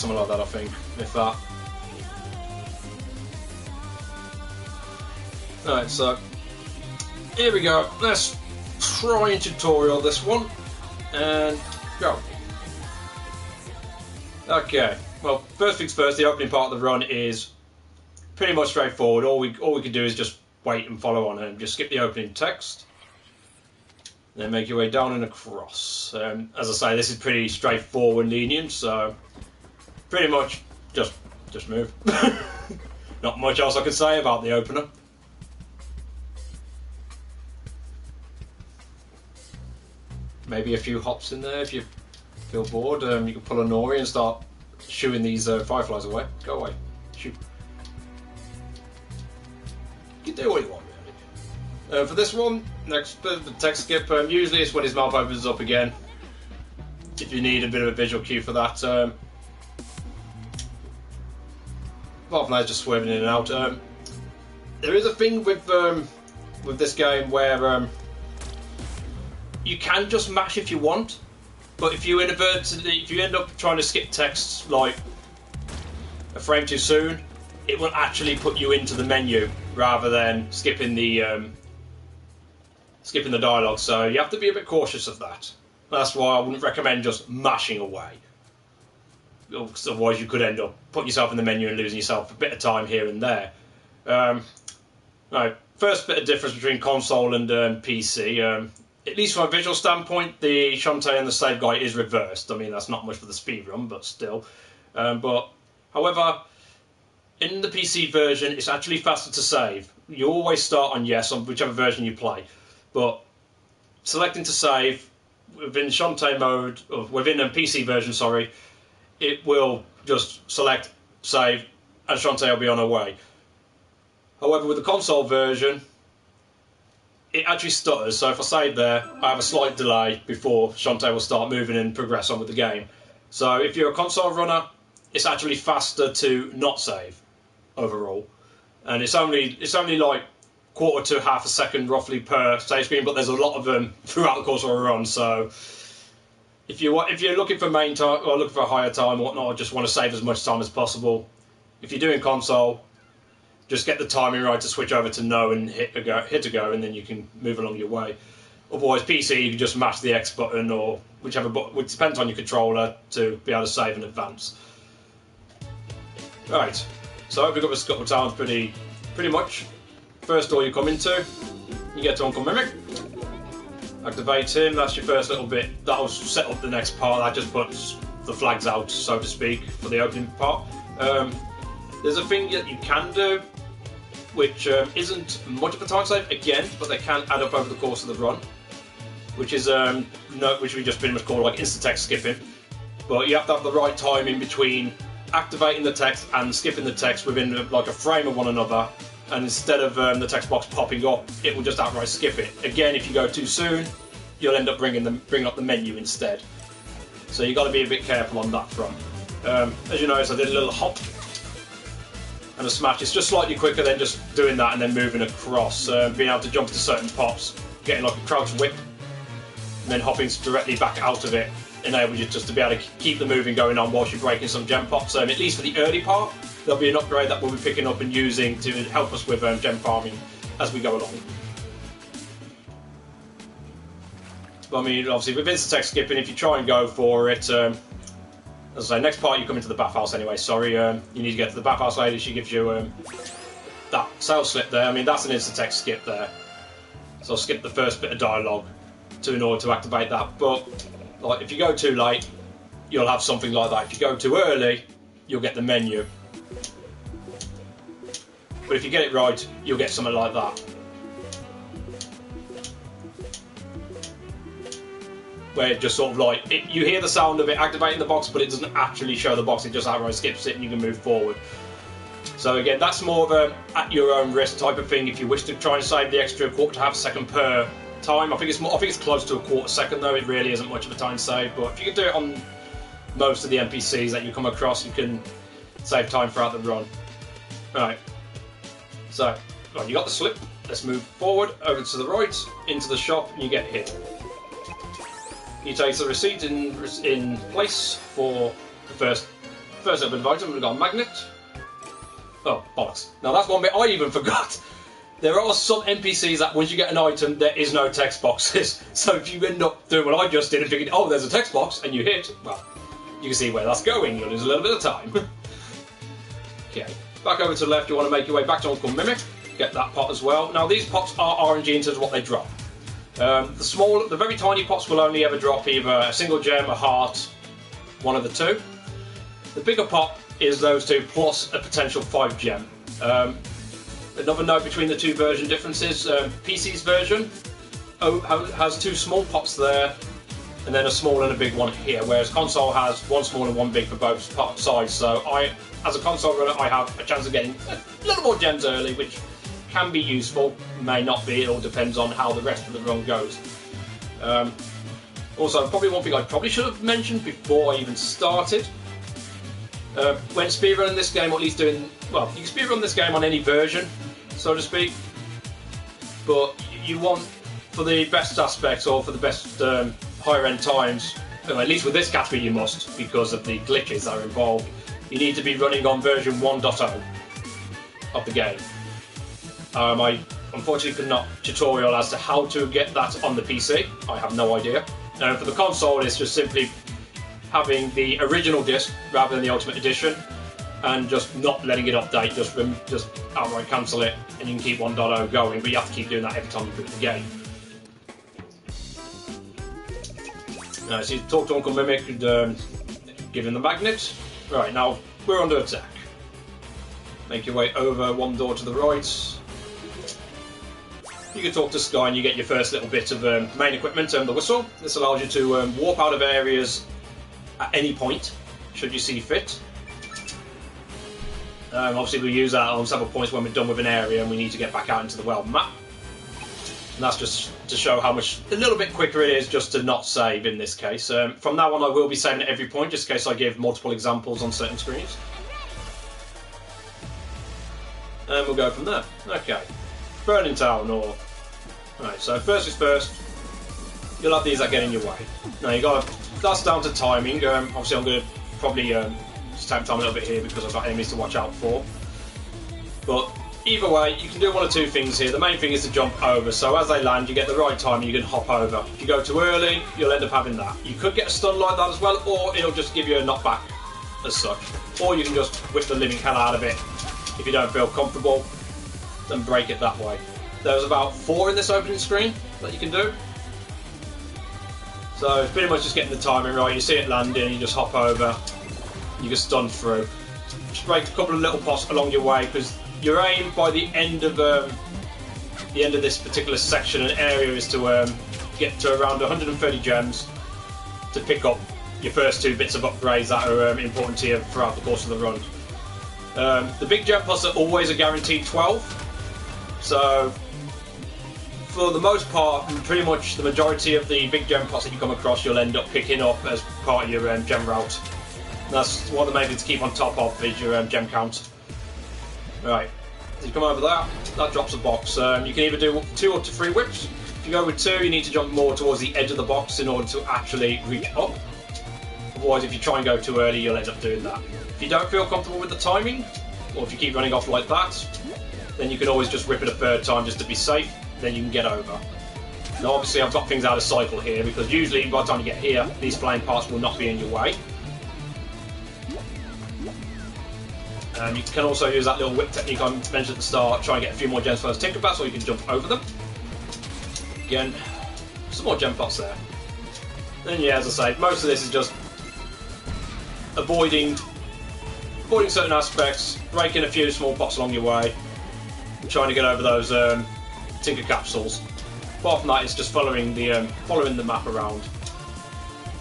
something like that, I think, if that. Alright, so here we go. Let's try and tutorial this one and go. Okay, well, first things first, the opening part of the run is pretty much straightforward. All we can do is just wait and follow on and just skip the opening text. Then make your way down and across. As I say, this is pretty straightforward and lenient, so pretty much just move. Not much else I can say about the opener. Maybe a few hops in there if you feel bored. You can pull a Nori and start shooing these fireflies away. Go away. Shoot. You can do what you want, really. For this one, next bit of the text skip, usually it's when his mouth opens up again. If you need a bit of a visual cue for that. Fireflies just swerving in and out. There is a thing with this game where you can just mash if you want, but if you end up trying to skip text like a frame too soon, it will actually put you into the menu rather than skipping the dialogue. So you have to be a bit cautious of that. That's why I wouldn't recommend just mashing away. Because otherwise you could end up putting yourself in the menu and losing yourself a bit of time here and there. Right, first bit of difference between console and PC. At least from a visual standpoint, the Shantae and the save guy is reversed. I mean, that's not much for the speedrun, but still. However, in the PC version, it's actually faster to save. You always start on yes on whichever version you play, but selecting to save within Shantae mode, or within a PC version, sorry, it will just select save, and Shantae will be on her way. However, with the console version, it actually stutters, so if I save there, I have a slight delay before Shantae will start moving and progress on with the game. So if you're a console runner, it's actually faster to not save overall, and it's only like quarter to half a second roughly per save screen, but there's a lot of them throughout the course of a run. So if you're looking for main time or looking for a higher time or whatnot, or just want to save as much time as possible, if you're doing console, just get the timing right to switch over to no and hit a go, and then you can move along your way. Otherwise, PC, you can just mash the X button or whichever button, which depends on your controller, to be able to save in advance. Right, so opening up a Scuttle Town's pretty much. First door you come into, you get to Uncle Mimic. Activate him, that's your first little bit. That'll set up the next part. That just puts the flags out, so to speak, for the opening part. There's a thing that you can do, which isn't much of a time save again, but they can add up over the course of the run, which is which we just pretty much call like instant text skipping. But you have to have the right time in between activating the text and skipping the text within like a frame of one another, and instead of the text box popping up, it will just outright skip it. Again, if you go too soon, you'll end up bringing up the menu instead. So you've got to be a bit careful on that front. As you notice, I did a little hop and a smash. It's just slightly quicker than just doing that and then moving across. Being able to jump to certain pops, getting like a crouch whip, and then hopping directly back out of it enables you just to be able to keep the moving going on whilst you're breaking some gem pops. At least for the early part, there'll be an upgrade that we'll be picking up and using to help us with gem farming as we go along. But I mean, obviously with instant text skipping, if you try and go for it, as I say, next part you come into the bathhouse anyway, sorry, you need to get to the bathhouse lady. She gives you that sales slip there. I mean, that's an instant text skip there. So I'll skip the first bit of dialogue in order to activate that. But like, if you go too late, you'll have something like that. If you go too early, you'll get the menu. But if you get it right, you'll get something like that. Where it just sort of like, you hear the sound of it activating the box, but it doesn't actually show the box, it just outright skips it and you can move forward. So again, that's more of a at your own risk type of thing if you wish to try and save the extra quarter to half a second per time. I think it's close to a quarter second though, it really isn't much of a time save, but if you can do it on most of the NPCs that you come across, you can save time throughout the run. Right, so right, you got the slip, let's move forward, over to the right, into the shop, and you get hit. You take the receipt in place for the first First up, item, we've got a magnet. Oh, bollocks. Now that's one bit I even forgot. There are some NPCs that once you get an item, there is no text boxes. So if you end up doing what I just did and thinking, oh, there's a text box, and you hit, well, you can see where that's going. You'll lose a little bit of time. Okay, back over to the left, you want to make your way back to Uncle Mimic. Get that pot as well. Now these pots are RNG in terms of what they drop. The very tiny pots will only ever drop either a single gem, a heart, one of the two. The bigger pot is those two plus a potential 5 gem. Another note between the two version differences, PC's version has 2 small pots there, and then a small and a big one here, whereas console has 1 small and 1 big for both sides. So as a console runner, I have a chance of getting a little more gems early, which can be useful, may not be, it all depends on how the rest of the run goes. Also, probably one thing I probably should have mentioned before I even started, when speedrunning this game, or at least doing, well, you can speedrun this game on any version, so to speak, but you want, for the best aspects or for the best higher end times, at least with this category you must, because of the glitches that are involved, you need to be running on version 1.0 of the game. I unfortunately could not tutorial as to how to get that on the PC, I have no idea. For the console, it's just simply having the original disc rather than the Ultimate Edition, and just not letting it update, just outright cancel it, and you can keep 1.0 going, but you have to keep doing that every time you boot the game. So you talk to Uncle Mimic and give him the magnet. Right, now we're under attack. Make your way over one door to the right. You can talk to Sky and you get your first little bit of main equipment, the whistle. This allows you to warp out of areas at any point, should you see fit. Obviously we'll use that on several points when we're done with an area and we need to get back out into the world map. And that's just to show how much, a little bit quicker it is just to not save in this case. From now on I will be saving at every point, just in case I give multiple examples on certain screens. And we'll go from there. Okay. Burning Town, or... Right, so first is first, you'll have these that get in your way. Now you got to, that's down to timing. Obviously I'm going to probably just take time a little bit here because I've got enemies to watch out for. But either way, you can do one or two things here. The main thing is to jump over, so as they land you get the right time and you can hop over. If you go too early, you'll end up having that. You could get a stun like that as well, or it'll just give you a knockback as such. Or you can just whip the living hell out of it if you don't feel comfortable, then break it that way. There's about 4 in this opening screen that you can do. So it's pretty much just getting the timing right. You see it landing, you just hop over, you can stun through. Just break a couple of little pots along your way, because your aim by the end of this particular section and area is to get to around 130 gems to pick up your first 2 bits of upgrades that are important to you throughout the course of the run. The big gem pots are always a guaranteed 12, so for the most part, pretty much the majority of the big gem pots that you come across you'll end up picking up as part of your gem route. And that's one of the main things to keep on top of is your gem count. Right, as you come over that drops a box. You can either do 2 up to 3 whips. If you go with 2, you need to jump more towards the edge of the box in order to actually reach up. Otherwise, if you try and go too early, you'll end up doing that. If you don't feel comfortable with the timing, or if you keep running off like that, then you can always just whip it a 3rd time just to be safe, then you can get over. Now obviously I've got things out of cycle here, because usually by the time you get here, these flame parts will not be in your way. You can also use that little whip technique I mentioned at the start, try and get a few more gems for those Tinkerbats, or you can jump over them. Again, some more gem pots there. And yeah, as I say, most of this is just avoiding certain aspects, breaking a few small pots along your way, trying to get over those Tinker capsules. Apart from that, it's just following the map around.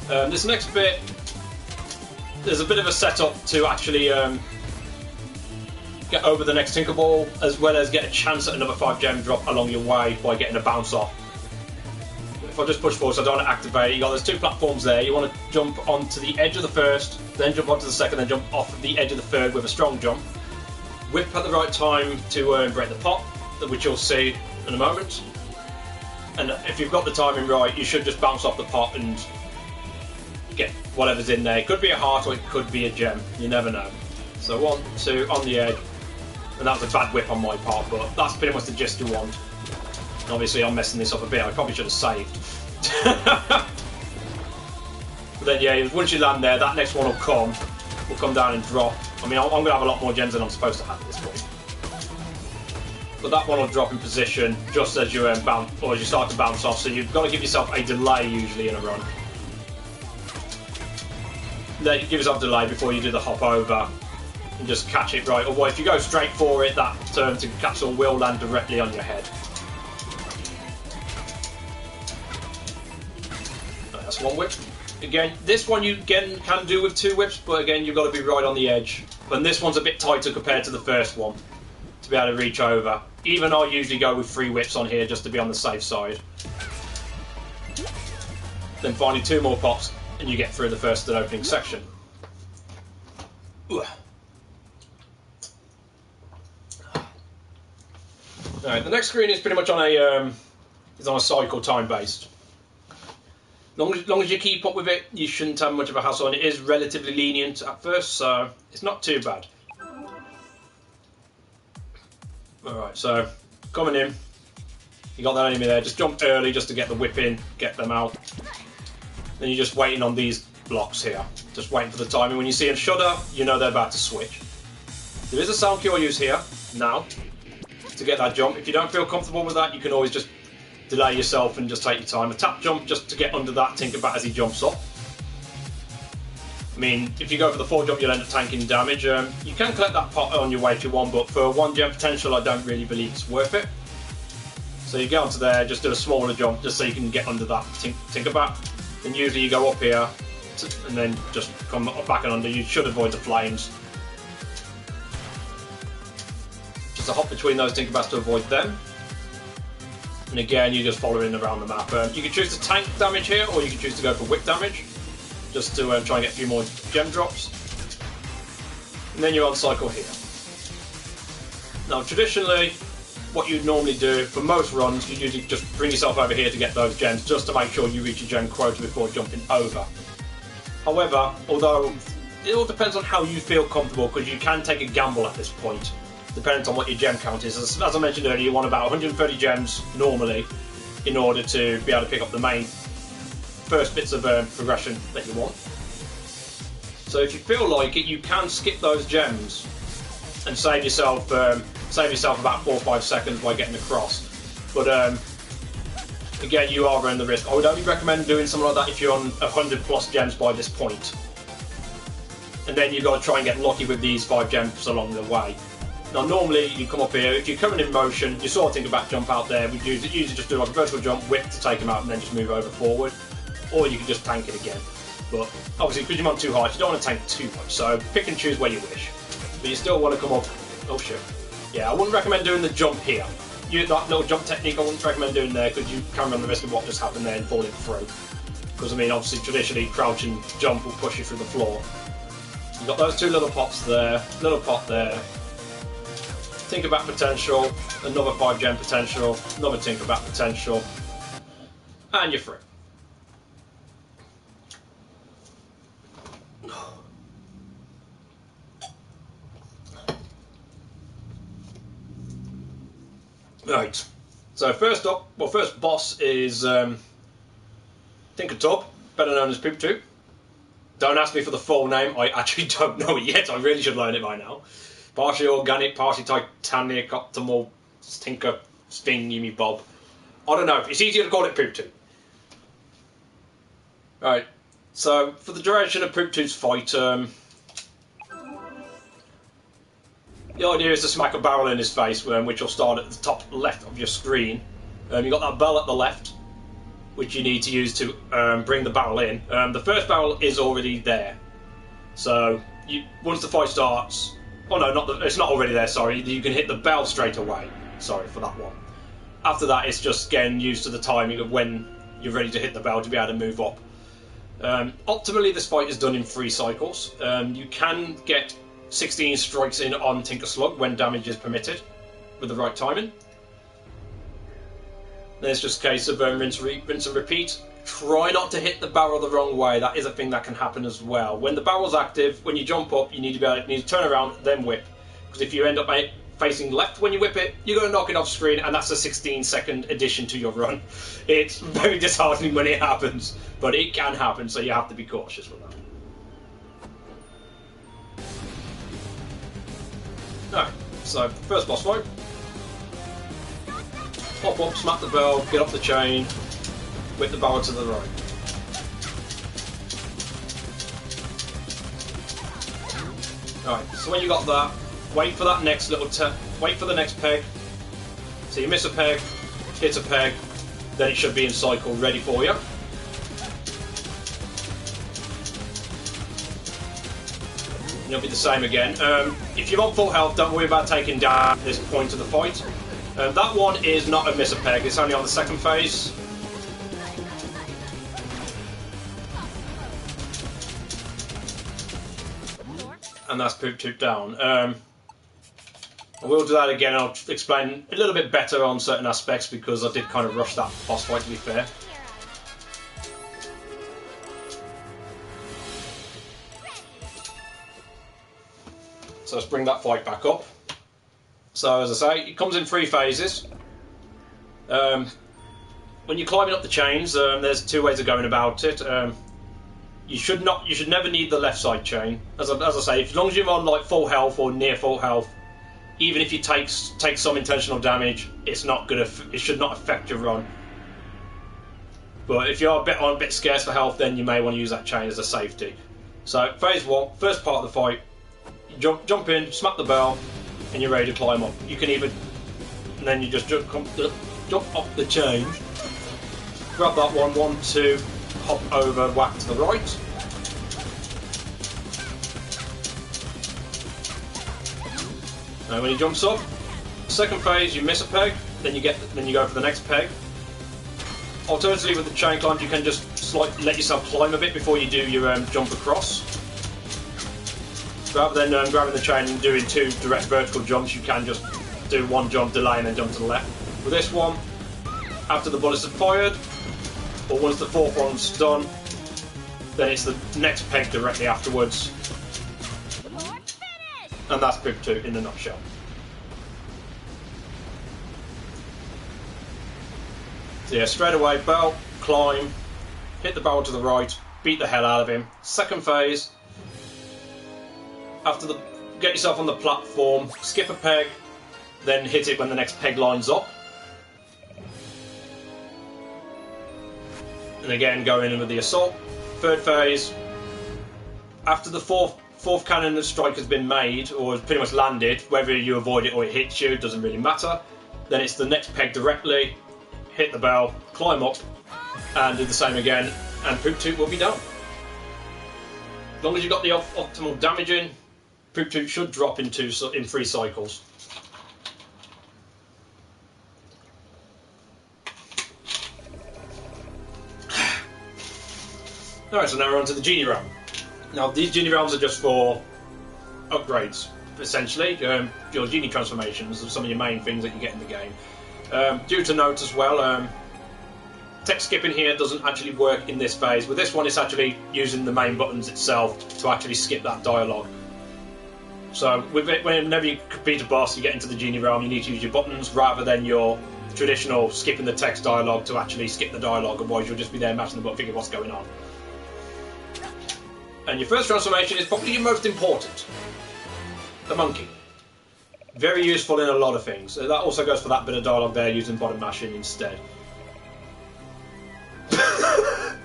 This next bit, there's a bit of a setup to actually get over the next Tinkerball, as well as get a chance at another 5 gem drop along your way by getting a bounce off. If I just push forward so I don't want to activate, you got those 2 platforms there. You want to jump onto the edge of the first, then jump onto the second, then jump off of the edge of the third with a strong jump. Whip at the right time to break the pot, which you'll see in a moment. And if you've got the timing right, you should just bounce off the pot and get whatever's in there. It could be a heart or it could be a gem. You never know. So 1, 2, on the edge. And that was a bad whip on my part, but that's pretty much the gist you want. And obviously I'm messing this up a bit. I probably should have saved. But then yeah, once you land there, that next one will come down and drop. I mean, I'm going to have a lot more gems than I'm supposed to have at this point. But that one will drop in position just as you bounce, or as you start to bounce off. So you've got to give yourself a delay usually in a run. Then you give yourself a delay before you do the hop over and just catch it right. Otherwise, if you go straight for it, that turn to capsule will land directly on your head. That's one whip. Again, this one you can do with 2 whips, but again, you've got to be right on the edge. And this one's a bit tighter compared to the first one to be able to reach over. Even I usually go with 3 whips on here just to be on the safe side. Then finally 2 more pops and you get through the first and opening section. Alright, the next screen is pretty much on a cycle time based. Long as you keep up with it, you shouldn't have much of a hassle, and it is relatively lenient at first, so it's not too bad. Alright, so coming in, you got that enemy there, just jump early just to get the whip in, get them out. Then you're just waiting on these blocks here, just waiting for the timing. When you see them shudder, you know they're about to switch. There is a sound cue I use here, now, to get that jump. If you don't feel comfortable with that, you can always just delay yourself and just take your time. A tap jump just to get under that Tinkerbat as he jumps up. I mean, if you go for the 4 jump, you'll end up tanking damage. You can collect that pot on your way if you want, but for 1 gem potential, I don't really believe it's worth it. So you get onto there, just do a smaller jump, just so you can get under that Tinkerbat. Then usually you go up here, and then just come back and under. You should avoid the flames. Just a hop between those Tinkerbats to avoid them. And again, you're just following around the map. You can choose to tank damage here, or you can choose to go for whip damage, just to try and get a few more gem drops. And then you're on cycle here. Now, traditionally, what you'd normally do for most runs, you usually just bring yourself over here to get those gems, just to make sure you reach your gem quota before jumping over. However, although it all depends on how you feel comfortable, because you can take a gamble at this point, depending on what your gem count is. As I mentioned earlier, you want about 130 gems normally in order to be able to pick up the main first bits of progression that you want. So if you feel like it, you can skip those gems and save yourself about 4 or 5 seconds by getting across. But again, you are running the risk. I would only recommend doing something like that if you're on 100 plus gems by this point. And then you've got to try and get lucky with these 5 gems along the way. Now normally you come up here, if you're coming in motion, you sort of Tinkerbat jump out there, we usually just do like a vertical jump, whip to take them out and then just move over forward. Or you can just tank it again. But obviously because you're on too hard, you don't want to tank too much, so pick and choose where you wish. But you still want to come up, oh shit. Yeah, I wouldn't recommend doing the jump here. That little jump technique I wouldn't recommend doing there, because you can run the risk of what just happened there and falling through. Because I mean obviously traditionally crouch and jump will push you through the floor. You've got those 2 little pots there, little pot there. Tinkerbat potential, another 5 gem potential, another Tinkerbat potential, and you're free. Right, so first boss is Tinkertub, better known as Poop2. Don't ask me for the full name, I actually don't know it yet, I really should learn it by now. Partially organic, partially titanic, optimal, stinker, sting, you me bob. I don't know, it's easier to call it Poop2. Right, so for the duration of Poop2's fight, the idea is to smack a barrel in his face, which will start at the top left of your screen. You've got that bell at the left, which you need to use to bring the barrel in. The first barrel is already there. So, once the fight starts... Oh no, it's not already there, sorry. You can hit the bell straight away. Sorry for that one. After that, it's just getting used to the timing of when you're ready to hit the bell to be able to move up. Optimally, this fight is done in 3 cycles. You can get 16 strikes in on Tinker Slug when damage is permitted, with the right timing. Then it's just a case of rinse and repeat. try not to hit the barrel the wrong way. That is a thing that can happen as well. When the barrel's active, when you jump up, you need to turn around, then whip. Because if you end up facing left when you whip it, you're going to knock it off screen, and that's a 16-second addition to your run. It's very disheartening when it happens, but it can happen, so you have to be cautious with that. Alright, so first boss fight. Pop up, smack the bell, get off the chain, whip the barrel to the right. Alright, so when you got that, wait for that next wait for the next peg. So you miss a peg, hit a peg, then it should be in cycle ready for you. And it'll be the same again. If you're on full health, don't worry about taking down at this point of the fight. That one is not a miss a peg, it's only on the second phase. And that's poop toot down. I will do that again. I'll explain a little bit better on certain aspects because I did kind of rush that boss fight, to be fair. So let's bring that fight back up. So as I say, it comes in 3 phases. When you're climbing up the chains, there's 2 ways of going about it. You should never need the left side chain. As I say, as long as you're on like full health or near full health, even if you take some intentional damage, it should not affect your run. But if you're a bit scarce for health, then you may want to use that chain as a safety. So phase 1, first part of the fight, you jump in, smack the bell, and you're ready to climb up. You can even, and then you just jump off the chain, grab that 1, 2, hop over, whack to the right. Now when he jumps up, second phase you miss a peg, then you go for the next peg. Alternatively with the chain climb, you can just let yourself climb a bit before you do your jump across. Rather than grabbing the chain and doing 2 direct vertical jumps, you can just do 1 jump, delay, and then jump to the left. With this one, after the bullets are fired, or once the 4th one's done, then it's the next peg directly afterwards. And that's Pip 2 in a nutshell. So yeah, straight away, bell, climb, hit the barrel to the right, beat the hell out of him. Second phase, get yourself on the platform, skip a peg, then hit it when the next peg lines up. And again, go in with the assault. Third phase, after the fourth cannon strike has been made, or has pretty much landed, whether you avoid it or it hits you, doesn't really matter. Then it's the next peg directly, hit the bell, climb up, and do the same again, and Poop Toot will be done. As long as you've got the optimal damage in, Poop Toot should drop in 3 cycles. Alright, so now we're on to the Genie Realm. Now, these Genie Realms are just for upgrades, essentially. Your Genie transformations are some of your main things that you get in the game. Due to note as well, text skipping here doesn't actually work in this phase. With this one, it's actually using the main buttons itself to actually skip that dialogue. So, whenever you beat a boss, you get into the Genie Realm, you need to use your buttons rather than your traditional skipping the text dialogue to actually skip the dialogue, otherwise you'll just be there mashing the button thinking what's going on. And your first transformation is probably your most important. The monkey. Very useful in a lot of things. That also goes for that bit of dialogue there, using bottom mashing instead.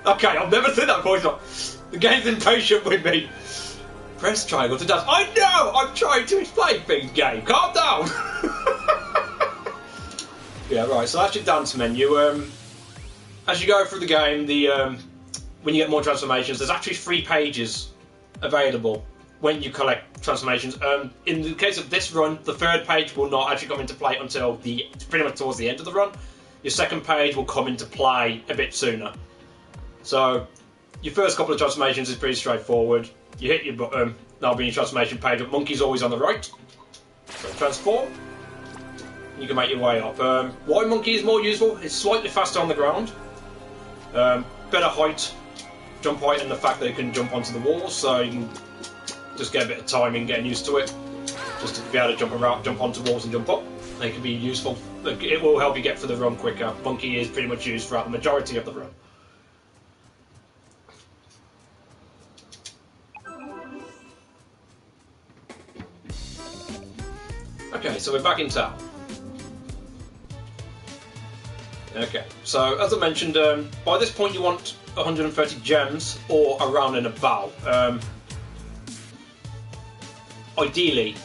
Okay, I've never said that before. The game's impatient with me. Press triangle to dance. I know! I'm trying to explain things, game. Calm down! Yeah, right, so that's your dance menu. As you go through the game, when you get more transformations, there's actually 3 pages available when you collect transformations. In the case of this run, the 3rd page will not actually come into play until pretty much towards the end of the run. Your 2nd page will come into play a bit sooner. So your first couple of transformations is pretty straightforward. You hit your button, that'll be your transformation page, but monkey's always on the right. So transform, you can make your way up. Why monkey is more useful? It's slightly faster on the ground. better jump height, and the fact that you can jump onto the walls, so you can just get a bit of timing getting used to it, just to be able to jump around, jump onto walls and jump up. They can be useful. It will help you get through the run quicker. Monkey is pretty much used throughout the majority of the run. Okay, so we're back in town. Okay, so as I mentioned, by this point you want 130 gems or around and about. Ideally.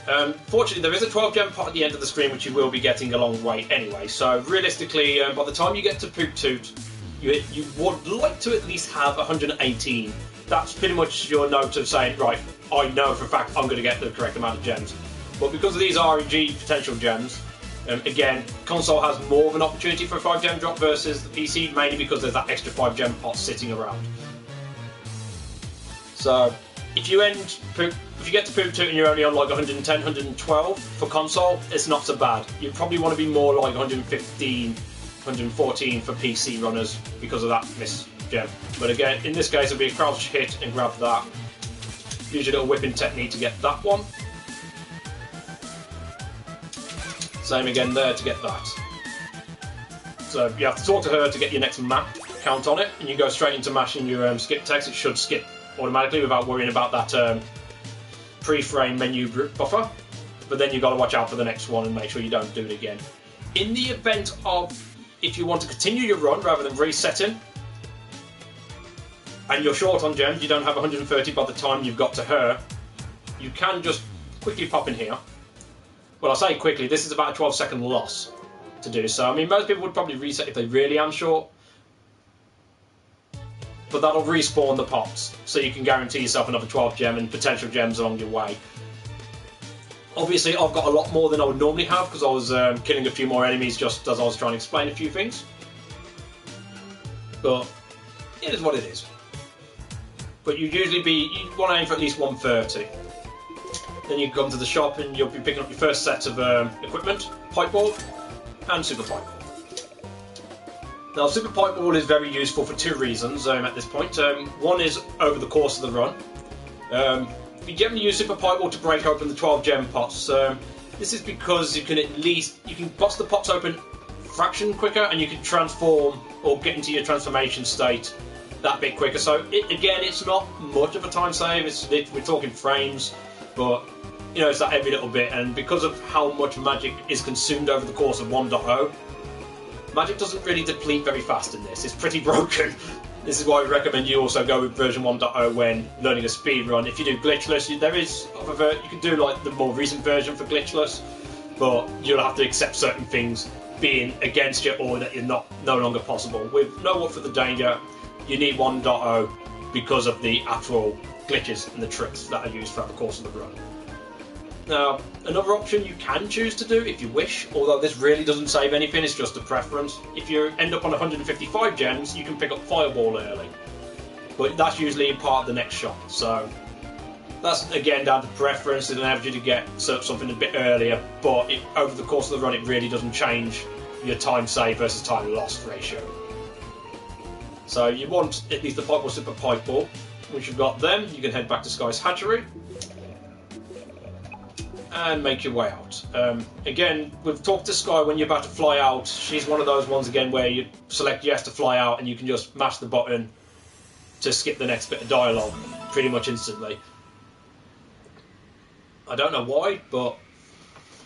Fortunately, there is a 12 gem pot at the end of the screen, which you will be getting a long way anyway. So realistically, by the time you get to Poop Toot, you would like to at least have 118. That's pretty much your note of saying, right, I know for a fact I'm going to get the correct amount of gems. But because of these RNG potential gems, again, console has more of an opportunity for a 5 gem drop versus the PC, mainly because there's that extra 5 gem pot sitting around. So if you get to Poop Toot and you're only on like 110, 112 for console, it's not so bad. You probably want to be more like 115, 114 for PC runners because of that miss gem. But again, in this case, it'll be a crouch hit and grab that. Use your little whipping technique to get that one. Same again there to get that. So you have to talk to her to get your next map count on it, and you go straight into mashing your skip text. It should skip automatically without worrying about that pre-frame menu buffer. But then you've got to watch out for the next one and make sure you don't do it again. In the event of, if you want to continue your run rather than resetting, and you're short on gems, you don't have 130 by the time you've got to her, you can just quickly pop in here. Well, I say quickly, this is about a 12-second loss to do so. I mean, most people would probably reset if they really am short, but that'll respawn the pops, so you can guarantee yourself another 12 gem and potential gems along your way. Obviously, I've got a lot more than I would normally have because I was killing a few more enemies just as I was trying to explain a few things. But it is what it is. But you want to aim for at least 130. Then you come to the shop and you'll be picking up your first set of equipment, pipe ball and super pipe ball. Now, super pipe ball is very useful for two reasons at this point. One is over the course of the run. You generally use super pipe ball to break open the 12 gem pots. This is because you can bust the pots open fraction quicker, and you can transform or get into your transformation state that bit quicker. So again, it's not much of a time save. We're talking frames, but you know, it's that every little bit. And because of how much magic is consumed over the course of 1.0, magic doesn't really deplete very fast in this. It's pretty broken. This is why we recommend you also go with version 1.0 when learning a speed run. If you do glitchless, you can do like the more recent version for glitchless, but you'll have to accept certain things being against you or that you're no longer possible. With no Up for the Danger, you need 1.0 because of the actual glitches and the tricks that are used throughout the course of the run. Now, another option you can choose to do if you wish, although this really doesn't save anything, it's just a preference. If you end up on 155 gems, you can pick up Fireball early, but that's usually part of the next shop, so that's again down to preference. It enables you to get something a bit earlier, but over the course of the run it really doesn't change your time save versus time lost ratio. So you want at least the Fireball, Super Pipe Ball. Once you've got them, you can head back to Sky's Hatchery and make your way out. Again, we've talked to Sky when you're about to fly out. She's one of those ones again where you select yes to fly out and you can just mash the button to skip the next bit of dialogue pretty much instantly. I don't know why, but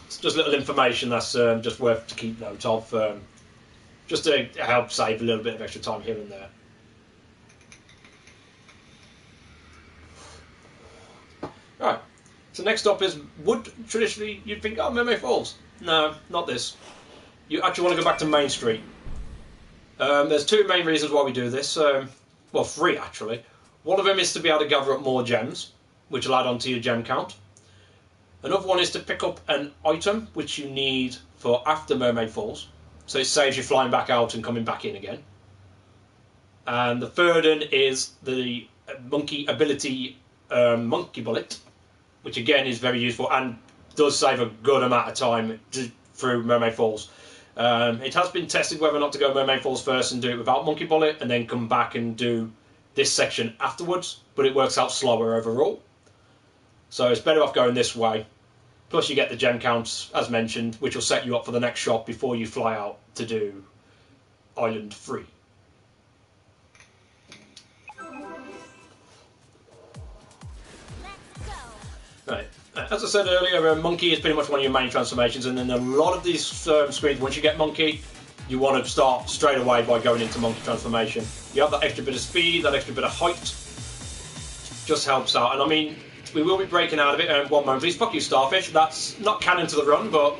it's just little information that's just worth to keep note of, just to help save a little bit of extra time here and there. Right. So next up is, traditionally you'd think, oh, Mermaid Falls. No, not this. You actually want to go back to Main Street. There's two main reasons why we do this. Well, three actually. One of them is to be able to gather up more gems, which will add on to your gem count. Another one is to pick up an item which you need for after Mermaid Falls, so it saves you flying back out and coming back in again. And the third one is the monkey ability, Monkey Bullet, which again is very useful and does save a good amount of time through Mermaid Falls. It has been tested whether or not to go Mermaid Falls first and do it without Monkey Bullet, and then come back and do this section afterwards, but it works out slower overall. So it's better off going this way. Plus you get the gem counts, as mentioned, which will set you up for the next shop before you fly out to do Island 3. Right. As I said earlier, Monkey is pretty much one of your main transformations, and in a lot of these screens, once you get Monkey, you want to start straight away by going into Monkey transformation. You have that extra bit of speed, that extra bit of height, just helps out. And I mean, we will be breaking out of it in one moment. Please, fuck you, Starfish. That's not canon to the run, but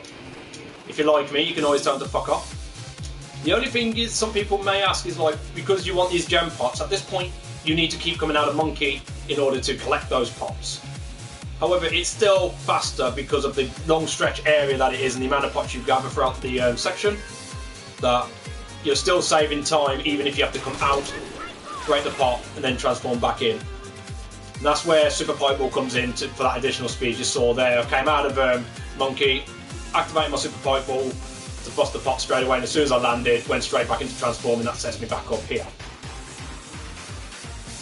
if you're like me, you can always tell them to fuck off. The only thing is, some people may ask is like, because you want these gem pots, at this point, you need to keep coming out of Monkey in order to collect those pots. However, it's still faster because of the long stretch area that it is and the amount of pots you gather throughout the section, that you're still saving time even if you have to come out, break the pot, and then transform back in. And that's where Super Pipe Ball comes in for that additional speed you saw there. I came out of Monkey, activated my Super Pipe Ball to bust the pot straight away, and as soon as I landed, went straight back into transforming. That sets me back up here.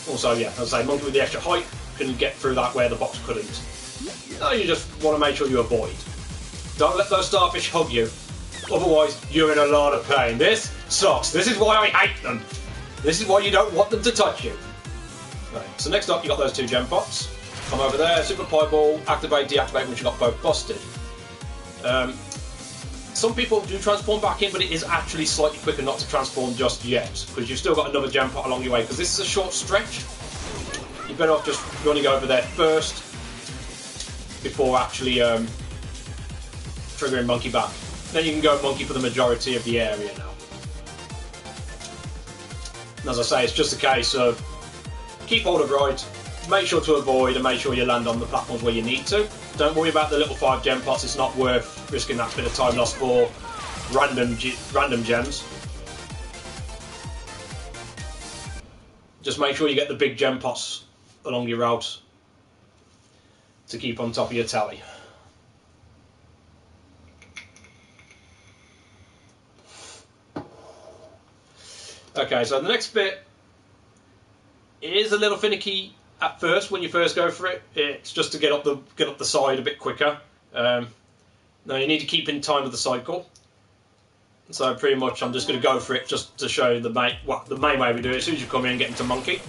Also, yeah, as I say, Monkey with the extra height can get through that where the box couldn't. No, you just want to make sure you avoid. Don't let those starfish hug you, otherwise you're in a lot of pain. This sucks. This is why I hate them. This is why you don't want them to touch you. Right, so next up you got those two gem pots. Come over there, Super Pipe Ball, activate, deactivate once you got both busted. Some people do transform back in, but it is actually slightly quicker not to transform just yet, because you've still got another gem pot along your way, because this is a short stretch. You're better off just running over there first before actually triggering Monkey back. Then you can go Monkey for the majority of the area now. And as I say, it's just a case of keep hold of right, make sure to avoid, and make sure you land on the platforms where you need to. Don't worry about the little 5 gem pots, it's not worth risking that bit of time lost for random gems. Just make sure you get the big gem pots along your route to keep on top of your tally. Okay, so the next bit is a little finicky at first when you first go for it. It's just to get up the side a bit quicker. Now you need to keep in time with the cycle. So pretty much I'm just going to go for it just to show the main way we do it. As soon as you come in, get into Monkey.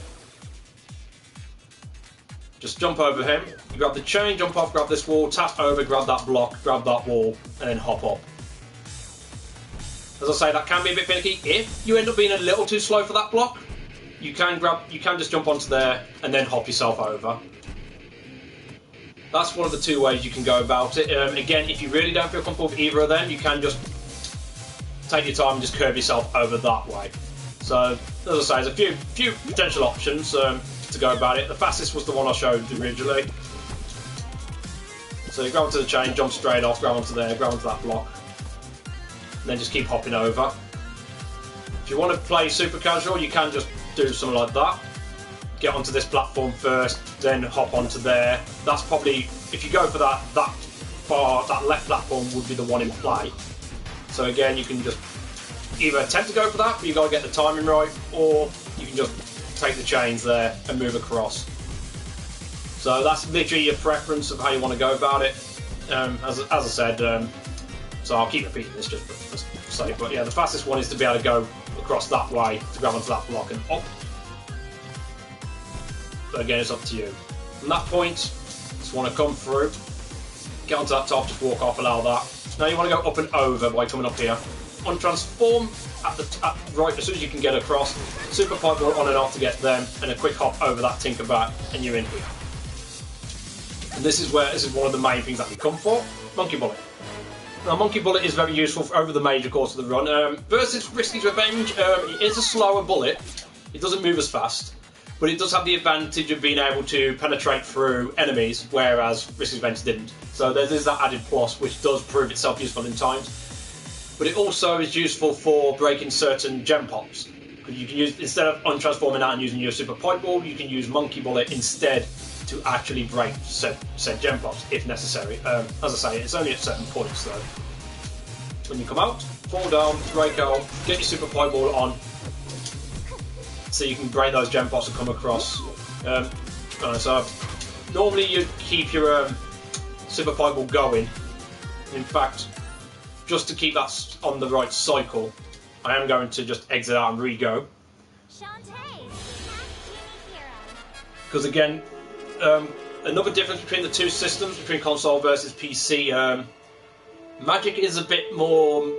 Just jump over him, you grab the chain, jump off, grab this wall, tap over, grab that block, grab that wall, and then hop up. As I say, that can be a bit finicky. If you end up being a little too slow for that block, you can just jump onto there and then hop yourself over. That's one of the two ways you can go about it. Again, if you really don't feel comfortable with either of them, you can just take your time and just curve yourself over that way. So, as I say, there's a few potential options to go about it. The fastest was the one I showed originally. So you grab onto the chain, jump straight off, grab onto there, grab onto that block, and then just keep hopping over. If you want to play super casual, you can just do something like that. Get onto this platform first, then hop onto there. That's probably, if you go for that left platform would be the one in play. So again, you can just either attempt to go for that, but you got to get the timing right, or you can just take the chains there and move across. So that's literally your preference of how you want to go about it. As I said, so I'll keep repeating this just for sake, but yeah, the fastest one is to be able to go across that way to grab onto that block and up. But again, it's up to you. From that point, just want to come through, get onto that top, just walk off, allow that. Now you want to go up and over by coming up here. On transform, right as soon as you can get across, Super Pipe Ball on and off to get them, and a quick hop over that Tinkerbat, and you're in here. And this is one of the main things that we come for, Monkey Bullet. Now Monkey Bullet is very useful over the major course of the run. Versus Risky's Revenge, it is a slower bullet, it doesn't move as fast, but it does have the advantage of being able to penetrate through enemies, whereas Risky's Revenge didn't. So there is that added plus, which does prove itself useful in times. But it also is useful for breaking certain gem pops. You can use, instead of untransforming out and using your Super Pipe Ball, you can use Monkey Bullet instead to actually break said gem pops if necessary. As I say, it's only at certain points though. When you come out, fall down, break out, get your super fireball on, so you can break those gem pots and come across. So normally you keep your super fireball going. In fact, just to keep that on the right cycle, I am going to just exit out and re-go. Shantae, because again, another difference between the two systems, between console versus PC, magic is a bit more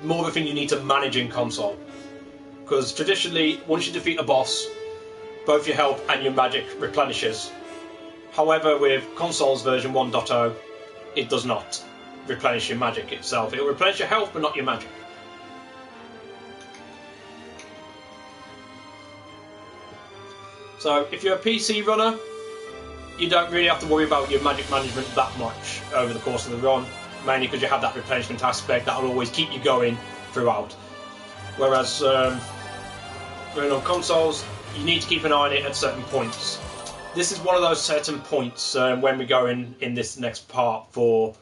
of a thing you need to manage in console. Because traditionally, once you defeat a boss, both your health and your magic replenishes. However, with console's version 1.0, it does not replenish your magic itself. It will replenish your health, but not your magic. So if you're a PC runner, you don't really have to worry about your magic management that much over the course of the run, mainly because you have that replenishment aspect that will always keep you going throughout. Whereas running on consoles, you need to keep an eye on it at certain points. This is one of those certain points when we go in this next part for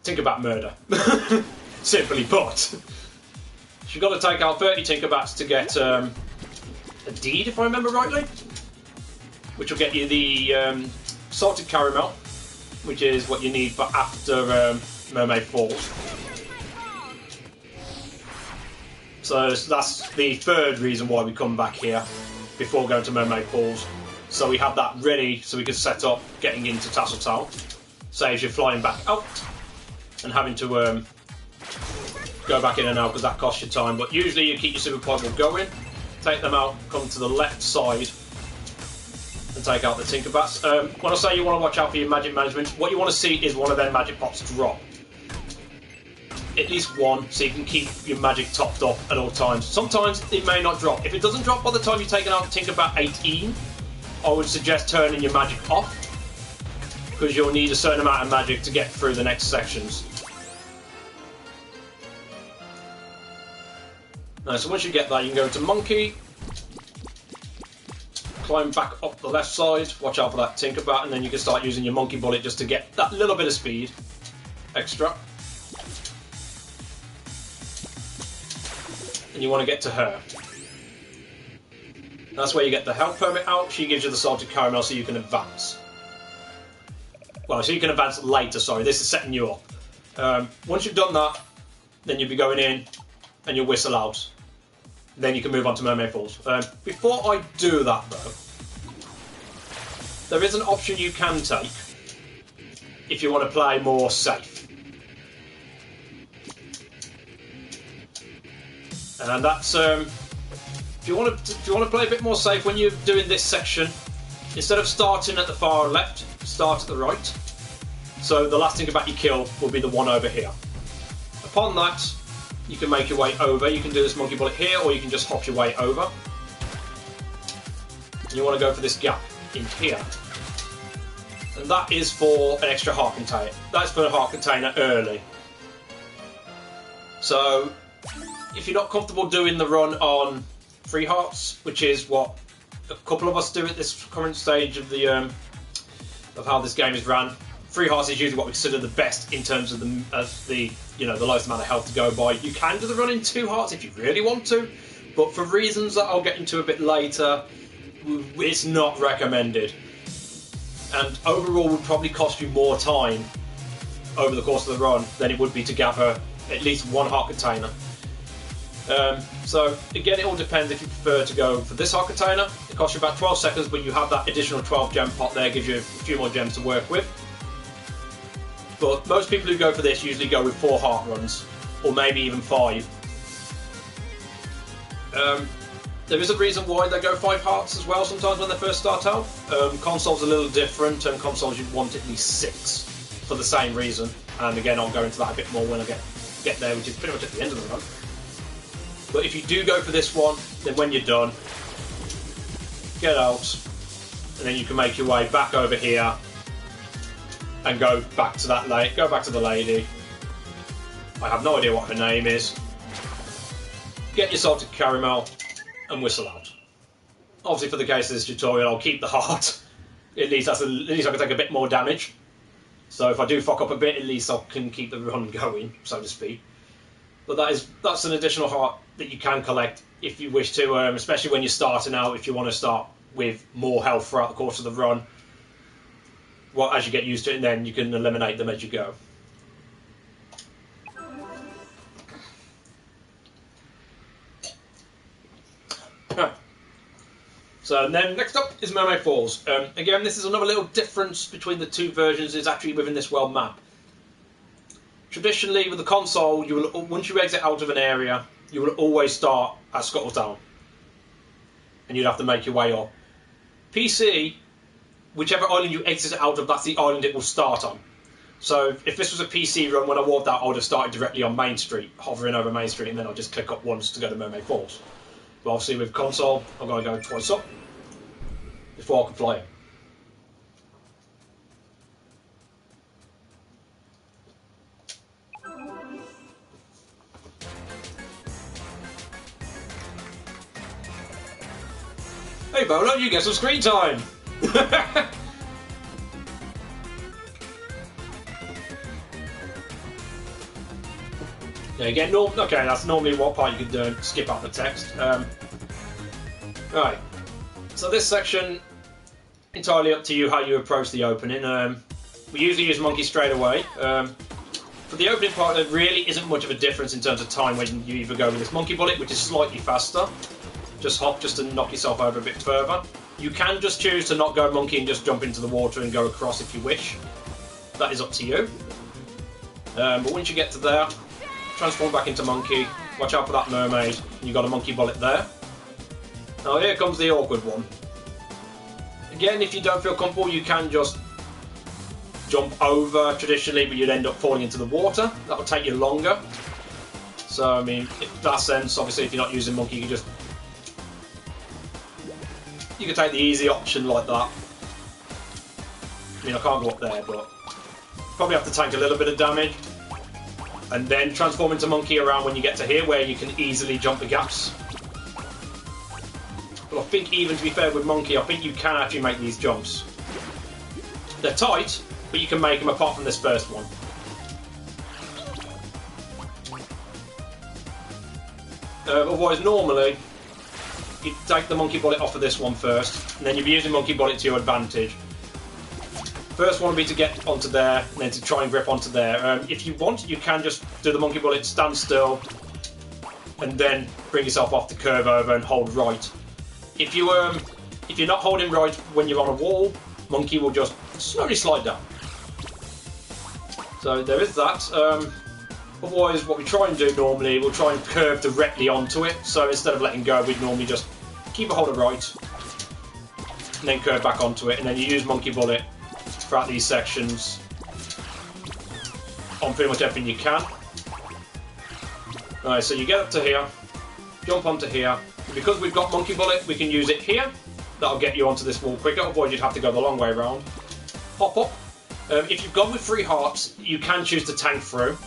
Tinkerbell murder. Simply put. You've got to take out 30 Tinkerbats to get a deed, if I remember rightly, which will get you the salted caramel, which is what you need for after Mermaid Falls. So that's the third reason why we come back here before going to Mermaid Falls. So we have that ready so we can set up getting into Tasseltown. Saves you flying back out and having to go back in and out because that costs you time. But usually you keep your super fireball going, take them out, come to the left side and take out the Tinkerbats. When I say you want to watch out for your magic management, what you want to see is one of their magic pots drop. At least one, so you can keep your magic topped up at all times. Sometimes it may not drop. If it doesn't drop by the time you've taken out Tinkerbat 18, I would suggest turning your magic off, because you'll need a certain amount of magic to get through the next sections. Now, so once you get that, you can go into Monkey, climb back up the left side, watch out for that Tinkerbat, and then you can start using your Monkey Bullet just to get that little bit of speed extra. And you want to get to her. That's where you get the health permit out. She gives you the salted caramel so you can advance. Well, so you can advance later, sorry. This is setting you up. Once you've done that, then you'll be going in and you'll whistle out. Then you can move on to Mermaid Falls. Before I do that, though, there is an option you can take if you want to play more safe. And that's if you want to play a bit more safe when you're doing this section, instead of starting at the far left, start at the right. So the last Tinkerbat you kill will be the one over here. Upon that, you can make your way over. You can do this Monkey Bullet here, or you can just hop your way over. And you want to go for this gap in here. And that is for an extra heart container. That's for a heart container early. So if you're not comfortable doing the run on 3 hearts, which is what a couple of us do at this current stage of the of how this game is ran, 3 hearts is usually what we consider the best in terms of the the lowest amount of health to go by. You can do the run in 2 hearts if you really want to, but for reasons that I'll get into a bit later, it's not recommended. And overall would probably cost you more time over the course of the run than it would be to gather at least 1 heart container. So again, it all depends if you prefer to go for this heart container. It costs you about 12 seconds, but you have that additional 12 gem pot there, gives you a few more gems to work with. But most people who go for this usually go with 4 heart runs, or maybe even 5. There is a reason why they go 5 hearts as well sometimes when they first start out. Console's a little different, and consoles you want at least 6 for the same reason. And again, I'll go into that a bit more when I get there, which is pretty much at the end of the run. But if you do go for this one, then when you're done, get out, and then you can make your way back over here and go back to that go back to the lady. I have no idea what her name is. Get your salted caramel and whistle out. Obviously, for the case of this tutorial, I'll keep the heart. At least I can take a bit more damage. So if I do fuck up a bit, at least I can keep the run going, so to speak. But that's an additional heart that you can collect if you wish to, especially when you're starting out, if you want to start with more health throughout the course of the run. Well, as you get used to it, and then you can eliminate them as you go. Right. So then next up is Mermaid Falls. Again, this is another little difference between the two versions, is actually within this world map. Traditionally, with the console, you will, once you exit out of an area, you will always start at Scuttletown. And you'd have to make your way up. PC, whichever island you exit out of, that's the island it will start on. So if this was a PC run, when I walked out, I would have started directly on Main Street, hovering over Main Street, and then I'll just click up once to go to Mermaid Falls. But obviously with console, I've got to go twice up before I can fly in. Hey Bolo, you get some screen time! Yeah, again, okay, that's normally what part you could skip out the text. Right, so this section, entirely up to you how you approach the opening. We usually use monkey straight away. For the opening part, there really isn't much of a difference in terms of time when you either go with this monkey bullet, which is slightly faster. Just hop just to knock yourself over a bit further. You can just choose to not go monkey and just jump into the water and go across if you wish. That is up to you. But once you get to there, transform back into monkey. Watch out for that mermaid. You got a monkey bullet there. Now here comes the awkward one. Again, if you don't feel comfortable, you can just jump over traditionally, but you'd end up falling into the water. That will take you longer. So I mean, in that sense, obviously, if you're not using monkey, you can take the easy option like that. I mean, I can't go up there, but probably have to take a little bit of damage. And then transform into monkey around when you get to here, where you can easily jump the gaps. But I think even to be fair with monkey, I think you can actually make these jumps. They're tight, but you can make them apart from this first one. Otherwise, normally, you take the monkey bullet off of this one first, and then you'll be using monkey bullet to your advantage. First one would be to get onto there, and then to try and grip onto there. If you want, you can just do the monkey bullet, stand still, and then bring yourself off the curve over and hold right. If you're not holding right when you're on a wall, monkey will just slowly slide down. So there is that. Otherwise, what we try and do normally, we'll try and curve directly onto it. So instead of letting go, we'd normally just keep a hold of right, and then curve back onto it, and then you use monkey bullet throughout these sections on pretty much everything you can. Alright, so you get up to here, jump onto here. Because we've got monkey bullet, we can use it here. That'll get you onto this wall quicker, otherwise you'd have to go the long way around. Hop up. If you've gone with 3 hearts, you can choose to tank through,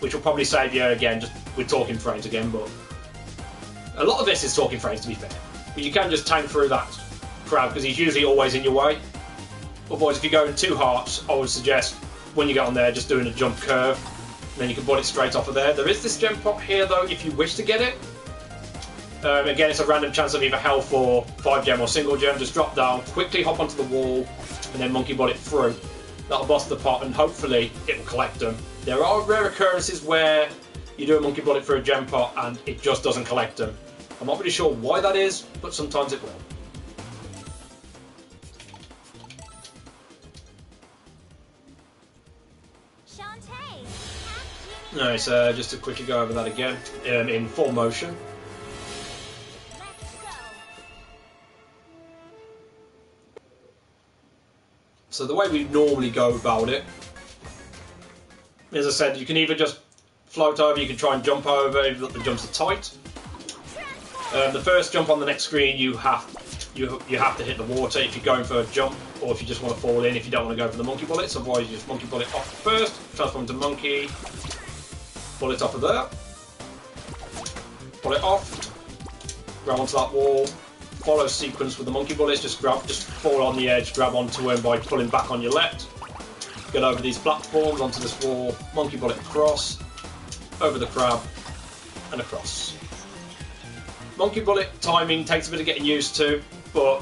which will probably save you again, just with talking frames again, but a lot of this is talking frames to be fair. But you can just tank through that crowd because he's usually always in your way. Otherwise, if you go in 2 hearts, I would suggest when you get on there, just doing a jump curve, and then you can bullet straight off of there. There is this gem pot here though, if you wish to get it. Again, it's a random chance of either health or 5 gem or single gem. Just drop down, quickly hop onto the wall, and then monkey bullet through. That'll boss the pot, and hopefully it will collect them. There are rare occurrences where you do a monkey bullet through a gem pot and it just doesn't collect them. I'm not really sure why that is, but sometimes it will. Shantae, Alright, so just to quickly go over that again, in full motion. let's go. So the way we normally go about it, as I said, you can either just float over, you can try and jump over if the jumps are tight. The first jump on the next screen, you have to hit the water if you're going for a jump, or if you just want to fall in if you don't want to go for the monkey bullets. Otherwise, you just monkey bullet off first, transform to monkey, bullet off of there, bullet off, grab onto that wall, follow sequence with the monkey bullets, just fall on the edge, grab onto him by pulling back on your left, get over these platforms onto this wall, monkey bullet across, over the crab, and across. Monkey bullet timing takes a bit of getting used to, but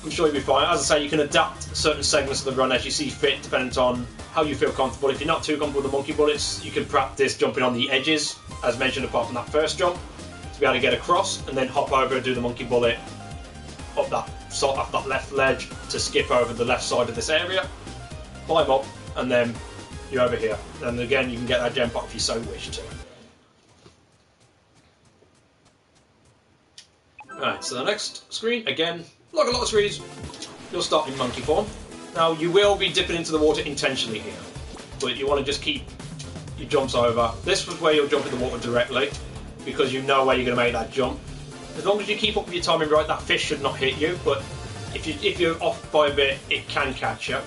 I'm sure you'll be fine. As I say, you can adapt certain segments of the run as you see fit, depending on how you feel comfortable. If you're not too comfortable with the monkey bullets, you can practice jumping on the edges, as mentioned apart from that first jump, to be able to get across, and then hop over and do the monkey bullet up that left ledge to skip over the left side of this area, climb up, and then you're over here. And again, you can get that gem pot if you so wish to. Right, so the next screen, again, like a lot of screens, you'll start in monkey form. Now, you will be dipping into the water intentionally here, but you want to just keep your jumps over. This was where you'll jump in the water directly, because you know where you're going to make that jump. As long as you keep up with your timing right, that fish should not hit you, but if you're off by a bit, it can catch you.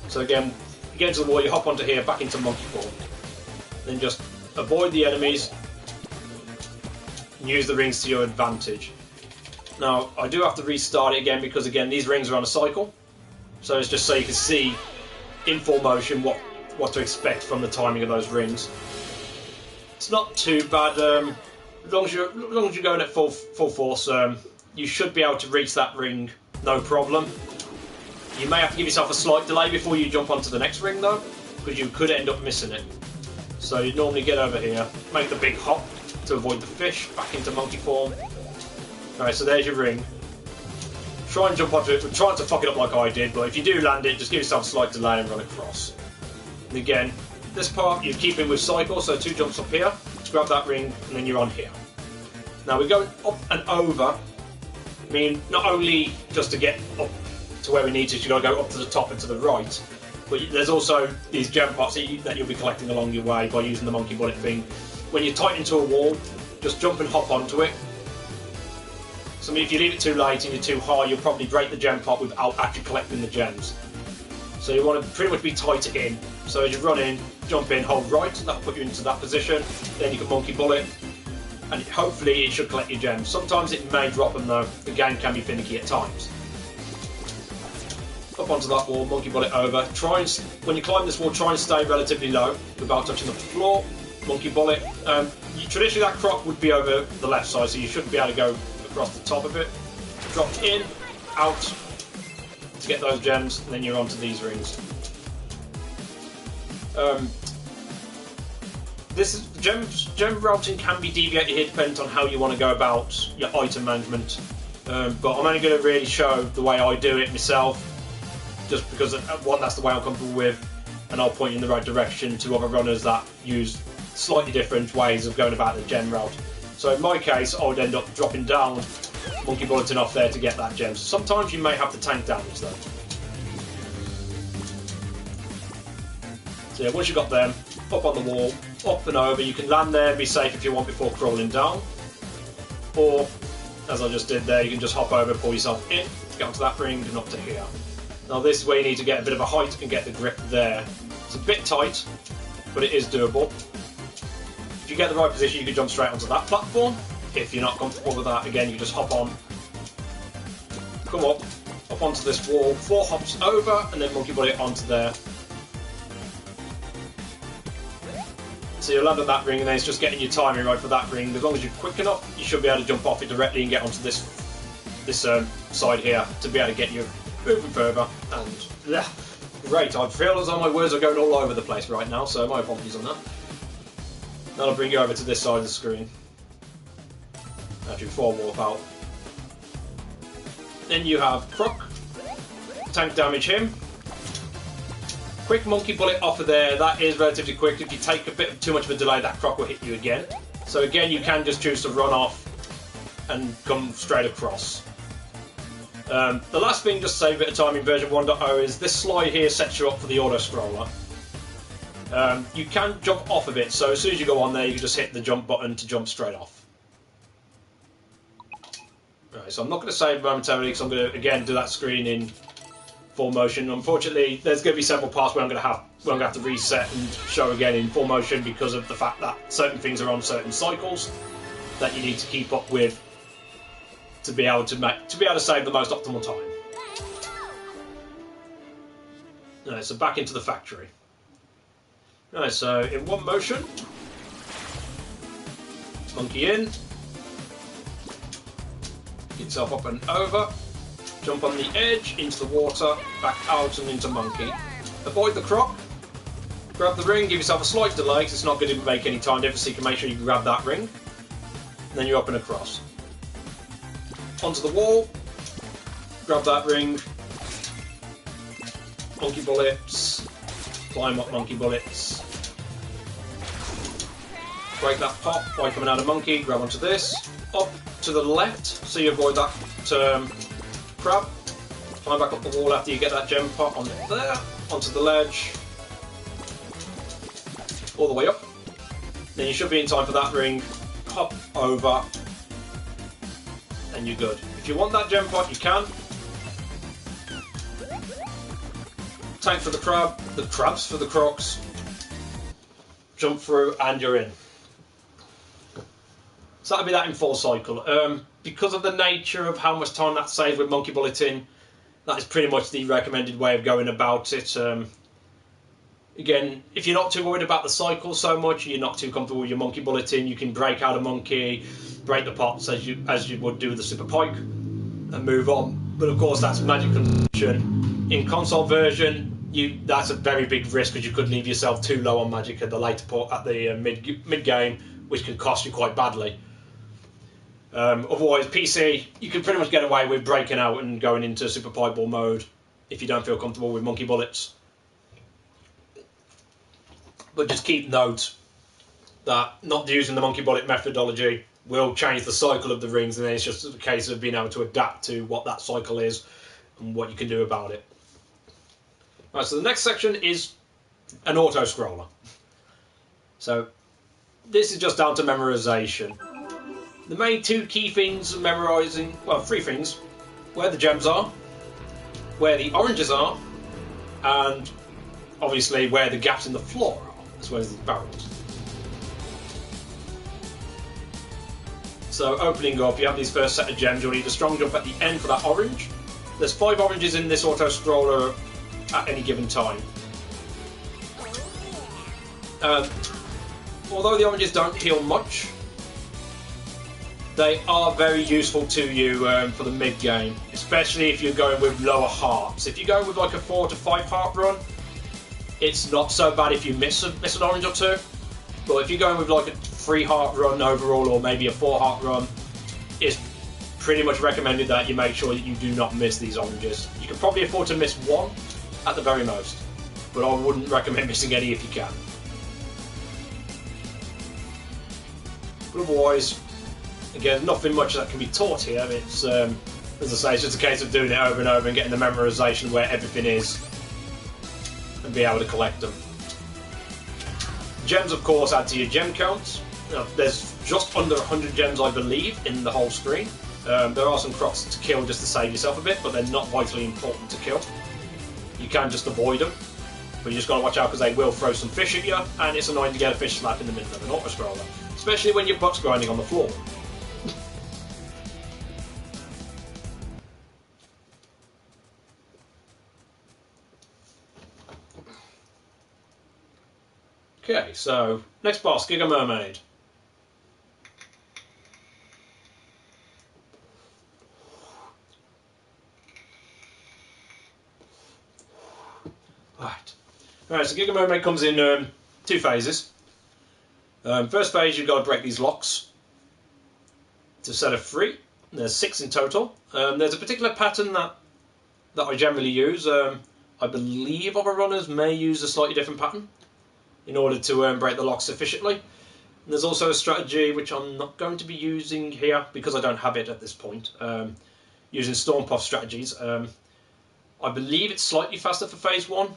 So again, you get into the water, you hop onto here, back into monkey form. Then just avoid the enemies, and use the rings to your advantage. Now, I do have to restart it again because, again, these rings are on a cycle. So it's just so you can see in full motion what to expect from the timing of those rings. It's not too bad. As long as you're going at full force, you should be able to reach that ring no problem. You may have to give yourself a slight delay before you jump onto the next ring, though, because you could end up missing it. So you normally get over here, make the big hop to avoid the fish, back into monkey form. Alright, so there's your ring. Try and jump onto it. We're trying to fuck it up like I did, but if you do land it, just give yourself a slight delay and run across. And again, this part you keep in with cycle, so 2 jumps up here, to grab that ring, and then you're on here. Now we're going up and over. I mean, not only just to get up to where we need to, you've got to go up to the top and to the right, but there's also these gem pots that you'll be collecting along your way by using the monkey bullet thing. When you're tight into a wall, just jump and hop onto it. So I mean, if you leave it too late and you're too high, you'll probably break the gem pot without actually collecting the gems. So you want to pretty much be tight in. So as you run in, jump in, hold right, that'll put you into that position. Then you can monkey bullet, and hopefully it should collect your gems. Sometimes it may drop them though. The game can be finicky at times. Up onto that wall, monkey bullet over. When you climb this wall, try and stay relatively low without touching the floor. Monkey bullet. Traditionally that croc would be over the left side, so you shouldn't be able to go across the top of it. Drop in, out to get those gems, and then you're onto these rings. Gem routing can be deviated here depending on how you want to go about your item management. But I'm only going to really show the way I do it myself, just because one, that's the way I'm comfortable with, and I'll point you in the right direction to other runners that use slightly different ways of going about the gem route. So in my case, I would end up dropping down, monkey bulleting off there to get that gem. Sometimes you may have to tank damage though. So yeah, once you've got them, up on the wall, up and over, you can land there and be safe if you want before crawling down. Or, as I just did there, you can just hop over, pull yourself in, get onto that ring and up to here. Now this is where you need to get a bit of a height and get the grip there. It's a bit tight, but it is doable. If you get the right position, you can jump straight onto that platform. If you're not comfortable with that, again, you just hop on, come up onto this wall, 4 hops over, and then monkey bullet onto there. So you'll land on that ring, and then it's just getting your timing right for that ring. As long as you're quick enough, you should be able to jump off it directly and get onto this side here to be able to get you moving further. And yeah, great. I feel as though my words are going all over the place right now, so my apologies on that. That'll bring you over to this side of the screen. Actually, 4 warp out. Then you have Croc. Tank damage him. Quick monkey bullet off of there. That is relatively quick. If you take a bit too much of a delay, that Croc will hit you again. So again, you can just choose to run off and come straight across. The last thing, just to save a bit of time in version 1.0, is this slide here sets you up for the auto scroller. You can jump off of it, so as soon as you go on there, you can just hit the jump button to jump straight off. Right, so I'm not going to save momentarily because I'm going to again do that screen in full motion. Unfortunately, there's going to be several parts where I'm going to have to reset and show again in full motion because of the fact that certain things are on certain cycles that you need to keep up with to be able to save the most optimal time. Right, so back into the factory. Right, so in one motion, Monkey in. Get yourself up and over. Jump on the edge, into the water, back out and into Monkey. Avoid the crop. Grab the ring, give yourself a slight delay because it's not going to make any time difference, so you can make sure you grab that ring. And then you're up and across. Onto the wall. Grab that ring. Monkey bullets. Climb up Monkey bullets. Break that pop by coming out of Monkey. Grab onto this. Up to the left, so you avoid that crab. Climb back up the wall after you get that gem pot on there. Onto the ledge. All the way up. Then you should be in time for that ring. Hop over. And you're good. If you want that gem pot, you can. Tank for the crab, the crabs for the crocs. Jump through and you're in. So that'll be that in full cycle. Because of the nature of how much time that saves with Monkey Bulleting, that is pretty much the recommended way of going about it. Again, if you're not too worried about the cycle so much, you're not too comfortable with your Monkey Bulleting, you can break out a monkey, break the pots as you would do with the Super Pike, and move on. But of course, that's magic consumption. In console version, that's a very big risk because you could leave yourself too low on magic at the later part at the mid game, which can cost you quite badly. Otherwise, PC, you can pretty much get away with breaking out and going into Super Pieball mode if you don't feel comfortable with Monkey Bullets. But just keep note that not using the Monkey Bullet methodology will change the cycle of the rings, and then it's just a case of being able to adapt to what that cycle is and what you can do about it. Right, so the next section is an auto-scroller. So this is just down to memorization. The main two key things of memorizing, well, three things: where the gems are, where the oranges are, and obviously where the gaps in the floor are, as well as the barrels. So opening up, you have these first set of gems. You'll need a strong jump at the end for that orange. There's 5 oranges in this auto-scroller at any given time. Although the oranges don't heal much, they are very useful to you for the mid-game, especially if you're going with lower hearts. If you go with like a 4 to 5 heart run, it's not so bad if you miss an orange or two. But if you're going with like a 3 heart run overall, or maybe a 4 heart run, it's pretty much recommended that you make sure that you do not miss these oranges. You can probably afford to miss 1 at the very most, but I wouldn't recommend missing any if you can. But otherwise, again, nothing much that can be taught here. It's, as I say, it's just a case of doing it over and over and getting the memorization where everything is and be able to collect them. Gems, of course, add to your gem counts. There's just under 100 gems, I believe, in the whole screen. There are some crocs to kill just to save yourself a bit, but they're not vitally important to kill. You can just avoid them, but you just got to watch out because they will throw some fish at you, and it's annoying to get a fish slap in the middle of an auto-scroller, especially when your butt's grinding on the floor. Okay, so next boss, Giga Mermaid. Right, so Giga Mermaid comes in 2 phases. First phase, you've got to break these locks to set her free. There's 6 in total. There's a particular pattern that I generally use. I believe other runners may use a slightly different pattern in order to break the locks efficiently. And there's also a strategy which I'm not going to be using here because I don't have it at this point. Using Storm Puff strategies. I believe it's slightly faster for phase 1,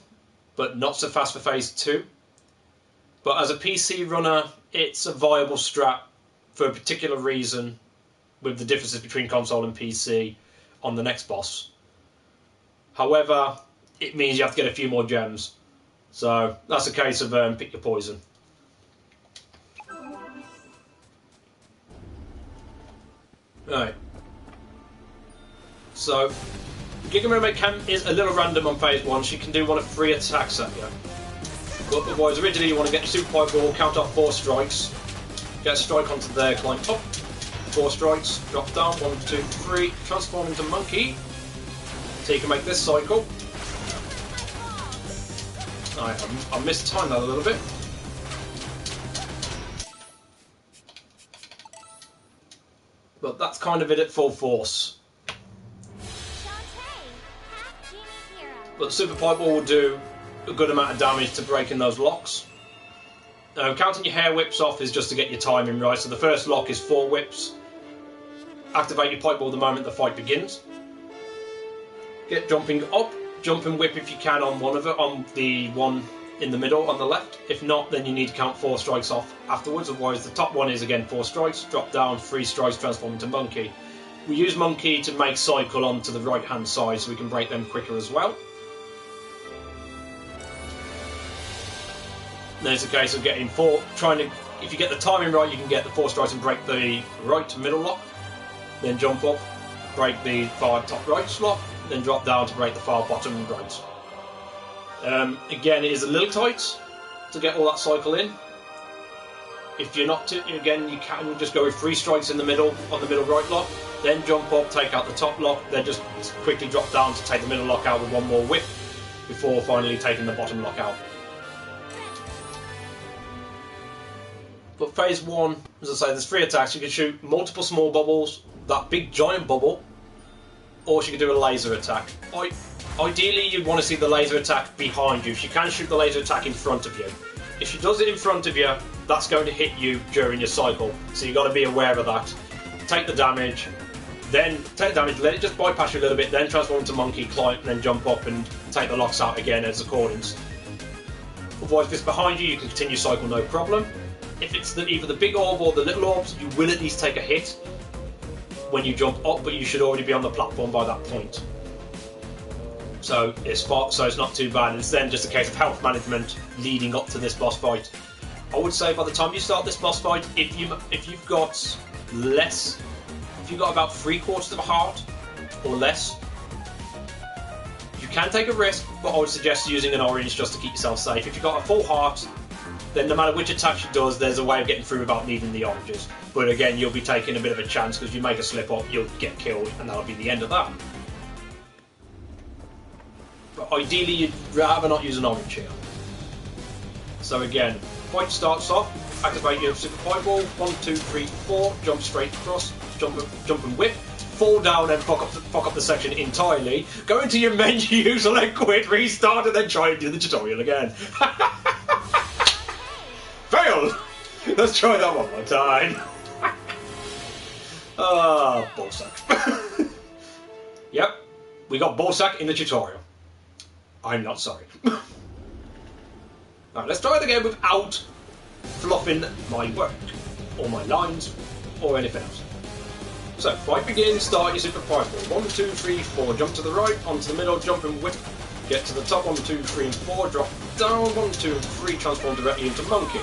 but not so fast for phase 2. But as a PC runner, it's a viable strat for a particular reason, with the differences between console and PC on the next boss. However, it means you have to get a few more gems. So that's a case of pick your poison. Right. So Giga Mermaid is a little random on phase 1. She can do one of 3 attacks at you. But otherwise, originally you want to get your Super Pieball, count off 4 strikes, get a strike onto there, climb up, 4 strikes, drop down, 1, 2, 3, transform into monkey. So you can make this cycle. I mistimed that a little bit. But that's kind of it at full force. Shantae, half genie hero. But Super Pipe Ball will do a good amount of damage to breaking those locks. Counting your hair whips off is just to get your timing right. So the first lock is 4 whips. Activate your Pipe Ball the moment the fight begins. Get jumping up, jump and whip if you can on one of it, on the one in the middle on the left. If not, then you need to count 4 strikes off afterwards. Otherwise, the top one is again 4 strikes. Drop down, 3 strikes, transform into monkey. We use monkey to make cycle onto the right hand side so we can break them quicker as well. Then it's a case of getting 4, if you get the timing right, you can get the 4 strikes and break the right middle lock. Then jump up, break the far top right lock, then drop down to break the far bottom right. Again, it is a little tight to get all that cycle in. If you're not, again, you can just go with 3 strikes in the middle, on the middle right lock, then jump up, take out the top lock, then just quickly drop down to take the middle lock out with 1 more whip, before finally taking the bottom lock out. But phase 1, as I say, there's 3 attacks. You can shoot multiple small bubbles, that big giant bubble, or she could do a laser attack. Ideally, you'd want to see the laser attack behind you. She can shoot the laser attack in front of you. If she does it in front of you, that's going to hit you during your cycle. So you've got to be aware of that. Take the damage, then take the damage, let it just bypass you a little bit, then transform into monkey, climb, and then jump up and take the locks out again as accordance. Otherwise, if it's behind you, you can continue cycle no problem. If it's either the big orb or the little orbs, you will at least take a hit when you jump up, but you should already be on the platform by that point. So it's not too bad. It's then just a case of health management leading up to this boss fight. I would say by the time you start this boss fight, if you've got about 3/4 of a heart or less, you can take a risk, but I would suggest using an orange just to keep yourself safe. If you've got a full heart, then no matter which attack she does, there's a way of getting through without needing the oranges. But again, you'll be taking a bit of a chance because if you make a slip up, you'll get killed, and that'll be the end of that. But ideally, you'd rather not use an orange here. So again, fight starts off, activate your Super Pipe Ball, 1, 2, 3, 4, jump straight across, jump and whip, fall down and fuck up the section entirely, go into your menu, select quit, restart, and then try and do the tutorial again. Failed! Let's try that one more time. Ah, ballsack. Yep, we got ballsack in the tutorial. I'm not sorry. Alright, let's try it again without fluffing my work, or my lines, or anything else. So, fight begins, start your Super Pipe Ball. 1, 2, 3, 4, jump to the right, onto the middle, jump and whip. Get to the top, 1, 2, 3, and 4, drop down, 1, 2, and 3, transform directly into monkey.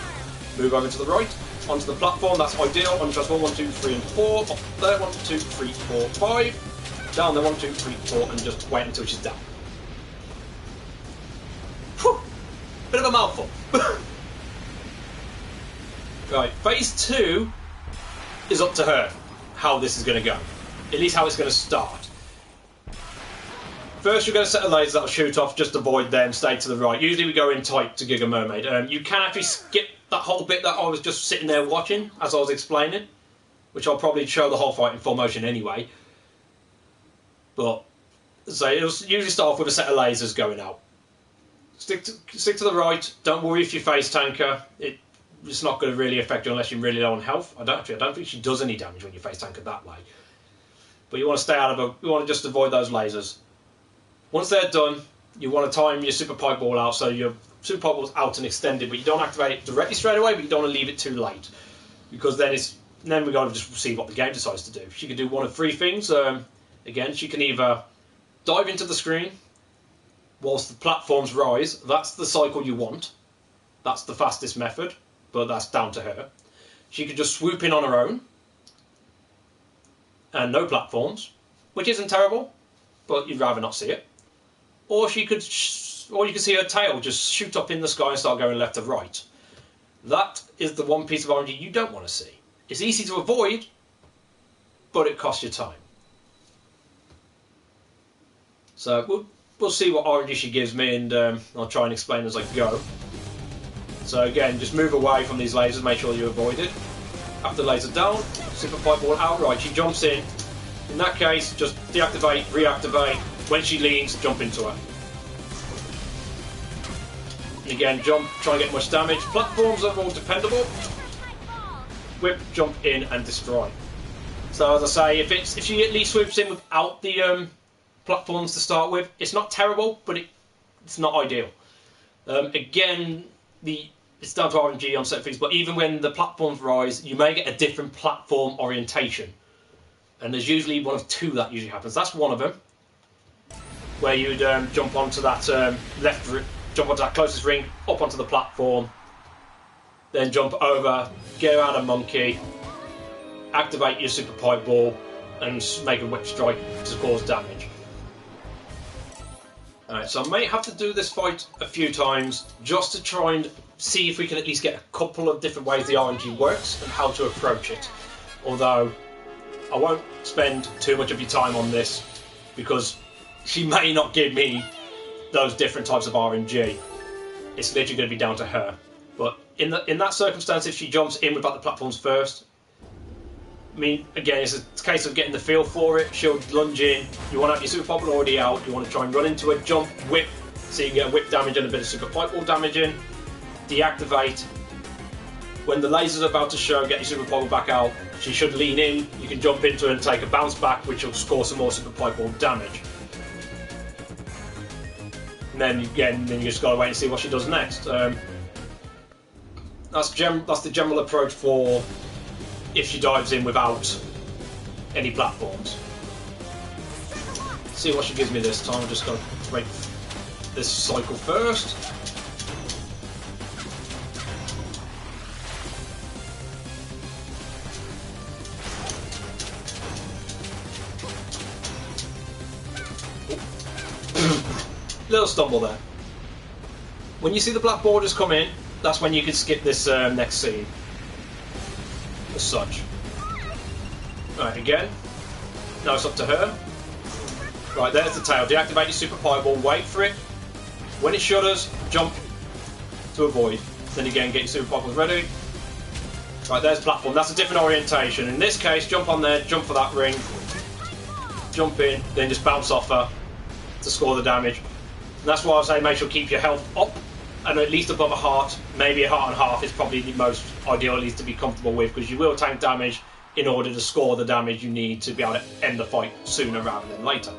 Move over to the right, onto the platform, that's ideal, on transform 1, 2, 3, and 4, up there, 1, 2, 3, 4, 5, down there, 1, 2, 3, 4, and just wait until she's down. Whew! Bit of a mouthful. Right, phase 2 is up to her, how this is going to go. At least how it's going to start. First, you're going to set a laser that'll shoot off, just avoid them, stay to the right. Usually we go in tight to Giga Mermaid. You can actually skip that whole bit that I was just sitting there watching as I was explaining, which I'll probably show the whole fight in full motion anyway. But, so it'll usually start off with a set of lasers going out. Stick to the right, don't worry if you face tanker. It's not going to really affect you unless you're really low on health. I don't think she does any damage when you face tanker that way. But you want to stay out of her, you want to just avoid those lasers. Once they're done, you want to time your Super Pipe Ball out so your Super Pipe Ball's out and extended, but you don't activate it directly straight away, but you don't want to leave it too late. Because then we've got to just see what the game decides to do. She can do one of 3 things. Again, she can either dive into the screen whilst the platforms rise. That's the cycle you want. That's the fastest method, but that's down to her. She could just swoop in on her own and no platforms, which isn't terrible, but you'd rather not see it. Or you could see her tail just shoot up in the sky and start going left to right. That is the one piece of RNG you don't want to see. It's easy to avoid, but it costs you time. So we'll see what RNG she gives me, and I'll try and explain as I go. So again, just move away from these lasers, make sure you avoid it. After the laser down, super pipe ball outright. She jumps in. In that case, just deactivate, reactivate. When she leans, jump into her. And again, jump, try and get much damage. Platforms are all dependable. Whip, jump in, and destroy. So as I say, if she at least swoops in without the platforms to start with, it's not terrible, but it's not ideal. Again, it's down to RNG on certain things, but even when the platforms rise, you may get a different platform orientation. And there's usually one of two that usually happens. That's one of them, where you'd jump onto that jump onto that closest ring, up onto the platform, then jump over, get out a monkey, activate your super pipe ball, and make a whip strike to cause damage. Alright, so I may have to do this fight a few times just to try and see if we can at least get a couple of different ways the RNG works and how to approach it. Although I won't spend too much of your time on this because she may not give me those different types of RNG. It's literally going to be down to her. But in that circumstance, if she jumps in without the platforms first, I mean, again, it's a case of getting the feel for it. She'll lunge in. You want to have your super pipe ball already out. You want to try and run into a jump, whip, so you get a whip damage and a bit of super pipe ball damage in. Deactivate. When the laser's about to show, get your super pipe ball back out. She should lean in. You can jump into it and take a bounce back, which will score some more super pipe ball damage. And then again, you just gotta wait and see what she does next. That's the general approach for if she dives in without any platforms. See what she gives me this time. I'm just gonna break this cycle first. Little stumble there. When you see the black borders come in, that's when you can skip this next scene. As such. Right, again. Now it's up to her. Right, there's the tail. Deactivate your super pipe ball, wait for it. When it shudders, jump to avoid. Then again, get your super pipe balls ready. Right, there's the platform. That's a different orientation. In this case, jump on there, jump for that ring. Jump in, then just bounce off her to score the damage. And that's why I say make sure keep your health up and at least above a heart. Maybe a heart and a half is probably the most ideal, at least to be comfortable with, because you will tank damage in order to score the damage you need to be able to end the fight sooner rather than later.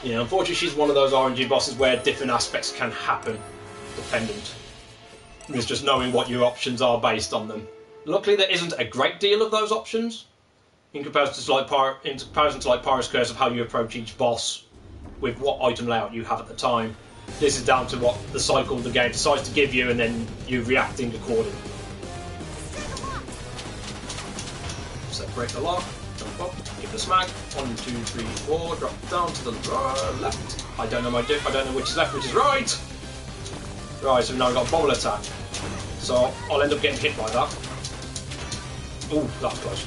Yeah, unfortunately she's one of those RNG bosses where different aspects can happen dependent. It's just knowing what your options are based on them. Luckily there isn't a great deal of those options in comparison to like Pyrus Curse of how you approach each boss with what item layout you have at the time. This is down to what the cycle the game decides to give you and then you reacting accordingly. Separate the lock, jump up, give the smack, 1, 2, 3, 4, drop down to the left. I don't know my diff, I don't know which is left, which is right. Right, so now we've got bubble attack. So I'll end up getting hit by that. Ooh, that was close.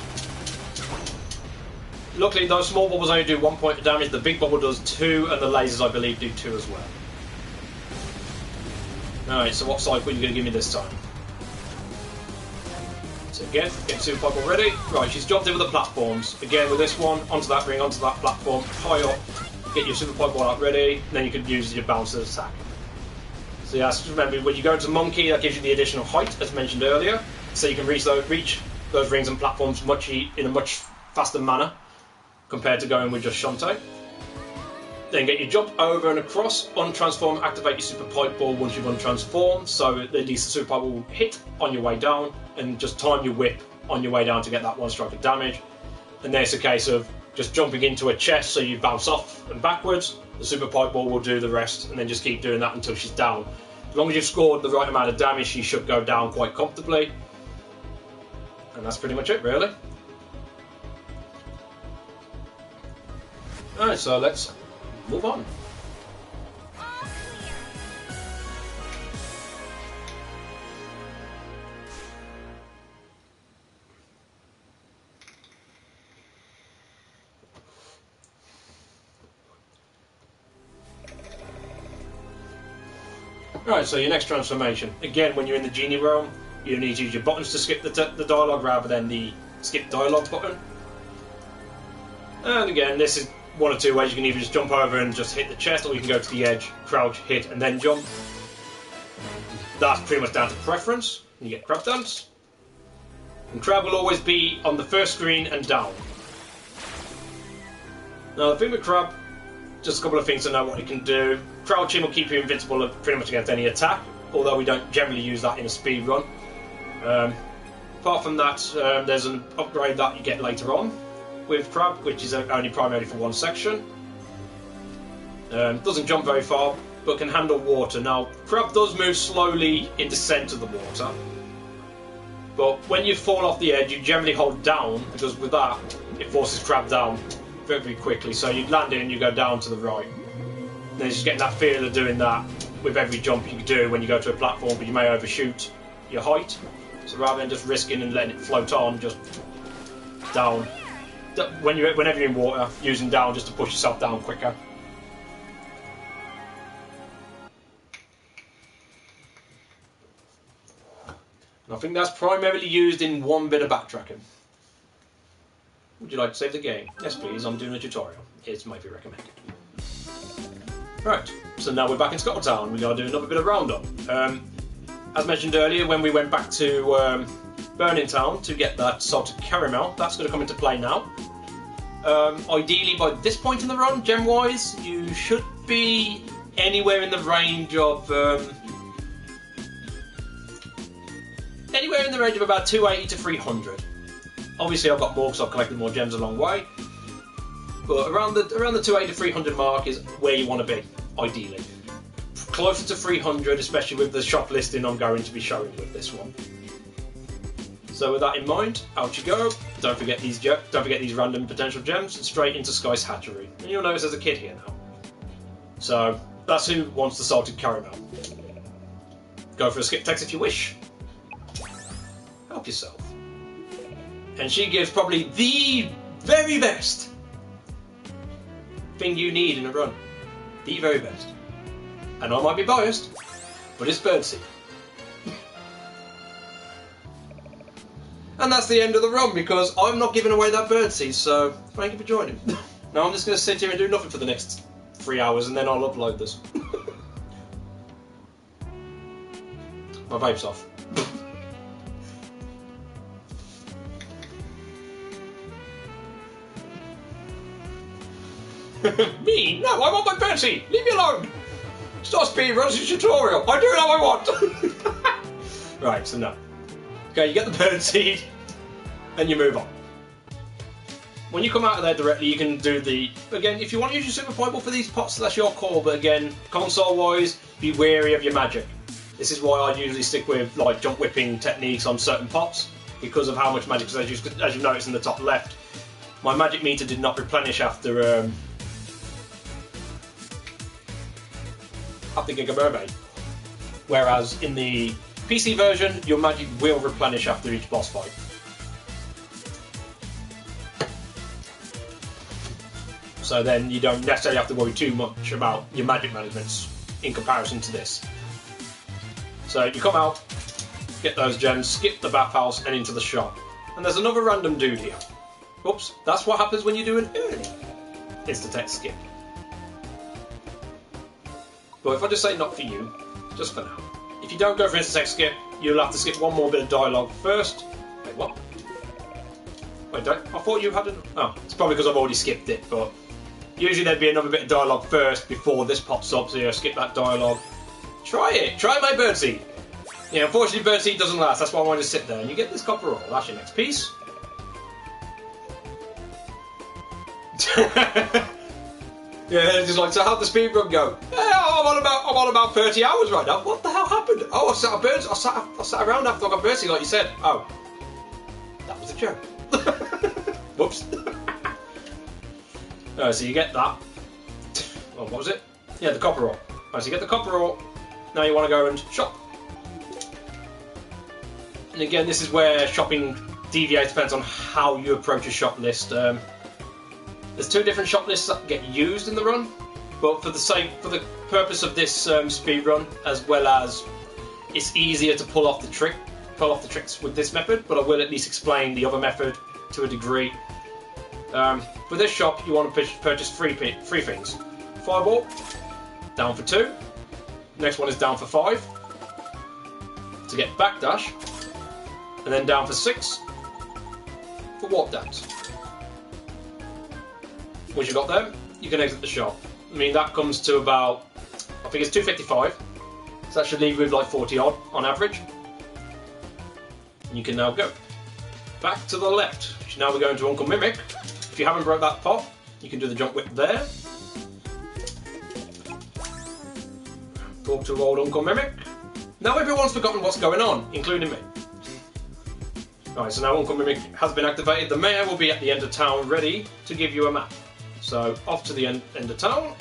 Luckily those small bubbles only do 1 point of damage, the big bubble does 2, and the lasers I believe do 2 as well. Alright, so what cycle are you going to give me this time? So again, get super pipe ball ready. Right, she's jumped in with the platforms. Again with this one, onto that ring, onto that platform, high up, get your super pipe ball out ready, and then you can use your bouncer attack. So yeah, remember when you go into Monkey, that gives you the additional height, as mentioned earlier, so you can reach those rings and platforms in a much faster manner compared to going with just Shantae. Then get your jump over and across, untransform, activate your super pipe ball once you've untransformed, so at least the super pipe ball will hit on your way down, and just time your whip on your way down to get that 1 strike of damage. And then it's a case of just jumping into a chest so you bounce off and backwards. The super pipe ball will do the rest, and then just keep doing that until she's down. As long as you've scored the right amount of damage, she should go down quite comfortably. And that's pretty much it, really. Alright, so let's move on. All clear. Right, so your next transformation. Again, when you're in the genie realm, you need to use your buttons to skip the dialogue rather than the skip dialogue button. And again, this is one or two ways. You can either just jump over and just hit the chest, or you can go to the edge, crouch, hit, and then jump. That's pretty much down to preference. You get Crab Dance. And Crab will always be on the first screen and down. Now, the thing with Crab, just a couple of things to know what it can do. Crouching will keep you invincible pretty much against any attack, although we don't generally use that in a speed run. Apart from that, there's an upgrade that you get later on with Crab, which is only primarily for one section. Doesn't jump very far, but can handle water. Now, Crab does move slowly in descent of the water, but when you fall off the edge, you generally hold down, because with that, it forces Crab down very, very quickly. So you land in, you go down to the right. And then just getting that feel of doing that with every jump you do when you go to a platform, but you may overshoot your height. So rather than just risking and letting it float on, just down. Whenever you're in water, using down just to push yourself down quicker. And I think that's primarily used in one bit of backtracking. Would you like to save the game? Yes, please. I'm doing a tutorial. It might be recommended. Right, so now we're back in Scottown. We gotta do another bit of roundup. As mentioned earlier, when we went back to Burning Town to get that salted caramel, that's going to come into play now. Ideally, by this point in the run, gem-wise, you should be anywhere in the range of about 280 to 300. Obviously, I've got more because I've collected more gems along the way. But around the 280 to 300 mark is where you want to be, ideally. Closer to 300, especially with the shop listing I'm going to be showing with this one. So with that in mind, out you go. Don't forget these random potential gems, and straight into Sky's hatchery. And you'll notice there's a kid here now. So that's who wants the salted caramel. Go for a skip text if you wish. Help yourself. And she gives probably the very best thing you need in a run. The very best. And I might be biased, but it's birdseed. And that's the end of the run, because I'm not giving away that birdseed, so thank you for joining. Now I'm just going to sit here and do nothing for the next 3 hours, and then I'll upload this. My vape's off. Me? No, I want my birdseed! Leave me alone! Stop speedruns your tutorial! I do what I want! Right, so no. Okay, you get the birdseed, and you move on. When you come out of there directly, you can do the... Again, if you want to use your super fireball for these pots, that's your call, but again, console-wise, be wary of your magic. This is why I usually stick with like jump whipping techniques on certain pots, because of how much magic, because as you notice in the top left, my magic meter did not replenish after Giga Mermaid. Whereas in the PC version, your magic will replenish after each boss fight. So then you don't necessarily have to worry too much about your magic management in comparison to this. So you come out, get those gems, skip the bathhouse and into the shop. And there's another random dude here. Oops, that's what happens when you do an early insta-text skip. But if I just say not for you, just for now. If you don't go for insta-text skip, you'll have to skip one more bit of dialogue first. Wait, what? Wait, I thought you had an... Oh, it's probably because I've already skipped it, but... Usually there'd be another bit of dialogue first before this pops up, so you skip that dialogue. Try it! Try my birdseed! Yeah, unfortunately birdseed doesn't last, that's why I wanted to sit there. And you get this copper roll, that's your next piece. Yeah, it's just like, so how'd the speedrun go? I'm on about 30 hours right now. What the hell happened? Oh, I sat around after I got birdseed, like you said. Oh. That joke. Whoops. So you get that. Oh, what was it? Yeah, the copper ore. So you get the copper ore. Now you want to go and shop. And again, this is where shopping deviates, depends on how you approach a shop list. There's two different shop lists that get used in the run, but for the purpose of this speed run, as well as it's easier to pull off the tricks with this method, but I will at least explain the other method to a degree. With this shop, you want to purchase three things. Fireball, down for 2. Next one is down for 5 to get backdash, and then down for 6 for warp dance. Once you got them, you can exit the shop. I mean, that comes to about, I think it's 255, so that should leave you with like 40 odd on average. And you can now go back to the left. Now we're going to Uncle Mimic. If you haven't broke that pot, you can do the jump whip there. Talk to old Uncle Mimic. Now everyone's forgotten what's going on, including me. Right, so now Uncle Mimic has been activated. The mayor will be at the end of town ready to give you a map. So off to the end of town.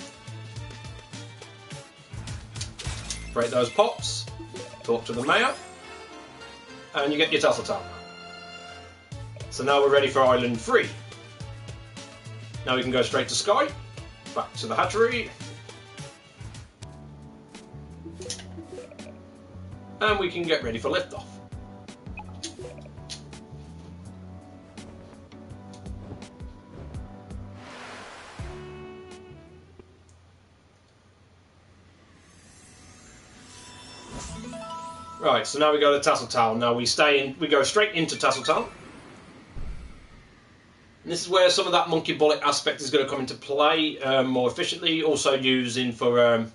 Break those pops. Talk to the mayor. And you get your Tassel Town. So now we're ready for Island 3. Now we can go straight to Sky. Back to the hatchery. And we can get ready for liftoff. Right, so now we go to Tassel Town. Now we go straight into Tassel Town. And this is where some of that monkey bullet aspect is going to come into play more efficiently. Also using for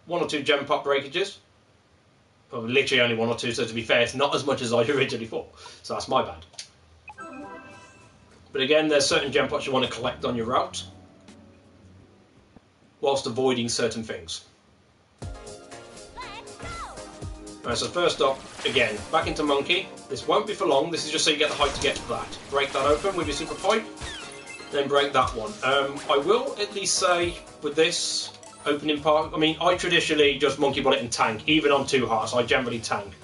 1 or 2 gem pot breakages. Well, literally only 1 or 2, so to be fair, it's not as much as I originally thought. So that's my bad. But again, there's certain gem pots you want to collect on your route, whilst avoiding certain things. Right, so first up, again, back into Monkey. This won't be for long, this is just so you get the height to get to that. Break that open with your super pipe, then break that one. I will at least say, with this opening part, I mean, I traditionally just Monkey Bullet and tank, even on 2 hearts, I generally tank.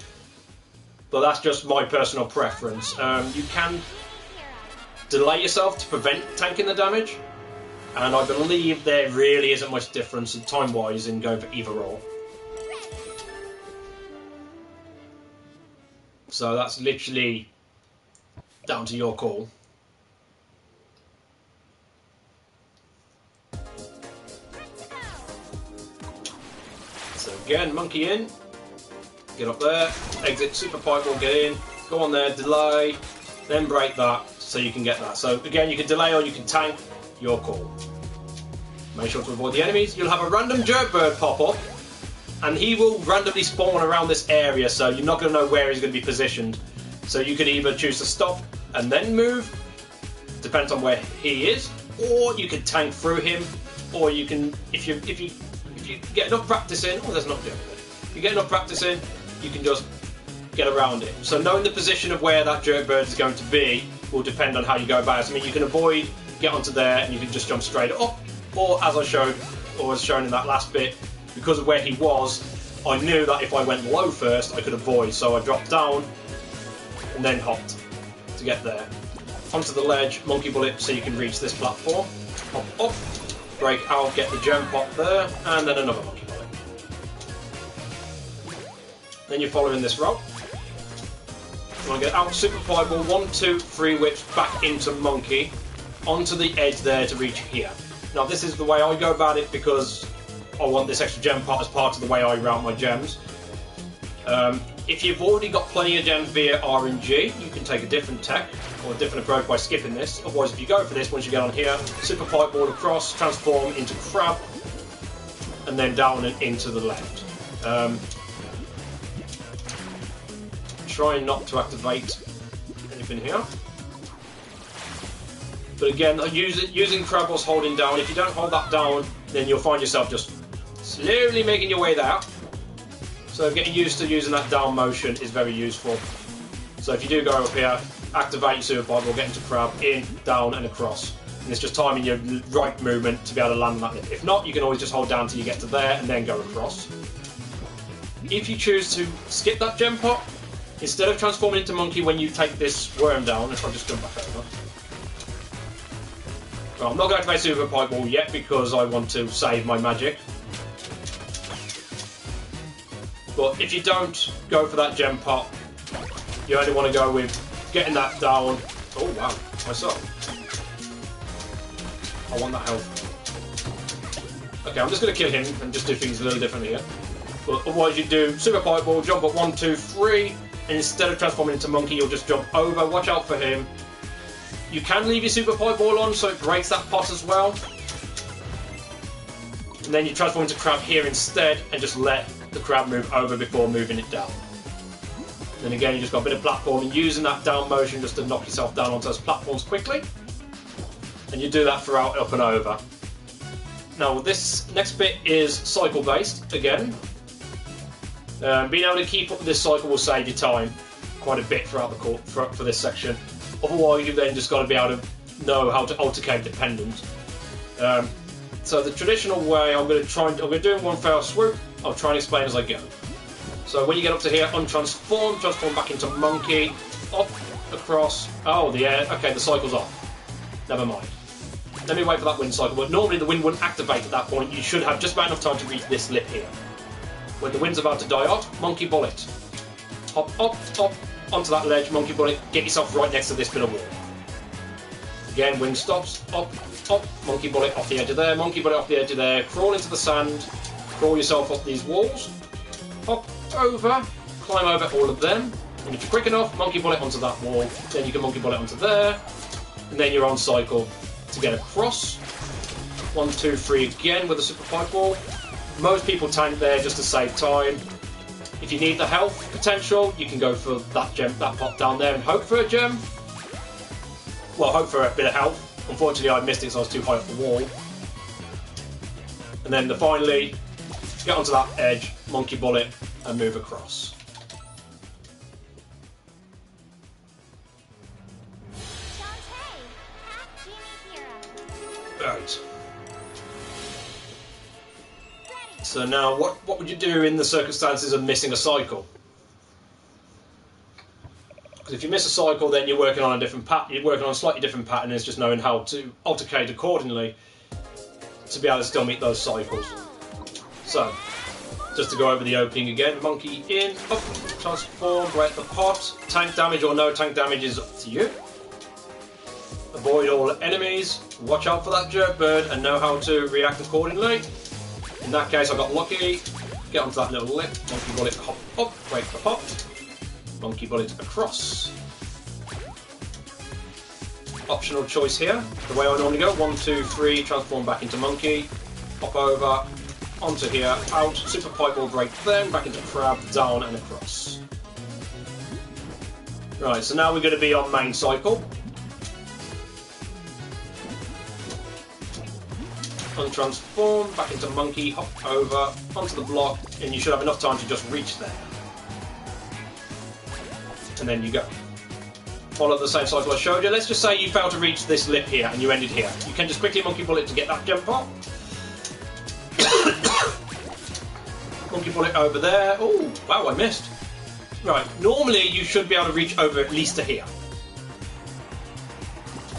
But that's just my personal preference. You can delay yourself to prevent tanking the damage, and I believe there really isn't much difference time-wise in going for either or. So that's literally down to your call. So again, monkey in, get up there, exit super pipe, will get in, go on there, delay, then break that so you can get that. So again, you can delay or you can tank, your call. Make sure to avoid the enemies. You'll have a random jerk bird pop up, and he will randomly spawn around this area, so you're not going to know where he's going to be positioned. So you can either choose to stop and then move, depends on where he is, or you can tank through him, or you can, if you get enough practice in, oh, there's not doing it. If you get enough practice in, you can just get around it. So knowing the position of where that jerk bird is going to be will depend on how you go about it. I mean, you can avoid, get onto there, and you can just jump straight up, or as I showed, or was shown in that last bit, because of where he was, I knew that if I went low first, I could avoid. So I dropped down and then hopped to get there. Onto the ledge, monkey bullet, so you can reach this platform. Hop up, break out, get the gem pot there, and then another monkey bullet. Then you're following this route. You want to get out, super fireball, 1, 2, 3 whips back into monkey, onto the edge there to reach here. Now this is the way I go about it because I want this extra gem pot as part of the way I route my gems. If you've already got plenty of gems via RNG, you can take a different tech or a different approach by skipping this. Otherwise, if you go for this, once you get on here, super pipe ball across, transform into crab, and then down and into the left. Try not to activate anything here. But again, using crab whilst holding down. If you don't hold that down, then you'll find yourself just slowly making your way there. So getting used to using that down motion is very useful. So if you do go up here, activate your super pipe ball, get into crab, in, down and across. And it's just timing your right movement to be able to land on that lip. If not, you can always just hold down till you get to there and then go across. If you choose to skip that gem pot, instead of transforming into monkey when you take this worm down, if I just jump back over. Well, I'm not going to activate super pipe ball yet because I want to save my magic. But if you don't go for that gem pot, you only want to go with getting that down. Oh wow, myself. I want that health. Okay, I'm just going to kill him and just do things a little differently here. But otherwise you do super pipe ball, jump up 1, 2, 3, and instead of transforming into monkey, you'll just jump over. Watch out for him. You can leave your super pipe ball on so it breaks that pot as well. And then you transform into crab here instead and just let the crab move over before moving it down. Then again, you just got a bit of platforming, using that down motion just to knock yourself down onto those platforms quickly. And you do that throughout, up and over. Now this next bit is cycle based again. Being able to keep up with this cycle will save you time quite a bit throughout the court for this section. Otherwise, you've then just got to be able to know how to alternate dependent. So the traditional way, I'm going to do in one fell swoop. I'll try and explain as I go. So when you get up to here, untransform, transform back into monkey, up, across. Oh, okay, the cycle's off. Never mind. Let me wait for that wind cycle, but normally the wind wouldn't activate at that point. You should have just about enough time to reach this lip here. When the wind's about to die off, monkey bullet. Hop, up, onto that ledge, monkey bullet, get yourself right next to this bit of wall. Again, wind stops, up, monkey bullet off the edge of there, monkey bullet off the edge of there, crawl into the sand, crawl yourself off these walls, hop over, climb over all of them, and if you're quick enough, monkey bullet onto that wall, then you can monkey bullet onto there, and then you're on cycle to get across. 1, 2, 3 again with a super pipe ball. Most people tank there just to save time. If you need the health potential, you can go for that gem, that pot down there and hope for a gem. Well, hope for a bit of health. Unfortunately, I missed it because I was too high up the wall. And then finally, get onto that edge, monkey bullet, and move across. Shantae, half genie hero. Right. So now, what would you do in the circumstances of missing a cycle? Because if you miss a cycle, then you're working on a different pattern. You're working on a slightly different pattern. It's just knowing how to alternate accordingly to be able to still meet those cycles. So, just to go over the opening again: monkey in, up, transform, break the pot. Tank damage or no tank damage is up to you. Avoid all enemies. Watch out for that jerk bird and know how to react accordingly. In that case, I got lucky. Get onto that little lip. Monkey bullet, hop up, break the pot. Monkey bullet across. Optional choice here. The way I normally go: 1, 2, 3, transform back into monkey. Hop over, onto here, out. Super pipe ball, break them. Back into crab, down and across. Right. So now we're going to be on main cycle. Untransform, back into monkey, hop over, onto the block, and you should have enough time to just reach there. And then you go. Follow the same cycle I showed you. Let's just say you failed to reach this lip here and you ended here. You can just quickly monkey bullet to get that gem pot. Monkey bullet over there. Oh, wow, I missed. Right, normally you should be able to reach over at least to here.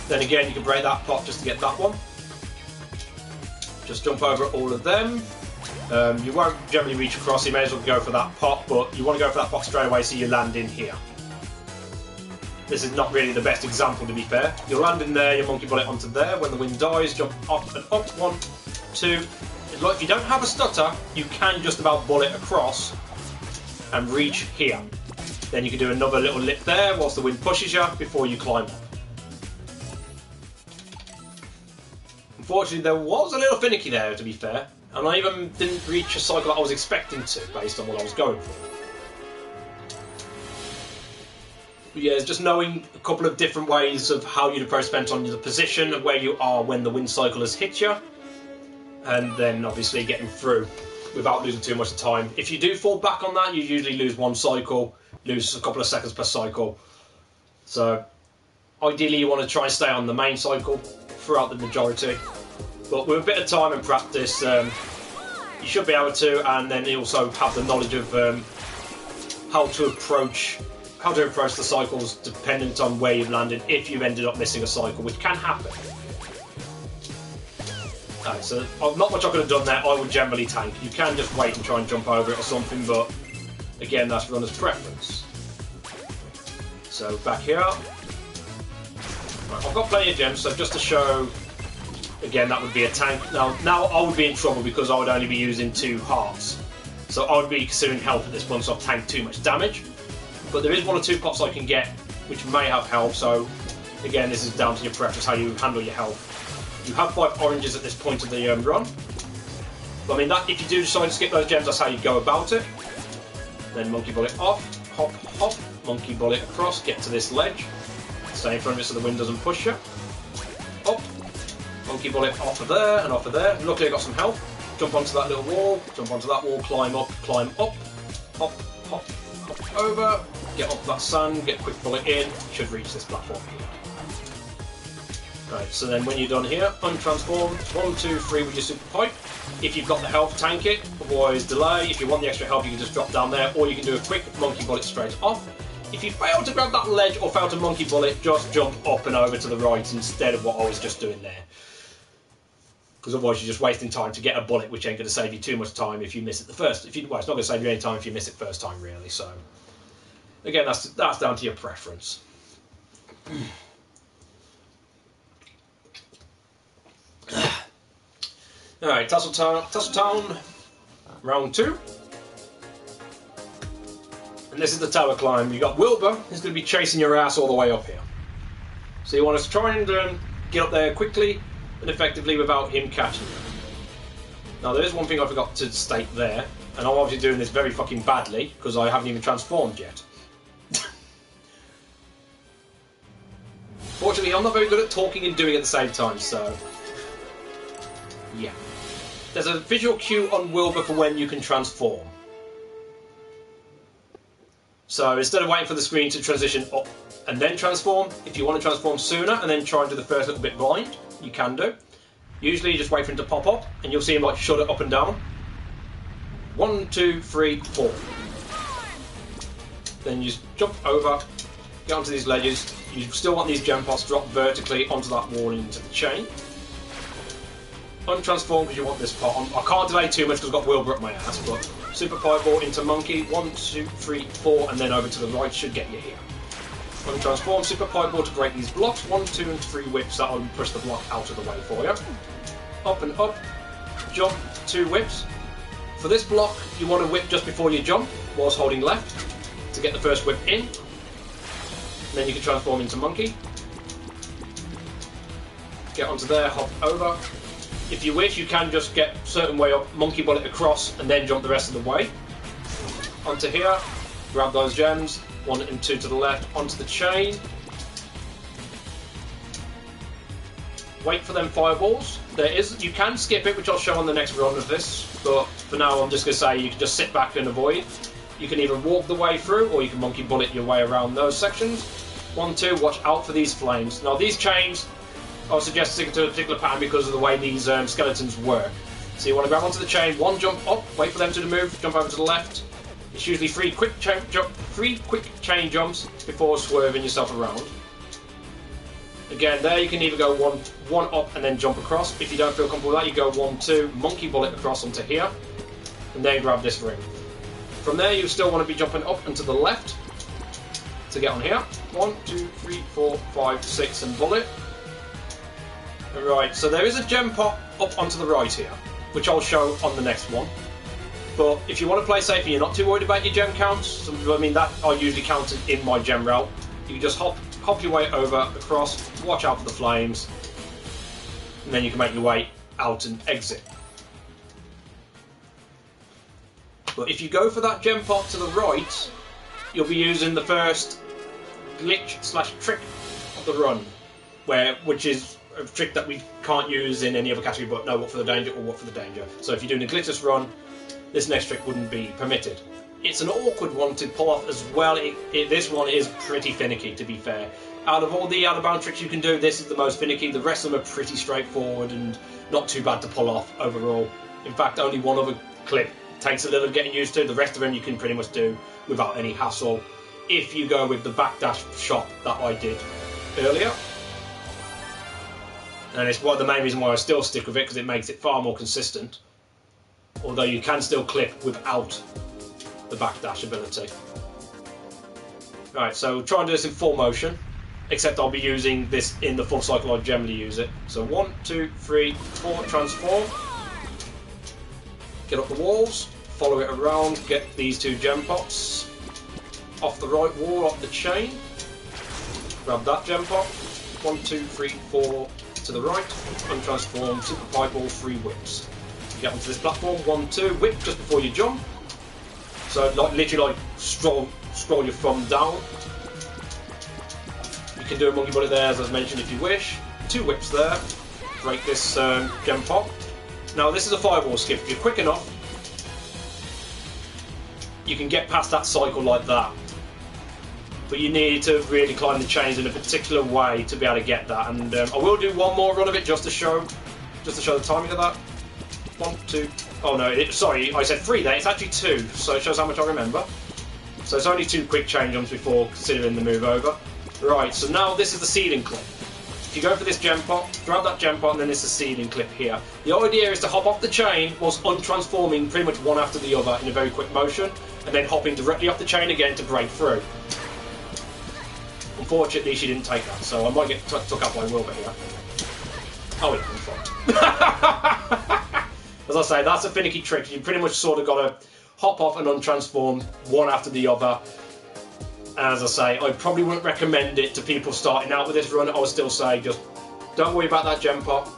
Then again, you can break that pot just to get that one. Just jump over all of them. You won't generally reach across, you may as well go for that pot, but you want to go for that pot straight away so you land in here. This is not really the best example, to be fair. You'll land in there, your monkey bullet onto there. When the wind dies, jump up and up. 1, 2. Look, if you don't have a stutter, you can just about bullet across and reach here. Then you can do another little lip there whilst the wind pushes you before you climb up. Unfortunately, there was a little finicky there, to be fair, and I even didn't reach a cycle that I was expecting to, based on what I was going for. But yeah, it's just knowing a couple of different ways of how you'd approach spent on the position of where you are when the wind cycle has hit you, and then obviously getting through without losing too much time. If you do fall back on that, you usually lose 1 cycle, lose a couple of seconds per cycle, So ideally you want to try and stay on the main cycle throughout the majority, but with a bit of time and practice you should be able to, and then you also have the knowledge of how to approach the cycles dependent on where you've landed if you've ended up missing a cycle, which can happen. Alright, so not much I could have done there. I would generally tank. You can just wait and try and jump over it or something, but again, that's runner's preference. So back here. Right, I've got plenty of gems, so just to show, again, that would be a tank. Now I would be in trouble because I would only be using 2 hearts. So I would be considering health at this point, so I've tanked too much damage. But there is 1 or 2 pots I can get, which may have help, so again, this is down to your preference, how you handle your health. You have 5 oranges at this point of the run. But I mean, that if you do decide to skip those gems, that's how you go about it. Then monkey bullet off, hop, hop, monkey bullet across, get to this ledge. Stay in front of it so the wind doesn't push you. Up, monkey bullet off of there and off of there. Luckily I got some health. Jump onto that little wall, jump onto that wall, climb up, hop, hop, hop over, get up that sand, get a quick bullet in, should reach this platform here. Right, so then when you're done here, untransform, 1, 2, 3 with your super pipe. If you've got the health, tank it, otherwise delay. If you want the extra health, you can just drop down there, or you can do a quick monkey bullet straight off. If you fail to grab that ledge or fail to monkey bullet, just jump up and over to the right instead of what I was just doing there. Because otherwise you're just wasting time to get a bullet, which ain't going to save you too much time if you miss it the first. Well, it's not going to save you any time if you miss it first time, really. So again, that's down to your preference. Alright, Tasseltown, round 2. And this is the tower climb. You've got Wilbur, who's going to be chasing your ass all the way up here. So you want to try and get up there quickly and effectively without him catching you. Now there is one thing I forgot to state there, and I'm obviously doing this very fucking badly because I haven't even transformed yet. Fortunately, I'm not very good at talking and doing at the same time, so yeah. There's a visual cue on Wilbur for when you can transform. So instead of waiting for the screen to transition up and then transform, if you want to transform sooner and then try and do the first little bit blind, you can do. Usually you just wait for him to pop up and you'll see him like shudder up and down. 1, 2, 3, 4. Then you just jump over, get onto these ledges. You still want these gem pots drop vertically onto that wall and into the chain. Untransform because you want this pot on. I can't delay too much because I've got Wilbur up my ass, but super fireball into monkey, 1, 2, 3, 4, and then over to the right should get you here. Untransform, super fireball to break these blocks, 1, 2, and 3 whips, that will push the block out of the way for you. Up and up, jump, 2 whips. For this block, you want to whip just before you jump, whilst holding left, to get the first whip in. And then you can transform into monkey. Get onto there, hop over. If you wish, you can just get a certain way up, monkey bullet across, and then jump the rest of the way. Onto here, grab those gems, 1 and 2 to the left, onto the chain. Wait for them fireballs. You can skip it, which I'll show on the next run of this, but for now I'm just going to say you can just sit back and avoid. You can either walk the way through, or you can monkey bullet your way around those sections. 1, 2, watch out for these flames. Now these chains, I would suggest sticking to a particular pattern because of the way these skeletons work. So you want to grab onto the chain, 1 jump up, wait for them to move, jump over to the left. It's usually 3 quick chain jumps before swerving yourself around. Again, there you can either go one up and then jump across. If you don't feel comfortable with that, you go 1, 2, monkey bullet across onto here, and then grab this ring. From there, you still want to be jumping up and to the left to get on here. 1, 2, 3, 4, 5, 6, and bullet. Right, so there is a gem pot up onto the right here, which I'll show on the next one. But if you want to play safe and you're not too worried about your gem counts, I mean that I usually counted in my gem route. You can just hop your way over, across, watch out for the flames, and then you can make your way out and exit. But if you go for that gem pot to the right, you'll be using the first glitch/trick of the run, which is a trick that we can't use in any other category but no what for the danger or what for the danger. So if you're doing a glitchless run, this next trick wouldn't be permitted. it's an awkward one to pull off as well. This one is pretty finicky, to be fair. Out of all the out-of-bound tricks you can do, this is the most finicky. The rest of them are pretty straightforward and not too bad to pull off overall. In fact, only one other clip takes a little getting used to. The rest of them you can pretty much do without any hassle if you go with the backdash shot that I did earlier. And it's the main reason why I still stick with it, because it makes it far more consistent. Although you can still clip without the backdash ability. Right, so try and do this in full motion, except I'll be using this in the full cycle I generally use it. So 1, 2, 3, 4, transform. Get up the walls, follow it around, get these 2 gem pots. Off the right wall, up the chain. Grab that gem pot. 1, 2, 3, 4 to the right. Untransform, super pipe ball, 3 whips. Get onto this platform, 1, 2, whip just before you jump. So literally scroll your thumb down. You can do a monkey bullet there, as I mentioned, if you wish. 2 whips there. Break this gem pot. Now this is a fireball skip. If you're quick enough, you can get past that cycle like that. But you need to really climb the chains in a particular way to be able to get that. And I will do one more run of it just to show the timing of that. 1, 2. Oh no, sorry, I said 3 there. It's actually 2, so it shows how much I remember. So it's only 2 quick chain jumps before considering the move over. Right, so now this is the ceiling clip. If you go for this gem pot, grab that gem pot, and then it's the ceiling clip here. The idea is to hop off the chain whilst untransforming pretty much one after the other in a very quick motion, and then hopping directly off the chain again to break through. Unfortunately, she didn't take that, so I might get took up by Wilbur here. Oh yeah, I'm fine. As I say, that's a finicky trick. You pretty much sort of got to hop off and untransform one after the other. As I say, I probably wouldn't recommend it to people starting out with this run. I would still say just don't worry about that gem pot.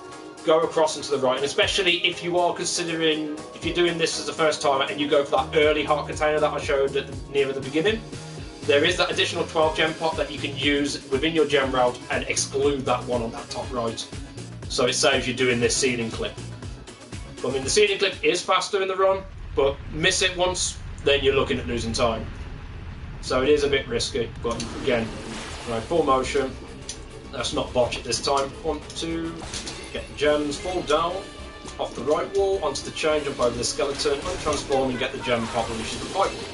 Go across and to the right, and especially if you are considering, if you're doing this as the first time and you go for that early heart container that I showed near the beginning, there is that additional 12 gem pot that you can use within your gem route and exclude that one on that top right. So it saves you doing this ceiling clip. I mean, the ceiling clip is faster in the run, but miss it once, then you're looking at losing time. So it is a bit risky, but again, right, full motion. Let's not botch it this time. 1, 2, get the gems, fall down, off the right wall, onto the chain, jump over the skeleton, untransform and get the gem pot, which is the pipe wall.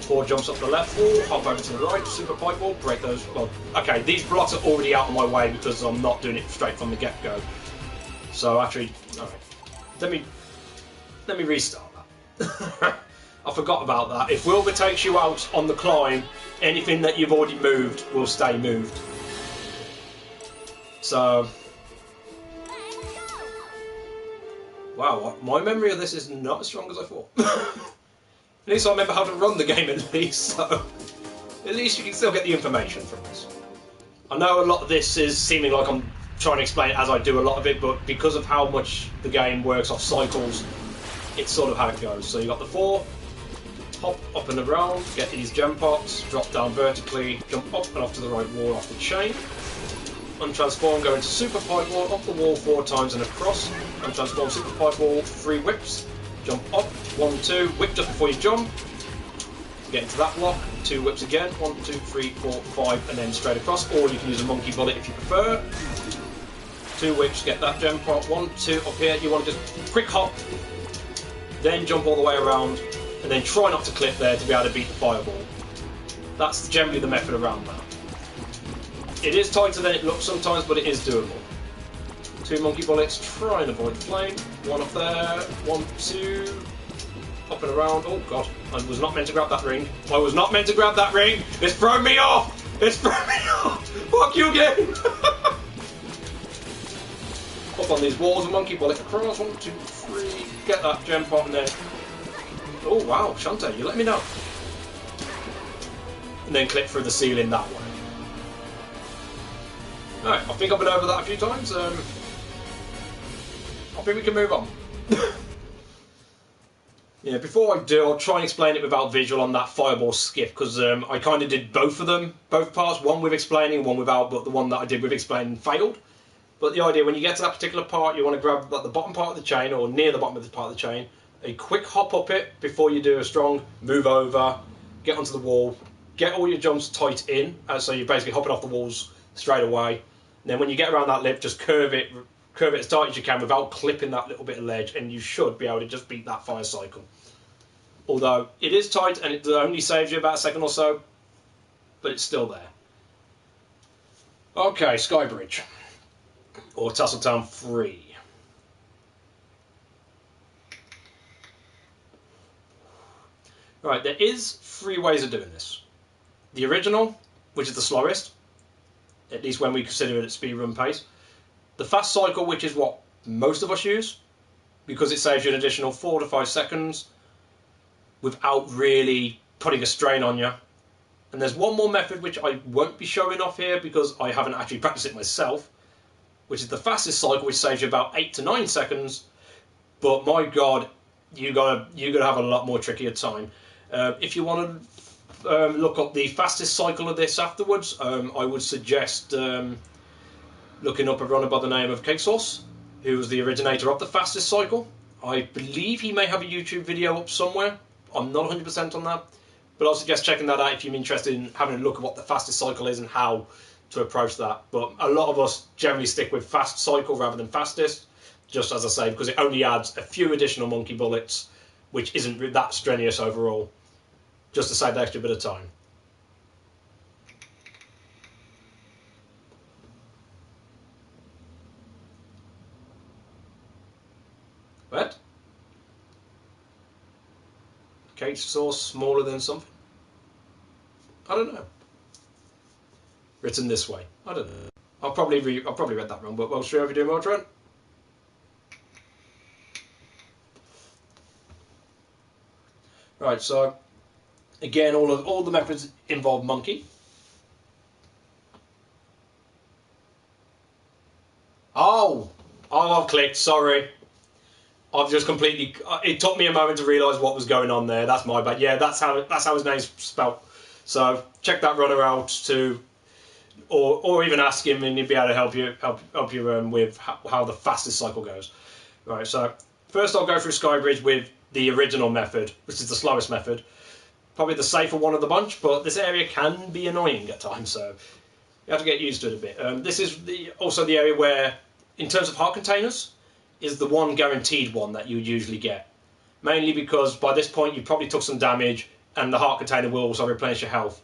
4 jumps up the left wall, hop over to the right, super pipe wall, break those. Well, okay, these blocks are already out of my way because I'm not doing it straight from the get-go. So actually, alright. Let me restart that. I forgot about that. If Wilbur takes you out on the climb, anything that you've already moved will stay moved. So, wow, my memory of this is not as strong as I thought. At least I remember how to run the game at least, so at least you can still get the information from this. I know a lot of this is seeming like I'm trying to explain it as I do a lot of it, but because of how much the game works off cycles, it's sort of how it goes. So you got the 4, hop up and around, get these gem pots, drop down vertically, jump up and off to the right wall off the chain, untransform, go into super pipe wall, up the wall 4 times and across, untransform, super pipe wall, 3 whips, jump up, 1, 2, whip just before you jump, get into that block, 2 whips again, 1, 2, 3, 4, 5, and then straight across, or you can use a monkey bullet if you prefer. 2 whips, get that gem pot, 1, 2, up here, you want to just quick hop, then jump all the way around, and then try not to clip there to be able to beat the fireball. That's generally the method around that. It is tighter than it looks sometimes, but it is doable. 2 monkey bullets, try and avoid the flame, 1 up there, 1, 2, up and around, oh god, I was not meant to grab that ring. I was not meant to grab that ring, it's thrown me off! It's thrown me off! Fuck you game! Up on these walls, a monkey bullet across, 1, 2, 3, get that gem pot and then... Oh wow, Shantae, you let me know. And then clip through the ceiling that way. Alright, I think I've been over that a few times. I think we can move on. Yeah, before I do, I'll try and explain it without visual on that fireball skip, because I kind of did both of them, both parts, one with explaining, one without, but the one that I did with explaining failed. But the idea, when you get to that particular part, you want to grab at the bottom part of the chain, or near the bottom of the part of the chain, a quick hop up it before you do a strong move over, get onto the wall, get all your jumps tight in, so you're basically hopping off the walls straight away. And then when you get around that lip, just curve it as tight as you can without clipping that little bit of ledge, and you should be able to just beat that fire cycle. Although it is tight and it only saves you about a second or so, but it's still there. Okay, Sky Bridge, or Tasseltown 3. Right, there is 3 ways of doing this. The original, which is the slowest, at least when we consider it at speedrun pace. The fast cycle, which is what most of us use, because it saves you an additional 4 to 5 seconds without really putting a strain on you. And there's one more method which I won't be showing off here because I haven't actually practiced it myself, which is the fastest cycle, which saves you about 8 to 9 seconds. But my God, you gotta have a lot more trickier time. If you want to look up the fastest cycle of this afterwards, I would suggest looking up a runner by the name of Cake Sauce, who was the originator of the fastest cycle. I believe he may have a YouTube video up somewhere. I'm not 100% on that, but I'll suggest checking that out if you're interested in having a look at what the fastest cycle is and how to approach that. But a lot of us generally stick with fast cycle rather than fastest, just as I say, because it only adds a few additional monkey bullets, which isn't that strenuous overall, just to save the extra bit of time. What? Cage sauce smaller than something? I don't know. Written this way. I don't know. I'll probably read that wrong, but we'll show you do more, Trent. Right, so again, all the methods involve monkey. Oh, I've clicked. Sorry, I've just completely. It took me a moment to realise what was going on there. That's my bad. Yeah, that's how his name's spelled. So check that runner out too, or even ask him, and he'll be able to help you with how the fastest cycle goes. Right. So first, I'll go through Skybridge with the original method, which is the slowest method. Probably the safer one of the bunch, but this area can be annoying at times, so you have to get used to it a bit. This is also the area where, in terms of heart containers, is the one guaranteed one that you would usually get. Mainly because by this point you probably took some damage, and the heart container will also replenish your health.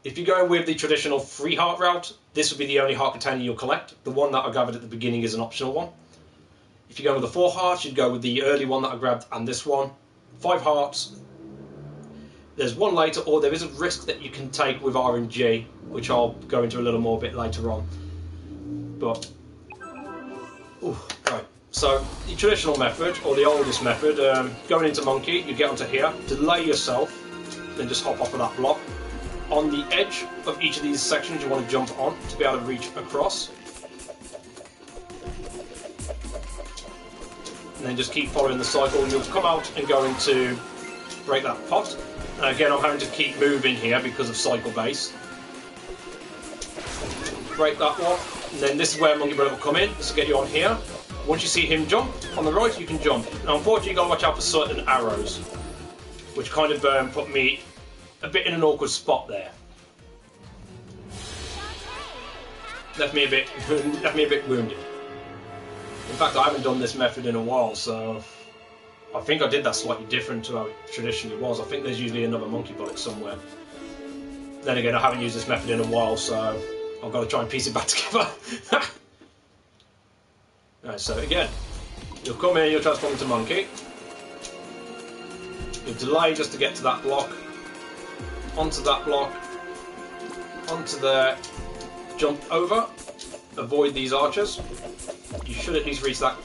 If you're going with the traditional 3 heart route, this would be the only heart container you'll collect. The one that I gathered at the beginning is an optional one. If you go with the 4 hearts, you'd go with the early one that I grabbed and this one. 5 hearts. There's one later, or there is a risk that you can take with RNG, which I'll go into a little more bit later on. But, right. So the traditional method, or the oldest method, going into monkey, you get onto here, delay yourself, then just hop off of that block. On the edge of each of these sections, you want to jump on to be able to reach across. And then just keep following the cycle, and you'll come out and go into break that pot. And again, I'm having to keep moving here because of cycle base. Break that one, and then this is where Monkey Bullet will come in. This will get you on here. Once you see him jump on the right, you can jump. Now, unfortunately, you've got to watch out for certain arrows, which kind of put me a bit in an awkward spot there. Left me a bit wounded. In fact, I haven't done this method in a while, so I think I did that slightly different to how it traditionally was. I think there's usually another monkey bullet somewhere. Then again, I haven't used this method in a while, so I've got to try and piece it back together. Right, so again, you'll come in, you'll transform into monkey. You'll delay just to get to that block. Onto that block. Onto there. Jump over. Avoid these archers. You should at least reach that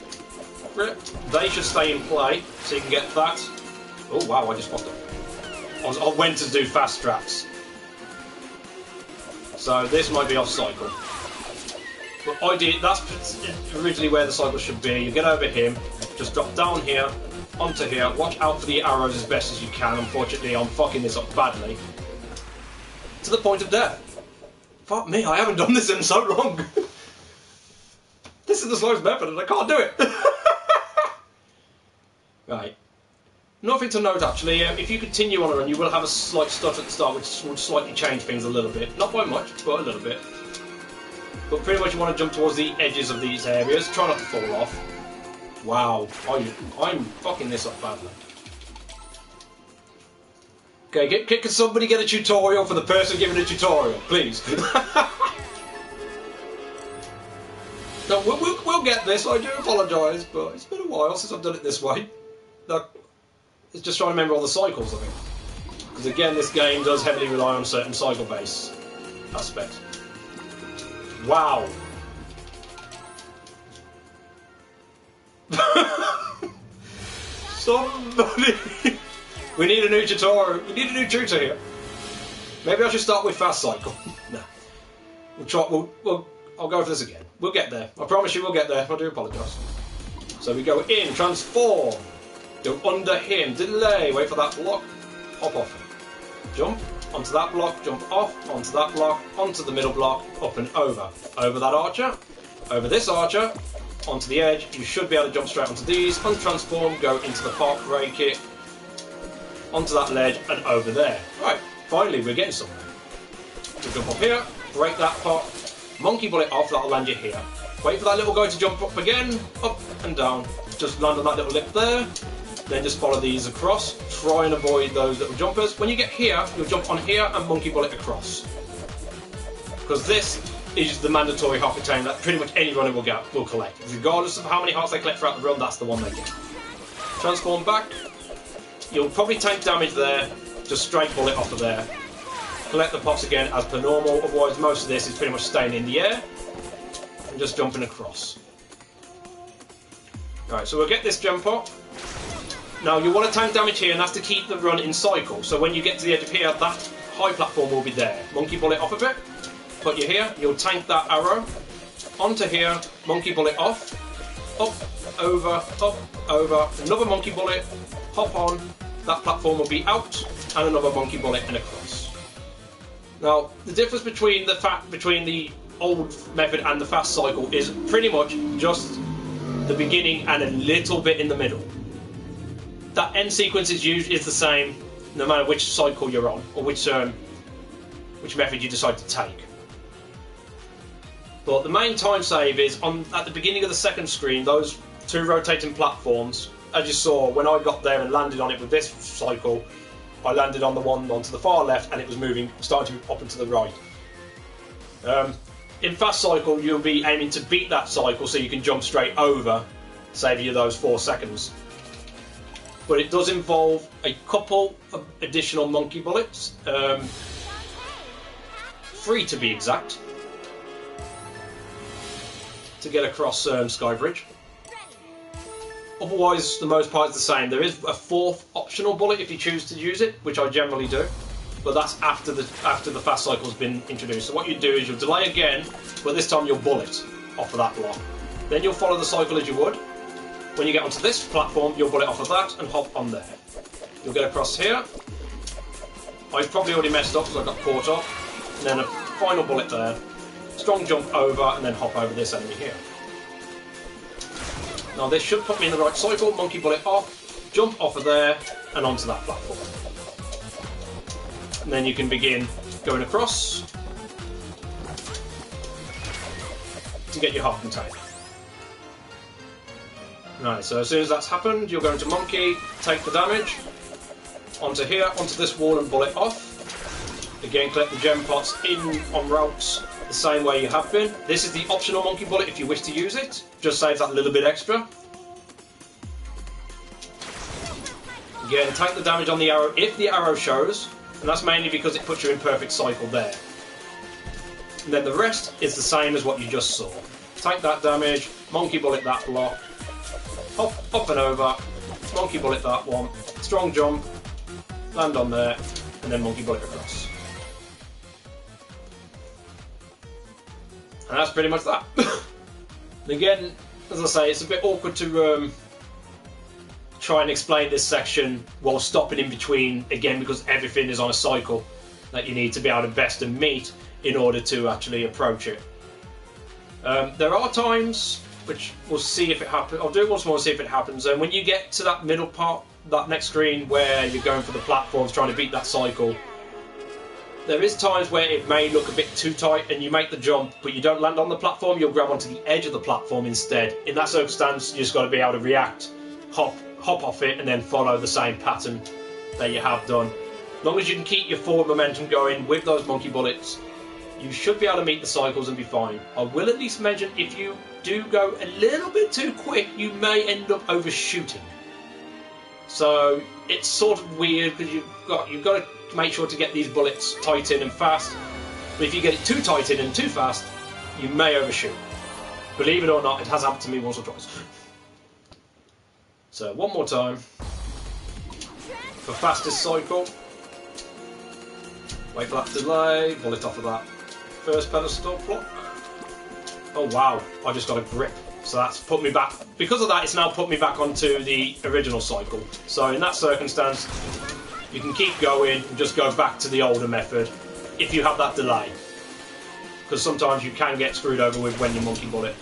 grip. They should stay in play, so you can get that. Oh wow, I just popped up. I went to do fast straps. So this might be off cycle. But that's originally where the cycle should be. You get over him, just drop down here, onto here, watch out for the arrows as best as you can. Unfortunately, I'm fucking this up badly. To the point of death. Fuck me, I haven't done this in so long. This is the slowest method and I can't do it. Nothing to note actually. If you continue on a run, you will have a slight stutter at the start, which will slightly change things a little bit. Not by much, but a little bit. But pretty much you want to jump towards the edges of these areas. Try not to fall off. Wow, I'm fucking this up badly. Okay, can somebody get a tutorial for the person giving the tutorial, please? No, we'll get this. I do apologise, but it's been a while since I've done it this way. It's just trying to remember all the cycles, I think. Because again, this game does heavily rely on certain cycle-based aspects. Wow. Somebody... We need a new tutorial. We need a new tutor here. Maybe I should start with fast cycle. No. We'll try... I'll go for this again. We'll get there. I promise you we'll get there. I do apologise. So we go in, transform. Go under him, delay, wait for that block, hop off. Jump onto that block, jump off, onto that block, onto the middle block, up and over. Over that archer, over this archer, onto the edge. You should be able to jump straight onto these. Untransform, go into the pot, break it, onto that ledge and over there. Right, finally we're getting somewhere. So jump up here, break that pot, monkey bullet off, that'll land you here. Wait for that little guy to jump up again, up and down. Just land on that little lip there. Then just follow these across. Try and avoid those little jumpers. When you get here, you'll jump on here and monkey bullet across. Because this is the mandatory heart container that pretty much any runner will collect. Regardless of how many hearts they collect throughout the run, that's the one they get. Transform back. You'll probably take damage there. Just straight bullet off of there. Collect the pots again as per normal. Otherwise, most of this is pretty much staying in the air. And just jumping across. Alright, so we'll get this jump up. Now you want to tank damage here, and that's to keep the run in cycle. So when you get to the edge of here, that high platform will be there. Monkey bullet off of it. Put you here. You'll tank that arrow. Onto here. Monkey bullet off. Up, over. Another monkey bullet. Hop on. That platform will be out. And another monkey bullet and across. Now the difference between the old method and the fast cycle is pretty much just the beginning and a little bit in the middle. That end sequence is the same no matter which cycle you're on or which method you decide to take. But the main time save is at the beginning of the second screen, those two rotating platforms. As you saw, when I got there and landed on it with this cycle, I landed on the one onto the far left and it was starting to move up and to the right. In fast cycle, you'll be aiming to beat that cycle so you can jump straight over, saving you those 4 seconds. But it does involve a couple of additional monkey bullets, 3 to be exact, to get across Skybridge. Otherwise, the most part is the same. There is a 4th optional bullet if you choose to use it, which I generally do. But that's after the fast cycle has been introduced. So what you do is you'll delay again, but this time you'll bullet off of that block. Then you'll follow the cycle as you would. When you get onto this platform, you'll bullet off of that and hop on there. You'll get across here. I've probably already messed up because I got caught up. And then a final bullet there. Strong jump over and then hop over this enemy here. Now this should put me in the right cycle. Monkey bullet off, jump off of there and onto that platform. And then you can begin going across to get your heart container. Right, so as soon as that's happened, you're going to monkey, take the damage, onto here, onto this wall and bullet off. Again, collect the gem pots in on routes the same way you have been. This is the optional monkey bullet if you wish to use it. Just saves that little bit extra. Again, take the damage on the arrow if the arrow shows, and that's mainly because it puts you in perfect cycle there. And then the rest is the same as what you just saw. Take that damage, monkey bullet that block, hop up and over, monkey bullet that one, strong jump, land on there, and then monkey bullet across. And that's pretty much that. And again, as I say, it's a bit awkward to try and explain this section while stopping in between, again, because everything is on a cycle that you need to be able to best and meet in order to actually approach it. There are times, which we'll see if it happens, I'll do it once more and see if it happens, and when you get to that middle part that next screen where you're going for the platforms, trying to beat that cycle, there is times where it may look a bit too tight and you make the jump, but you don't land on the platform, you'll grab onto the edge of the platform instead. In that circumstance, you just got to be able to react, hop off it, and then follow the same pattern that you have done. As long as you can keep your forward momentum going with those monkey bullets, you should be able to meet the cycles and be fine. I will at least mention, if you do go a little bit too quick, you may end up overshooting. So it's sort of weird because you've got to make sure to get these bullets tight in and fast. But if you get it too tight in and too fast, you may overshoot. Believe it or not, it has happened to me once or twice. So one more time for fastest cycle. Wait for that delay, bullet off of that first pedestal block. Oh wow, I just got a grip. So that's put me back. Because of that, it's now put me back onto the original cycle. So in that circumstance, you can keep going and just go back to the older method if you have that delay. Because sometimes you can get screwed over with when you monkey bullet.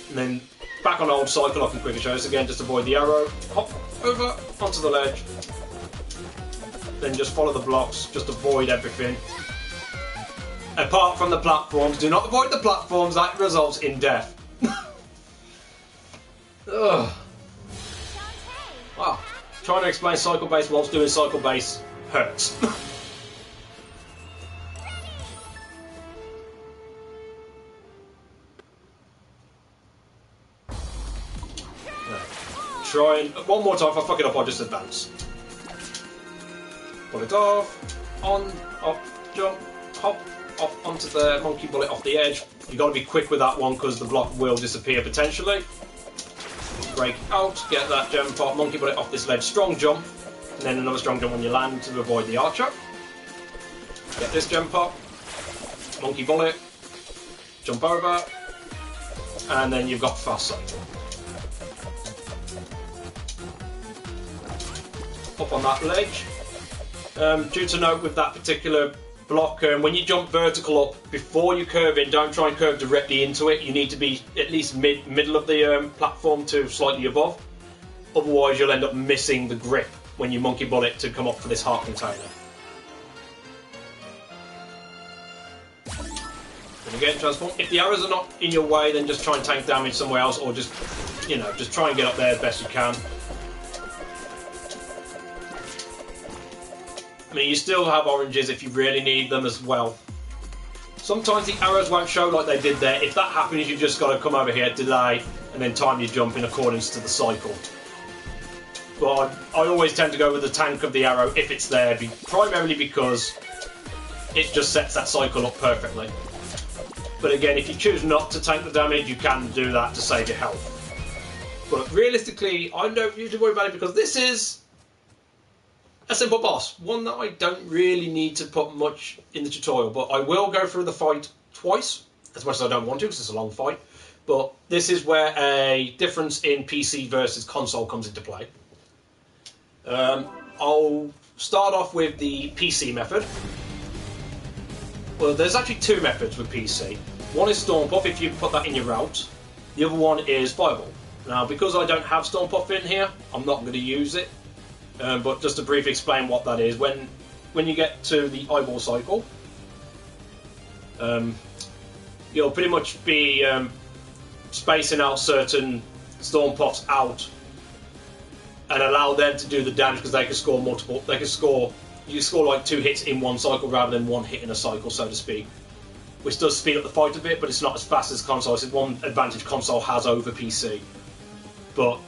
And then back on the old cycle, I can quickly show this again, just avoid the arrow. Hop over onto the ledge. Then just follow the blocks, just avoid everything. Apart from the platforms, do not avoid the platforms, that results in death. Ugh. Wow, trying to explain cycle base whilst doing cycle base hurts. Try and one more time. If I fuck it up, I'll just advance. Pull it off, on, up, jump, hop, off onto the monkey bullet off the edge. You've got to be quick with that one because the block will disappear potentially. Break out, get that jump off, monkey bullet off this ledge, strong jump, and then another strong jump when you land to avoid the archer. Get this jump up, monkey bullet, jump over, and then you've got fast cycle. Up on that ledge. Due to note with that particular block, when you jump vertical up, before you curve in, don't try and curve directly into it. You need to be at least middle of the platform to slightly above. Otherwise, you'll end up missing the grip when you monkey bullet to come up for this heart container. And again, transform. If the arrows are not in your way, then just try and tank damage somewhere else, or just, just try and get up there as best you can. I mean, you still have oranges if you really need them as well. Sometimes the arrows won't show like they did there. If that happens, you've just got to come over here, delay, and then time your jump in accordance to the cycle. But I always tend to go with the tank of the arrow if it's there, primarily because it just sets that cycle up perfectly. But again, if you choose not to tank the damage, you can do that to save your health. But realistically, I don't usually worry about it because this is a simple boss, one that I don't really need to put much in the tutorial, but I will go through the fight twice, as much as I don't want to because it's a long fight. But this is where a difference in PC versus console comes into play. I'll start off with the PC method. Well, there's actually two methods with PC. One is Storm Puff if you put that in your route. The other one is Fireball. Now, because I don't have Storm Puff in here, I'm not going to use it. But just to briefly explain what that is, when you get to the eyeball cycle, you'll pretty much be spacing out certain storm puffs out and allow them to do the damage because they can score multiple. You can score like 2 hits in one cycle rather than 1 hit in a cycle, so to speak, which does speed up the fight a bit, but it's not as fast as console. It's one advantage console has over PC, but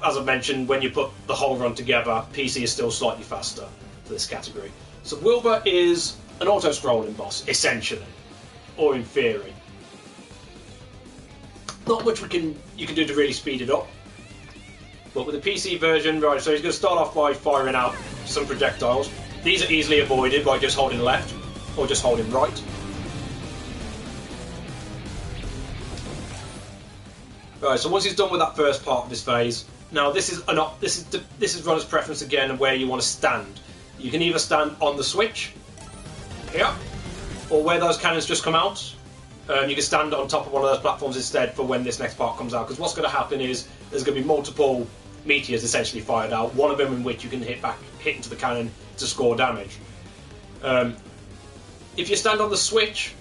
as I mentioned, when you put the whole run together, PC is still slightly faster for this category. So Wilbur is an auto-scrolling boss, essentially, or in theory. Not much you can do to really speed it up. But with the PC version, right, so he's going to start off by firing out some projectiles. These are easily avoided by just holding left, or just holding right. Right, so once he's done with that first part of this phase, now this is runner's preference again of where you want to stand. You can either stand on the switch, here, or where those cannons just come out. You can stand on top of one of those platforms instead for when this next part comes out, because what's going to happen is there's going to be multiple meteors essentially fired out. One of them in which you can hit into the cannon to score damage. If you stand on the switch,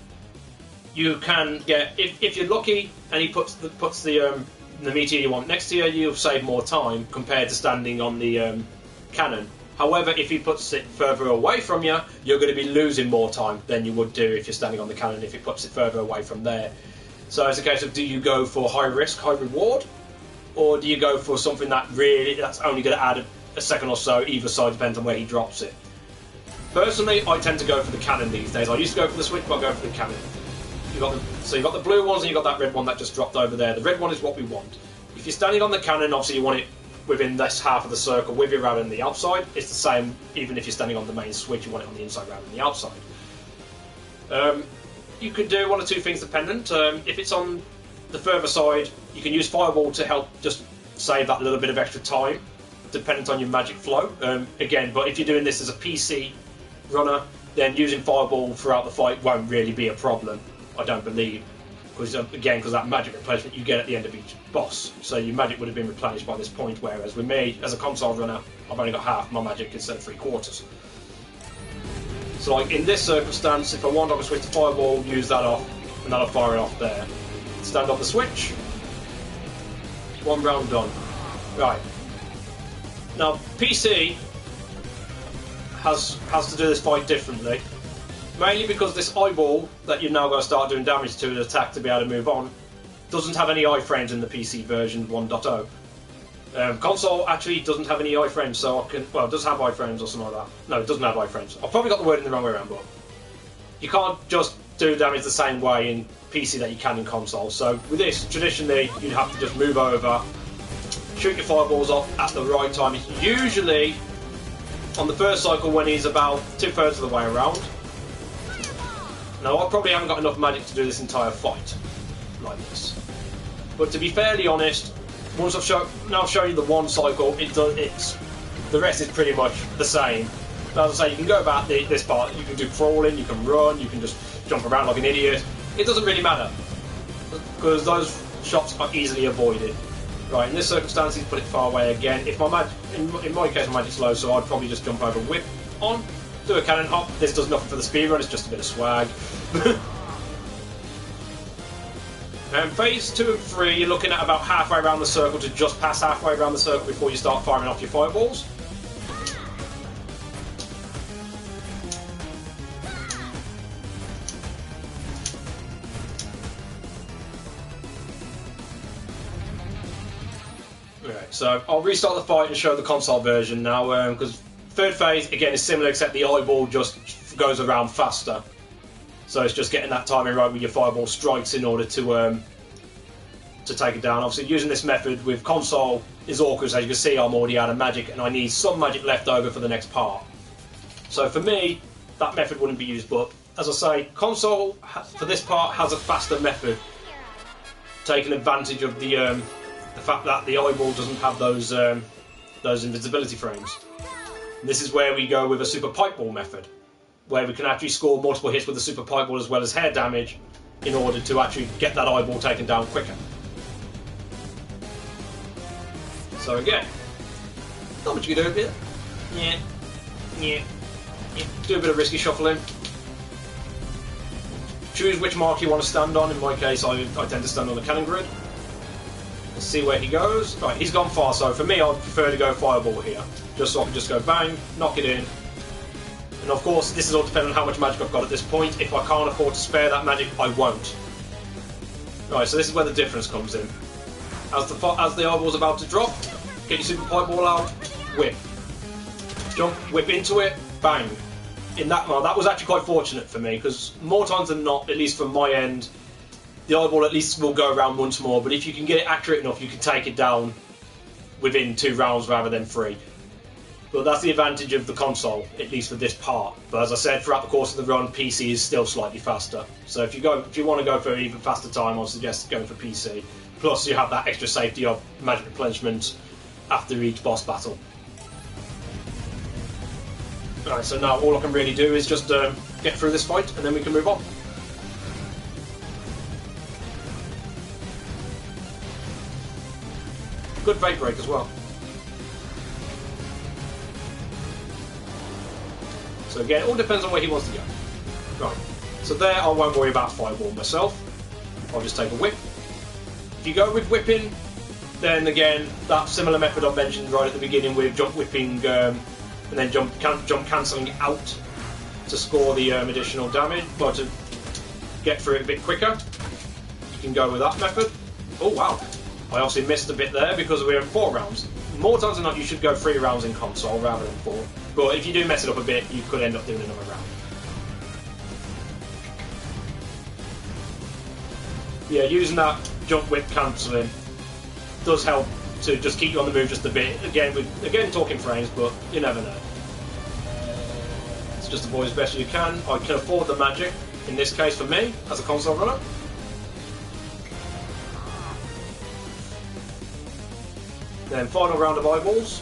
you can get, if you're lucky and he puts the meteor you want next to you, you'll save more time compared to standing on the cannon. However, if he puts it further away from you, you're going to be losing more time than you would do if you're standing on the cannon if he puts it further away from there. So it's a case of, do you go for high risk, high reward, or do you go for something that's only going to add a second or so either side, depends on where he drops it. Personally, I tend to go for the cannon these days. I used to go for the switch, but I go for the cannon. So you've got the blue ones and you've got that red one that just dropped over there. The red one is what we want. If you're standing on the cannon, obviously you want it within this half of the circle with you rather than the outside. It's the same, even if you're standing on the main switch, you want it on the inside rather than the outside. You could do one or two things dependent. If it's on the further side, you can use Fireball to help just save that little bit of extra time, dependent on your magic flow. Again, but if you're doing this as a PC runner, then using Fireball throughout the fight won't really be a problem, I don't believe. Because that magic replenishment you get at the end of each boss. So your magic would have been replenished by this point, whereas with me, as a console runner, I've only got half my magic instead of 3/4. So like in this circumstance, if I want, I can switch to Fireball, use that off, and that'll fire it off there. Stand on the switch. One round done. Right. Now, PC has to do this fight differently. Mainly because this eyeball that you've now got to start doing damage to an attack to be able to move on doesn't have any iframes in the PC version 1.0. Console actually doesn't have any iframes, so it does have iframes or something like that. No, it doesn't have iframes. I've probably got the word in the wrong way around, but you can't just do damage the same way in PC that you can in console. So with this, traditionally, you'd have to just move over, shoot your fireballs off at the right time. It's usually on the first cycle when he's about 2/3 of the way around. Now, I probably haven't got enough magic to do this entire fight like this. But to be fairly honest, once I've shown you the one cycle, the rest is pretty much the same. As I say, you can go about this part, you can do crawling, you can run, you can just jump around like an idiot. It doesn't really matter, because those shots are easily avoided. Right, in this circumstance, he's put it far away again. If my in my case, my magic's low, so I'd probably just jump over, whip on, do a cannon hop. This does nothing for the speed run, it's just a bit of swag. And phase 2 and 3, you're looking at about halfway around the circle to just past halfway around the circle before you start firing off your fireballs. Right, so I'll restart the fight and show the console version now, because third phase, again, is similar, except the eyeball just goes around faster. So it's just getting that timing right with your fireball strikes in order to take it down. Obviously, using this method with console is awkward. As you can see, I'm already out of magic, and I need some magic left over for the next part. So for me, that method wouldn't be used. But as I say, console for this part has a faster method, taking advantage of the fact that the eyeball doesn't have those invisibility frames. And this is where we go with a super pipe ball method, where we can actually score multiple hits with the super pipe ball as well as hair damage in order to actually get that eyeball taken down quicker. So again, not much you can do with it. Yeah. Do a bit of risky shuffling. Choose which mark you want to stand on. In my case, I tend to stand on the cannon grid. Let's see where he goes. Right, he's gone far, so for me, I'd prefer to go fireball here. Just so I can just go bang, knock it in. And of course, this is all dependent on how much magic I've got at this point. If I can't afford to spare that magic, I won't. Right, so this is where the difference comes in. As the eyeball's about to drop, get your super pipe ball out, whip. Jump, whip into it, bang. That was actually quite fortunate for me, because more times than not, at least from my end, the eyeball at least will go around once more, but if you can get it accurate enough, you can take it down within 2 rounds rather than 3. But that's the advantage of the console, at least for this part. But as I said, throughout the course of the run, PC is still slightly faster. So if you want to go for an even faster time, I'd suggest going for PC. Plus, you have that extra safety of magic replenishment after each boss battle. Alright, so now all I can really do is just get through this fight, and then we can move on. Good fate break as well. So again, it all depends on where he wants to go. Right, so there I won't worry about Fireball myself. I'll just take a whip. If you go with whipping, then again, that similar method I mentioned right at the beginning with jump whipping and then jump cancelling out to score the additional damage, or to get through it a bit quicker. You can go with that method. Oh wow, I obviously missed a bit there because we're in 4 rounds. More times than not, you should go 3 rounds in console rather than 4. But if you do mess it up a bit, you could end up doing another round. Yeah, using that jump whip cancelling does help to just keep you on the move just a bit. Again, talking frames, but you never know. It's just avoid as best as you can. I can afford the magic, in this case for me, as a console runner. Then final round of eyeballs.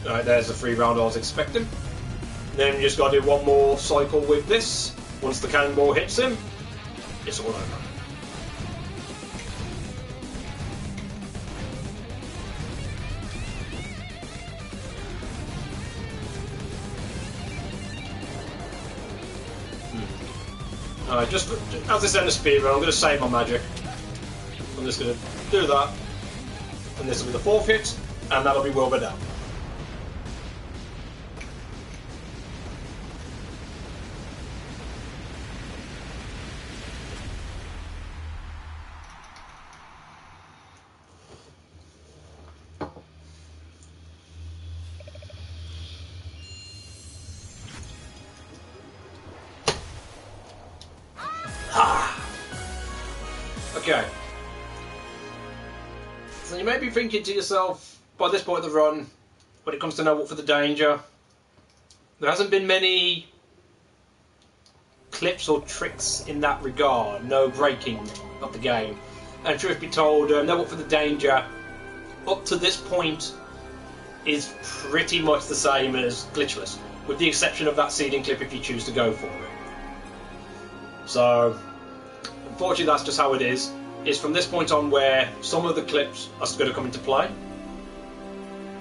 Alright, there's the free round I was expecting. Then you just got to do one more cycle with this. Once the cannonball hits him, it's all over. Alright, just as this end of speed run, I'm going to save my magic. I'm just going to do that. And this will be the 4th hit, and that'll be Wilbur down. Okay. So you may be thinking to yourself, by this point of the run, when it comes to No Walk for the Danger, there hasn't been many clips or tricks in that regard, no breaking of the game. And truth be told, No Walk for the Danger, up to this point, is pretty much the same as glitchless, with the exception of that seeding clip if you choose to go for it. So, unfortunately that's just how it is. It's from this point on where some of the clips are going to come into play.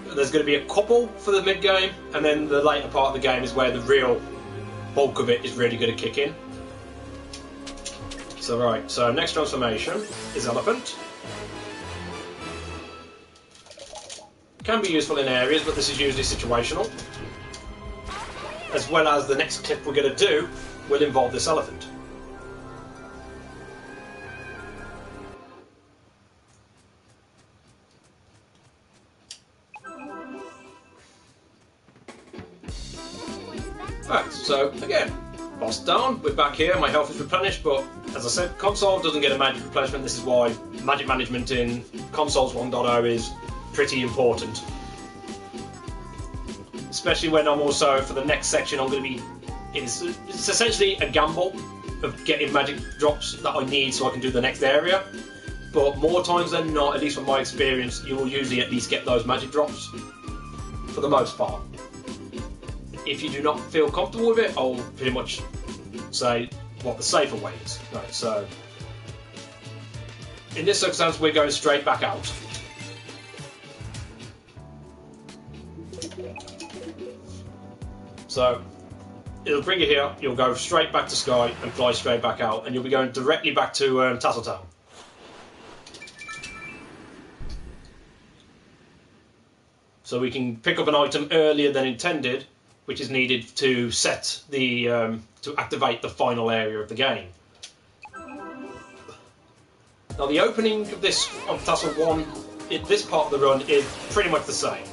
There's going to be a couple for the mid-game, and then the later part of the game is where the real bulk of it is really going to kick in. So right, so next transformation is Elephant. Can be useful in areas, but this is usually situational. As well as the next clip we're going to do will involve this elephant. Right, so again, boss down, we're back here, my health is replenished, but as I said, console doesn't get a magic replenishment. This is why magic management in consoles 1.0 is pretty important. Especially when I'm also, for the next section, I'm going to be, it's essentially a gamble of getting magic drops that I need so I can do the next area. But more times than not, at least from my experience, you will usually at least get those magic drops, for the most part. If you do not feel comfortable with it, I'll pretty much say what the safer way is. Right, so in this circumstance, we're going straight back out. So it'll bring you here, you'll go straight back to Sky and fly straight back out, and you'll be going directly back to Tasseltown. So we can pick up an item earlier than intended, which is needed to set the to activate the final area of the game. Now the opening of this on Tassel 1, this part of the run is pretty much the same,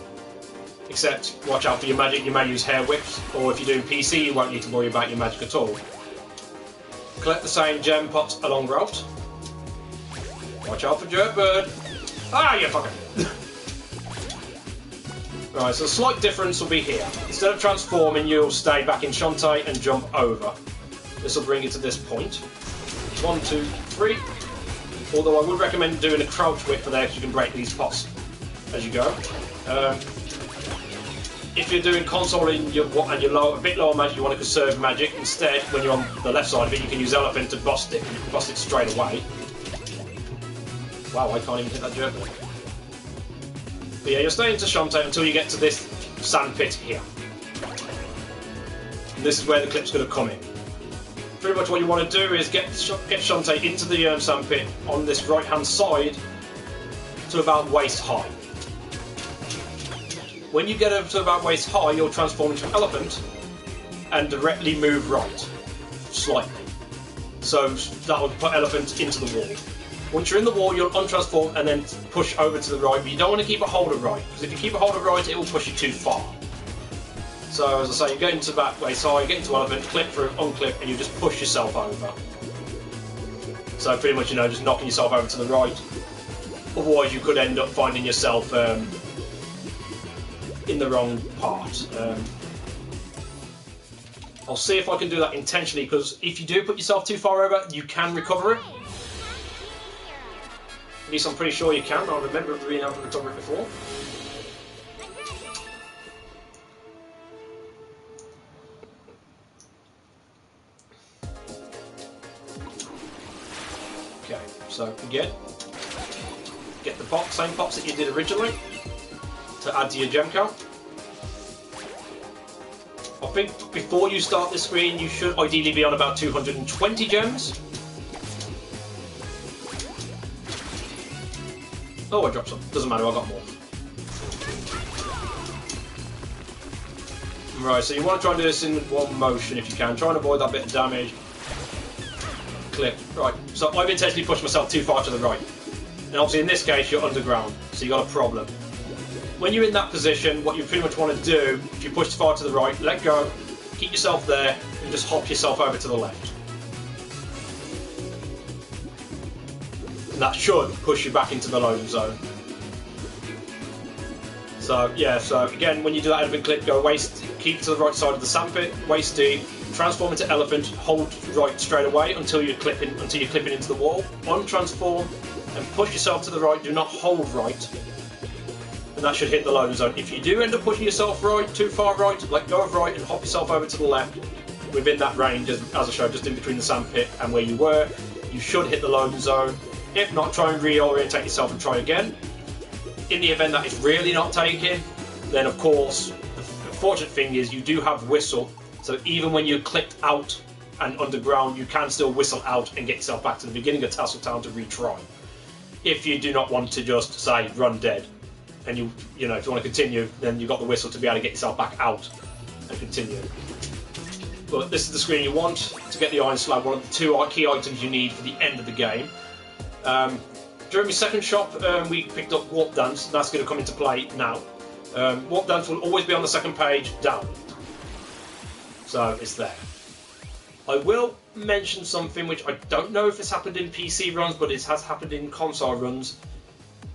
except watch out for your magic. You may use hair whips, or if you're doing PC, you won't need to worry about your magic at all. Collect the same gem pots along route. Watch out for Jerkbird. Ah, you fucker! Right, so a slight difference will be here. Instead of transforming, you'll stay back in Shantae and jump over. This will bring you to this point. 1, 2, 3. Although I would recommend doing a crouch whip for there, because you can break these pots as you go. If you're doing console and you're a bit lower magic, you want to conserve magic. Instead, when you're on the left side of it, you can use Elephant to bust it, and you can bust it straight away. Wow, I can't even hit that Jerkbird. But yeah, you're staying to Shantae until you get to this sand pit here. And this is where the clip's going to come in. Pretty much what you want to do is get Shantae into the sand pit on this right hand side to about waist high. When you get over to about waist high, you'll transform into an elephant and directly move right, slightly. So that will put elephant into the wall. Once you're in the wall, you'll untransform and then push over to the right, but you don't want to keep a hold of right, because if you keep a hold of right, it will push you too far. So as I say, you get into back waist high, you get into elephant, clip through, unclip, and you just push yourself over. So pretty much, just knocking yourself over to the right. Otherwise, you could end up finding yourself in the wrong part. I'll see if I can do that intentionally, because if you do put yourself too far over, you can recover it. At least I'm pretty sure you can. I remember being able to recover it before. Okay, so again, get the box, same box that you did originally, to add to your gem count. I think before you start the screen, you should ideally be on about 220 gems. Oh, I dropped some. Doesn't matter, I got more. Right, so you want to try and do this in one motion if you can. Try and avoid that bit of damage. Clip. Right, so I've intentionally pushed myself too far to the right. And obviously in this case, you're underground, so you've got a problem. When you're in that position, what you pretty much want to do, if you push too far to the right, let go, keep yourself there, and just hop yourself over to the left. And that should push you back into the loading zone. So yeah, so again, when you do that elephant clip, go waist, keep to the right side of the sandpit, waist deep, transform into elephant, hold right straight away until you're clipping into the wall, untransform, and push yourself to the right. Do not hold right. And that should hit the loading zone. If you do end up pushing yourself right, too far right, let go of right and hop yourself over to the left. Within that range, as I showed, just in between the sandpit and where you were, you should hit the loading zone. If not, try and reorientate yourself and try again. In the event that it's really not taking, then of course, the fortunate thing is you do have whistle. So even when you're clipped out and underground, you can still whistle out and get yourself back to the beginning of Tasseltown to retry. If you do not want to just say run dead. And if you want to continue, then you've got the whistle to be able to get yourself back out and continue. But this is the screen you want to get the Iron Slab, one of the two key items you need for the end of the game. During my second shop, we picked up Warp Dance, and that's going to come into play now. Warp Dance will always be on the second page down. So it's there. I will mention something which I don't know if it's happened in PC runs, but it has happened in console runs.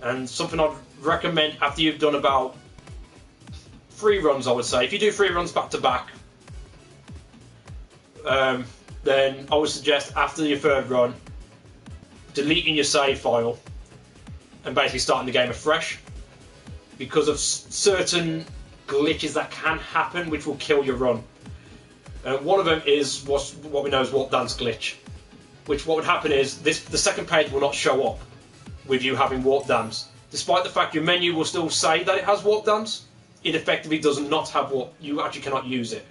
And something I'd recommend after you've done about 3 runs, I would say. If you do 3 runs back to back, then I would suggest after your 3rd run, deleting your save file and basically starting the game afresh. Because of certain glitches that can happen which will kill your run. One of them is what we know as Warp Dance glitch. Which what would happen is the second page will not show up with you having Warp Dance. Despite the fact your menu will still say that it has Warp Dance, it effectively does not have you actually cannot use it.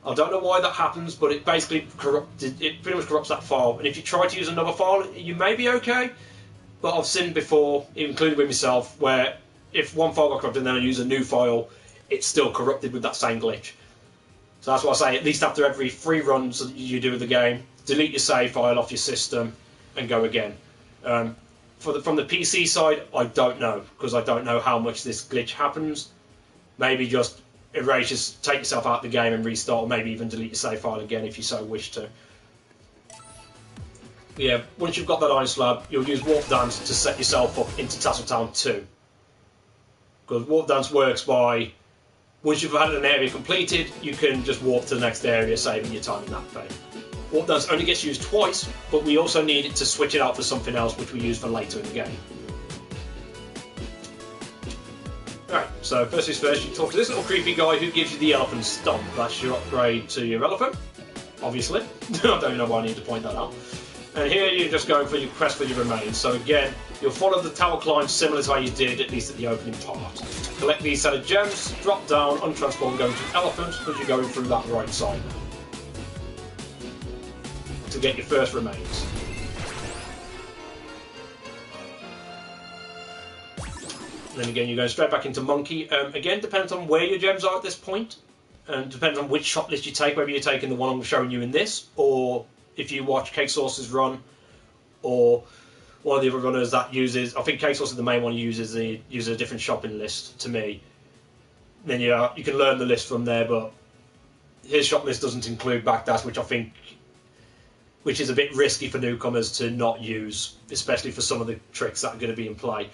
I don't know why that happens, but it basically pretty much corrupts that file. And if you try to use another file, you may be okay, but I've seen before, including with myself, where if one file got corrupted and then I use a new file, it's still corrupted with that same glitch. So that's why I say, at least after every 3 runs that you do with the game, delete your save file off your system and go again. From the PC side, I don't know, because I don't know how much this glitch happens. Maybe just take yourself out of the game and restart, or maybe even delete your save file again if you so wish to. But yeah, once you've got that Iron Slab, you'll use Warp Dance to set yourself up into Tasseltown 2. Because Warp Dance works by, once you've had an area completed, you can just warp to the next area, saving your time in that phase. Warp Dance only gets used twice, but we also need it to switch it out for something else, which we use for later in the game. Right, so first things first, you talk to this little creepy guy who gives you the elephant stomp. That's your upgrade to your elephant, obviously. I don't know why I need to point that out. And here you're just going for your quest for your remains. So again, you'll follow the tower climb similar to how you did, at least at the opening part. Collect these set of gems, drop down, untransform, go into elephant, because you're going through that right side to get your first remains. And then again, you're going straight back into monkey. Again, depends on where your gems are at this point, and depends on which shop list you take, whether you're taking the one I'm showing you in this, or if you watch Cake Sauce's run, or one of the other runners that uses, I think Cake Sauce is the main one, uses a different shopping list to me. Then you can learn the list from there, but his shop list doesn't include backdash, which is a bit risky for newcomers to not use, especially for some of the tricks that are going to be in play.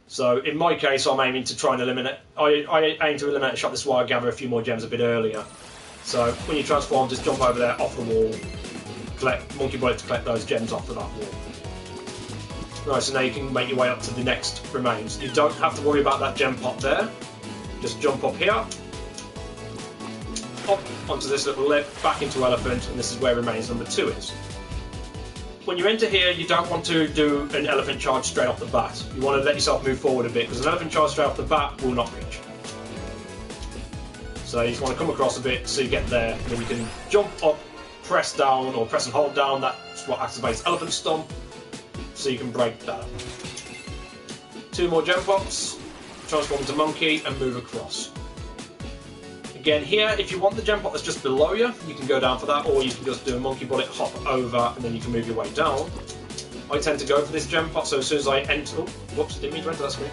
So in my case, I'm aiming to try and eliminate. I aim to eliminate a shop list while I gather a few more gems a bit earlier. So when you transform, just jump over there, off the wall, collect monkey bullet to collect those gems off of that wall. Right, so now you can make your way up to the next remains. You don't have to worry about that gem pot there. Just jump up here, up onto this little lip, back into elephant, and this is where remains number 2 is. When you enter here, you don't want to do an elephant charge straight off the bat. You want to let yourself move forward a bit, because an elephant charge straight off the bat will not reach. So you just want to come across a bit so you get there, and then you can jump up, press down, or press and hold down. That's what activates elephant stomp, so you can break that up. 2 more gem pops, transform into monkey, and move across. Again, here, if you want the gem pot that's just below you, you can go down for that, or you can just do a monkey bullet, hop over, and then you can move your way down. I tend to go for this gem pot, so as soon as I enter... Oh, whoops, didn't mean to enter that screen.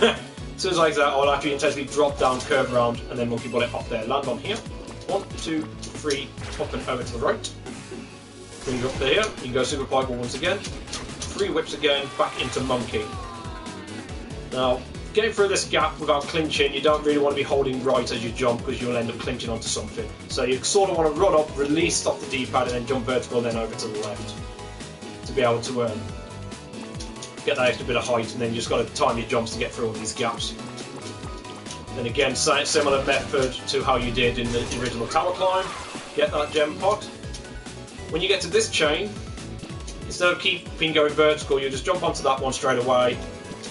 As soon as I exit, I'll actually intentionally drop down, curve around, and then monkey bullet up there. Land on here. 1, 2, 3, up and over to the right. Bring you up to here. You can go super pipe once again. 3 whips again, back into monkey. Now, getting through this gap without clinching, you don't really want to be holding right as you jump, because you'll end up clinching onto something. So you sort of want to run up, release off the D-pad, and then jump vertical, and then over to the left to be able to get that extra bit of height. And then you just got to time your jumps to get through all these gaps. And again, similar method to how you did in the original tower climb. Get that gem pot. When you get to this chain, instead of keeping going vertical, you just jump onto that one straight away,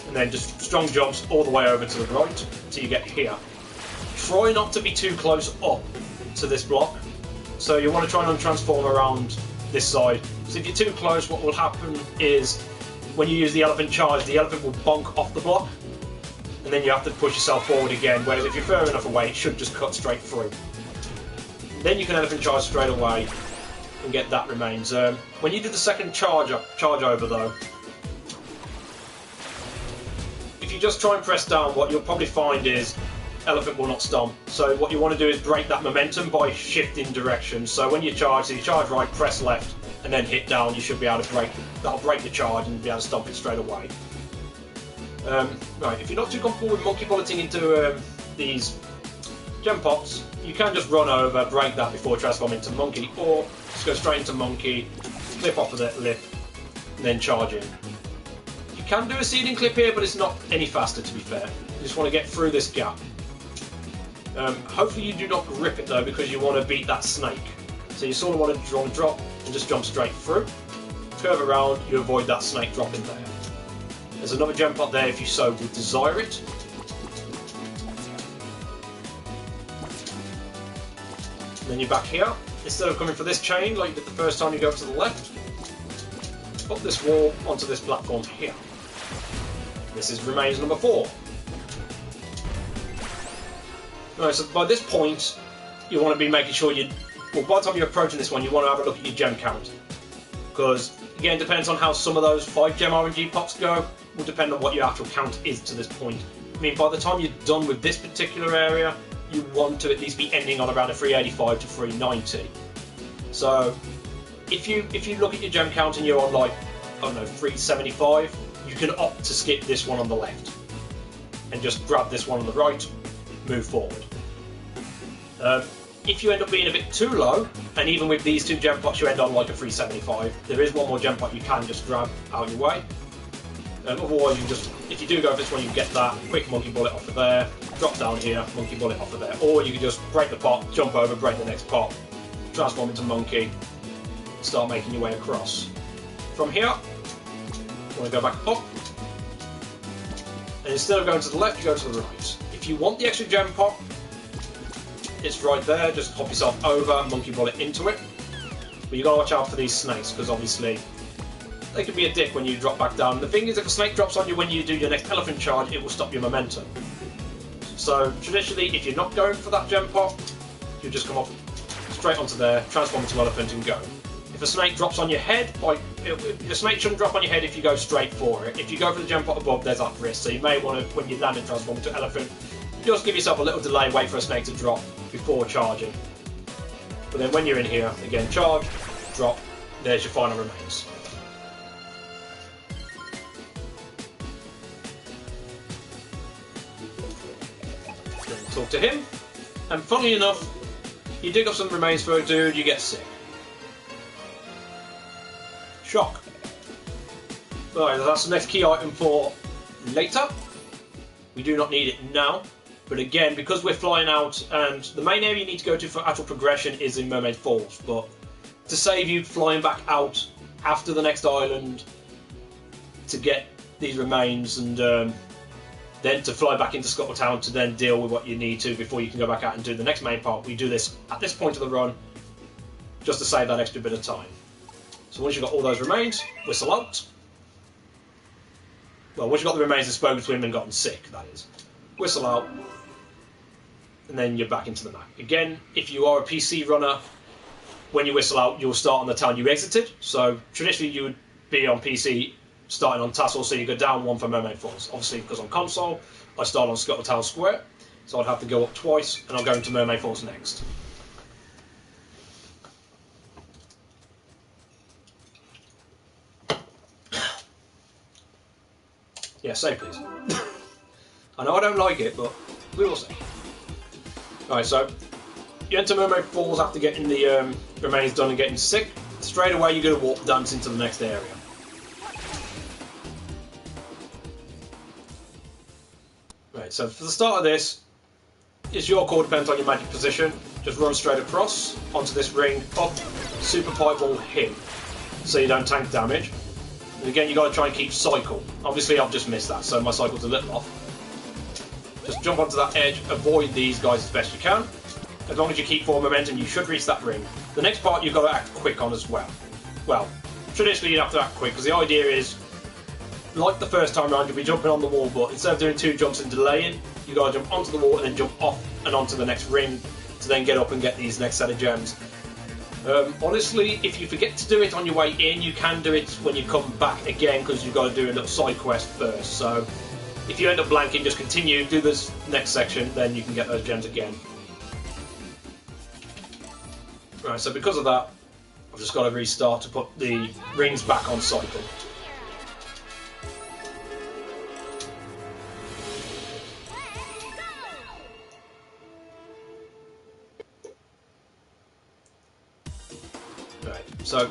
and then just strong jumps all the way over to the right till you get here. Try not to be too close up to this block, so you want to try and transform around this side. So if you're too close, what will happen is when you use the elephant charge, the elephant will bonk off the block, and then you have to push yourself forward again, whereas if you're further enough away, it should just cut straight through. Then you can elephant charge straight away and get that remains. When you do the second charge over though, if you just try and press down, what you'll probably find is elephant will not stomp. So what you want to do is break that momentum by shifting direction. So when you charge, so you charge right, press left, and then hit down, you should be able to break, that'll break the charge and be able to stomp it straight away. Right, if you're not too comfortable with monkey bulleting into these gem pops, you can just run over, break that before transforming into monkey, or just go straight into monkey, clip off of that lip, and then charge in. You can do a seeding clip here, but it's not any faster, to be fair. You just want to get through this gap. Hopefully you do not grip it though, because you want to beat that snake. So you sort of want to draw and drop and just jump straight through. Curve around, you avoid that snake dropping there. There's another gem pot there if you so would desire it. And then you're back here. Instead of coming for this chain like you did the first time, you go to the left. Up this wall onto this platform here. This is remains number 4. Right, so by this point, you want to be making sure well, by the time you're approaching this one, you want to have a look at your gem count. Because, again, it depends on how some of those 5 gem RNG pops go, will depend on what your actual count is to this point. I mean, by the time you're done with this particular area, you want to at least be ending on around a 385 to 390. So, if you look at your gem count and you're on like, I don't know, 375, you can opt to skip this one on the left. And just grab this one on the right, move forward. If you end up being a bit too low, and even with these 2 gem pots you end on like a 375, there is one more gem pot you can just grab out your way. Otherwise, you just, if you do go for this one, you get that quick monkey bullet off of there, drop down here, monkey bullet off of there. Or you can just break the pot, jump over, break the next pot, transform into monkey, start making your way across. From here, you want to go back up, and instead of going to the left, you go to the right. If you want the extra gem pop, it's right there, just hop yourself over, monkey bullet into it. But you gotta watch out for these snakes, because obviously they can be a dick when you drop back down. The thing is, if a snake drops on you when you do your next elephant charge, it will stop your momentum. So traditionally, if you're not going for that gem pop, you just come up straight onto there, transform into elephant and go. If a snake drops on your head, the snake shouldn't drop on your head if you go straight for it. If you go for the gem pop above, there's that risk. So you may want to, when you land and transform into elephant, just give yourself a little delay, wait for a snake to drop before charging. But then when you're in here, again, charge, drop, there's your final remains. Talk to him, and funnily enough, you dig up some remains for a dude, you get sick. Shock. Right, that's the next key item for later. We do not need it now, but again, because we're flying out, and the main area you need to go to for actual progression is in Mermaid Falls, but to save you flying back out after the next island to get these remains and then to fly back into Scuttletown to then deal with what you need to before you can go back out and do the next main part. We do this at this point of the run just to save that extra bit of time. So once you've got all those remains, whistle out. Well, once you've got the remains and spoken to him and gotten sick, that is. Whistle out. And then you're back into the map. Again, if you are a PC runner, when you whistle out, you'll start on the town you exited. So traditionally you would be on PC starting on Tassel, so you go down one for Mermaid Falls. Obviously, because on console, I start on Scuttletown Square, so I'd have to go up twice, and I'm going to Mermaid Falls next. Yeah, save please. I know I don't like it, but we will see. Right, so you enter Mermaid Falls after getting the remains done and getting sick. Straight away, you're going to warp dance into the next area. Right, so for the start of this, it's your call, depends on your magic position. Just run straight across onto this ring, up, super pipe ball him, so you don't tank damage. And again, you got to try and keep cycle. Obviously, I've just missed that, so my cycle's a little off. Just jump onto that edge, avoid these guys as best you can. As long as you keep forward momentum, you should reach that ring. The next part you've got to act quick on as well. Well, traditionally you have to act quick, because the idea is, like the first time around, you'll be jumping on the wall, but instead of doing two jumps and delaying, you got to jump onto the wall and then jump off and onto the next ring to then get up and get these next set of gems. Honestly, if you forget to do it on your way in, you can do it when you come back again, because you've got to do a little side quest first. So if you end up blanking, just continue, do this next section, then you can get those gems again. Right, so because of that, I've just got to restart to put the rings back on cycle. So,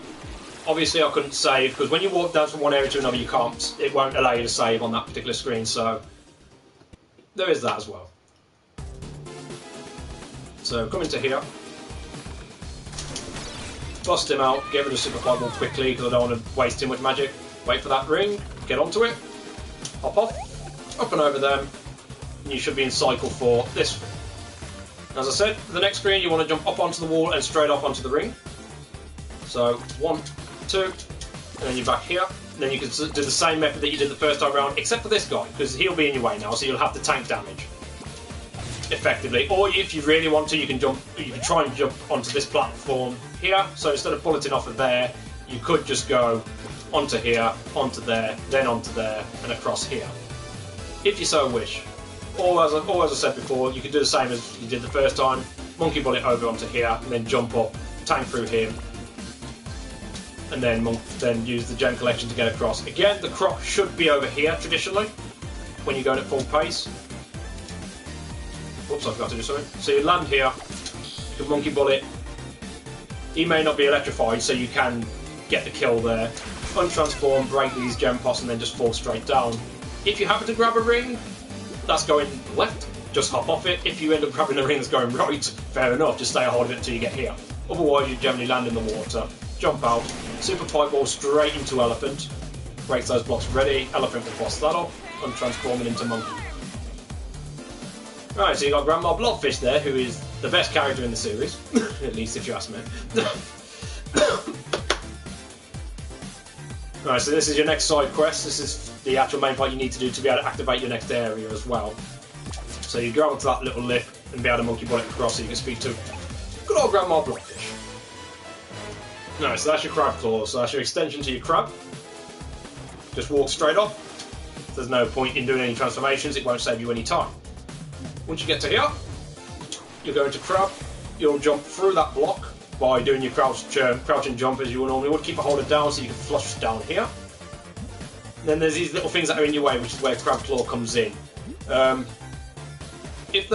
obviously I couldn't save, because when you walk down from one area to another, you can't, it won't allow you to save on that particular screen, so there is that as well. So, come into here, bust him out, get rid of Super Fireball quickly, because I don't want to waste too much magic. Wait for that ring, get onto it, hop off, up and over them, and you should be in cycle for this ring. As I said, for the next screen you want to jump up onto the wall and straight off onto the ring. So 1, 2, and then you're back here. And then you can do the same method that you did the first time around, except for this guy, because he'll be in your way now, so you'll have to tank damage effectively. Or if you really want to, you can try and jump onto this platform here. So instead of bulleting off of there, you could just go onto here, onto there, then onto there, and across here, if you so wish. Or as I said before, you can do the same as you did the first time. Monkey bullet over onto here, and then jump up, tank through him, and then use the gem collection to get across. Again, the crop should be over here traditionally when you're going at full pace. Oops, I forgot to do something. So you land here, you can monkey bullet. He may not be electrified, so you can get the kill there. Untransform, break these gem pots, and then just fall straight down. If you happen to grab a ring that's going left, just hop off it. If you end up grabbing the ring that's going right, fair enough, just stay a hold of it until you get here. Otherwise, you generally land in the water. jump out, super pipe ball straight into elephant, breaks those blocks ready, elephant will boss that up, and transform it into monkey. Right, so you got Grandma Blobfish there, who is the best character in the series, at least if you ask me. Right, so this is your next side quest. This is the actual main part you need to do to be able to activate your next area as well. So you go onto that little lip and be able to monkey bullet across so you can speak to good old Grandma Blobfish. Right, so that's your crab claw. So that's your extension to your crab. Just walk straight up. There's no point in doing any transformations. It won't save you any time. Once you get to here, you'll go into crab. You'll jump through that block by doing your crouch and jump as you normally would. Keep it holding down so you can flush down here. And then there's these little things that are in your way, which is where crab claw comes in. If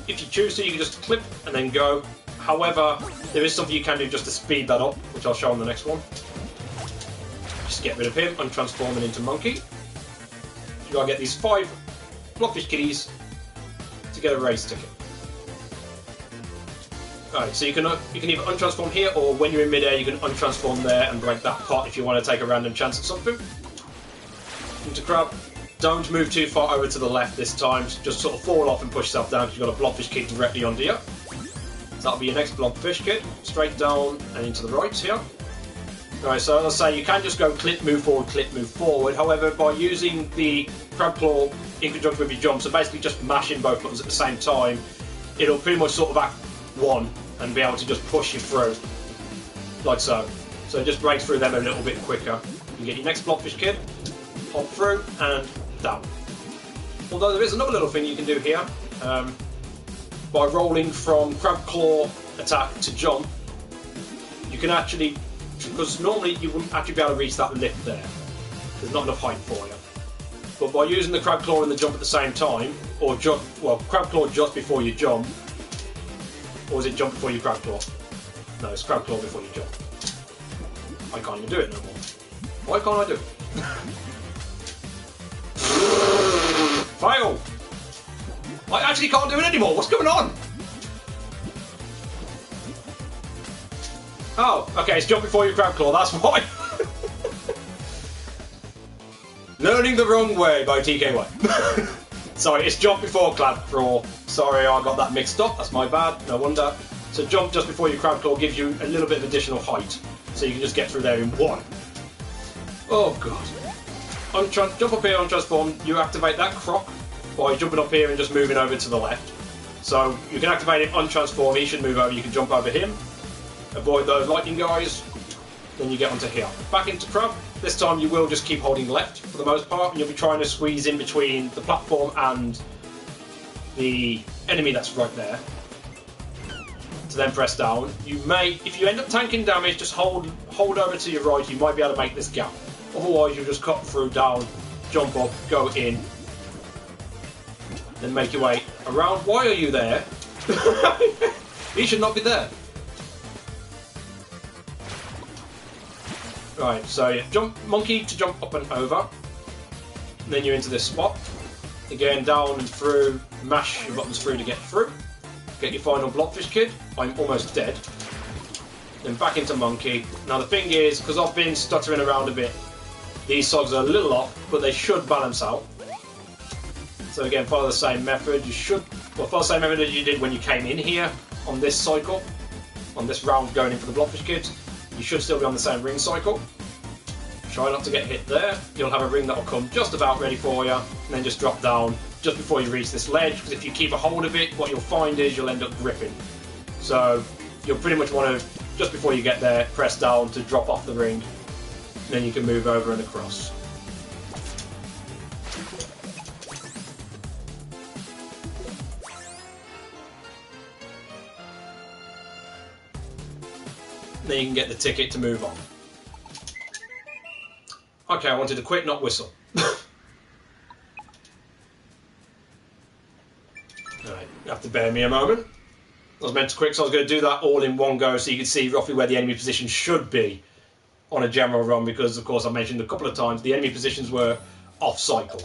you choose to, you can just clip and then go. However, there is something you can do just to speed that up, which I'll show on the next one. Just get rid of him and transform it into monkey. You gotta get these 5 Blobfish kitties to get a race ticket. Alright, so you can either untransform here, or when you're in midair, you can untransform there and break that pot if you want to take a random chance at something. Into crab. Don't move too far over to the left this time. Just sort of fall off and push yourself down because you've got a Blobfish kid directly under you. So that'll be your next Blobfish kid. Straight down and into the right here. Right, so as I say, you can just go clip, move forward. However, by using the crab claw in conjunction with your jump, so basically just mashing both buttons at the same time, it'll pretty much sort of act one and be able to just push you through, like so. So it just breaks through them a little bit quicker. You get your next Blobfish kid, hop through and down. Although there is another little thing you can do here, by rolling from crab claw attack to jump, you can actually, because normally you wouldn't actually be able to reach that lip there. There's not enough height for you. But by using the crab claw and the jump at the same time, or jump, well, crab claw just before you jump, or is it jump before you crab claw? No, it's crab claw before you jump. I can't even do it no more. Why can't I do it? Fail! I actually can't do it anymore. What's going on? Oh, okay, it's jump before you crab claw, that's why. Learning the wrong way by TKY. Sorry, it's jump before crab claw. Sorry, I got that mixed up, that's my bad, no wonder. So jump just before your crab claw gives you a little bit of additional height, so you can just get through there in one. Oh god. Jump up here on transform, you activate that croc by jumping up here and just moving over to the left. So you can activate it on transform, he should move over, you can jump over him. Avoid those lightning guys, then you get onto here. Back into crab. This time you will just keep holding left for the most part, and you'll be trying to squeeze in between the platform and the enemy that's right there. To then press down. You may, if you end up tanking damage, just hold over to your right, you might be able to make this gap. Otherwise you'll just cut through, down, jump up, go in, then make your way around. Why are you there? He should not be there. Right, so you jump monkey to jump up and over. And then you're into this spot. Again, down and through, mash your buttons through to get through. Get your final Blobfish kid. I'm almost dead. Then back into monkey. Now the thing is, because I've been stuttering around a bit, these sogs are a little off, but they should balance out. So again, follow the same method. You should, well, follow the same method as you did when you came in here on this cycle, on this round going in for the Blobfish kids. You should still be on the same ring cycle. Try not to get hit there. You'll have a ring that will come just about ready for you, and then just drop down just before you reach this ledge, because if you keep a hold of it, what you'll find is you'll end up gripping. So you'll pretty much want to, just before you get there, press down to drop off the ring, and then you can move over and across. Then you can get the ticket to move on. Okay, I wanted to quit, not whistle. Alright, you have to bear me a moment. I was meant to quit, so I was going to do that all in one go so you can see roughly where the enemy position should be on a general run, because of course I mentioned a couple of times the enemy positions were off cycle.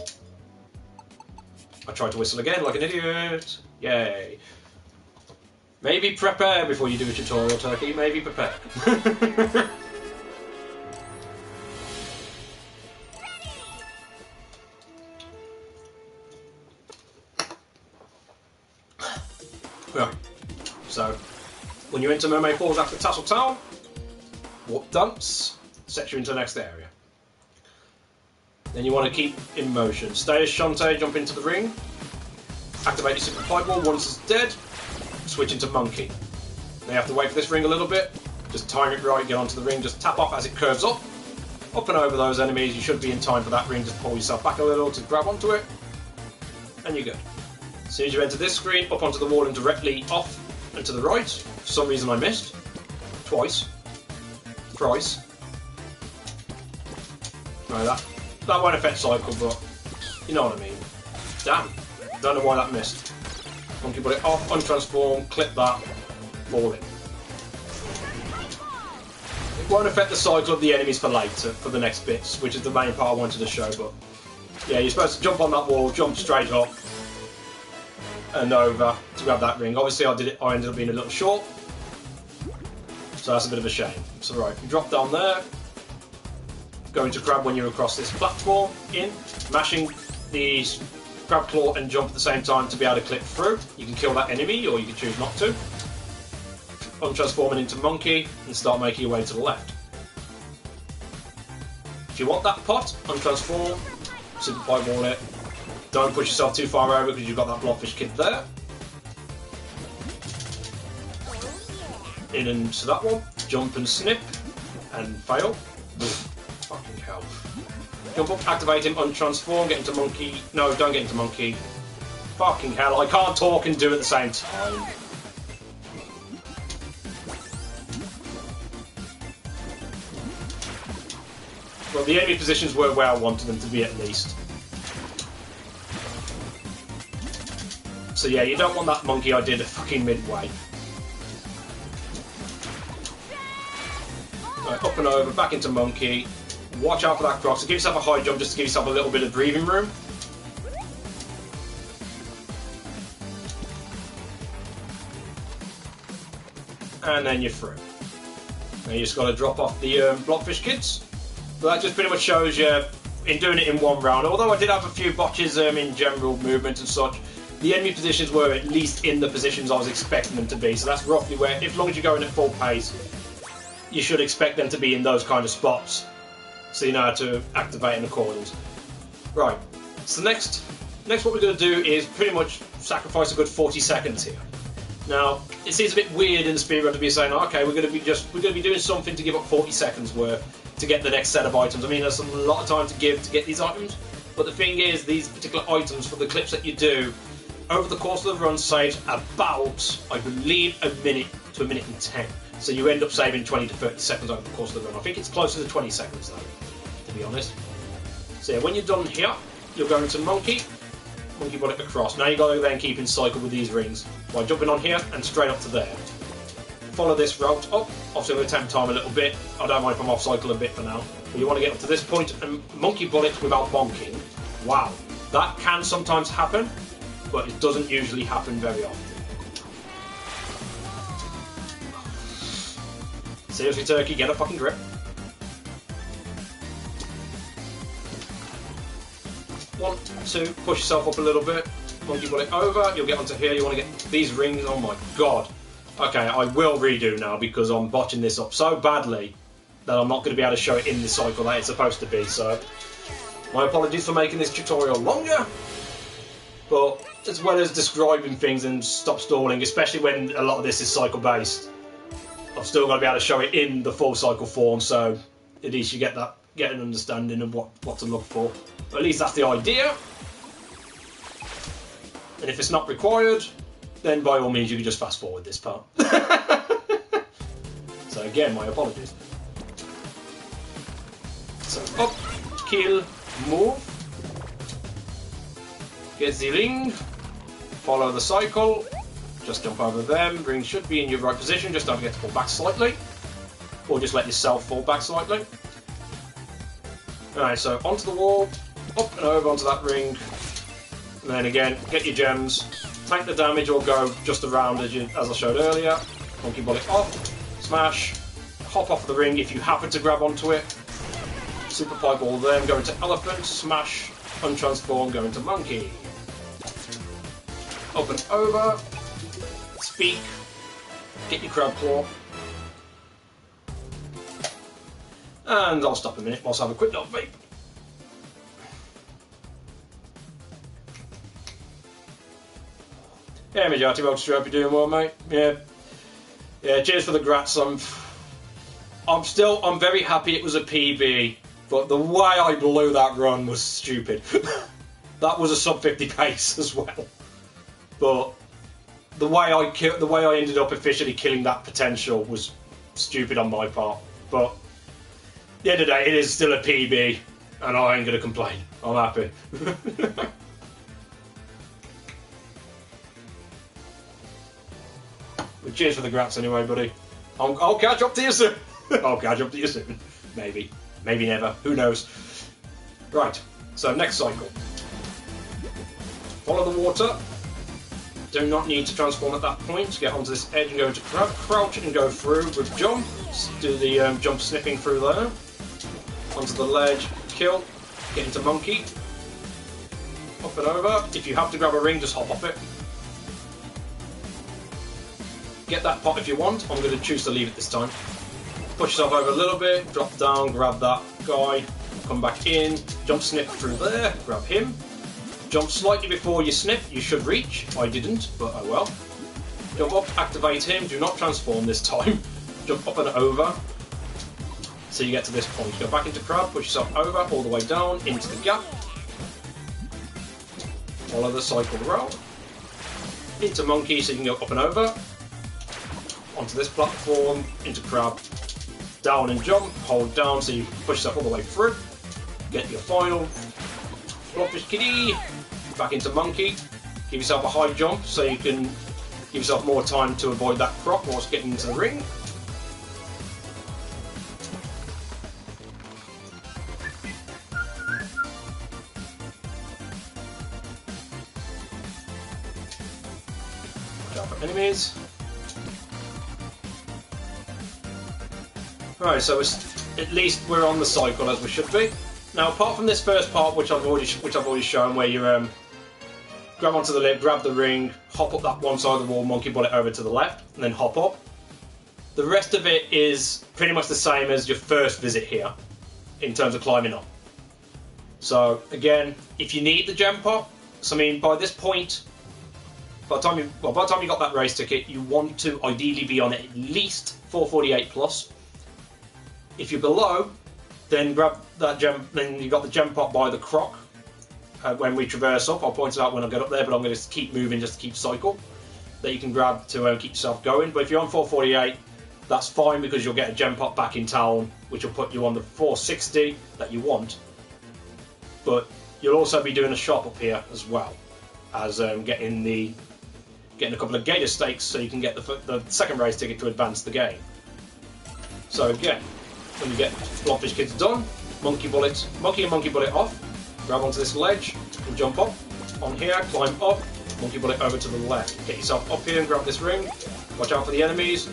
I tried to whistle again like an idiot. Yay. Maybe prepare before you do a tutorial, Turkey. Maybe prepare. Right. So, when you enter Mermaid Falls after Tassel Town, warp dumps, sets you into the next area. Then you want to keep in motion. Stay as Shantae, jump into the ring, activate your super fireball once it's dead, switch into Monkey. Now you have to wait for this ring a little bit, just time it right, get onto the ring, just tap off as it curves up and over those enemies. You should be in time for that ring, just pull yourself back a little to grab onto it, and you're good. As soon as you enter this screen, up onto the wall and directly off and to the right. For some reason I missed. Twice. Thrice. No, that won't affect cycle, but you know what I mean. Damn. Don't know why that missed. Monkey bullet off, untransform, clip that, fall in. It won't affect the cycle of the enemies for later, for the next bits, which is the main part I wanted to show, but yeah, you're supposed to jump on that wall, jump straight up and over to grab that ring. Obviously I ended up being a little short, so that's a bit of a shame. So right, you drop down there, going to grab when you're across this platform, mashing the grab claw and jump at the same time to be able to clip through. You can kill that enemy or you can choose not to. Untransforming into Monkey and start making your way to the left. If you want that pot, untransform, super fireball it. Don't push yourself too far over because you've got that blobfish kid there. In and to that one, jump and snip, and fail. Fucking hell. Jump up, activate him, untransform, get into Monkey. No, don't get into Monkey. Fucking hell, I can't talk and do it at the same time. Well, the enemy positions were where I wanted them to be at least. So yeah, you don't want that monkey I did at fucking midway. Right, up and over, back into Monkey. Watch out for that croc. So give yourself a high jump just to give yourself a little bit of breathing room. And then you're through. Now you just got to drop off the blockfish kids. So that just pretty much shows you in doing it in one round. Although I did have a few botches in general movement and such, the enemy positions were at least in the positions I was expecting them to be. So that's roughly where, as long as you're going at full pace, you should expect them to be in those kind of spots. So you know how to activate in accordance. Right, so next what we're going to do is pretty much sacrifice a good 40 seconds here. Now, it seems a bit weird in the speedrun to be saying, okay, we're going to be doing something to give up 40 seconds worth to get the next set of items. I mean, there's a lot of time to give to get these items, but the thing is, these particular items for the clips that you do over the course of the run saves about, I believe, a minute to a minute and 10. So you end up saving 20 to 30 seconds over the course of the run. I think it's closer to 20 seconds though, to be honest. So yeah, when you're done here, you'll go into Monkey bullet across. Now you've got to then keep in cycle with these rings by jumping on here and straight up to there. Follow this route up. Obviously I'm going to temp time a little bit. I don't mind if I'm off cycle a bit for now. But you want to get up to this point and Monkey bullets without bonking. Wow, that can sometimes happen, but it doesn't usually happen very often. Seriously, Turkey, get a fucking grip. One, two, push yourself up a little bit. Monkey bullet over, you'll get onto here, you want to get these rings, oh my god. Okay, I will redo now because I'm botching this up so badly that I'm not going to be able to show it in the cycle that it's supposed to be, so my apologies for making this tutorial longer, but as well as describing things and stop stalling, especially when a lot of this is cycle based, I've still got to be able to show it in the full cycle form, so at least you get an understanding of what to look for. But at least that's the idea. And if it's not required, then by all means you can just fast forward this part. So again, my apologies. So up, kill, move, get the ring, follow the cycle, just jump over them, ring should be in your right position, just don't forget to fall back slightly, or just let yourself fall back slightly. Alright, so onto the wall, up and over onto that ring, and then again, get your gems, tank the damage or go just around as I showed earlier. Monkey bullet off, smash, hop off the ring if you happen to grab onto it. Super fireball then, go into elephant, smash, untransform, go into monkey. Up and over, speak, get your crab claw. And I'll stop a minute whilst I have a quick vape. Yeah, Majority, well, hope you're doing well, mate. Yeah, cheers for the grats. I'm very happy it was a PB, but the way I blew that run was stupid. That was a sub 50 pace as well. But the way I ended up officially killing that potential was stupid on my part. But at the end of the day, it is still a PB, and I ain't gonna complain. I'm happy. But cheers for the grats anyway, buddy. I'll catch up to you soon. I'll catch up to you soon. Maybe. Maybe never. Who knows? Right. So next cycle. Follow the water. Do not need to transform at that point. Get onto this edge and go into crouch and go through with jump. Do the jump snipping through there. Onto the ledge. Kill. Get into monkey. Up and over. If you have to grab a ring, just hop off it. Get that pot if you want. I'm going to choose to leave it this time. Push yourself over a little bit, drop down, grab that guy, come back in, jump snip through there, grab him. Jump slightly before you snip, you should reach. I didn't, but I will. Jump up, activate him, do not transform this time. Jump up and over. So you get to this point. Go back into crab, push yourself over, all the way down, into the gap. Follow the cycle around. Into monkey so you can go up and over. Onto this platform, into crab, down and jump, hold down so you push yourself all the way through, get your final, Blockfish kitty, back into monkey, give yourself a high jump so you can give yourself more time to avoid that croc whilst getting into the ring. Watch out for enemies. Right, so at least we're on the cycle as we should be. Now, apart from this first part, which I've already shown, where you grab onto the lip, grab the ring, hop up that one side of the wall, monkey bullet over to the left, and then hop up. The rest of it is pretty much the same as your first visit here, in terms of climbing up. So again, if you need the gem pot, so I mean, by this point, by the time you got that race ticket, you want to ideally be on at least 448 plus. If you're below, then grab that gem. Then you got the gem pot by the croc. When we traverse up, I'll point it out when I get up there, but I'm going to keep moving just to keep cycle. That you can grab to keep yourself going. But if you're on 448, that's fine because you'll get a gem pot back in town, which will put you on the 460 that you want. But you'll also be doing a shop up here as well as getting a couple of gator stakes, so you can get the second race ticket to advance the game. So again, when you get Blobfish Kids done, monkey and monkey bullet off, grab onto this ledge and jump up. On here, climb up, monkey bullet over to the left. Get yourself up here and grab this ring. Watch out for the enemies.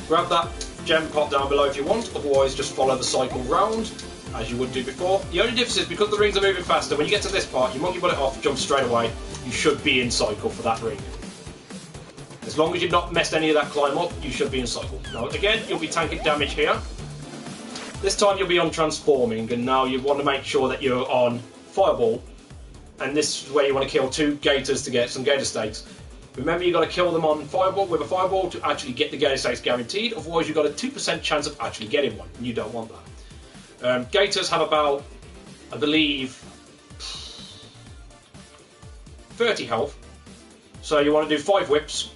Grab that gem pot down below if you want, otherwise just follow the cycle round as you would do before. The only difference is because the rings are moving faster, when you get to this part, you monkey bullet off, jump straight away, you should be in cycle for that ring. As long as you've not messed any of that climb up, you should be in cycle. Now again, you'll be tanking damage here. This time you'll be on transforming, and now you want to make sure that you're on fireball, and this is where you want to kill 2 gators to get some gator stakes. Remember, you've got to kill them on fireball with a fireball to actually get the gator stakes guaranteed, otherwise you've got a 2% chance of actually getting one, and you don't want that. Gators have about, I believe, 30 health, so you want to do 5 whips,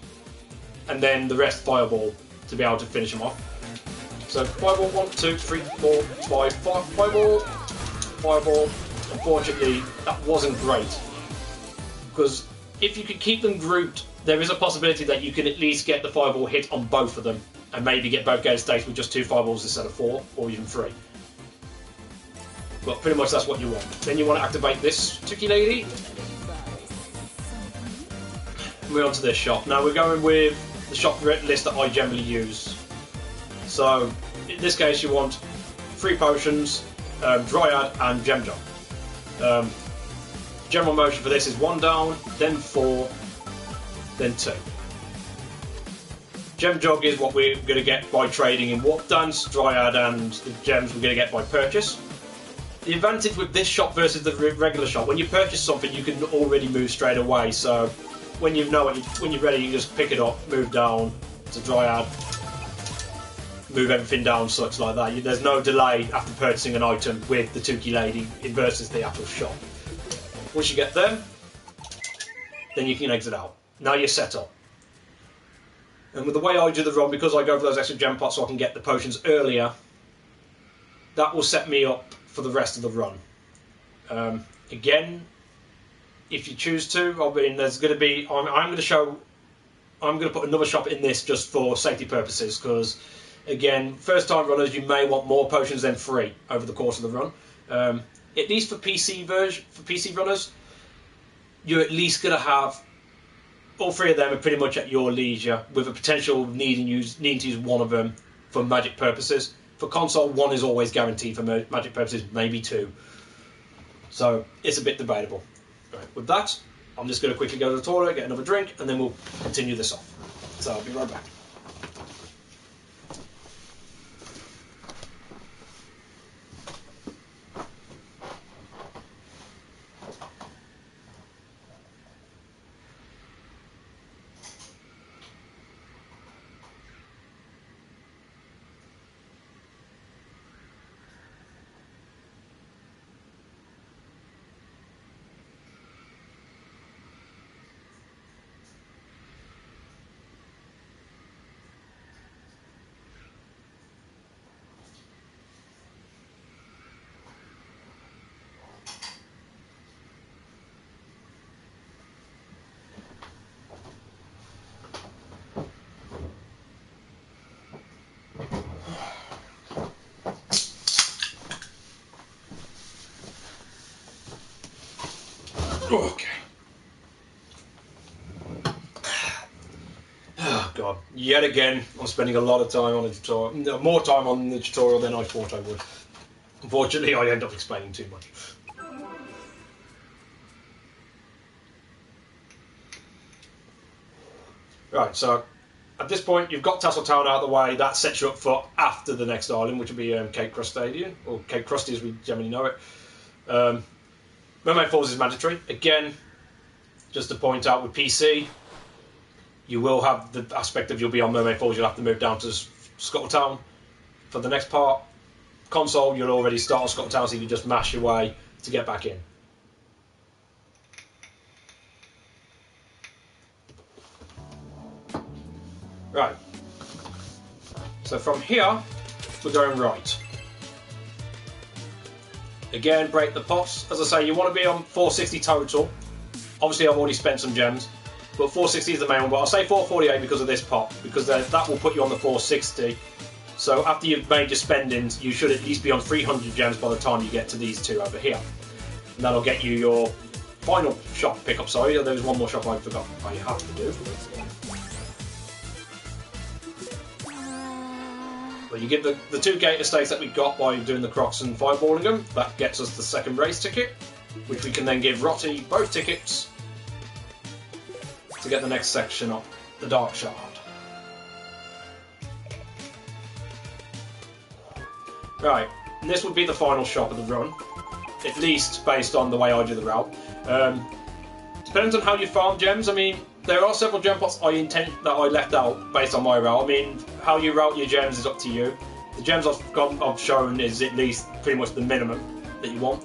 and then the rest fireball to be able to finish them off. So fireball, 1, 2, 3, 4, 5, fireball, fireball. Unfortunately, that wasn't great, because if you could keep them grouped, there is a possibility that you can at least get the fireball hit on both of them, and maybe get both gator stakes with just 2 fireballs instead of 4, or even 3. But pretty much that's what you want. Then you want to activate this Tookie Lady. We're on to this shop. Now we're going with the shop list that I generally use. So in this case you want 3 potions, Dryad and Gem Jug. General motion for this is 1 down, then 4, then 2. Gem Jug is what we're going to get by trading in Warp Dance, Dryad and the gems we're going to get by purchase. The advantage with this shop versus the regular shop, when you purchase something you can already move straight away, so when you know when you're ready you just pick it up, move down to Dryad, move everything down such like that. There's no delay after purchasing an item with the Tuki Lady versus the actual shop. Once you get them, then you can exit out. Now you're set up. And with the way I do the run, because I go for those extra gem pots so I can get the potions earlier, that will set me up for the rest of the run. Again, if you choose to, I mean, there's going to be, I'm going to put another shop in this just for safety purposes, because again, first time runners, you may want more potions than 3 over the course of the run. At least for PC runners, you're at least going to have all 3 of them are pretty much at your leisure, with a potential needing to use one of them for magic purposes. For console, 1 is always guaranteed for magic purposes, maybe 2. So it's a bit debatable. Right, with that, I'm just going to quickly go to the toilet, get another drink, and then we'll continue this off. So I'll be right back. Okay. Oh god. Yet again, I'm spending a lot of time on the tutorial. More time on the tutorial than I thought I would. Unfortunately, I end up explaining too much. Right, so at this point, you've got Tassel Town out of the way. That sets you up for after the next island, which will be Cape Crust Stadium, or Cape Krusty as we generally know it. Mermaid Falls is mandatory. Again, just to point out with PC, you will have the aspect of you'll be on Mermaid Falls, you'll have to move down to Scuttletown for the next part. Console, you'll already start on Scuttletown, so you can just mash your way to get back in. Right. So from here, we're going right. Again, break the pots. As I say, you want to be on 460 total. Obviously, I've already spent some gems, but 460 is the main one. But I'll say 448 because of this pot, because that will put you on the 460. So after you've made your spendings, you should at least be on 300 gems by the time you get to these 2 over here. And that'll get you your final shop pickup. Sorry, there was one more shop I forgot I have to do. But you get the 2 gate estates that we got by doing the Crocs and fireballing them. That gets us the 2nd race ticket, which we can then give Rotty both tickets to get the next section up, the Dark Shard. Right, and this would be the final shop of the run, at least based on the way I do the route. Depends on how you farm gems. I mean, there are several gem pots that I left out based on my route. I mean, how you route your gems is up to you. The gems I've shown is at least pretty much the minimum that you want.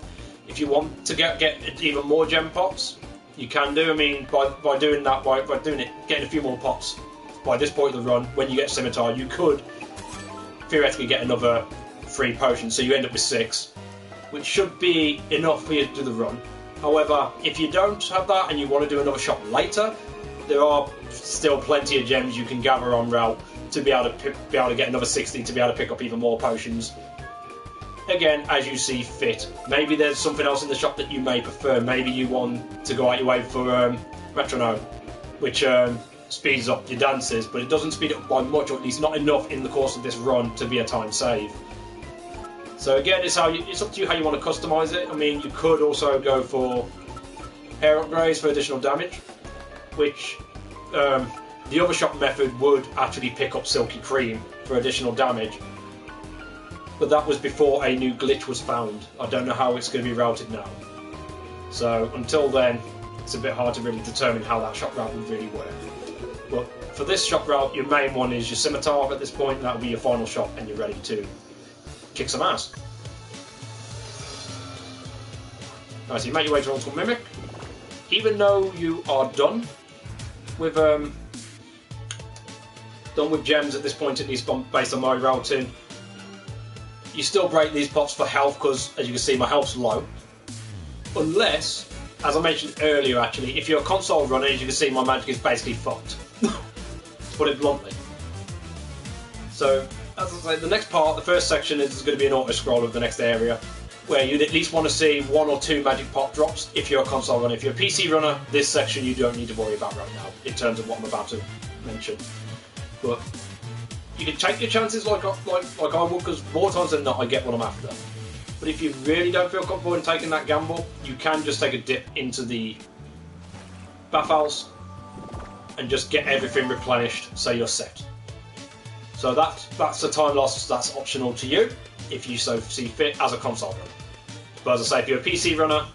If you want to get even more gem pots, you can do. I mean, by doing that, by doing it, getting a few more pots by this point of the run, when you get Scimitar, you could theoretically get another 3 potions, so you end up with 6, which should be enough for you to do the run. However, if you don't have that and you want to do another shop later, there are still plenty of gems you can gather on route to be able to get another 60 to be able to pick up even more potions. Again, as you see fit. Maybe there's something else in the shop that you may prefer. Maybe you want to go out your way for Metronome. which speeds up your dances, but it doesn't speed up by much, or at least not enough in the course of this run to be a time save. So again, it's up to you how you want to customize it. I mean, you could also go for hair upgrades for additional damage, which the other shop method would actually pick up Silky Cream for additional damage. But that was before a new glitch was found. I don't know how it's going to be routed now. So until then, it's a bit hard to really determine how that shop route would really work. But for this shop route, your main one is your scimitar at this point. That'll be your final shop, and you're ready to kick some ass. Alright, so you make your way to Uncle Mimic. Even though you are done with gems at this point, at least based on my routing, you still break these pots for health because, as you can see, my health's low. Unless, as I mentioned earlier actually, if you're a console runner, as you can see, my magic is basically fucked. To put it bluntly. So, as I say, the next part, the first section, is going to be an auto-scroll of the next area, where you'd at least want to see 1 or 2 magic pot drops if you're a console runner. If you're a PC runner, this section you don't need to worry about right now, in terms of what I'm about to mention. But you can take your chances like I would, because more times than not I get what I'm after. But if you really don't feel comfortable in taking that gamble, you can just take a dip into the bathhouse and just get everything replenished so you're set. So that's a time loss that's optional to you if you so see fit as a console runner. But as I say, if you're a PC runner,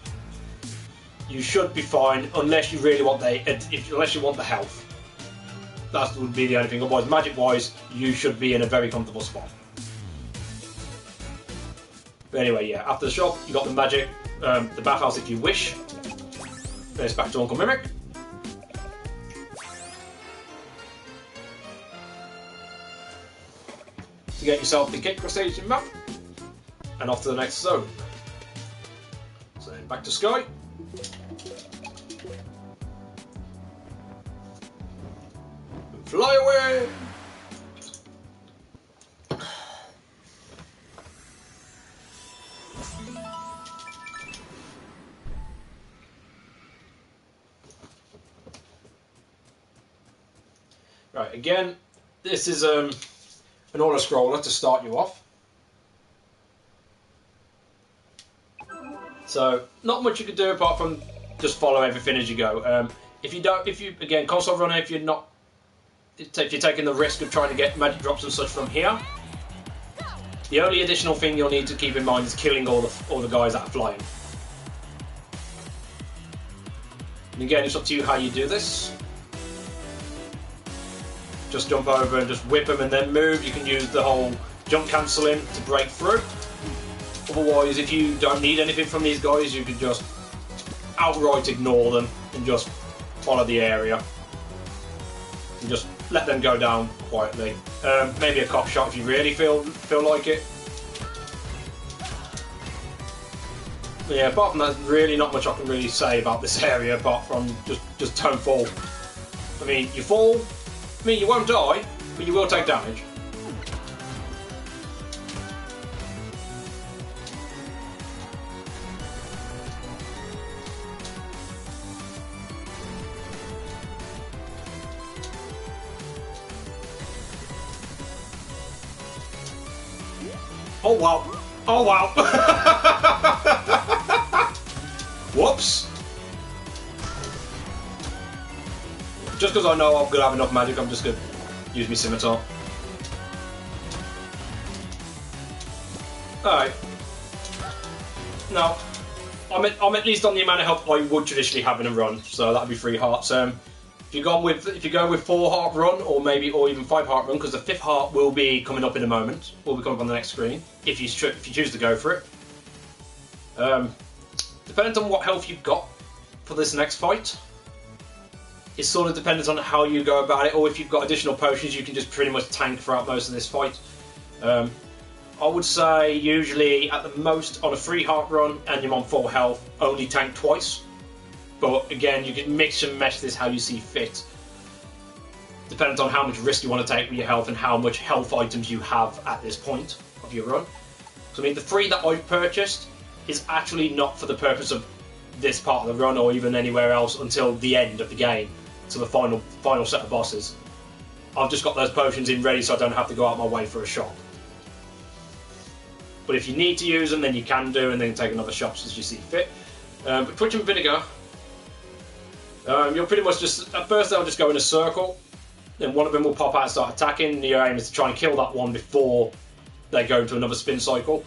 you should be fine unless you really want unless you want the health. That would be the only thing. Otherwise, magic-wise, you should be in a very comfortable spot. But anyway, yeah, after the shop, you got the magic, the bathhouse if you wish. Then it's back to Uncle Mimic. To get yourself the Cake Crustacean map, and off to the next zone. So then back to Sky. Fly away! Right, again, this is an auto-scroller to start you off. So, not much you can do apart from just follow everything as you go. If you again, console runner, if you're taking the risk of trying to get magic drops and such from here, the only additional thing you'll need to keep in mind is killing all the guys that are flying. And again, it's up to you how you do this. Just jump over and just whip them and then move. You can use the whole jump cancelling to break through. Otherwise, if you don't need anything from these guys, you can just outright ignore them and just follow the area. And just let them go down quietly. Maybe a cop shot if you really feel like it. But yeah, apart from that, really not much I can really say about this area apart from just don't fall. I mean, you fall, I mean, you won't die, but you will take damage. Oh wow! Oh wow! Whoops! Just because I know I'm gonna have enough magic, I'm just gonna use my scimitar. Alright. Now, I'm at least on the amount of health I would traditionally have in a run, so that'd be 3 hearts. If you go with 4 heart run, or even 5 heart run, because the 5th heart will be coming up in a moment, will be coming up on the next screen if you choose to go for it. Depending on what health you've got for this next fight, it's sort of dependent on how you go about it, or if you've got additional potions, you can just pretty much tank throughout most of this fight. I would say usually at the most on a 3 heart run and you're on full health, only tank twice. But again, you can mix and mesh this how you see fit, depending on how much risk you want to take with your health and how much health items you have at this point of your run. So I mean, the 3 that I've purchased is actually not for the purpose of this part of the run or even anywhere else until the end of the game. to the final set of bosses, I've just got those potions in ready so I don't have to go out my way for a shop. But if you need to use them, then you can do, and then take another shots as you see fit. But Twitch and Vinegar, you'll pretty much just, at first they'll just go in a circle, then one of them will pop out and start attacking, and your aim is to try and kill that one before they go into another spin cycle.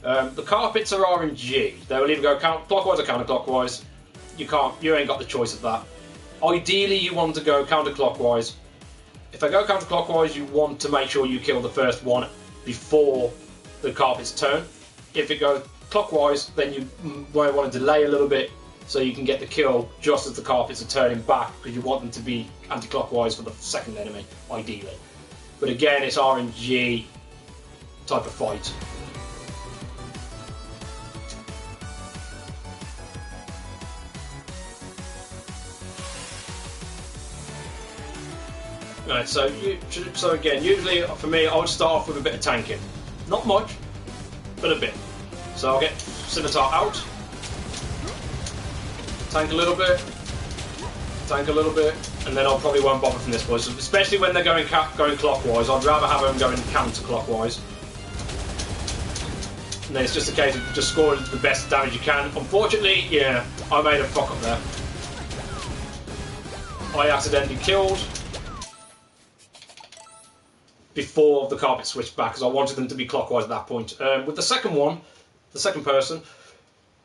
The carpets are RNG. They will either go clockwise or counterclockwise. You ain't got the choice of that. Ideally, you want to go counterclockwise. If I go counterclockwise, you want to make sure you kill the first one before the carpet's turn. If it goes clockwise, then you might want to delay a little bit so you can get the kill just as the carpets are turning back, because you want them to be anti-clockwise for the second enemy, ideally. But again, it's RNG type of fight. Right, so again, usually for me, I would start off with a bit of tanking. Not much, but a bit. So I'll get Scimitar out, tank a little bit, and then I'll probably won't bother from this point. So especially when they're going clockwise, I'd rather have them going counterclockwise. And then it's just a case of just scoring the best damage you can. Unfortunately, yeah, I made a fuck up there. I accidentally killed before the carpet switched back, because I wanted them to be clockwise at that point. With the second one, the second person,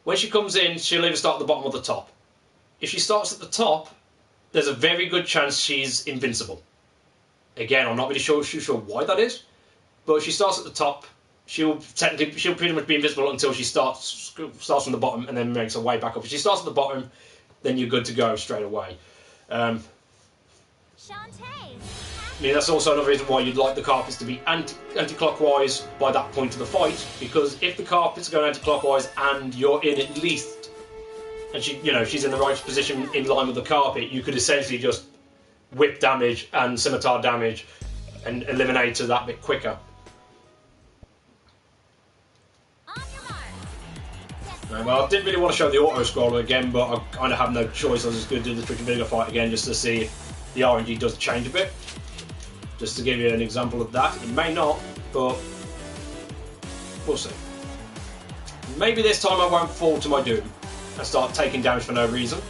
when she comes in, she'll either start at the bottom or the top. If she starts at the top, there's a very good chance she's invincible. Again, I'm not really sure why that is, but if she starts at the top, she'll pretty much be invisible until she starts from the bottom and then makes her way back up. If she starts at the bottom, then you're good to go straight away. Shantae. I mean, that's also another reason why you'd like the carpets to be anti-clockwise by that point of the fight, because if the carpets are going anti-clockwise and you're in at least, and she's in the right position in line with the carpet, you could essentially just whip damage and scimitar damage and eliminate her that bit quicker. Well, I didn't really want to show the auto-scroller again, but I kind of have no choice. I was just going to do the Twitch and Vinegar fight again just to see if the RNG does change a bit. Just to give you an example of that. It may not, but we'll see. Maybe this time I won't fall to my doom and start taking damage for no reason.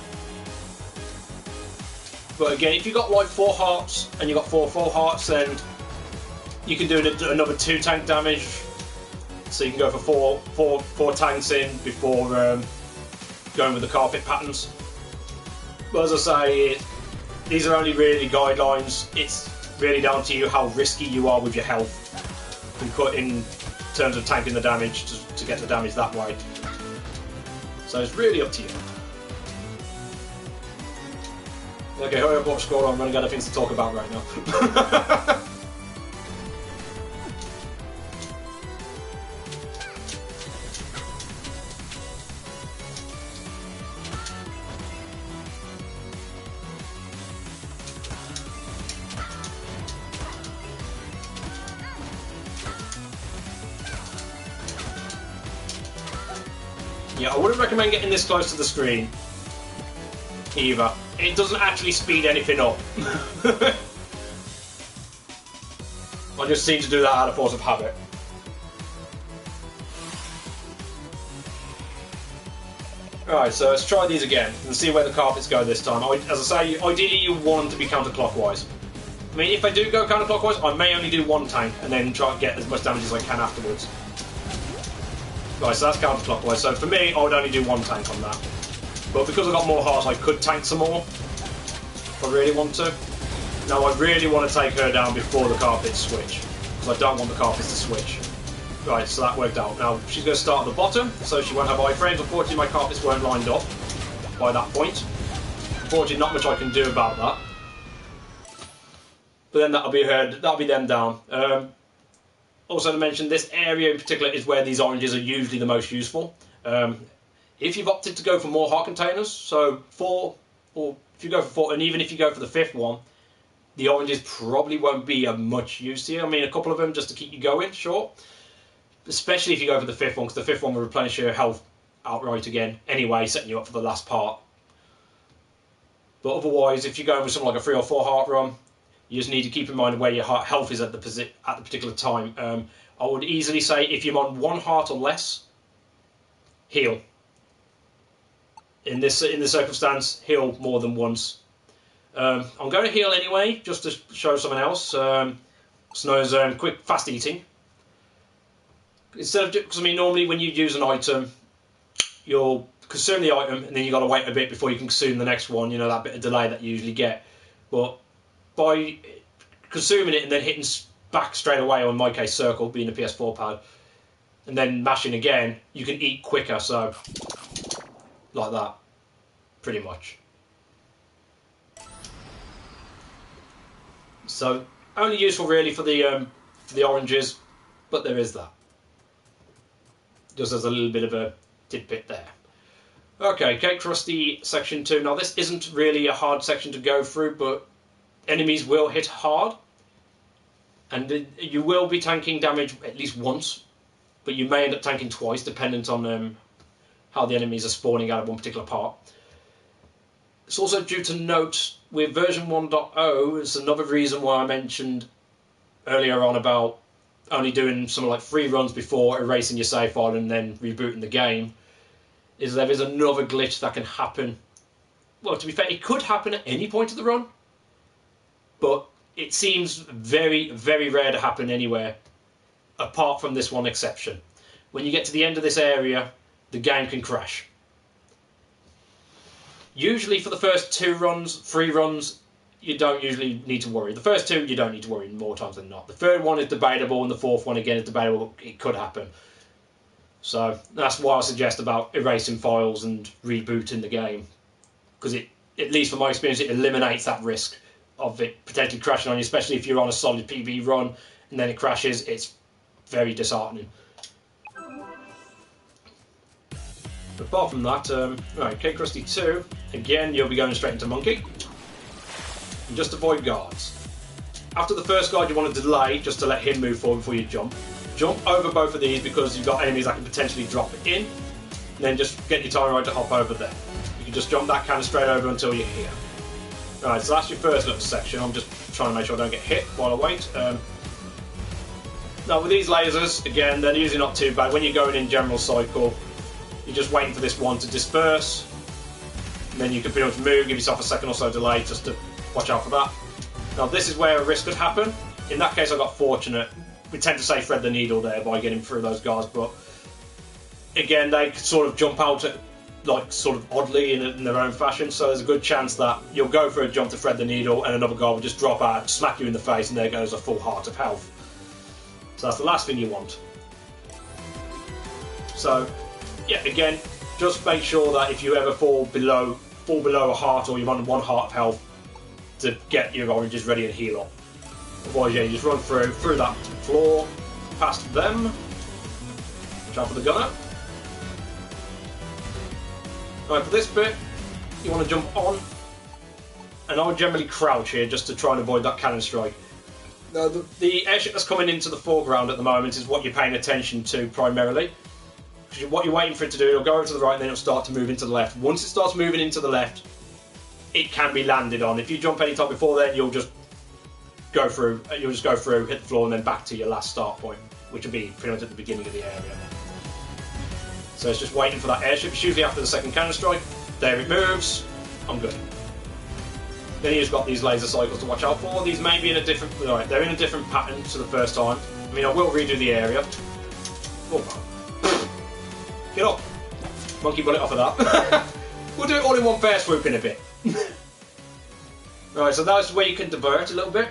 But again, if you've got like 4 hearts and you've got 4 full hearts, then you can do another 2 tank damage. So you can go for four tanks in before going with the carpet patterns. But as I say, these are only really guidelines. It's really down to you how risky you are with your health in terms of tanking the damage to get the damage that way. So it's really up to you. Okay, hurry up, watch score. I'm running out of things to talk about right now. Yeah, I wouldn't recommend getting this close to the screen either. It doesn't actually speed anything up. I just seem to do that out of force of habit. Alright, so let's try these again and see where the carpets go this time. As I say, ideally you want them to be counterclockwise. I mean, if I do go counterclockwise, I may only do 1 tank and then try to get as much damage as I can afterwards. Right, so that's counterclockwise. So for me, I would only do 1 tank on that. But because I've got more hearts, I could tank some more if I really want to. Now, I really want to take her down before the carpets switch, because I don't want the carpets to switch. Right, so that worked out. Now, she's going to start at the bottom, so she won't have iframes. Unfortunately, my carpets weren't lined up by that point. Unfortunately, not much I can do about that. But then that'll be them down. Also to mention, this area in particular is where these oranges are usually the most useful. If you've opted to go for more heart containers, so 4, or if you go for 4, and even if you go for the 5th one, the oranges probably won't be of much use to you. I mean, a couple of them just to keep you going, sure. Especially if you go for the 5th one, because the 5th one will replenish your health outright again, anyway, setting you up for the last part. But otherwise, if you're going with something like a 3 or 4 heart run, you just need to keep in mind where your health is at the particular time. I would easily say if you're on 1 heart or less, heal. In this circumstance, heal more than once. I'm going to heal anyway, just to show someone else. Snow's quick, fast eating. Instead of, because I mean, normally when you use an item, you'll consume the item and then you've got to wait a bit before you can consume the next one. You know, that bit of delay that you usually get. But by consuming it and then hitting back straight away, or in my case, circle, being a PS4 pad, and then mashing again, you can eat quicker. So, like that, pretty much. So, only useful really for the oranges, but there is that. Just as a little bit of a tidbit there. Okay, Cake Crusty section 2. Now this isn't really a hard section to go through, but enemies will hit hard. And you will be tanking damage at least once, but you may end up tanking twice, dependent on how the enemies are spawning out of one particular part. It's also due to note, with version 1.0, it's another reason why I mentioned earlier on about only doing something like 3 runs before erasing your save file and then rebooting the game, is there is another glitch that can happen. Well, to be fair, it could happen at any point of the run, but it seems very, very rare to happen anywhere, apart from this one exception. When you get to the end of this area, the game can crash. Usually for the first 2 runs, 3 runs, you don't usually need to worry. The first 2, you don't need to worry more times than not. The third one is debatable, and the fourth one, again, is debatable. It could happen. So that's why I suggest about erasing files and rebooting the game. Because it, at least from my experience, it eliminates that risk of it potentially crashing on you, especially if you're on a solid PB run and then it crashes. It's very disheartening. Apart from that, right, Cake Crusty 2, again, you'll be going straight into Monkey. And just avoid guards. After the first guard, you want to delay just to let him move forward before you jump. Jump over both of these because you've got enemies that can potentially drop in. And then just get your time right to hop over there. You can just jump that kind of straight over until you're here. Alright, so that's your first little section. I'm just trying to make sure I don't get hit while I wait. Now with these lasers, again, they're usually not too bad. When you're going in general cycle, you're just waiting for this one to disperse. And then you can pretty much move, give yourself a second or so delay just to watch out for that. Now this is where a risk could happen. In that case I got fortunate. We tend to say thread the needle there by getting through those guards, but again they sort of jump out at, like, sort of oddly in their own fashion, so there's a good chance that you'll go for a jump to thread the needle and another guard will just drop out, smack you in the face, and there goes a full heart of health. So that's the last thing you want. So yeah, again, just make sure that if you ever fall below a heart, or you're on 1 heart of health, to get your oranges ready and heal up. Otherwise, yeah, you just run through that floor, past them. Watch out for the gunner. Right, for this bit, you want to jump on, and I would generally crouch here just to try and avoid that cannon strike. Now, the airship that's coming into the foreground at the moment is what you're paying attention to primarily. What you're waiting for it to do, it'll go over to the right and then it'll start to move into the left. Once it starts moving into the left, it can be landed on. If you jump any time before then, you'll just go through, hit the floor, and then back to your last start point, which will be pretty much at the beginning of the area. So it's just waiting for that airship. It's usually after the second cannon strike. There it moves. I'm good. Then you've got these laser cycles to watch out for. These may be in a different, right, they're in a different pattern to the first time. I mean, I will redo the area. Oh. Get up! Monkey bullet off of that. We'll do it all in one fair swoop in a bit. Right, so that's where you can divert a little bit.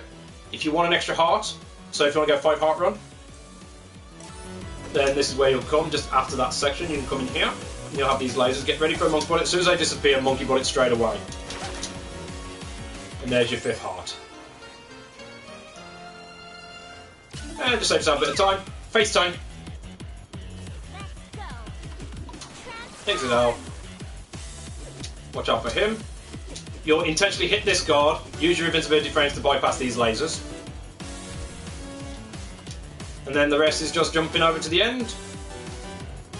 If you want an extra heart, so if you want to go 5 heart run, then this is where you'll come, just after that section. You can come in here, and you'll have these lasers. Get ready for a monkey bullet. As soon as they disappear, monkey bullet straight away. And there's your 5th heart. And just save yourself a bit of time. Face tank. Exit out. Watch out for him. You'll intentionally hit this guard. Use your invincibility frames to bypass these lasers. And then the rest is just jumping over to the end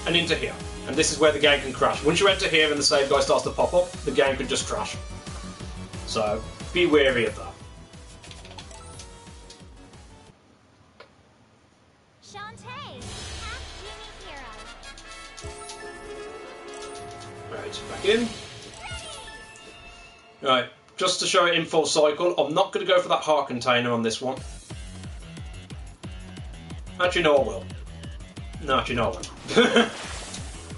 and into here. And this is where the game can crash. Once you enter here and the save guy starts to pop up, the game could just crash. So be wary of that. Shantae, half genie hero. Right, back in. Right, just to show it in full cycle, I'm not going to go for that heart container on this one. Actually, no, I will. No, actually, no, I won't.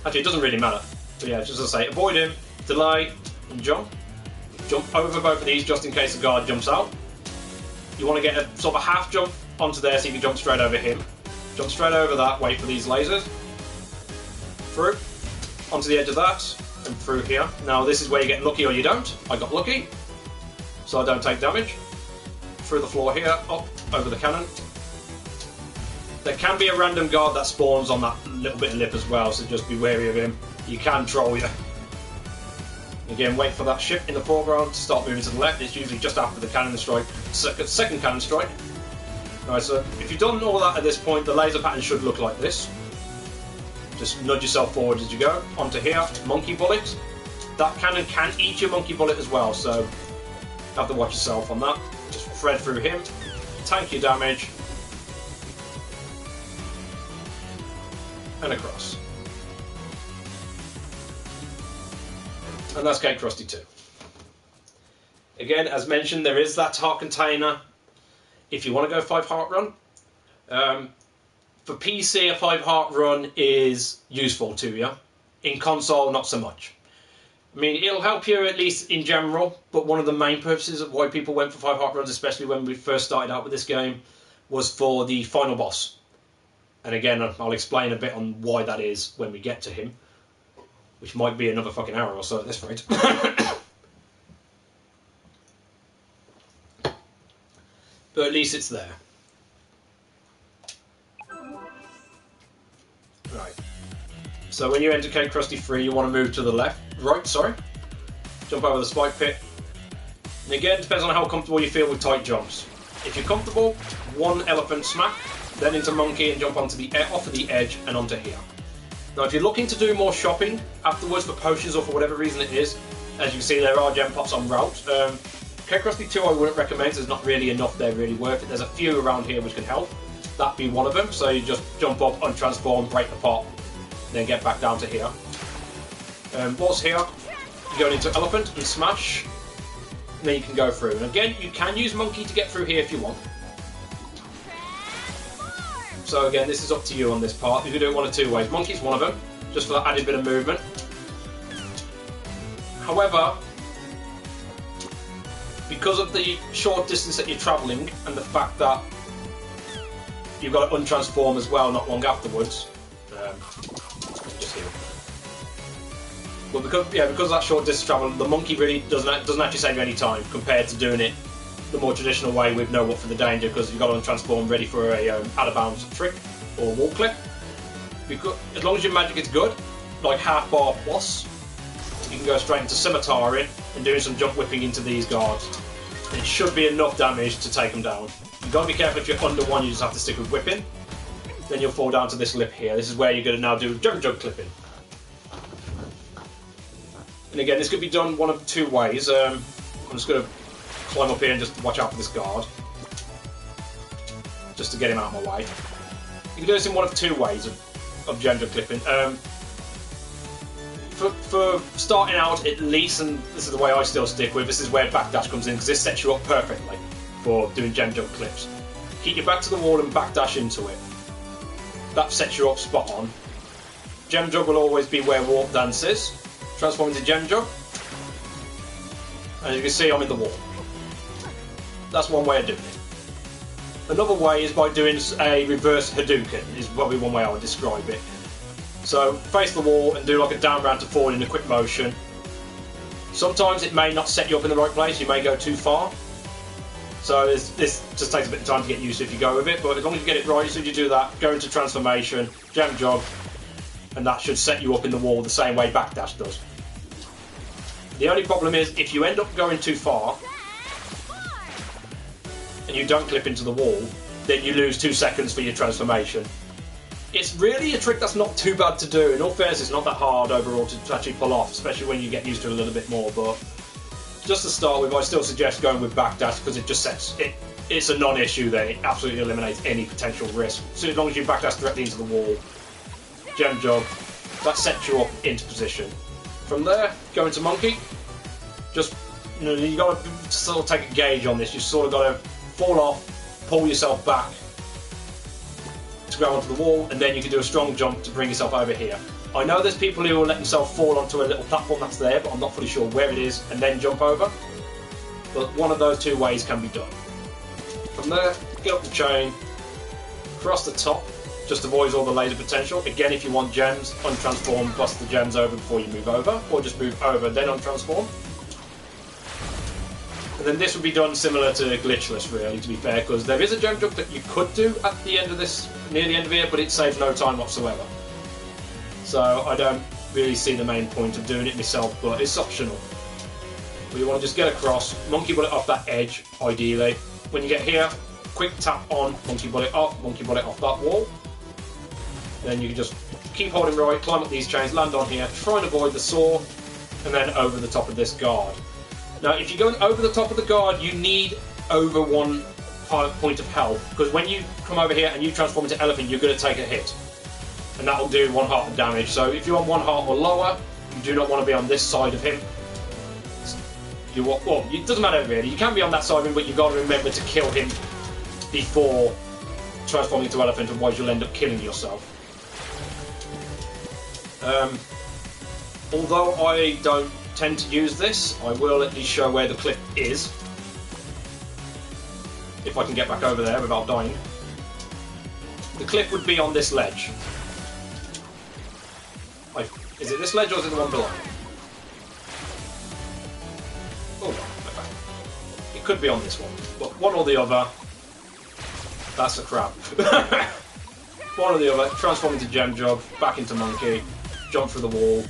Actually, it doesn't really matter. But yeah, just to say, avoid him, delay, and jump. Jump over both of these just in case the guard jumps out. You want to get a sort of a half jump onto there so you can jump straight over him. Jump straight over that, wait for these lasers. Through, onto the edge of that, and through here. Now this is where you get lucky or you don't. I got lucky, so I don't take damage. Through the floor here, up, over the cannon. There can be a random guard that spawns on that little bit of lip as well, so just be wary of him. You can troll you. Again, wait for that ship in the foreground to start moving to the left. It's usually just after the cannon strike, second cannon strike. Alright, so if you've done all that at this point, the laser pattern should look like this. Just nudge yourself forward as you go. Onto here, monkey bullet. That cannon can eat your monkey bullet as well, so you have to watch yourself on that. Just thread through him, tank your damage, and across. And that's Gate Krusty 2. Again, as mentioned, there is that heart container if you want to go 5 heart run. For PC, a 5 heart run is useful to you. In console, not so much. I mean, it'll help you at least in general, but one of the main purposes of why people went for 5 heart runs, especially when we first started out with this game, was for the final boss. And again, I'll explain a bit on why that is when we get to him, which might be another fucking hour or so at this rate. But at least it's there. Right. So when you enter Gate Krusty 3, you want to move to the right, jump over the spike pit. And again, depends on how comfortable you feel with tight jumps. If you're comfortable, one elephant smack, then into monkey and jump onto off of the edge and onto here. Now if you're looking to do more shopping afterwards for potions or for whatever reason it is, as you can see there are gem pots en route. Gate Krusty 2 I wouldn't recommend, there's not really enough there really worth it. There's a few around here which can help. That be one of them, so you just jump up, untransform, break the pot, then get back down to here. What's here? You go into elephant and smash, and then you can go through. And again, you can use monkey to get through here if you want. So again, this is up to you on this part. You can do it one of two ways. Monkey's one of them, just for that added bit of movement. However, because of the short distance that you're travelling and the fact that you've got to untransform as well not long afterwards, just here. But because of that short distance travel, the monkey really doesn't actually save you any time compared to doing it the more traditional way with no what for the danger, because you've got to untransform ready for a out of bounds trick or wall clip. Because as long as your magic is good, like half bar plus, you can go straight into scimitariing and doing some jump whipping into these guards. And it should be enough damage to take them down. You've got to be careful if you're under one, you just have to stick with whipping. Then you'll fall down to this lip here. This is where you're going to now do jump clipping. And again, this could be done one of two ways. I'm just going to climb up here and just watch out for this guard. Just to get him out of my way. You can do this in one of two ways of jump clipping. For starting out at least, and this is the way I still stick with, this is where backdash comes in, because this sets you up perfectly for doing gem jump clips. Keep your back to the wall and backdash into it. That sets you up spot on. Gem jug will always be where warp dance is. Transform into gem jug. And as you can see, I'm in the wall. That's one way of doing it. Another way is by doing a reverse Hadouken, is probably one way I would describe it. So face the wall and do like a down round to forward in a quick motion. Sometimes it may not set you up in the right place, you may go too far. So this just takes a bit of time to get used to if you go with it, but as long as you get it right, as soon as you do that, go into transformation, jam jog, and that should set you up in the wall the same way backdash does. The only problem is if you end up going too far and you don't clip into the wall, then you lose 2 seconds for your transformation. It's really a trick that's not too bad to do. In all fairness, it's not that hard overall to actually pull off, especially when you get used to it a little bit more, but just to start with, I still suggest going with backdash because it just sets it. It's a non-issue then. It absolutely eliminates any potential risk. So as long as you backdash directly into the wall, gem jog, that sets you up into position. From there, go into monkey. Just, you know, you got to sort of take a gauge on this. You sort of got to fall off, pull yourself back to go onto the wall, and then you can do a strong jump to bring yourself over here. I know there's people who will let themselves fall onto a little platform that's there, but I'm not fully sure where it is, and then jump over. But one of those two ways can be done. From there, get up the chain, cross the top, just avoids all the laser potential. Again, if you want gems, untransform, bust the gems over before you move over, or just move over, then untransform. And then this would be done similar to glitchless, really, to be fair, because there is a gem jump that you could do at the end of this, near the end of here, but it saves no time whatsoever. So I don't really see the main point of doing it myself, but it's optional. But you want to just get across, monkey bullet off that edge, ideally. When you get here, quick tap on, monkey bullet off that wall. Then you can just keep holding right, climb up these chains, land on here, try and avoid the saw, and then over the top of this guard. Now, if you're going over the top of the guard, you need over 1 point of health, because when you come over here and you transform into elephant, you're going to take a hit. And that will do 1 heart of damage. So if you're on 1 heart or lower, you do not want to be on this side of him. Well, it doesn't matter really. You can be on that side of him, but you've got to remember to kill him before transforming into elephant, otherwise you'll end up killing yourself. Although I don't tend to use this, I will at least show where the clip is. If I can get back over there without dying. The clip would be on this ledge. Is it this ledge or is it the one below? Oh, okay. It could be on this one, but one or the other. That's a crap. One or the other. Transform into gem jog, back into monkey, jump through the wall,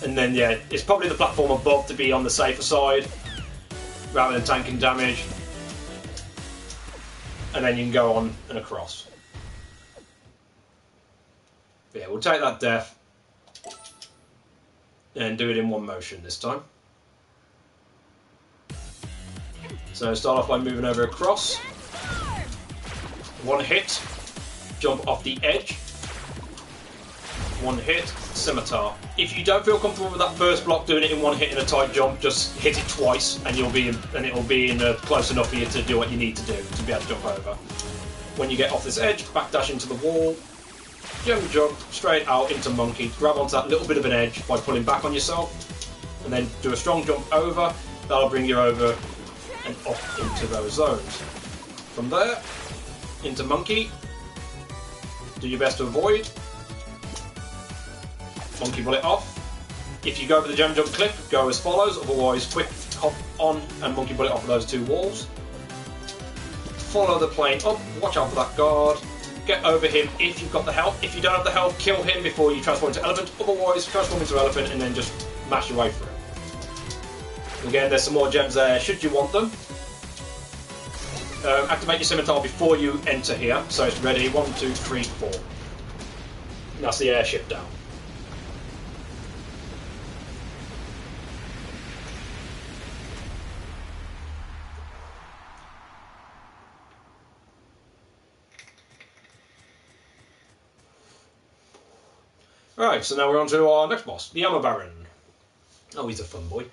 and then yeah, it's probably the platform above to be on the safer side, rather than tanking damage. And then you can go on and across. Yeah, we'll take that death and do it in one motion this time. So start off by moving over across. 1 hit, jump off the edge. 1 hit, scimitar. If you don't feel comfortable with that first block doing it in 1 hit in a tight jump, just hit it twice and it'll be in close enough for you to do what you need to do to be able to jump over. When you get off this edge, backdash into the wall, gem jump straight out into monkey, grab onto that little bit of an edge by pulling back on yourself, and then do a strong jump over. That'll bring you over and up into those zones. From there, into monkey, do your best to avoid. Monkey bullet off. If you go for the gem jump clip, go as follows, otherwise quick hop on and monkey bullet off of those 2 walls. Follow the plane up, watch out for that guard. Get over him if you've got the health. If you don't have the health, kill him before you transform into elephant. Otherwise, transform into elephant and then just mash your way through. Again, there's some more gems there should you want them. Activate your scimitar before you enter here. So it's ready. 1, 2, 3, 4. And that's the airship down. Right, so now we're on to our next boss, the Armor Baron. Oh, he's a fun boy.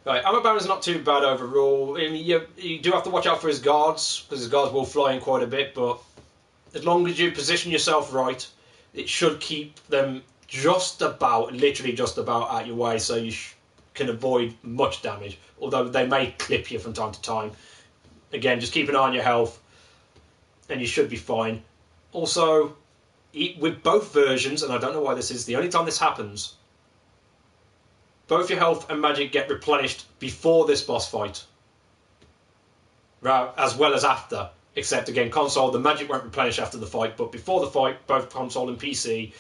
Right, Armor Baron's not too bad overall. I mean, you do have to watch out for his guards, because his guards will fly in quite a bit, but as long as you position yourself right, it should keep them just about, literally just about out your way, so you can avoid much damage, although they may clip you from time to time. Again, just keep an eye on your health, and you should be fine. Also, with both versions, and I don't know why this is, the only time this happens, both your health and magic get replenished before this boss fight, as well as after, except again, console, the magic won't replenish after the fight, but before the fight, both console and PC,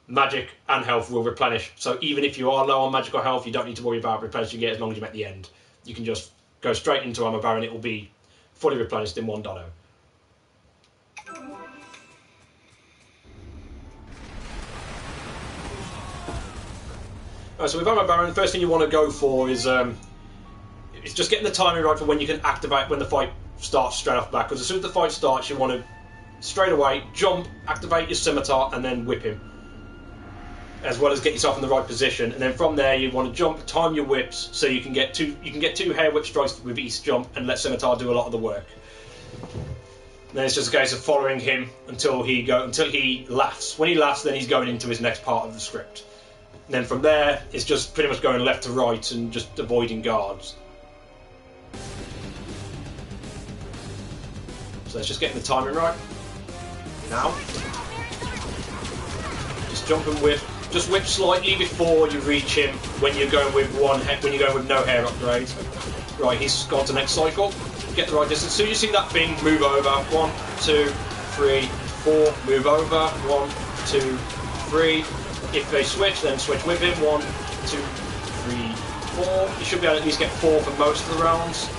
magic and health will replenish. So even if you are low on magic or health, you don't need to worry about replenishing it as long as you make the end. You can just go straight into Armor Baron, it will be fully replenished in 1.0. So with Armor Baron, the first thing you want to go for is It's just getting the timing right for when you can activate when the fight starts straight off the back. Because as soon as the fight starts, you want to straight away jump, activate your scimitar, and then whip him. As well as get yourself in the right position, and then from there you want to jump, time your whips, so you can get two hair whip strikes with each jump, and let scimitar do a lot of the work. And then it's just a case of following him until he laughs. When he laughs, then he's going into his next part of the script. And then from there, it's just pretty much going left to right and just avoiding guards. So it's just getting the timing right. Now, just jump and whip. Just whip slightly before you reach him when you're going with no hair upgrade. Right, he's gone to next cycle. Get the right distance. As soon as you see that thing, move over. 1, 2, 3, 4. Move over. 1, 2, 3. If they switch, then switch with him. 1, 2, 3, 4. You should be able to at least get 4 for most of the rounds.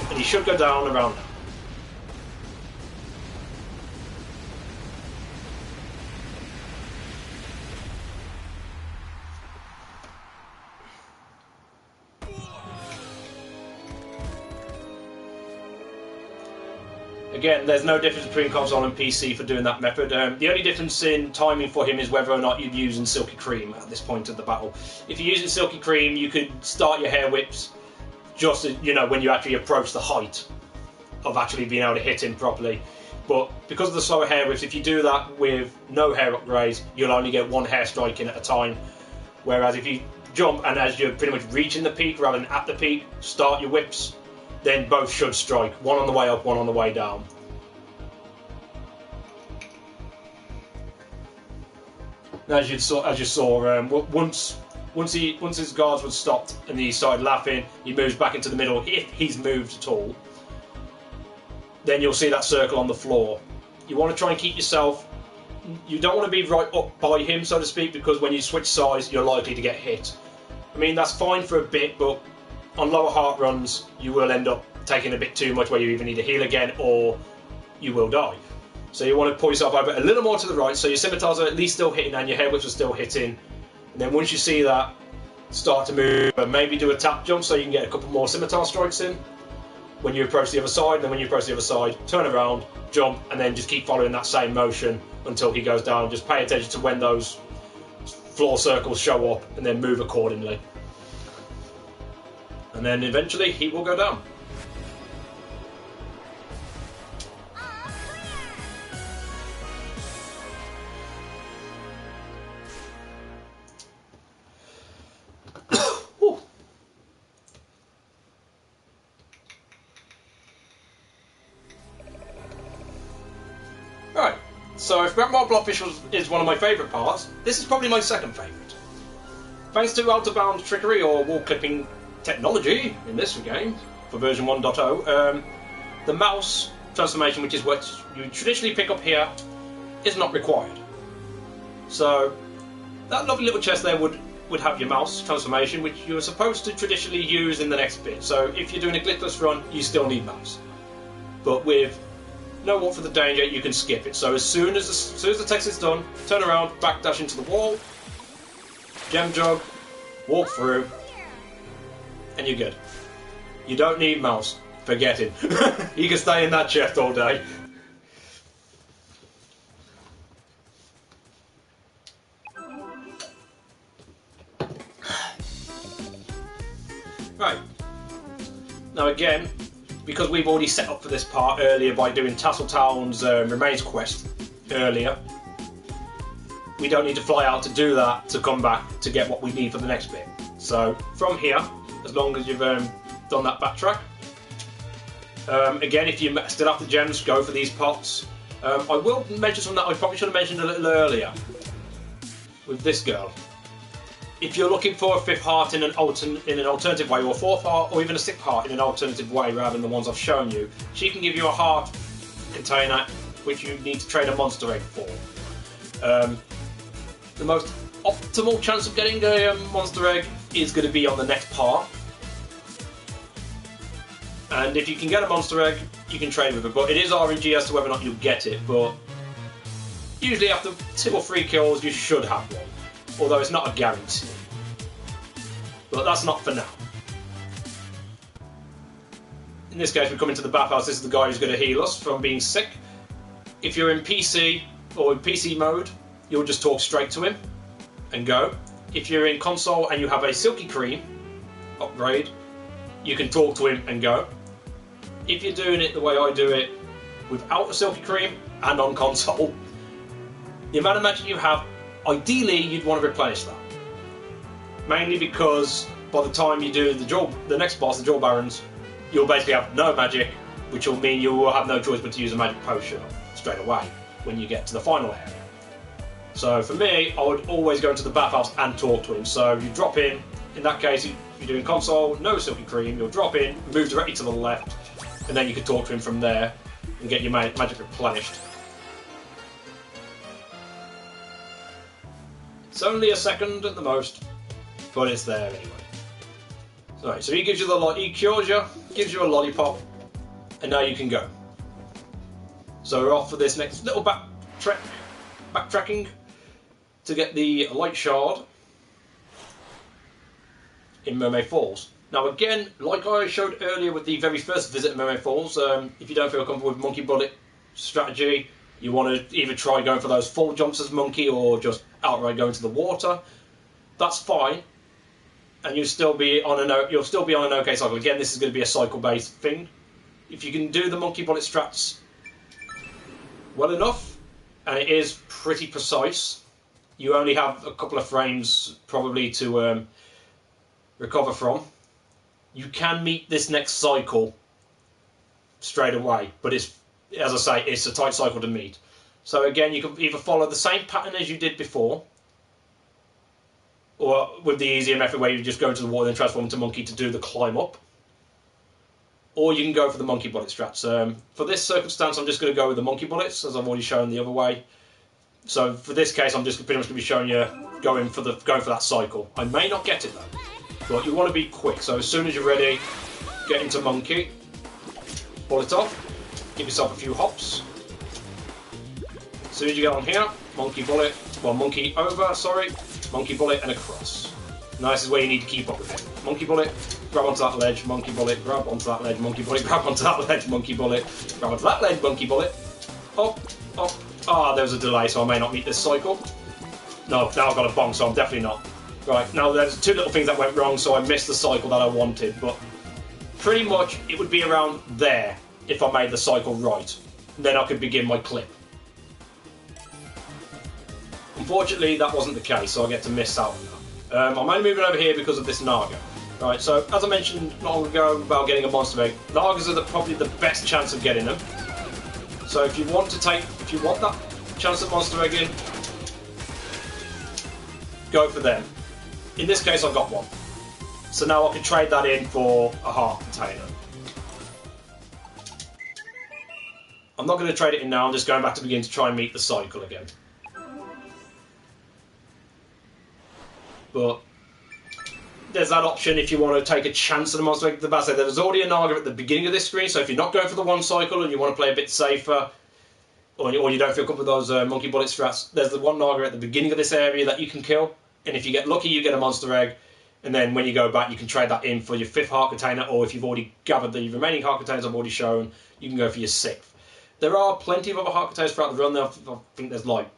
And he should go down around now. Again, there's no difference between console and PC for doing that method. The only difference in timing for him is whether or not you're using Silky Cream at this point of the battle. If you're using Silky Cream, you could start your hair whips just when you actually approach the height of actually being able to hit him properly. But because of the slower hair whips, if you do that with no hair upgrades, you'll only get 1 hair strike in at a time. Whereas if you jump and as you're pretty much reaching the peak rather than at the peak, start your whips, then both should strike. 1 on the way up, 1 on the way down. As you saw, once his guards were stopped and he started laughing, he moves back into the middle. If he's moved at all, then you'll see that circle on the floor. You want to try and keep yourself. You don't want to be right up by him, so to speak, because when you switch sides, you're likely to get hit. I mean, that's fine for a bit, but on lower heart runs, you will end up taking a bit too much where you either need to heal again or you will die. So you want to pull yourself over a little more to the right, so your scimitars are at least still hitting and your hair whips are still hitting. And then once you see that, start to move, maybe do a tap jump so you can get a couple more scimitar strikes in when you approach the other side. And then when you approach the other side, turn around, jump, and then just keep following that same motion until he goes down. Just pay attention to when those floor circles show up and then move accordingly. And then eventually he will go down. Right, so if Grandma Blobfish is one of my favourite parts, this is probably my second favourite. Thanks to out-of-bound trickery or wall clipping technology in this game for version 1.0, the mouse transformation, which is what you traditionally pick up here, is not required. So that lovely little chest there would have your mouse transformation, which you're supposed to traditionally use in the next bit. So if you're doing a glitchless run, you still need mouse. But with no want for the danger, you can skip it. So as soon as the text is done, turn around, backdash into the wall, gem jug, walk through, and you're good. You don't need mouse. Forget it. You can stay in that chest all day. Right. Now again, because we've already set up for this part earlier by doing Tasseltown's Remains quest earlier, we don't need to fly out to do that to come back to get what we need for the next bit. So from here, as long as you've done that backtrack, again, if you still have the gems, go for these pots. I will mention something that I probably should have mentioned a little earlier with this girl. If you're looking for a 5th heart in an alternative way, or a 4th heart, or even a 6th heart in an alternative way rather than the ones I've shown you, she can give you a heart container which you need to trade a monster egg for. The most optimal chance of getting a monster egg is going to be on the next part. And if you can get a monster egg, you can trade with it, but it is RNG as to whether or not you'll get it, but usually after 2 or 3 kills you should have one, although it's not a guarantee. But that's not for now. In this case, we come into the bathhouse. This is the guy who's going to heal us from being sick. If you're in PC or in PC mode, you'll just talk straight to him and go. If you're in console and you have a Silky Cream upgrade, you can talk to him and go. If you're doing it the way I do it, without a Silky Cream and on console, the amount of magic you have, ideally you'd want to replenish that. Mainly because by the time you do the next boss, the Jewel Barons, you'll basically have no magic, which will mean you will have no choice but to use a magic potion straight away when you get to the final area. So for me, I would always go into the bathhouse and talk to him. So you drop in that case, if you're doing console, no Silky Cream, you'll drop in, move directly to the left, and then you can talk to him from there and get your magic replenished. It's only a second at the most, but it's there anyway. Right, so he gives you he cures you, gives you a lollipop, and now you can go. So we're off for this next little backtracking to get the light shard in Mermaid Falls. Now again, like I showed earlier with the very first visit to Mermaid Falls, if you don't feel comfortable with Monkey Bullet strategy, you want to either try going for those full jumps as Monkey or just outright go into the water, that's fine. And you'll still be on an okay cycle. Again, this is going to be a cycle-based thing. If you can do the Monkey Bullet strats well enough, and it is pretty precise, you only have a couple of frames probably to recover from. You can meet this next cycle straight away, but it's, as I say, it's a tight cycle to meet. So again, you can either follow the same pattern as you did before, or with the easier method where you just go into the water and transform into Monkey to do the climb up. Or you can go for the Monkey Bullet strats. For this circumstance, I'm just going to go with the Monkey Bullets, as I've already shown the other way. So for this case, I'm just pretty much going to be showing you going for that cycle. I may not get it though, but you want to be quick. So as soon as you're ready, get into Monkey, pull it off, give yourself a few hops. As soon as you get on here, Monkey Bullet, Monkey over, sorry. Monkey Bullet and across. Now this is where you need to keep up with it. Monkey Bullet, grab onto that ledge, Monkey Bullet, grab onto that ledge, Monkey Bullet, grab onto that ledge, Monkey Bullet, grab onto that ledge, Monkey Bullet. Up, up. Ah, there was a delay, so I may not meet this cycle. No, now I've got a bonk, so I'm definitely not. Right, now there's two little things that went wrong, so I missed the cycle that I wanted, but pretty much it would be around there if I made the cycle right. Then I could begin my clip. Unfortunately, that wasn't the case, so I get to miss out on that. I'm only moving over here because of this Naga. Right, so as I mentioned not long ago about getting a monster egg, Nagas are probably the best chance of getting them. So if you want that chance of monster egg in, go for them. In this case, I've got one. So now I can trade that in for a heart container. I'm not going to trade it in now, I'm just going back to begin to try and meet the cycle again. But there's that option if you want to take a chance at a monster egg. There's already a Naga at the beginning of this screen, so if you're not going for the one cycle and you want to play a bit safer, or you don't feel comfortable with those Monkey Bullet strats, there's the one Naga at the beginning of this area that you can kill, and if you get lucky you get a monster egg, and then when you go back you can trade that in for your 5th heart container, or if you've already gathered the remaining heart containers I've already shown, you can go for your 6th. There are plenty of other heart containers throughout the run. I think there's like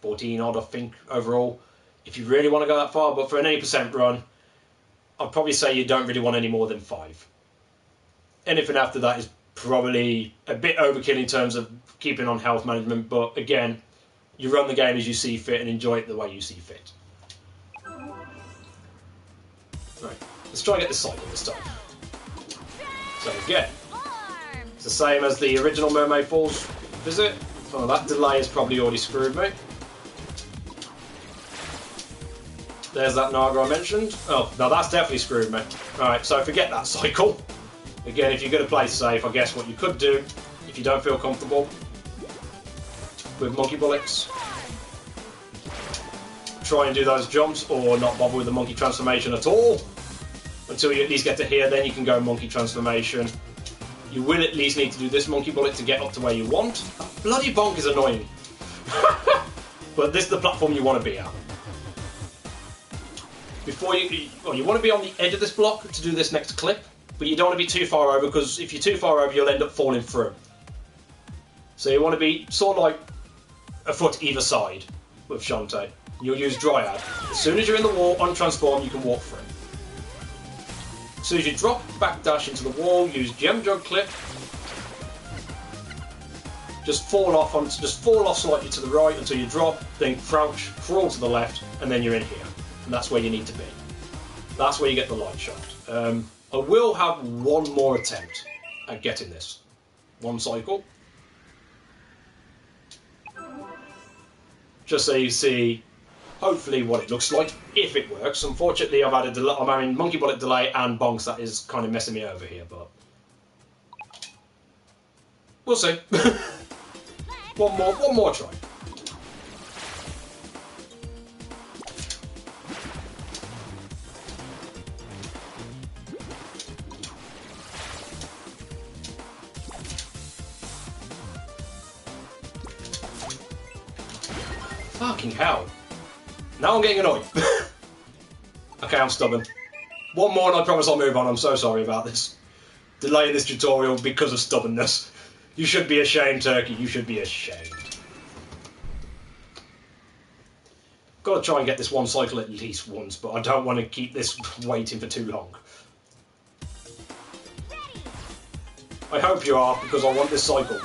14 odd, I think, overall, if you really want to go that far, but for an 80% run, I'd probably say you don't really want any more than 5. Anything after that is probably a bit overkill in terms of keeping on health management, but again, you run the game as you see fit and enjoy it the way you see fit. Right, let's try and get this cycle this time. So again, it's the same as the original Mermaid Falls visit. Oh, that delay has probably already screwed me. There's that Naga I mentioned. Oh, now that's definitely screwed me. Alright, so forget that cycle. Again, if you're going to play safe, I guess what you could do, if you don't feel comfortable with Monkey Bullets, try and do those jumps, or not bother with the Monkey Transformation at all, until you at least get to here, then you can go Monkey Transformation. You will at least need to do this Monkey Bullet to get up to where you want. That bloody bonk is annoying. But this is the platform you want to be at. before well, you want to be on the edge of this block to do this next clip, but you don't want to be too far over, because if you're too far over, you'll end up falling through. So you want to be sort of like a foot either side with Shantae. You'll use Dryad. As soon as you're in the wall, on transform, you can walk through. As soon as you drop, backdash into the wall, use Gem Jug Clip. Just fall off slightly to the right until you drop, then crouch, crawl to the left, and then you're in here. And that's where you need to be. That's where you get the light shot. I will have one more attempt at getting this. One cycle. Just so you see, hopefully, what it looks like, if it works. Unfortunately, I'm having Monkey Bullet delay and bonks. That is kind of messing me over here, but we'll see. one more try. Fucking hell. Now I'm getting annoyed. Okay, I'm stubborn. One more and I promise I'll move on. I'm so sorry about this. Delaying this tutorial because of stubbornness. You should be ashamed, Turkey. You should be ashamed. Got to try and get this one cycle at least once, but I don't want to keep this waiting for too long. I hope you are, because I want this cycle.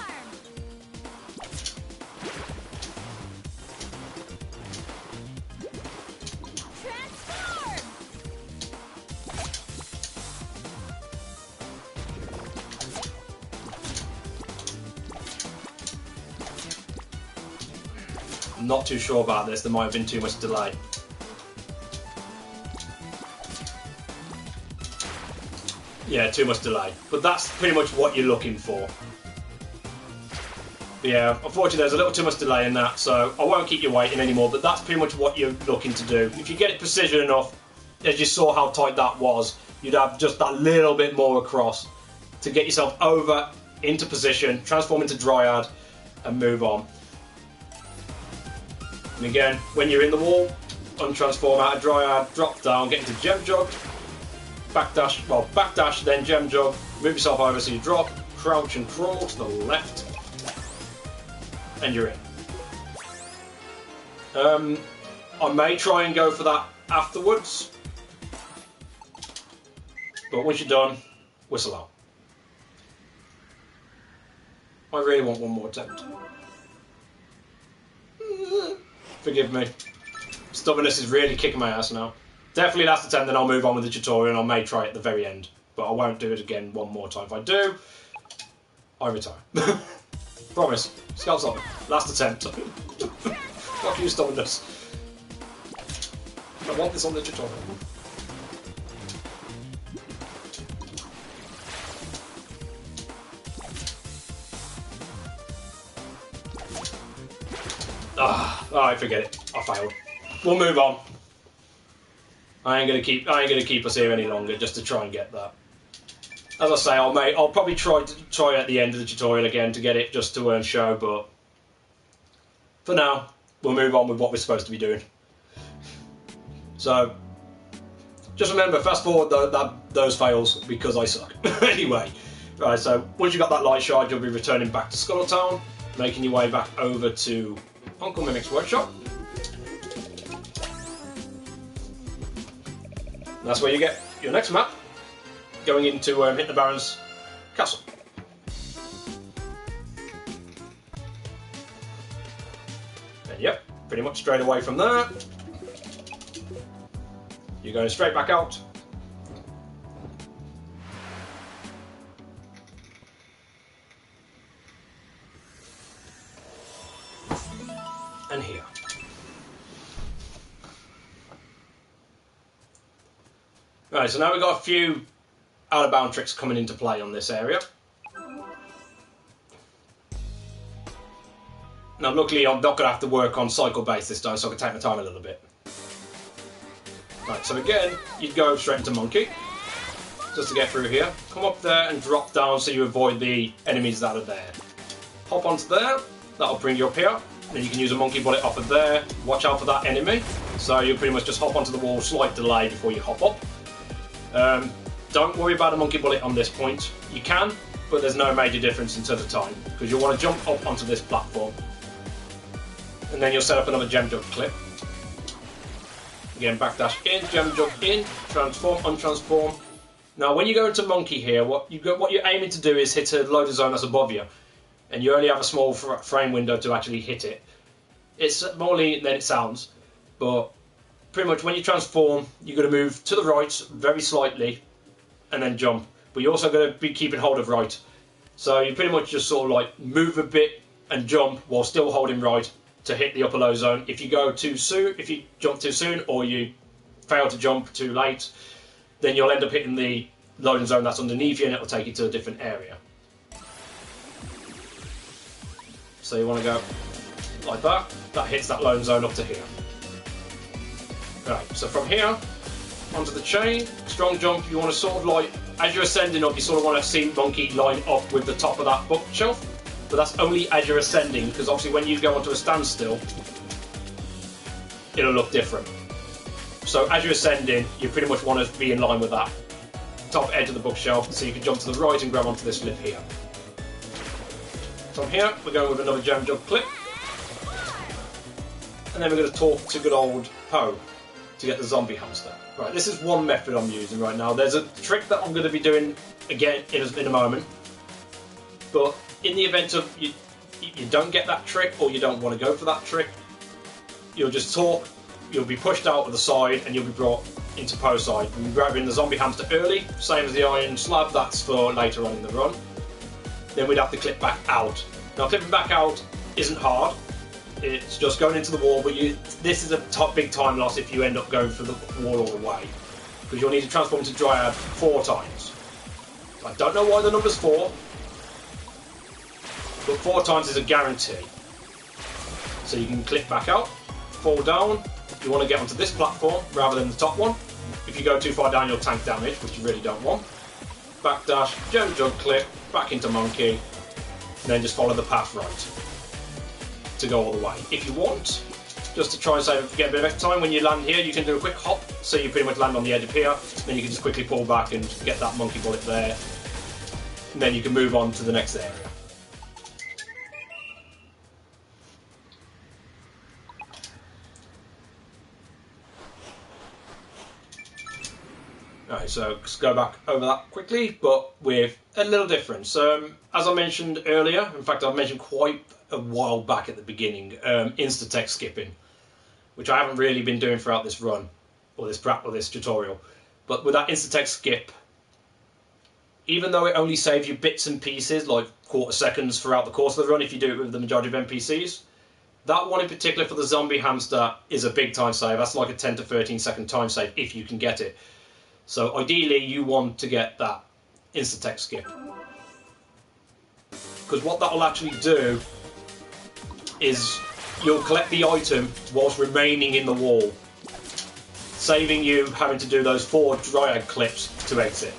I'm not too sure about this, there might have been too much delay. Yeah, too much delay. But that's pretty much what you're looking for. But yeah, unfortunately there's a little too much delay in that, so I won't keep you waiting anymore, but that's pretty much what you're looking to do. If you get it precision enough, as you saw how tight that was, you'd have just that little bit more across to get yourself over into position, transform into Dryad, and move on. And again, when you're in the wall, untransform out of Dryad, drop down, get into Gem Jug, backdash, then Gem Jug, move yourself over so you drop, crouch and crawl to the left, and you're in. I may try and go for that afterwards, but once you're done, whistle out. I really want one more attempt. Forgive me. Stubbornness is really kicking my ass now. Definitely last attempt, then I'll move on with the tutorial and I may try it at the very end. But I won't do it again one more time. If I do, I retire. Promise. Skull Solver. Last attempt. Fuck you, stubbornness. I want this on the tutorial. Alright, forget it. I failed. We'll move on. I ain't gonna keep us here any longer just to try and get that. As I say, I'll probably try at the end of the tutorial again to get it just to earn show, but for now, we'll move on with what we're supposed to be doing. So, just remember, fast forward those fails because I suck. Anyway, right, so once you've got that light shard, you'll be returning back to Scuttletown, making your way back over to Uncle Mimic's workshop. And that's where you get your next map, going into Hit the Baron's castle. And yep, pretty much straight away from there, you're going straight back out. And here. Right, so now we've got a few out-of-bound tricks coming into play on this area. Now luckily I'm not going to have to work on cycle base this time, so I can take my time a little bit. Right, so again, you'd go straight into Monkey, just to get through here. Come up there and drop down so you avoid the enemies that are there. Hop onto there, that'll bring you up here. Then you can use a monkey bullet off of there. Watch out for that enemy. So you pretty much just hop onto the wall, slight delay before you hop up. Don't worry about a monkey bullet on this point. You can, but there's no major difference in terms of time, because you'll want to jump up onto this platform. And then you'll set up another gem jump clip. Again, backdash in, gem jump in, transform, untransform. Now when you go into monkey here, what you're aiming to do is hit a loader zone that's above you. And you only have a small frame window to actually hit it. It's more lenient than it sounds, but pretty much when you transform, you're going to move to the right very slightly and then jump. But you're also going to be keeping hold of right. So you pretty much just sort of like move a bit and jump while still holding right to hit the upper low zone. If you go too soon, if you jump too soon or you fail to jump too late, then you'll end up hitting the loading zone that's underneath you and it'll take you to a different area. So you want to go like that. That hits that loading zone up to here. Right, so from here onto the chain, strong jump, you want to sort of like, as you're ascending up, you sort of want to see monkey line up with the top of that bookshelf. But that's only as you're ascending, because obviously when you go onto a standstill, it'll look different. So as you're ascending, you pretty much want to be in line with that top edge of the bookshelf, so you can jump to the right and grab onto this lip here. From here, we're going with another gem jump clip. And then we're going to talk to good old Poe to get the zombie hamster. Right, this is one method I'm using right now. There's a trick that I'm going to be doing again in a moment. But in the event of you don't get that trick or you don't want to go for that trick, you'll just talk, you'll be pushed out of the side and you'll be brought into Poe's side. We're grabbing the zombie hamster early, same as the iron slab, that's for later on in the run. Then we'd have to clip back out. Now clipping back out isn't hard, it's just going into the wall, but this is a big time loss if you end up going for the wall all the way. Because you'll need to transform to Dryad 4 times. I don't know why the number's 4, but 4 times is a guarantee. So you can clip back out, fall down, you want to get onto this platform rather than the top one. If you go too far down you'll tank damage, which you really don't want. Backdash, gem jump clip, back into monkey, and then just follow the path right to go all the way. If you want, just to try and get a bit of extra time, when you land here you can do a quick hop, so you pretty much land on the edge of here, then you can just quickly pull back and get that monkey bullet there, and then you can move on to the next area. Alright, so let's go back over that quickly, but with a little difference. As I mentioned earlier, in fact I've mentioned quite a while back at the beginning, insta-text skipping, which I haven't really been doing throughout this run, or this tutorial. But with that insta-text skip, even though it only saves you bits and pieces, like quarter seconds throughout the course of the run if you do it with the majority of NPCs, that one in particular for the zombie hamster is a big time save. That's like a 10 to 13 second time save if you can get it. So ideally you want to get that insta-text skip. Because what that will actually do is you'll collect the item whilst remaining in the wall, saving you having to do those 4 Dryad clips to exit.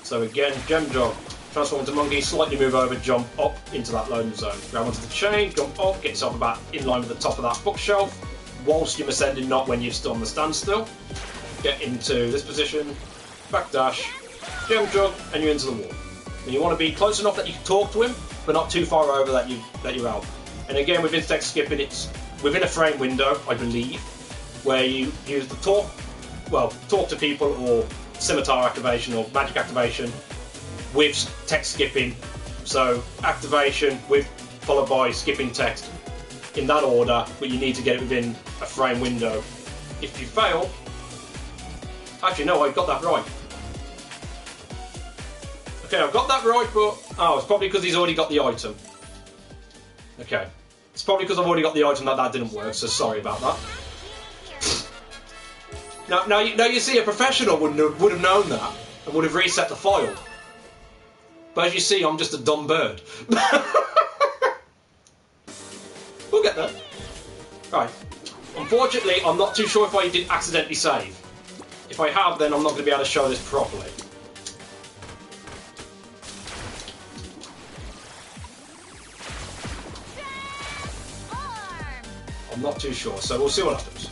So again, gem jump, transform into monkey, slightly move over, jump up into that loading zone. Grab onto the chain, jump up, get yourself about in line with the top of that bookshelf, whilst you're ascending, not when you're still on the standstill. Get into this position, backdash, gem jump, and you're into the wall. And you want to be close enough that you can talk to him, but not too far over that you're out. And again, with insta-text skipping, it's within a frame window, I believe, where you use the talk to people, or scimitar activation, or magic activation, with text skipping. So activation followed by skipping text in that order, but you need to get it within a frame window. If you fail, actually no, I got that right. Okay, I've got that right, but it's probably because he's already got the item. Okay, it's probably because I've already got the item that didn't work, so sorry about that. Now you see, a professional would have known that and would have reset the file. But as you see, I'm just a dumb bird. We'll get there. Right. Unfortunately, I'm not too sure if I did accidentally save. If I have, then I'm not going to be able to show this properly. I'm not too sure, so we'll see what happens.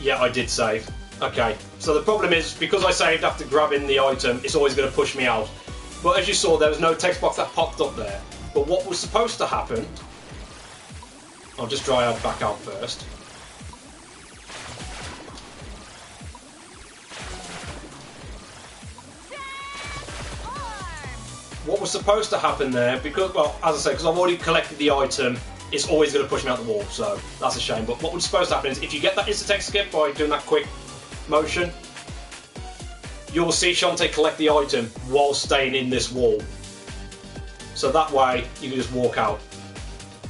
Yeah, I did save. Okay, so the problem is, because I saved after grabbing the item, it's always going to push me out. But as you saw, there was no text box that popped up there. But what was supposed to happen... I'll just dry out back out first. What was supposed to happen there, because, well, as I said, because I've already collected the item, it's always going to push me out the wall, so that's a shame. But what was supposed to happen is, if you get that instant skip by doing that quick motion, you'll see Shantae collect the item while staying in this wall. So that way, you can just walk out.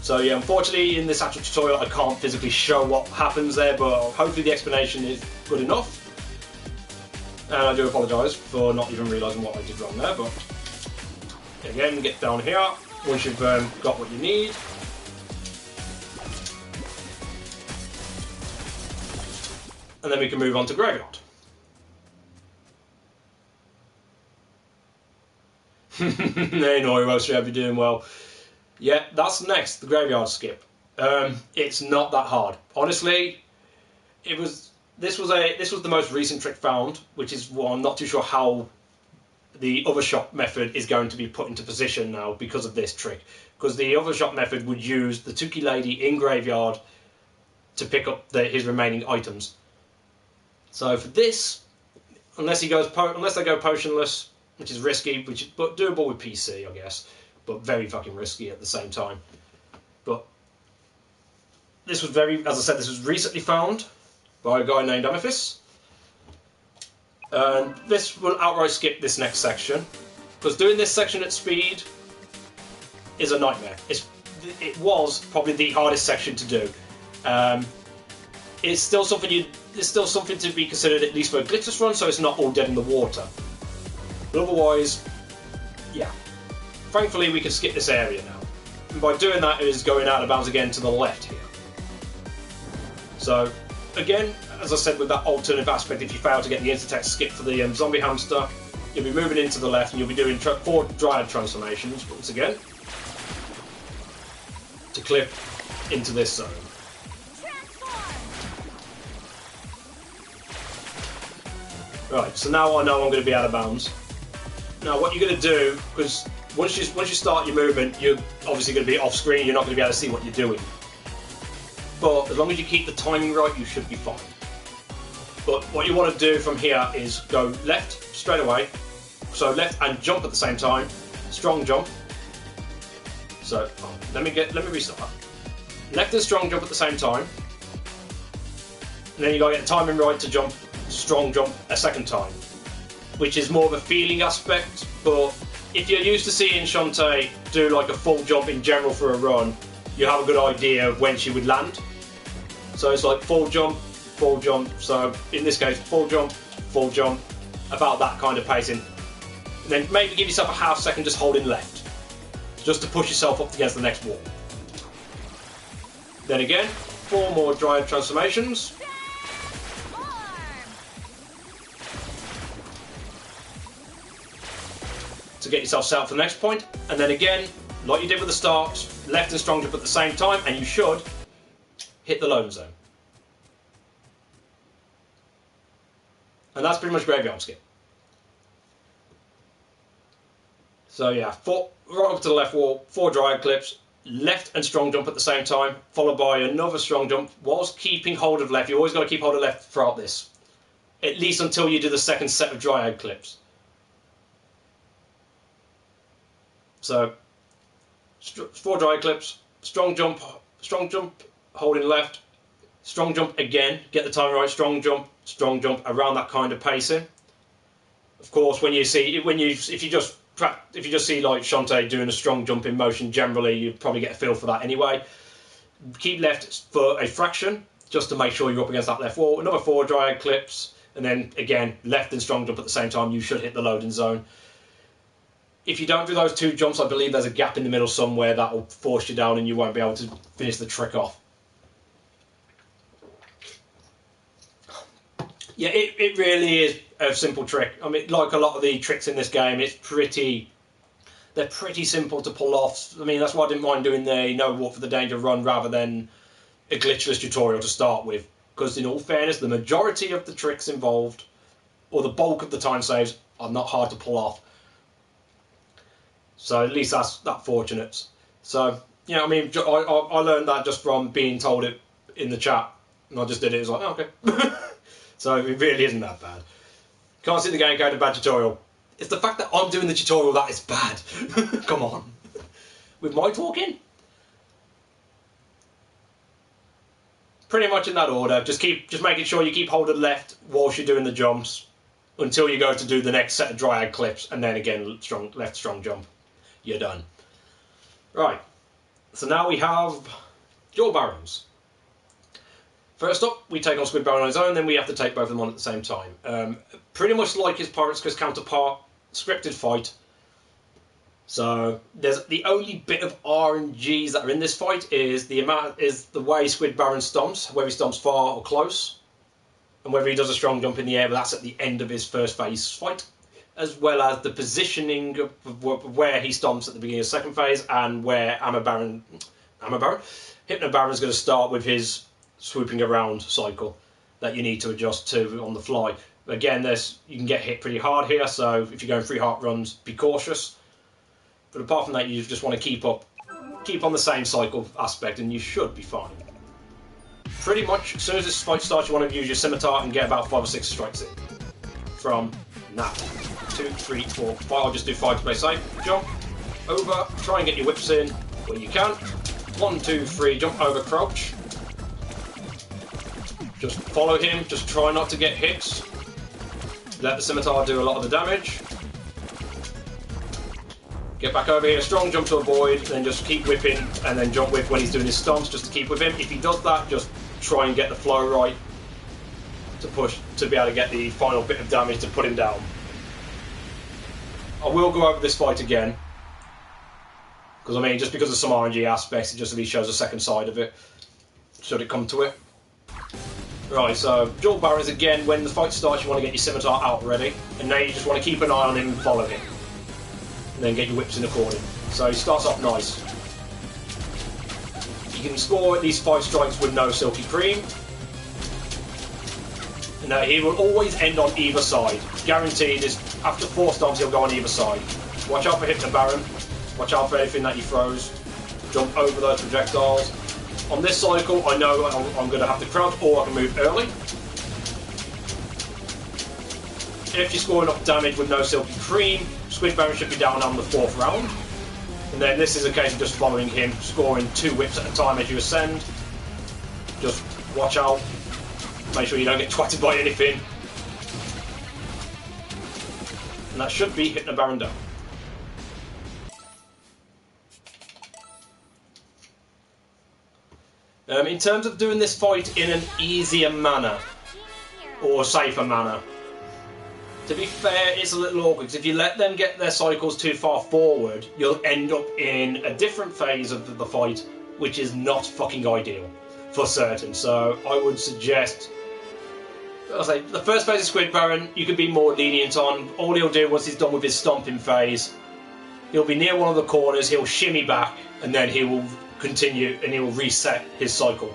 So yeah, unfortunately, in this actual tutorial, I can't physically show what happens there, but hopefully the explanation is good enough. And I do apologise for not even realising what I did wrong there, but again, get down here once you've got what you need. And then we can move on to Graveyard. Hey Noiro, so I hope you're doing well. Yeah, that's next, the Graveyard skip. It's not that hard. Honestly, this was the most recent trick found, which is why I'm not too sure how the other shot method is going to be put into position now because of this trick. Because the other shot method would use the Tuki Lady in Graveyard to pick up his remaining items. So for this, unless they go potionless, which is risky, but doable with PC, I guess, but very fucking risky at the same time. But this was as I said, this was recently found by a guy named Amethyst. And this will outright skip this next section, because doing this section at speed is a nightmare. It was probably the hardest section to do. It's still something to be considered, at least for a Glitter's run, so it's not all dead in the water. But otherwise, yeah. Thankfully, we can skip this area now. And by doing that, it is going out of bounds again to the left here. So, again, as I said, with that alternative aspect, if you fail to get the instant skip for the zombie hamster, you'll be moving into the left and you'll be doing 4 Dryad transformations, once again, to clip into this zone. Right, so now I know I'm going to be out of bounds. Now what you're going to do, because once you start your movement, you're obviously going to be off screen, you're not going to be able to see what you're doing. But as long as you keep the timing right, you should be fine. But what you want to do from here is go left straight away. So left and jump at the same time. Strong jump. So let me restart that. Left and strong jump at the same time. And then you got to get the timing right to jump, strong jump a second time, which is more of a feeling aspect. But if you're used to seeing Shantae do like a full jump in general for a run, you have a good idea of when she would land. So it's like full jump, so in this case full jump, about that kind of pacing. And then maybe give yourself a half second just holding left, just to push yourself up against the next wall. Then again, 4 more Dryad transformations. To get yourself set up for the next point, and then again, like you did with the start, left and strong jump at the same time, and you should hit the loading zone. And that's pretty much Graveyard skip. So yeah, right up to the left wall, 4 Dryad clips, left and strong jump at the same time, followed by another strong jump, whilst keeping hold of left. You always got to keep hold of left throughout this, at least until you do the second set of Dryad clips. So 4 Dryad clips, strong jump, holding left, strong jump again, get the time right, strong jump, around that kind of pacing. Of course, if you just see like Shantae doing a strong jump in motion, generally you'd probably get a feel for that anyway. Keep left for a fraction, just to make sure you're up against that left wall. Another 4 Dryad clips, and then again left and strong jump at the same time. You should hit the loading zone. If you don't do those 2 jumps, I believe there's a gap in the middle somewhere that will force you down and you won't be able to finish the trick off. Yeah, it really is a simple trick. I mean, like a lot of the tricks in this game, it's pretty they're pretty simple to pull off. I mean, that's why I didn't mind doing the no walk for the danger run rather than a glitchless tutorial to start with. Because in all fairness, the majority of the tricks involved, or the bulk of the time saves, are not hard to pull off. So at least that's that fortunate. So, yeah, I mean, I learned that just from being told it in the chat. And I just did it. It was like, oh, okay. So it really isn't that bad. Can't see the game code, a bad tutorial. It's the fact that I'm doing the tutorial that is bad. Come on. With my talking? Pretty much in that order. Just making sure you keep holding left whilst you're doing the jumps until you go to do the next set of dryad clips, and then again left strong jump. You're done. Right. So now we have Jaw Barons. First up, we take on Squid Baron on his own, then we have to take both of them on at the same time. Pretty much like his Pirates Quest counterpart, scripted fight. So there's the only bit of RNGs that are in this fight is the way Squid Baron stomps, whether he stomps far or close, and whether he does a strong jump in the air, but that's at the end of his first phase fight, as well as the positioning of where he stomps at the beginning of the second phase, and where Hypno Baron is going to start with his swooping around cycle that you need to adjust to on the fly. Again, you can get hit pretty hard here, so if you're going 3 heart runs, be cautious. But apart from that, you just want to keep on the same cycle aspect, and you should be fine. Pretty much, as soon as this fight starts, you want to use your scimitar and get about 5 or 6 strikes in. From now, 2, 3, 4, 5. I'll just do 5 to play safe. Jump over, try and get your whips in where you can. 1, 2, 3, jump over, crouch. Just follow him, just try not to get hit. Let the scimitar do a lot of the damage. Get back over here, strong jump to avoid, then just keep whipping, and then jump whip when he's doing his stomps, just to keep with him. If he does that, just try and get the flow right to be able to get the final bit of damage to put him down. I will go over this fight again, because I mean, just because of some RNG aspects, it just at least shows a second side of it, should it come to it. Right, so Jaw Barons again, when the fight starts you want to get your scimitar out ready, and now you just want to keep an eye on him and follow him. And then get your whips in according. So he starts off nice. You can score at least 5 strikes with no silky cream. Now he will always end on either side. Guaranteed is after 4 stomps he'll go on either side. Watch out for Hypno Baron. Watch out for anything that he throws. Jump over those projectiles. On this cycle, I know I'm going to have to crouch or I can move early. If you score enough damage with no silky cream, Squid Baron should be down on the 4th round. And then this is a case of just following him, scoring 2 whips at a time as you ascend. Just watch out. Make sure you don't get twatted by anything. And that should be Hypno Baron down. In terms of doing this fight in an easier manner, or safer manner, to be fair, it's a little awkward, because if you let them get their cycles too far forward, you'll end up in a different phase of the fight, which is not fucking ideal, for certain. So I would suggest, I'll say, the first phase of Squid Baron, you can be more lenient on. All he'll do once he's done with his stomping phase, he'll be near one of the corners, he'll shimmy back, and then he will continue, and he will reset his cycle.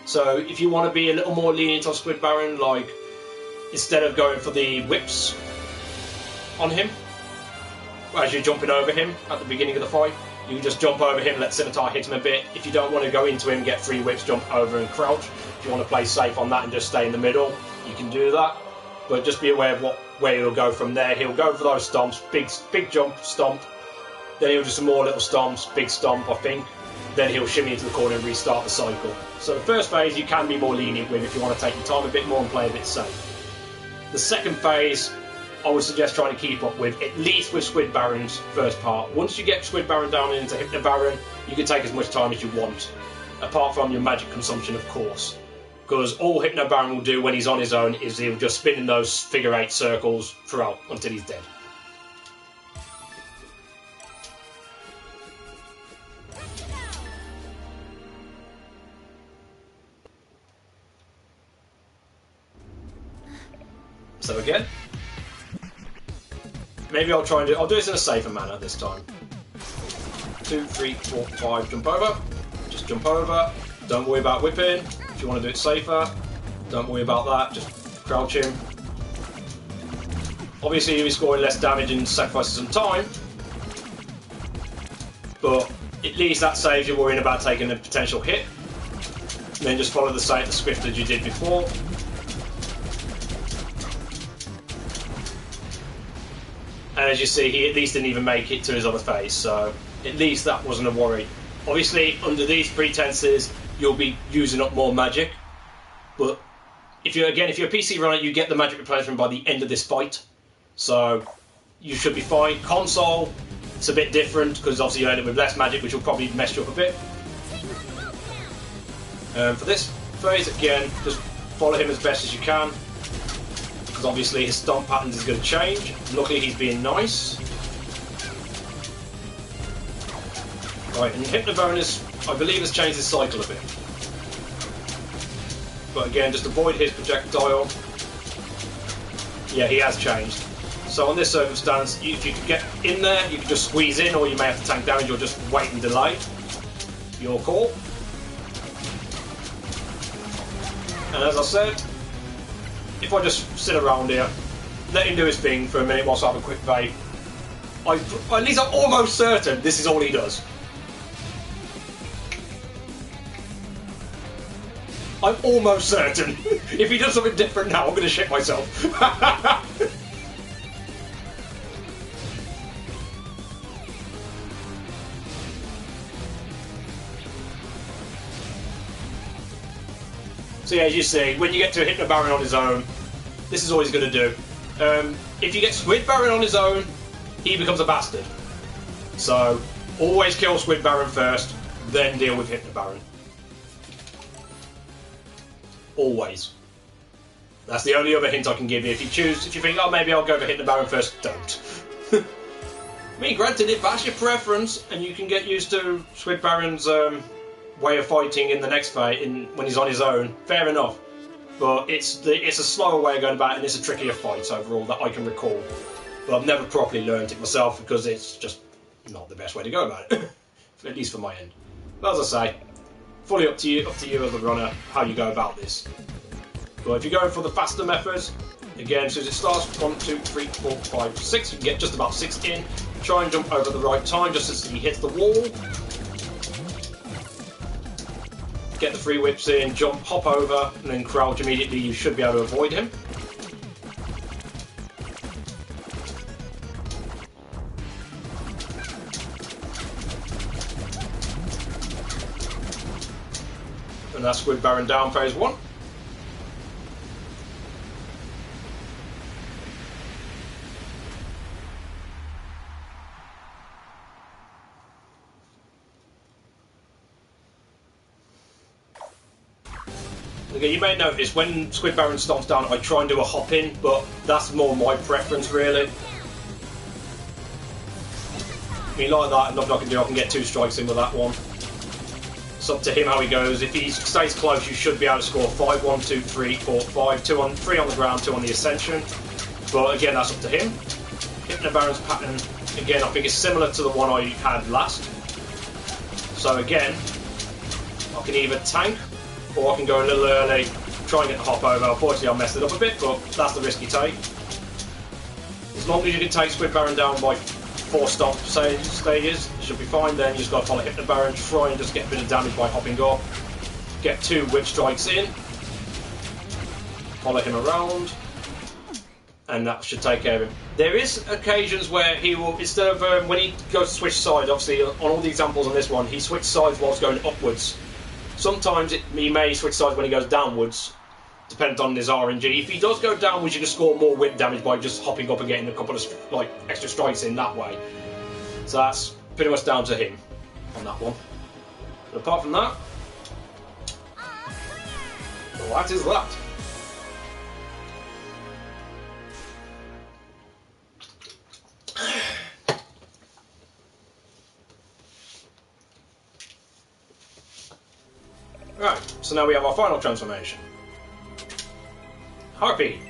So if you want to be a little more lenient on Squid Baron, like, instead of going for the whips on him, as you're jumping over him at the beginning of the fight, you can just jump over him, let Scimitar hit him a bit. If you don't want to go into him, get 3 whips, jump over and crouch. If you want to play safe on that and just stay in the middle, you can do that. But just be aware of where he'll go from there. He'll go for those stomps, big jump, stomp. Then he'll do some more little stomps, big stomp, I think. Then he'll shimmy into the corner and restart the cycle. So the first phase you can be more lenient with if you want to take your time a bit more and play a bit safe. The second phase, I would suggest trying to keep up with, at least with Squid Baron's first part. Once you get Squid Baron down into Hypno Baron, you can take as much time as you want, apart from your magic consumption, of course. Because all Hypno Baron will do when he's on his own is he'll just spin in those figure 8 circles throughout until he's dead. So again, maybe I'll do this in a safer manner this time. 2, 3, 4, 5, jump over. Just jump over. Don't worry about whipping. If you want to do it safer, don't worry about that. Just crouch him. Obviously, you'll be scoring less damage and sacrificing some time, but at least that saves you worrying about taking a potential hit. And then just follow the script as you did before. And as you see, he at least didn't even make it to his other phase, so at least that wasn't a worry. Obviously, under these pretenses, you'll be using up more magic, but if you're a PC runner, you get the magic replenishment by the end of this fight, so you should be fine. Console, it's a bit different, because obviously you end up with less magic, which will probably mess you up a bit. For this phase, again, just follow him as best as you can, because obviously his stomp patterns is going to change. Luckily he's being nice. Right, and Hypnobonus, I believe, has changed his cycle a bit. But again, just avoid his projectile. Yeah, he has changed. So on this circumstance, if you could get in there, you can just squeeze in, or you may have to tank damage, or just wait and delay. Your call. And as I said, if I just sit around here, let him do his thing for a minute whilst I have a quick vape, at least I'm almost certain this is all he does. I'm almost certain. If he does something different now, I'm going to shit myself. So yeah, as you see, when you get to Hypno Baron on his own, this is all he's going to do. If you get Squid Baron on his own, he becomes a bastard. So always kill Squid Baron first, then deal with Hypno Baron. Always. That's the only other hint I can give you. If you think, oh, maybe I'll go for Hypno Baron first, don't. I mean, granted, if that's your preference, and you can get used to Squid Baron's way of fighting in the next fight, when he's on his own, fair enough. But it's a slower way of going about it, and it's a trickier fight overall that I can recall. But I've never properly learned it myself, because it's just not the best way to go about it. At least for my end. But as I say, fully up to you as the runner, how you go about this. But if you're going for the faster methods, again, as soon as it starts, 1, 2, 3, 4, 5, 6, you can get just about 6 in. Try and jump over at the right time, just as he hits the wall. Get the 3 whips in, jump, hop over, and then crouch immediately. You should be able to avoid him. And that's Squid Baron down phase 1. Okay, you may notice when Squid Baron stomps down, I try and do a hop in, but that's more my preference, really. I mean, like that, nothing I can do. I can get 2 strikes in with that one. It's up to him how he goes. If he stays close, you should be able to score 5, 1, 2, 3, 4, 5, 3 on the ground, 2 on the ascension. But again, that's up to him. Hypno Baron's pattern, again, I think is similar to the one I had last. So again, I can either tank, or I can go a little early, try and get the hop over. Unfortunately, I messed it up a bit, but that's the risk you take. As long as you can take Squid Baron down by 4 stomp stages, it should be fine. Then you just got to follow Hypno Baron, try and just get a bit of damage by hopping up. Get 2 whip strikes in, follow him around, and that should take care of him. There is occasions where he will, instead of when he goes to switch side, obviously on all the examples on this one, he switched sides whilst going upwards. Sometimes he may switch sides when he goes downwards, depending on his RNG. If he does go downwards, you can score more whip damage by just hopping up and getting a couple of extra strikes in that way. So that's pretty much down to him on that one. But apart from that, well, that is that. Right, so now we have our final transformation. Harpy.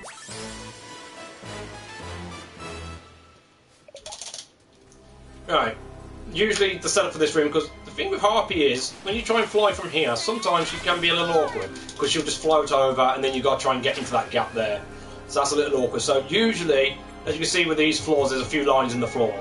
Right, usually the setup for this room, because the thing with Harpy is, when you try and fly from here, sometimes you can be a little awkward, because she'll just float over, and then you've got to try and get into that gap there. So that's a little awkward. So usually, as you can see with these floors, there's a few lines in the floor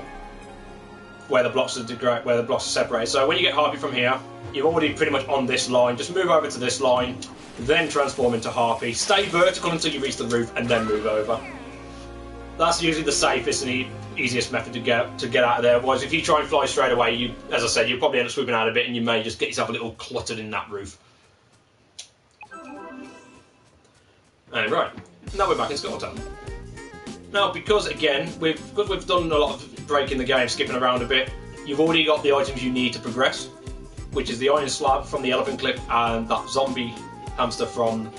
where the blocks are separated. So when you get Harpy from here, you're already pretty much on this line. Just move over to this line, then transform into Harpy. Stay vertical until you reach the roof, and then move over. That's usually the safest and easiest method to get out of there. Otherwise, if you try and fly straight away, you, as I said, you'll probably end up swooping out a bit, and you may just get yourself a little cluttered in that roof. And right, now we're back in Skytown. Now, because again, we've done a lot of breaking the game, skipping around a bit, you've already got the items you need to progress, which is the iron slab from the elephant clip and that zombie hamster from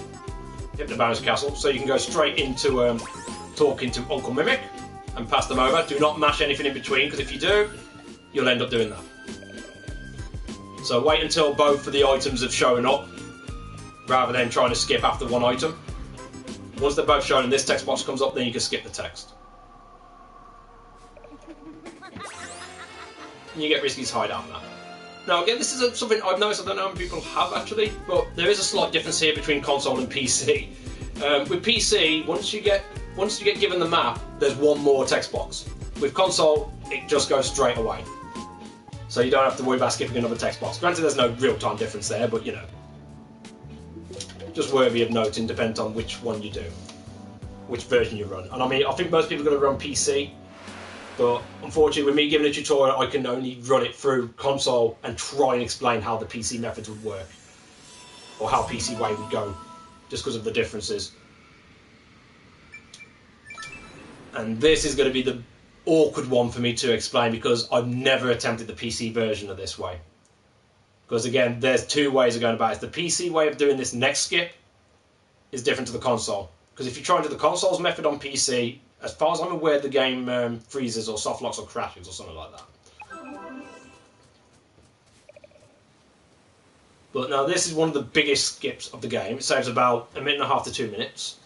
Hypnobound's castle. So you can go straight into talking to Uncle Mimic and pass them over. Do not mash anything in between, because if you do, you'll end up doing that. So wait until both of the items have shown up, rather than trying to skip after one item. Once they're both shown and this text box comes up, then you can skip the text. And you get Risky's hideout now. Now again, this is something I've noticed, I don't know how many people have actually, but there is a slight difference here between console and PC. With PC, once you get given the map, there's one more text box. With console, it just goes straight away. So you don't have to worry about skipping another text box. Granted, there's no real-time difference there, but you know. Just worthy of noting, depending on which one you do, which version you run. And I mean, I think most people are going to run PC, but unfortunately with me giving a tutorial, I can only run it through console and try and explain how the PC methods would work, or how PC way would go, just because of the differences. And this is going to be the awkward one for me to explain, because I've never attempted the PC version of this way. Because again, there's two ways of going about it. The PC way of doing this next skip is different to the console. Because if you try and do the console's method on PC, as far as I'm aware, the game freezes or soft locks or crashes or something like that. But now this is one of the biggest skips of the game. It saves about 1.5 to 2 minutes.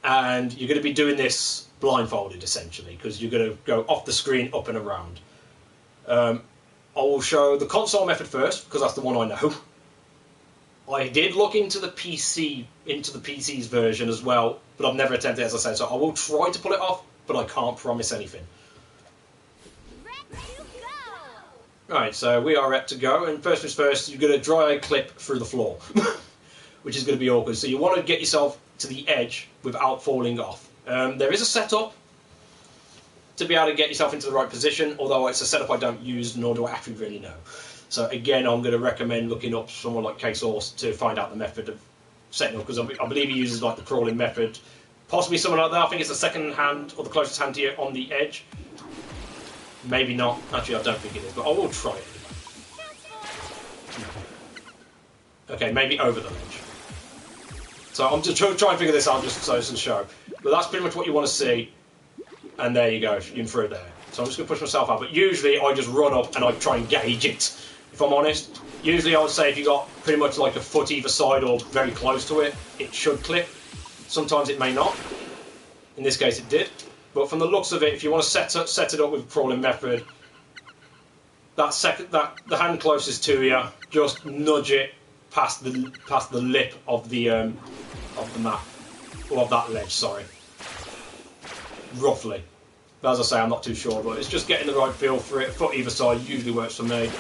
And you're going to be doing this blindfolded, essentially, because you're going to go off the screen, up and around. I will show the console method first, because that's the one I know. I did look into the PC's version as well, but I've never attempted it, as I said, so I will try to pull it off, but I can't promise anything. Right, so we are ready to go, and first things first, you're going to dry a clip through the floor, which is going to be awkward. So you want to get yourself to the edge without falling off. There is a setup to be able to get yourself into the right position, although it's a setup I don't use, nor do I actually really know. So again, I'm going to recommend looking up someone like K-Source to find out the method of setting up, because I believe he uses like the crawling method, possibly someone like that. I think it's the second hand, or the closest hand to you on the edge. Maybe not, actually I don't think it is, but I will try it. Okay, maybe over the ledge. So I'm just trying to figure this out just so it's a show. But that's pretty much what you want to see. And there you go, you're through there. So I'm just going to push myself out. But usually I just run up and I try and gauge it, if I'm honest. Usually I would say if you got pretty much like a foot either side or very close to it, it should clip. Sometimes it may not. In this case it did. But from the looks of it, if you want to set it up with crawling method, the hand closest to you, just nudge it past the lip of the map, or of that ledge, sorry. Roughly. But as I say, I'm not too sure, but it's just getting the right feel for it. A foot either side usually works for me.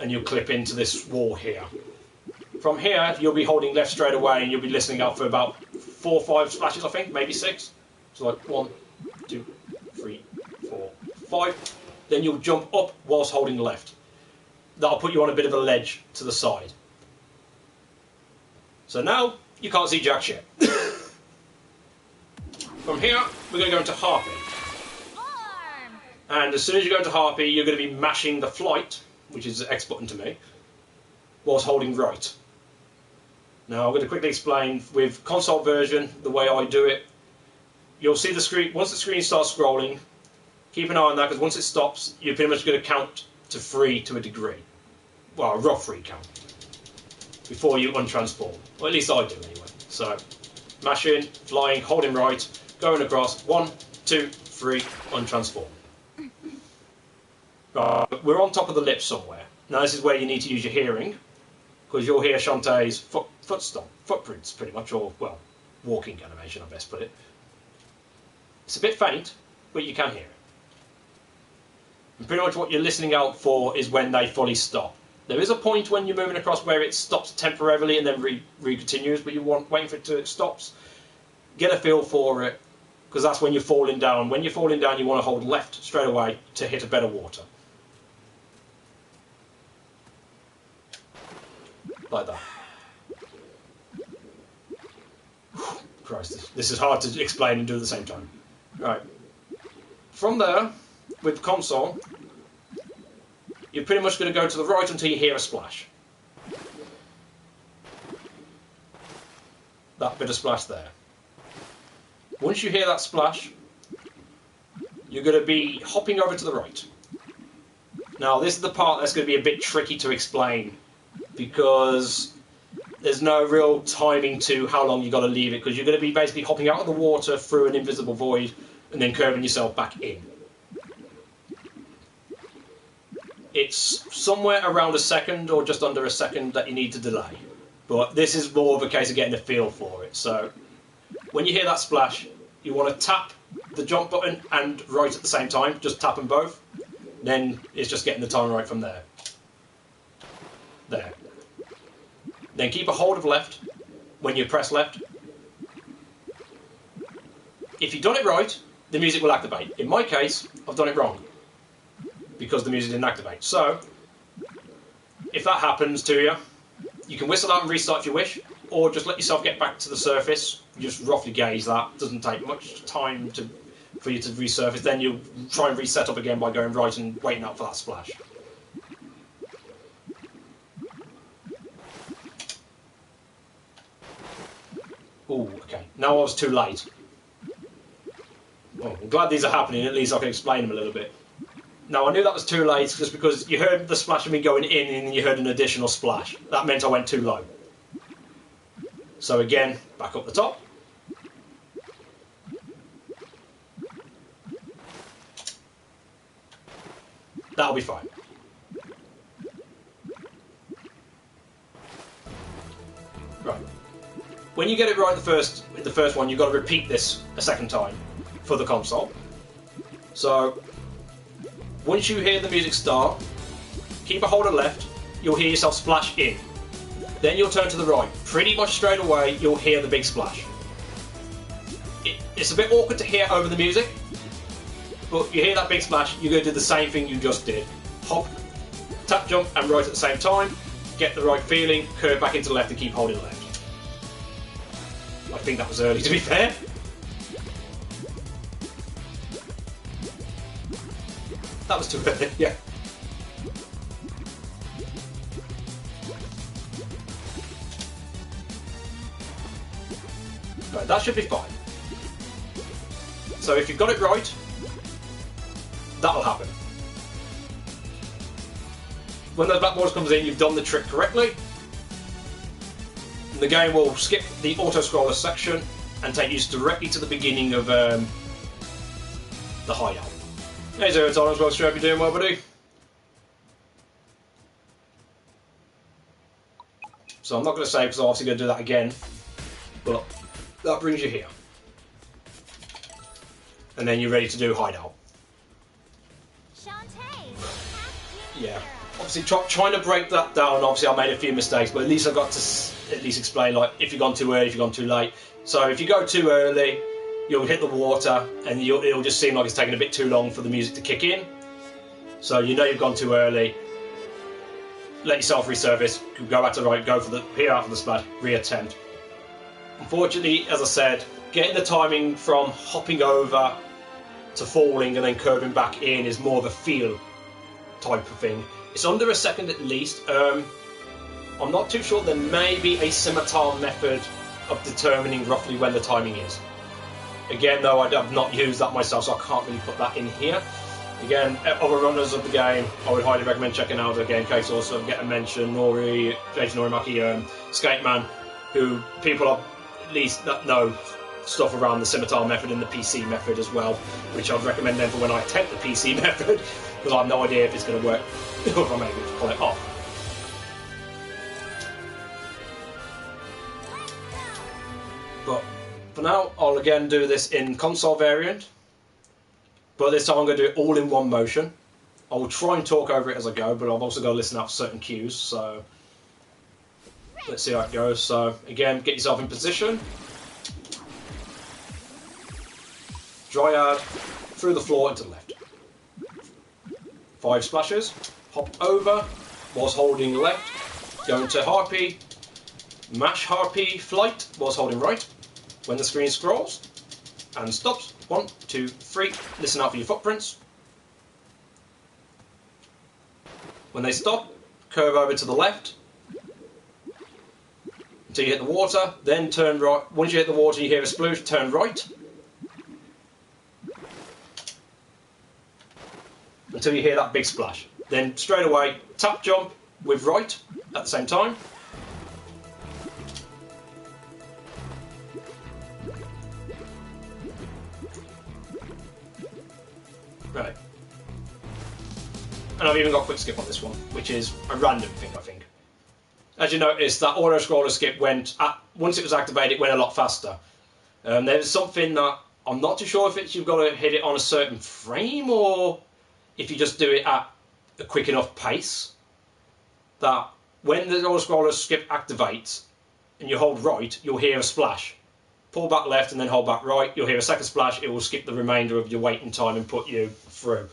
And you'll clip into this wall here. From here, you'll be holding left straight away, and you'll be listening out for about 4 or 5 splashes, I think, maybe 6. So like 1, 2, 3, 4, 5. Then you'll jump up whilst holding left. That'll put you on a bit of a ledge to the side. So now, you can't see jack shit. From here, we're going to go into Harpy. And as soon as you go into Harpy, you're going to be mashing the flight, which is the X button to me, whilst holding right. Now I'm going to quickly explain with console version the way I do it. You'll see the screen, once the screen starts scrolling, keep an eye on that, because once it stops, you're pretty much going to count to 3 to a degree. Well, a rough 3 count. Before you untransform. Or at least I do anyway. So, mashing, flying, holding right, going across, 1, 2, 3, untransform. we're on top of the lip somewhere. Now this is where you need to use your hearing, because you'll hear Shantae's footprints pretty much, or, well, walking animation, I best put it. It's a bit faint, but you can hear it. And pretty much what you're listening out for is when they fully stop. There is a point when you're moving across where it stops temporarily and then re-continues, but you're waiting for it to stop. Get a feel for it, because that's when you're falling down. When you're falling down, you want to hold left straight away to hit a bed of water. Like that. Christ, this is hard to explain and do at the same time. Right. From there, with the console, you're pretty much going to go to the right until you hear a splash. That bit of splash there. Once you hear that splash, you're going to be hopping over to the right. Now, this is the part that's going to be a bit tricky to explain, because there's no real timing to how long you've got to leave it, because you're going to be basically hopping out of the water through an invisible void and then curving yourself back in. It's somewhere around a second or just under a second that you need to delay. But this is more of a case of getting a feel for it. So when you hear that splash, you want to tap the jump button and right at the same time. Just tap them both. Then it's just getting the time right from there. There. Then keep a hold of left when you press left. If you've done it right, the music will activate. In my case, I've done it wrong, because the music didn't activate. So, if that happens to you, you can whistle out and restart if you wish, or just let yourself get back to the surface. Just roughly gauge that. It doesn't take much time for you to resurface. Then you'll try and reset up again by going right and waiting out for that splash. Oh, okay. Now I was too late. Oh, I'm glad these are happening. At least I can explain them a little bit. Now, I knew that was too late just because you heard the splash of me going in and then you heard an additional splash. That meant I went too low. So again, back up the top. That'll be fine. Right. When you get it right the first one, you've got to repeat this a second time for the console. So, once you hear the music start, keep a hold of left, you'll hear yourself splash in. Then you'll turn to the right. Pretty much straight away, you'll hear the big splash. It's a bit awkward to hear over the music, but you hear that big splash, you're going to do the same thing you just did. Hop, tap, jump, and right at the same time. Get the right feeling, curve back into the left and keep holding left. I think that was early, to be fair. That was too early, yeah. Right, that should be fine. So if you've got it right, that'll happen. When those black bars comes in, you've done the trick correctly. The game will skip the auto-scroller section and take you directly to the beginning of the hideout. Hey Zero Tolerance, well, sure, hope you're doing well, buddy. So I'm not going to say because I'm obviously going to do that again, but that brings you here. And then you're ready to do hideout. Shantae, Yeah. Obviously, trying to break that down, obviously I made a few mistakes, but at least I got to at least explain, like, if you've gone too early, if you've gone too late. So if you go too early, you'll hit the water, and it'll just seem like it's taking a bit too long for the music to kick in. So you know you've gone too early. Let yourself resurface, go back to the right, go for the here after the splash, reattempt. Unfortunately, as I said, getting the timing from hopping over to falling and then curving back in is more of a feel type of thing. It's under a second at least. I'm not too sure. There may be a scimitar method of determining roughly when the timing is. Again, though, I have not used that myself, so I can't really put that in here. Again, other runners of the game, I would highly recommend checking out the game case. Also, get a mention, Jason Norimaki, Skate Man, who people are, at least that know stuff around the scimitar method and the PC method as well, which I'd recommend then for when I attempt the PC method, because I have no idea if it's going to work, or if I'm able to pull it off. But for now, I'll again do this in console variant, but this time I'm going to do it all in one motion. I will try and talk over it as I go, but I've also got to listen out for certain cues, so let's see how it goes. So again, get yourself in position. Dryad, through the floor and to the left. 5 splashes, hop over, whilst holding left, go into Harpy, mash Harpy flight, whilst holding right. When the screen scrolls and stops, 1, 2, 3, listen out for your footprints. When they stop, curve over to the left until you hit the water, then turn right. Once you hit the water you hear a sploosh, turn right until you hear that big splash. Then straight away tap jump with right at the same time. Right. And I've even got quick skip on this one, which is a random thing, I think. As you notice, that auto scroller skip went, once it was activated, it went a lot faster. There's something that I'm not too sure if it's you've got to hit it on a certain frame or if you just do it at a quick enough pace. That when the auto scroller skip activates and you hold right, you'll hear a splash. Pull back left and then hold back right, you'll hear a second splash, it will skip the remainder of your waiting time and put you through.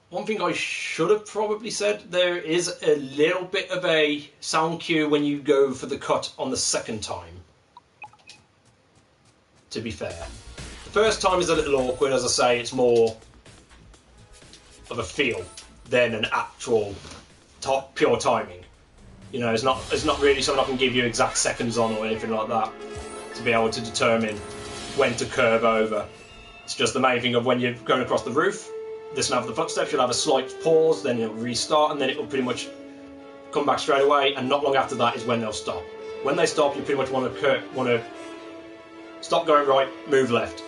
One thing I should have probably said, there is a little bit of a sound cue when you go for the cut on the second time, to be fair. The first time is a little awkward, as I say, it's more of a feel than an actual pure timing. You know, it's not really something I can give you exact seconds on or anything like that to be able to determine when to curve over. It's just the main thing of when you're going across the roof, listen out for the footsteps, you'll have a slight pause, then it'll restart, and then it'll pretty much come back straight away, and not long after that is when they'll stop. When they stop, you pretty much want to stop going right, move left.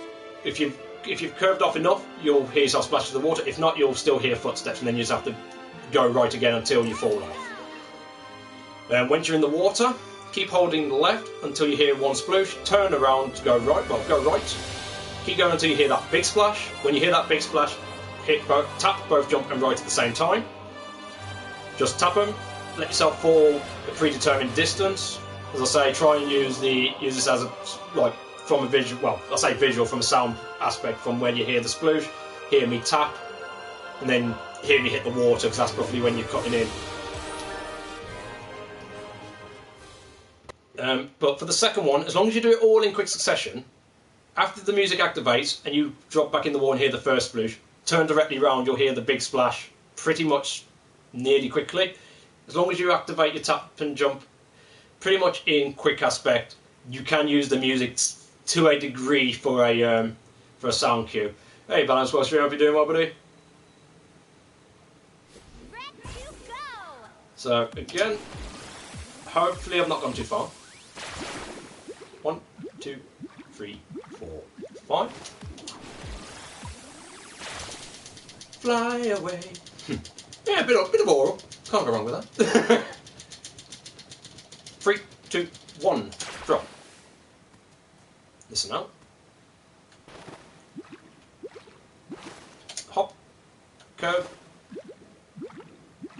If you've curved off enough, you'll hear yourself splash to the water. If not, you'll still hear footsteps, and then you just have to go right again until you fall off. Once you're in the water, keep holding left until you hear one sploosh, turn around, go right, keep going until you hear that big splash. When you hear that big splash, tap both jump and right at the same time. Just tap them, let yourself fall a predetermined distance. As I say, try and use this as a, like, from a visual, well, I say visual, from a sound aspect, from when you hear the sploosh, hear me tap, and then hear me hit the water, because that's roughly when you're cutting in. But for the second one, as long as you do it all in quick succession, after the music activates and you drop back in the water and hear the first sploosh, turn directly round, you'll hear the big splash pretty much nearly quickly. As long as you activate your tap and jump pretty much in quick aspect, you can use the music to a degree for a sound cue. Hey Balance, what's your hope you're doing well, buddy? Ready to go. So again, hopefully I've not gone too far. 1, 2, 3, 4, 5. Fly away. Yeah, a bit of oral. Can't go wrong with that. 3, 2, 1. Drop. Listen out. Hop. Curve.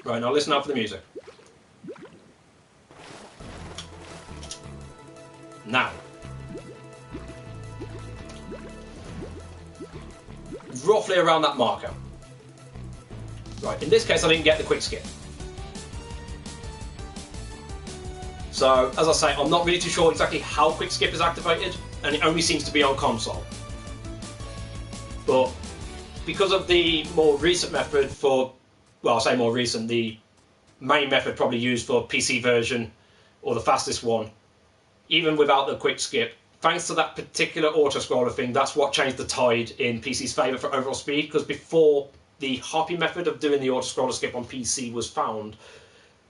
Right, now listen out for the music. Now. Roughly around that marker. Right, in this case I didn't get the quick skip. So, as I say, I'm not really too sure exactly how quick skip is activated, and it only seems to be on console. But because of the more recent method for, well, I'll say more recent, the main method probably used for PC version, or the fastest one, even without the quick skip, thanks to that particular auto-scroller thing, that's what changed the tide in PC's favour for overall speed, because before the Harpy method of doing the auto-scroller skip on PC was found,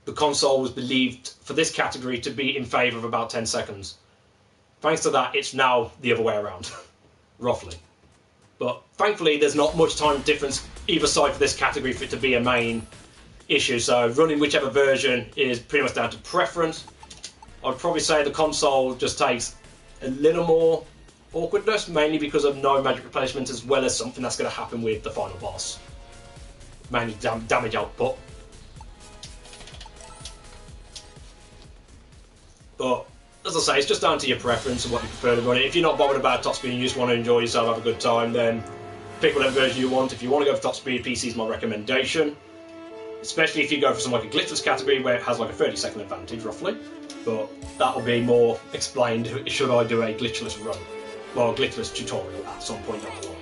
the console was believed for this category to be in favour of about 10 seconds. Thanks to that, it's now the other way around, roughly. But thankfully, there's not much time difference either side for this category for it to be a main issue. So running whichever version is pretty much down to preference. I'd probably say the console just takes a little more awkwardness, mainly because of no magic replacement, as well as something that's going to happen with the final boss. Mainly damage output. But as I say, it's just down to your preference and what you prefer to run it. If you're not bothered about top speed and you just want to enjoy yourself, have a good time, then pick whatever version you want. If you want to go for top speed, PC is my recommendation. Especially if you go for something like a glitchless category where it has like a 30-second advantage, roughly. But that will be more explained should I do a glitchless run. Well, a glitchless tutorial at some point down the line.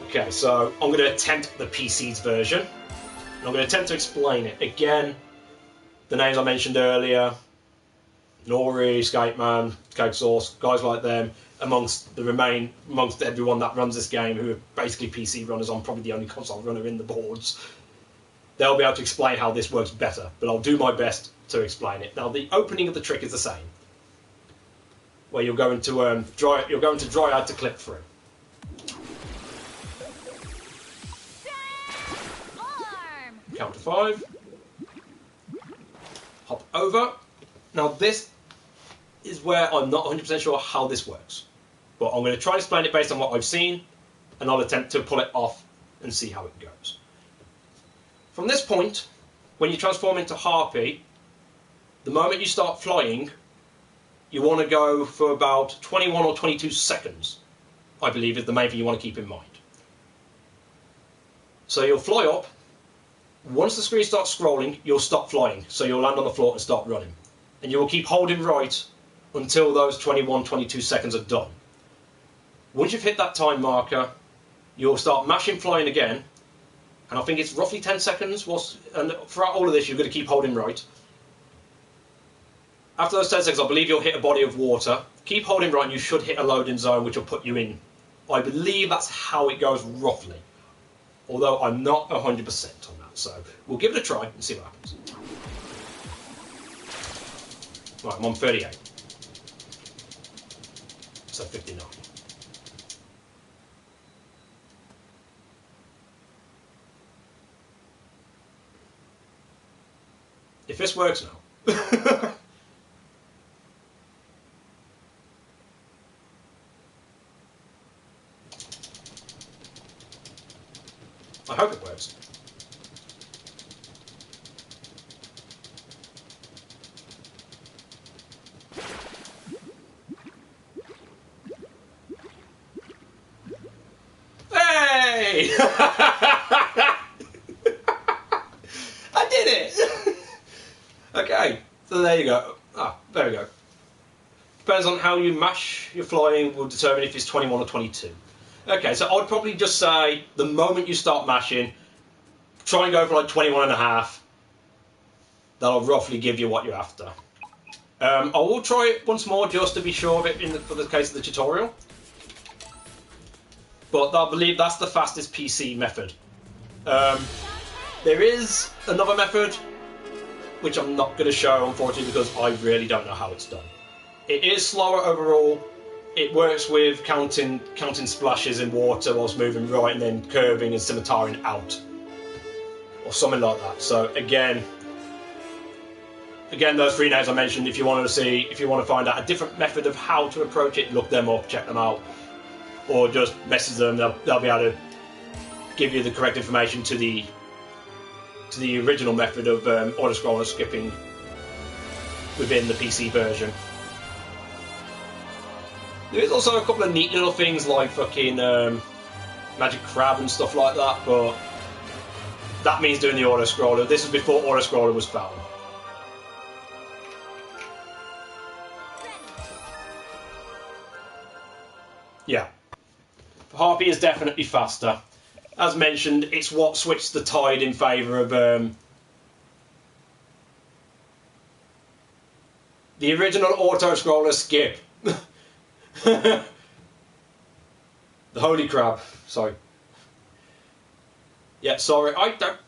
Okay, so I'm going to attempt the PC's version. And I'm going to attempt to explain it. Again, the names I mentioned earlier, Nori, Skateman, Cake Sauce, guys like them, amongst everyone that runs this game, who are basically PC runners. I'm probably the only console runner in the boards. They'll be able to explain how this works better, but I'll do my best to explain it. Now, the opening of the trick is the same, where you're going to dry out to clip through. Count to 5. Hop over. Now, this is where I'm not 100% sure how this works, but I'm going to try and explain it based on what I've seen, and I'll attempt to pull it off and see how it goes. From this point, when you transform into Harpy, the moment you start flying, you want to go for about 21 or 22 seconds, I believe is the main thing you want to keep in mind. So you'll fly up. Once the screen starts scrolling, you'll stop flying, so you'll land on the floor and start running. And you will keep holding right until those 21, 22 seconds are done. Once you've hit that time marker, you'll start mashing flying again, and I think it's roughly 10 seconds, and throughout all of this you're going to keep holding right. After those 10 seconds, I believe you'll hit a body of water. Keep holding right and you should hit a loading zone, which will put you in. I believe that's how it goes roughly, although I'm not 100% on that, so we'll give it a try and see what happens. Right, I'm on 38. So 59. If this works now. I hope it works. Hey! I did it! Okay, so there you go. There we go. Depends on how you mash your flying will determine if it's 21 or 22. Okay, so I'd probably just say the moment you start mashing, try and go for like 21 and a half. That'll roughly give you what you're after. I will try it once more just to be sure of it for the case of the tutorial. But I believe that's the fastest PC method. There is another method, which I'm not going to show, unfortunately, because I really don't know how it's done. It is slower overall. It works with counting splashes in water whilst moving right and then curving and scimitariing out, or something like that. So again, those 3 names I mentioned. If you want to find out a different method of how to approach it, look them up, check them out, or just message them. They'll be able to give you the correct information to the original method of auto-scroller skipping within the PC version. There is also a couple of neat little things like fucking Magic Crab and stuff like that, but that means doing the auto-scroller. This is before auto-scroller was found. Yeah. Harpy is definitely faster. As mentioned, it's what switched the tide in favour of the original auto-scroller skip. The Holy Crab. Sorry. Yeah, sorry. That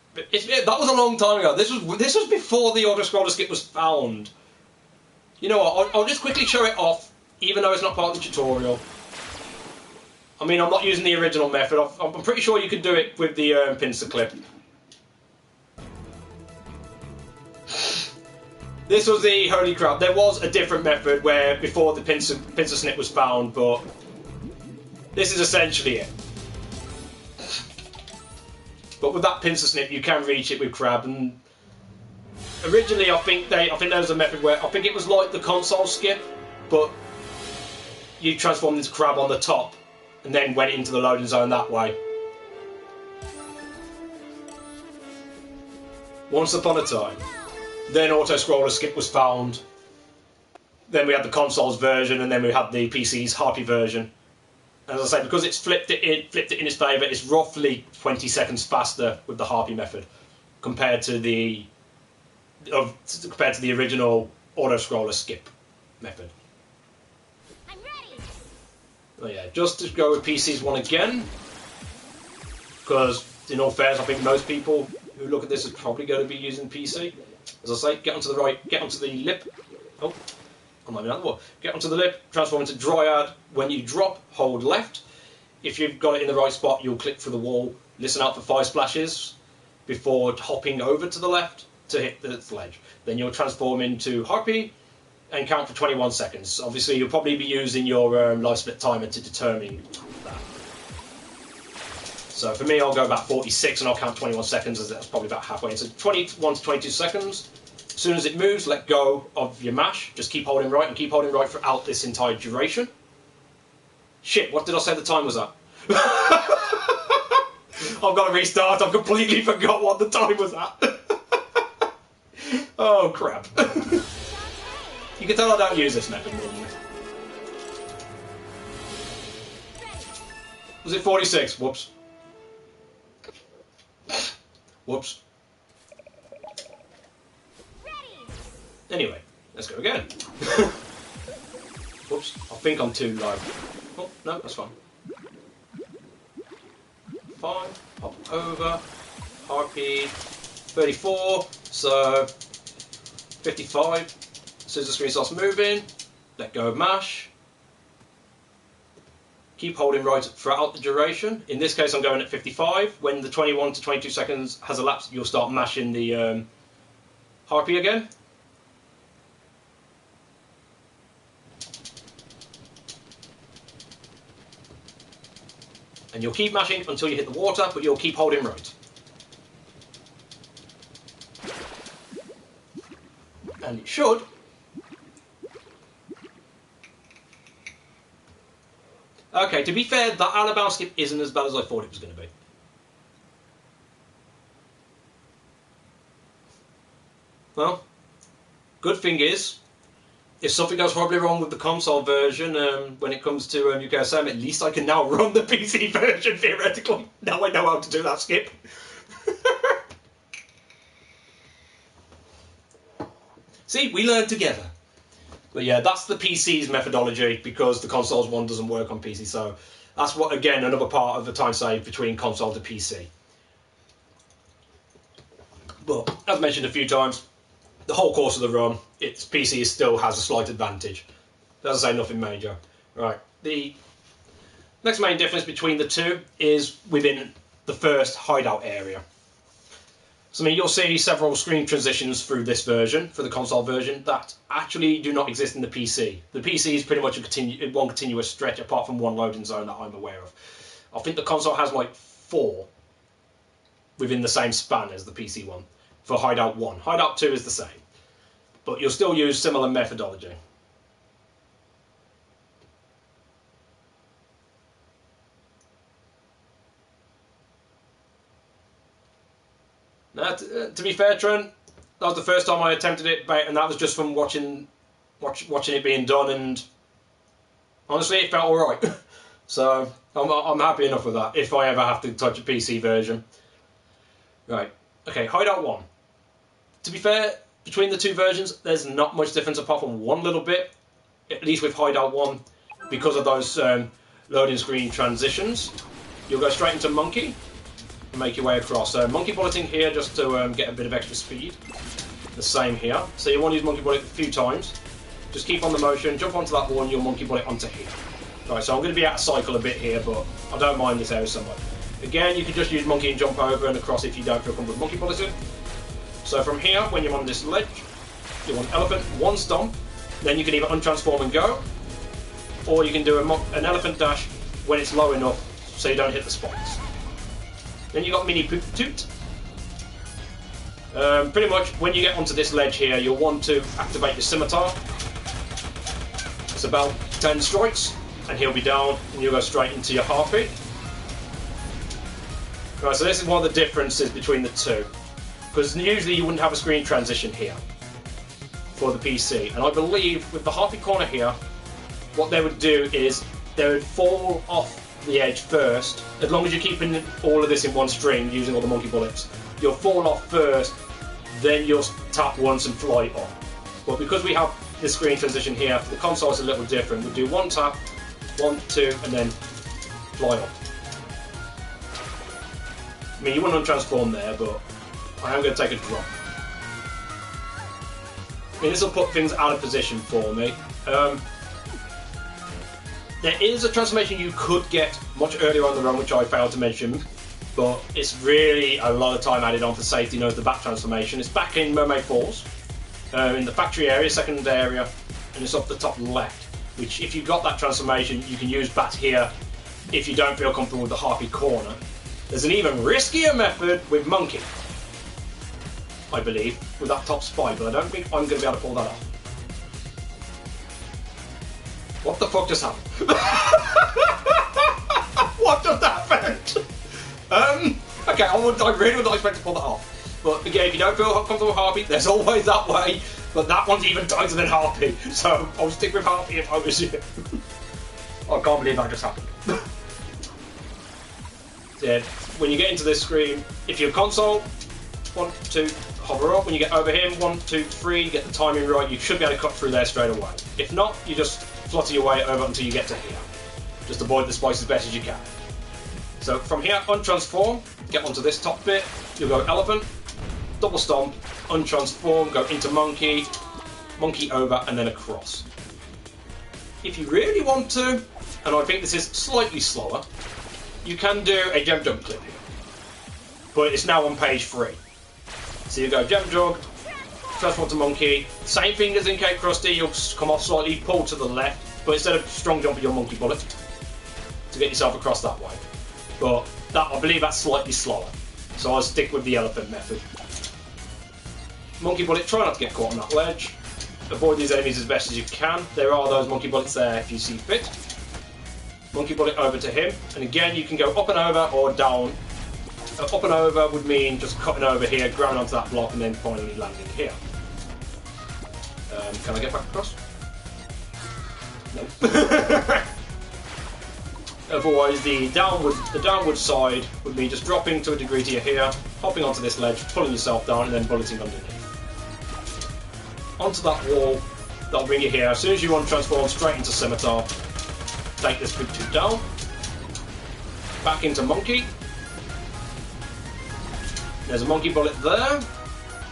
was a long time ago. This was before the auto-scroller skip was found. You know what? I'll just quickly show it off even though it's not part of the tutorial. I mean, I'm not using the original method. I'm pretty sure you could do it with the pincer clip. This was the holy crap. There was a different method where before the pincer snip was found, but this is essentially it. But with that pincer snip, you can reach it with crab. And originally, I think there was a method where I think it was like the console skip, but you transformed into crab on the top and then went into the loading zone that way. Once upon a time. Then auto-scroller skip was found. Then we had the console's version, and then we had the PC's Harpy version. And as I say, because it's flipped it in its favour, it's roughly 20 seconds faster with the Harpy method compared to the original auto-scroller skip method. I'm ready. Oh yeah, just to go with PC's one again, because in all fairness, I think most people who look at this are probably going to be using PC. As I say, get onto the right, get onto the lip. Oh, I'm not even out the wall. Get onto the lip, transform into Dryad. When you drop, hold left. If you've got it in the right spot, you'll click through the wall, listen out for 5 splashes before hopping over to the left to hit the ledge. Then you'll transform into Harpy and count for 21 seconds. Obviously, you'll probably be using your life split timer to determine that. So for me, I'll go about 46 and I'll count 21 seconds, as that's probably about halfway. So 21 to 22 seconds. As soon as it moves, let go of your mash. Just keep holding right and keep holding right throughout this entire duration. Shit, what did I say the time was at? I've got to restart. I've completely forgot what the time was at. Oh, crap. You can tell I don't use this method normally. Was it 46? Whoops. Whoops. Anyway, let's go again. Whoops, I think I'm too low. Oh, no, that's fine. 5, hop over, Harpy, 34, so 55. As soon as the screen starts moving, let go of mash. Keep holding right throughout the duration. In this case, I'm going at 55. When the 21 to 22 seconds has elapsed, you'll start mashing the Harpy again. And you'll keep mashing until you hit the water, but you'll keep holding right. And it should. Okay, to be fair, that Alabama skip isn't as bad as I thought it was going to be. Well, good thing is, if something goes horribly wrong with the console version when it comes to UKSM, at least I can now run the PC version, theoretically. Now I know how to do that skip. See, we learned together. But yeah, that's the PC's methodology, because the console's one doesn't work on PC. So that's what, again, another part of the time save between console to PC. But as mentioned a few times, the whole course of the run, its PC still has a slight advantage. As I say, nothing major. Right. The next main difference between the two is within the first hideout area. So I mean, you'll see several screen transitions through this version, for the console version, that actually do not exist in the PC. The PC is pretty much one continuous stretch, apart from one loading zone that I'm aware of. I think the console has like 4 within the same span as the PC one for Hideout 1. Hideout 2 is the same, but you'll still use similar methodology. Now, to be fair, Trent, that was the first time I attempted it, and that was just from watching it being done, and honestly, it felt alright. So, I'm happy enough with that, if I ever have to touch a PC version. Right, okay, Hideout 1. To be fair, between the two versions, there's not much difference apart from one little bit, at least with Hideout 1, because of those loading screen transitions. You'll go straight into Monkey, and make your way across. So Monkey Bulleting here just to get a bit of extra speed. The same here. So you want to use Monkey Bullet a few times. Just keep on the motion, jump onto that wall, and you'll monkey bullet onto here. Right, so I'm going to be out of cycle a bit here, but I don't mind this area so much. Again, you can just use monkey and jump over and across if you don't feel comfortable with monkey bulleting. So from here, when you're on this ledge, you want elephant, one stomp, then you can either untransform and go, or you can do an elephant dash when it's low enough so you don't hit the spikes. Then you got mini poop toot. Pretty much when you get onto this ledge here, you'll want to activate your scimitar. It's about 10 strikes, and he'll be down, and you'll go straight into your harpy. Right, so this is one of the differences between the two, because usually you wouldn't have a screen transition here for the PC, and I believe with the harpy corner here, what they would do is they would fall off the edge first. As long as you're keeping all of this in one stream using all the monkey bullets, you'll fall off first, then you'll tap once and fly off. But because we have this screen transition here, for the console it's a little different. We'll do one tap, 1, 2, and then fly off. I mean, you wouldn't untransform there, but I am going to take a drop. I mean, this will put things out of position for me. There is a transformation you could get much earlier on the run, which I failed to mention, but it's really a lot of time added on for safety. Knows the back transformation. It's back in Mermaid Falls, in the factory area, second area, and it's up the top left. Which, if you've got that transformation, you can use bat here if you don't feel comfortable with the harpy corner. There's an even riskier method with monkey, I believe, with that top spike, but I don't think I'm going to be able to pull that off. What the fuck just happened? What just happened? Okay, I really would not expect to pull that off. But again, if you don't feel comfortable with harpy, there's always that way. But that one's even tighter than harpy, so I'll stick with harpy if I was you. I can't believe that just happened. Yeah, when you get into this screen, if you're console, 1, 2, hover up. When you get over here, 1, 2, 3, get the timing right, you should be able to cut through there straight away. If not, you just flutter your way over until you get to here. Just avoid the spikes as best as you can. So from here, untransform, get onto this top bit, you'll go elephant, double stomp, untransform, go into monkey, monkey over, and then across. If you really want to, and I think this is slightly slower, you can do a gem jug clip here. But it's now on page 3. So you go gem jug, transform to monkey, same thing as in Cape Krusty, you'll come off slightly, pull to the left, but instead of strong jump with your monkey bullet, to get yourself across that way. But that, I believe that's slightly slower, so I'll stick with the elephant method. Monkey bullet, try not to get caught on that ledge. Avoid these enemies as best as you can. There are those monkey bullets there if you see fit. Monkey bullet over to him, and again you can go up and over or down. Up and over would mean just cutting over here, grabbing onto that block, and then finally landing here. Can I get back across? No. Otherwise, the downward side would be just dropping to a degree to here, hopping onto this ledge, pulling yourself down, and then bulleting underneath. Onto that wall, that'll bring you here. As soon as you want to transform straight into scimitar, take this big tube down, back into monkey. There's a monkey bullet there,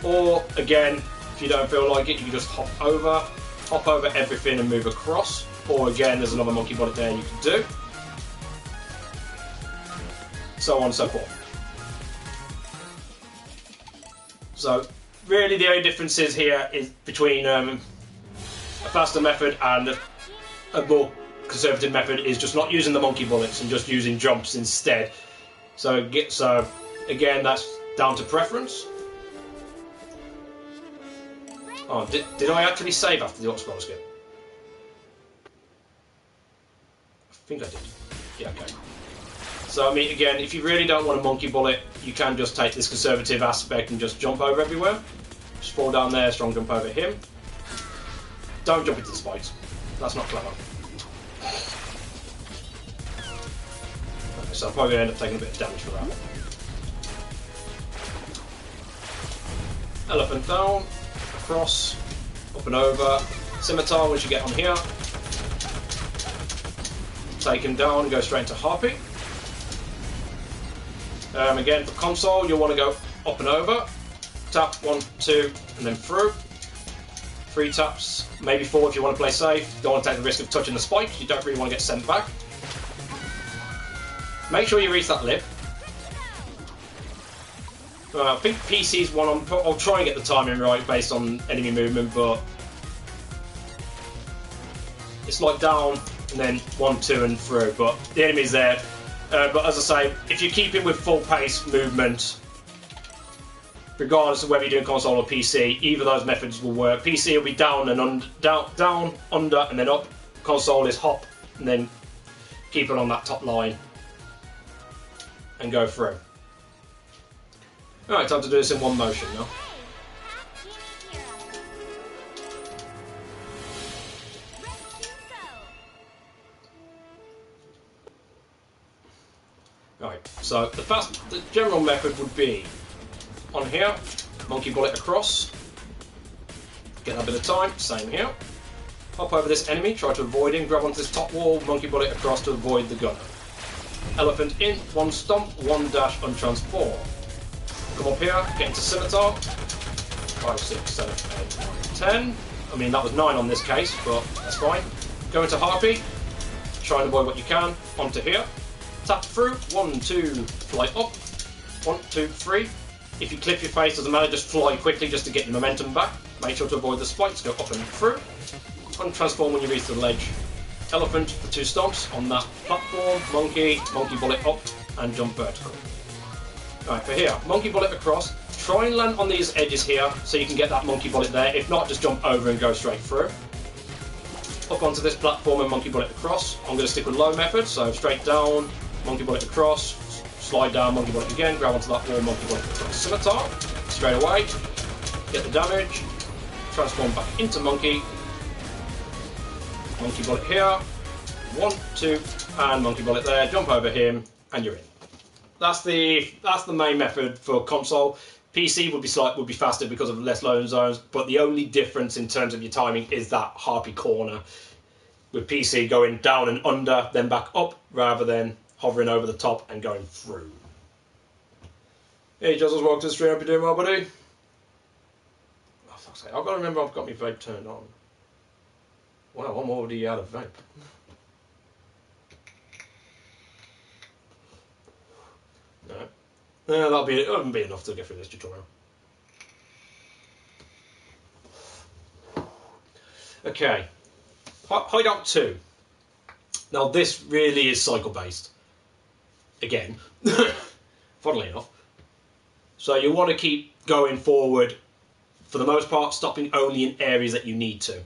or again, if you don't feel like it, you can just hop over everything and move across, or again, there's another monkey bullet there you can do. So on and so forth. So really the only differences here is between a faster method and a more conservative method is just not using the monkey bullets and just using jumps instead. So again, that's down to preference. Oh, did I actually save after the scroll skip? I think I did. Yeah, okay. So, I mean, again, if you really don't want a monkey bullet, you can just take this conservative aspect and just jump over everywhere. Just fall down there, strong jump over him. Don't jump into the spikes. That's not clever. Okay, so I'm probably going to end up taking a bit of damage for that. Elephant down, across, up and over. Scimitar once you get on here. Take him down and go straight into harpy. Again, for console, you'll want to go up and over. Tap 1, 2, and then through. 3 taps, maybe 4 if you want to play safe. Don't want to take the risk of touching the spike. You don't really want to get sent back. Make sure you reach that lip. I think PC's one. I'll try and get the timing right based on enemy movement, but it's like down and then 1, 2, and through. But the enemy's there. But as I say, if you keep it with full pace movement, regardless of whether you're doing console or PC, either of those methods will work. PC will be down and down, under, and then up. Console is hop and then keep it on that top line and go through. Alright, time to do this in one motion now. Right, so the general method would be on here, monkey bullet across, get that bit of time, same here. Hop over this enemy, try to avoid him, grab onto this top wall, monkey bullet across to avoid the gunner. Elephant in, 1 stomp, 1 dash, untransform. Come up here, get into scimitar. 5, 6, 7, 8, 9, 10. I mean, that was 9 on this case, but that's fine. Go into harpy, try and avoid what you can, onto here. Tap through, 1, 2, fly up, 1, 2, 3. If you clip your face, doesn't matter, just fly quickly just to get your momentum back. Make sure to avoid the spikes, go up and through. Untransform when you reach the ledge. Elephant for 2 stomps on that platform, monkey bullet up, and jump vertical. Right, for here, monkey bullet across. Try and land on these edges here so you can get that monkey bullet there. If not, just jump over and go straight through. Up onto this platform and monkey bullet across. I'm going to stick with low method, so straight down, monkey bullet across, slide down, monkey bullet again, grab onto that wall, monkey bullet across. Scimitar, straight away, get the damage, transform back into monkey bullet here, 1, 2, and monkey bullet there, jump over him, and you're in. That's the main method for console. PC would be faster because of less loading zones, but the only difference in terms of your timing is that harpy corner. With PC going down and under, then back up, rather than hovering over the top and going through. Hey Juzzles, welcome to the stream. Hope you're doing well, buddy. Oh, fuck's sake. I've got to remember I've got my vape turned on. Wow, I'm already out of vape. No, that'll be enough to get through this tutorial. Okay, Hideout 2. Now this really is cycle based. Again, funnily enough. So you want to keep going forward, for the most part, stopping only in areas that you need to,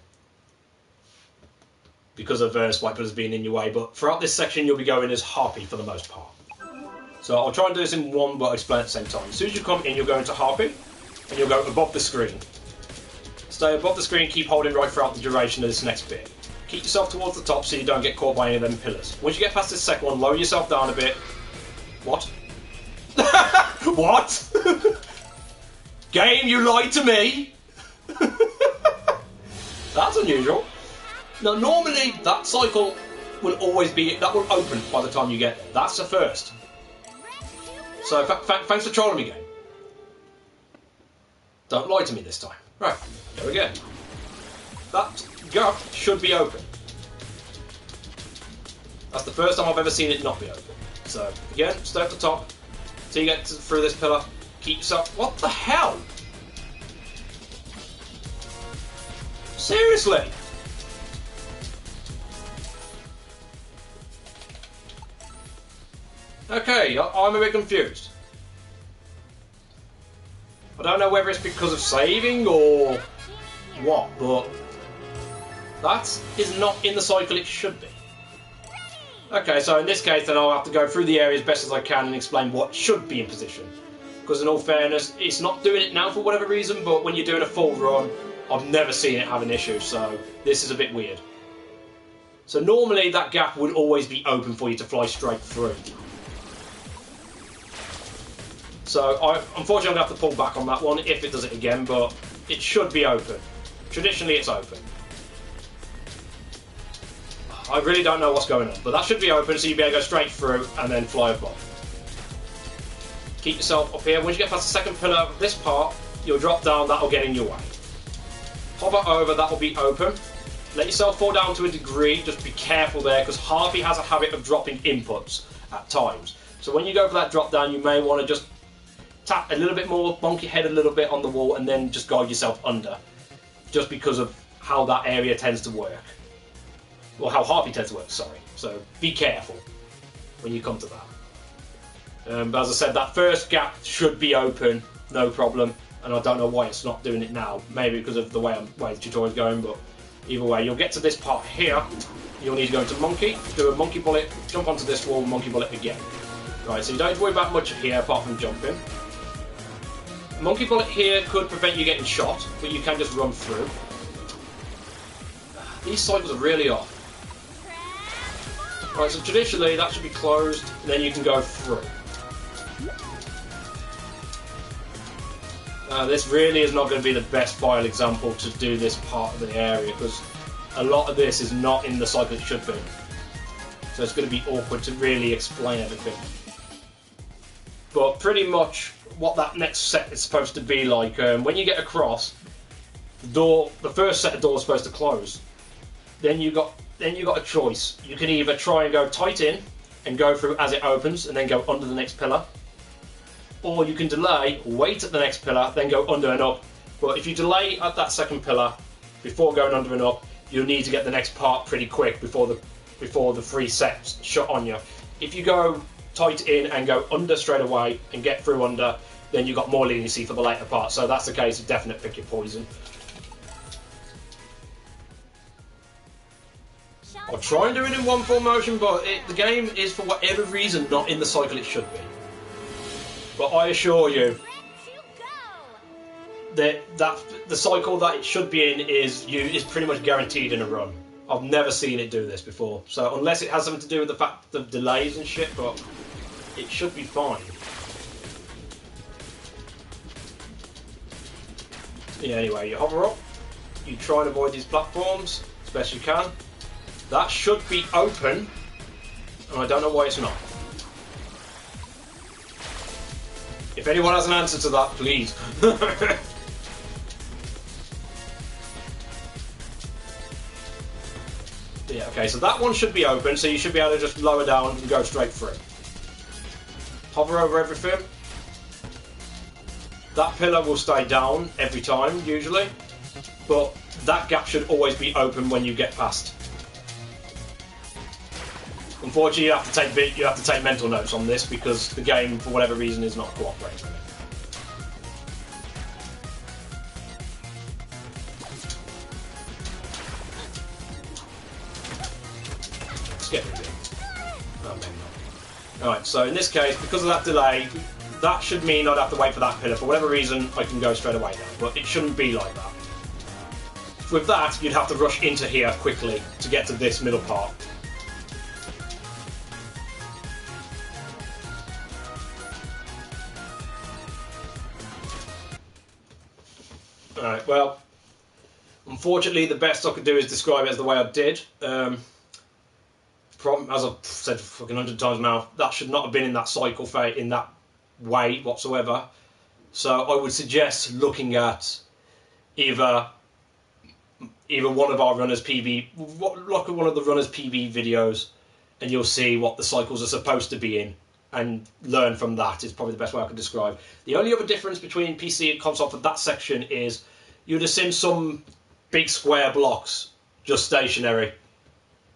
because of spike pillars being in your way. But throughout this section, you'll be going as harpy for the most part. So I'll try and do this in one, but I'll explain at the same time. As soon as you come in, you'll go into harpy, and you'll go above the screen. Stay above the screen, keep holding right throughout the duration of this next bit. Keep yourself towards the top so you don't get caught by any of them pillars. Once you get past this second one, lower yourself down a bit. What? What? Game, you lied to me! That's unusual. Now, normally, that cycle will always be... that will open by the time you get there. That's the first. So, thanks for trolling me, game. Don't lie to me this time. Right, go again. That gap should be open. That's the first time I've ever seen it not be open. So, again, stay at the top. Till you get through this pillar. Keep yourself... what the hell? Seriously? Okay, I'm a bit confused. I don't know whether it's because of saving or what, but that is not in the cycle it should be. Okay, so in this case then I'll have to go through the area as best as I can and explain what should be in position. Because in all fairness, it's not doing it now for whatever reason, but when you're doing a full run, I've never seen it have an issue, so this is a bit weird. So normally that gap would always be open for you to fly straight through. So unfortunately I'm going to have to pull back on that one if it does it again, but it should be open. Traditionally it's open. I really don't know what's going on, but that should be open so you'll be able to go straight through and then fly above. Keep yourself up here. Once you get past the second pillar of this part, you'll drop down, that'll get in your way. hover over, that will be open. Let yourself fall down to a degree, just be careful there, because Harvey has a habit of dropping inputs at times. So when you go for that drop down, you may want to just tap a little bit more, bonk your head a little bit on the wall, and then just guide yourself under. Just because of how that area tends to work. Well, how Harvey tends to work, sorry. So be careful when you come to that. But as I said, that first gap should be open, no problem. And I don't know why it's not doing it now. Maybe because of the way the tutorial's going, but either way, you'll get to this part here. You'll need to go into monkey, do a monkey bullet, jump onto this wall, monkey bullet again. Right, so you don't have to worry about much here apart from jumping. A monkey bullet here could prevent you getting shot, but you can just run through. These cycles are really off. Right, so traditionally that should be closed, and then you can go through. This really is not going to be the best file example to do this part of the area, because a lot of this is not in the cycle it should be. So it's going to be awkward to really explain everything. But pretty much what that next set is supposed to be like, when you get across, the first set of doors is supposed to close. Then you got a choice. You can either try and go tight in and go through as it opens and then go under the next pillar, or you can delay, wait at the next pillar, then go under and up. But if you delay at that second pillar before going under and up, you'll need to get the next part pretty quick before the three sets shut on you. If you go tight in and go under straight away and get through under, then you've got more leniency for the later part. So that's the case of definite pick your poison. I'll try and do it in one full motion, but the game is, for whatever reason, not in the cycle it should be. But I assure you that the cycle that it should be in is pretty much guaranteed in a run. I've never seen it do this before. So unless it has something to do with the fact of delays and shit, but it should be fine. Yeah, anyway, you hover up, you try and avoid these platforms as best you can. That should be open, and I don't know why it's not. If anyone has an answer to that, please. Yeah, okay, so that one should be open, so you should be able to just lower down and go straight through. Hover over everything. That pillar will stay down every time, usually, but that gap should always be open when you get past. Unfortunately, you have to take mental notes on this because the game, for whatever reason, is not cooperating. Skip it. Oh, maybe not. Alright, so in this case, because of that delay, that should mean I'd have to wait for that pillar. For whatever reason, I can go straight away now, but it shouldn't be like that. With that, you'd have to rush into here quickly to get to this middle part. Alright, well, unfortunately the best I could do is describe it as the way I did. As I've said fucking 100 times now, that should not have been in that cycle in that way whatsoever. So I would suggest looking at either one of our runners PB, look at one of the runners PB videos, and you'll see what the cycles are supposed to be in, and learn from that is probably the best way I could describe. The only other difference between PC and console for that section is you'd have seen some big square blocks just stationary.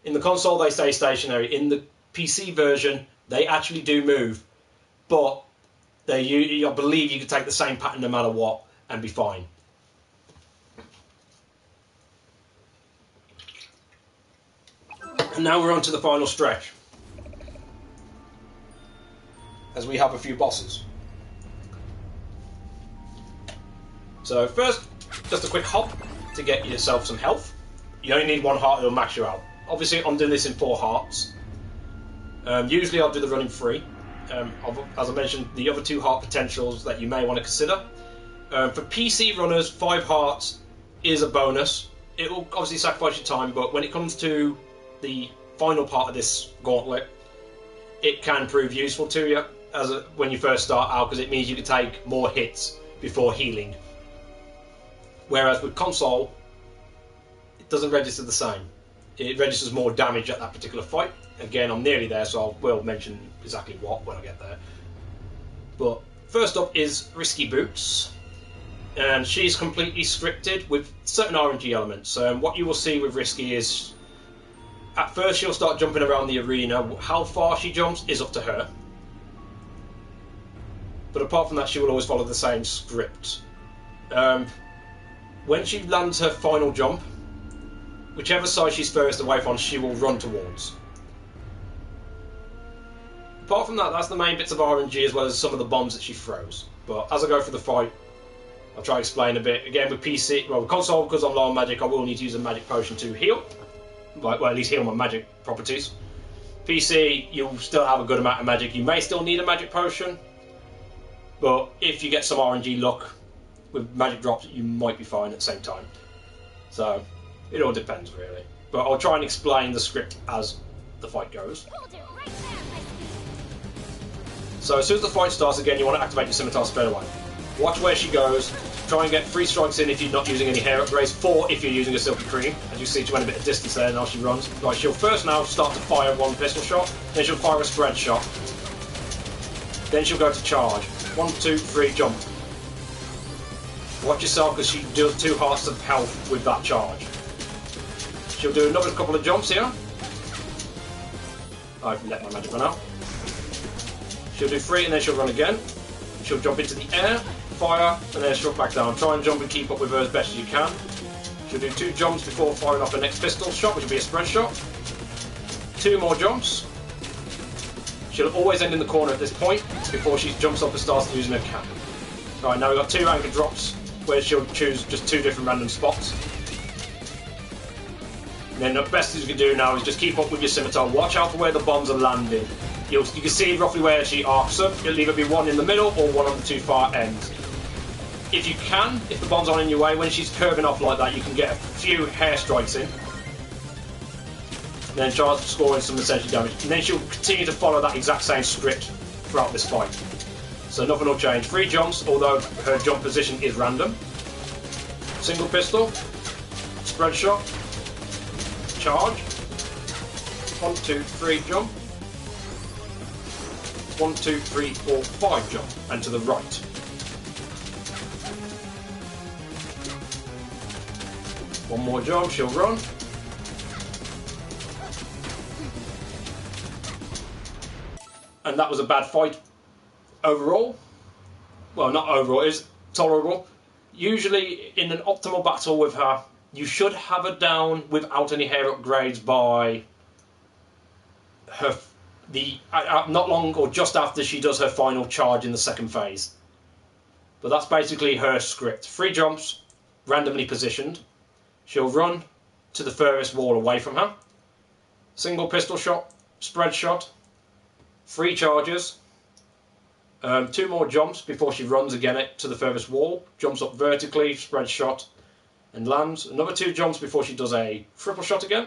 In the console they stay stationary. In the PC version they actually do move, but I believe you could take the same pattern no matter what and be fine. And now we're on to the final stretch, as we have a few bosses. So first, just a quick hop to get yourself some health. You only need one heart, it'll max you out. Obviously I'm doing this in 4 hearts. Usually I'll do the run in 3. As I mentioned, the other 2 heart potentials that you may want to consider. For PC runners, 5 hearts is a bonus. It will obviously sacrifice your time, but when it comes to the final part of this gauntlet, it can prove useful to you when you first start out, because it means you can take more hits before healing. Whereas with console, doesn't register the same. It registers more damage at that particular fight. Again, I'm nearly there, so I will mention exactly what when I get there. But first up is Risky Boots. And she's completely scripted with certain RNG elements. What you will see with Risky is, at first she'll start jumping around the arena. How far she jumps is up to her. But apart from that, she will always follow the same script. When she lands her final jump, whichever side she's furthest away from, she will run towards. Apart from that, that's the main bits of RNG as well as some of the bombs that she throws. But as I go through the fight, I'll try to explain a bit. Again, with PC, well, with console, because I'm low on magic, I will need to use a magic potion to heal. Well, at least heal my magic properties. PC, you'll still have a good amount of magic. You may still need a magic potion, but if you get some RNG luck with magic drops, you might be fine at the same time. So, it all depends, really. But I'll try and explain the script as the fight goes. Hold it right there, So, as soon as the fight starts, again, you want to activate your scimitar straight away. Watch where she goes. Try and get 3 strikes in if you're not using any hair upgrades, 4 if you're using a silky cream. As you see, she went a bit of distance there now she runs. Right, she'll first now start to fire 1 pistol shot, then she'll fire a spread shot. Then she'll go to charge. 1, 2, 3, jump. Watch yourself because she does 2 hearts of health with that charge. She'll do another couple of jumps here. I've let my magic run out. She'll do 3 and then she'll run again. She'll jump into the air, fire, and then she'll back down. Try and jump and keep up with her as best as you can. She'll do 2 jumps before firing off her next pistol shot, which will be a spread shot. 2 more jumps. She'll always end in the corner at this point before she jumps up and starts using her cap. Alright, now we've got 2 anchor drops where she'll choose just 2 different random spots. And then the best thing you can do now is just keep up with your scimitar. Watch out for where the bombs are landing. You can see roughly where she arcs up. It'll either be 1 in the middle or 1 on the 2 far ends. If you can, if the bombs aren't in your way, when she's curving off like that, you can get a few hair strikes in. And then try scoring some essential damage. And then she'll continue to follow that exact same script throughout this fight. So nothing will change. 3 jumps, although her jump position is random. Single pistol. Spread shot. Charge. 1, 2, 3, jump. 1, 2, 3, 4, 5 jump, and to the right. One more jump, she'll run. And that was a bad fight overall. Well, not overall, it is tolerable. Usually in an optimal battle with her, you should have her down without any hair upgrades by her not long or just after she does her final charge in the second phase. But that's basically her script. 3 jumps, randomly positioned. She'll run to the furthest wall away from her. Single pistol shot, spread shot, 3 charges, 2 more jumps before she runs again to the furthest wall. Jumps up vertically, spread shot, and lands. Another 2 jumps before she does a triple shot again.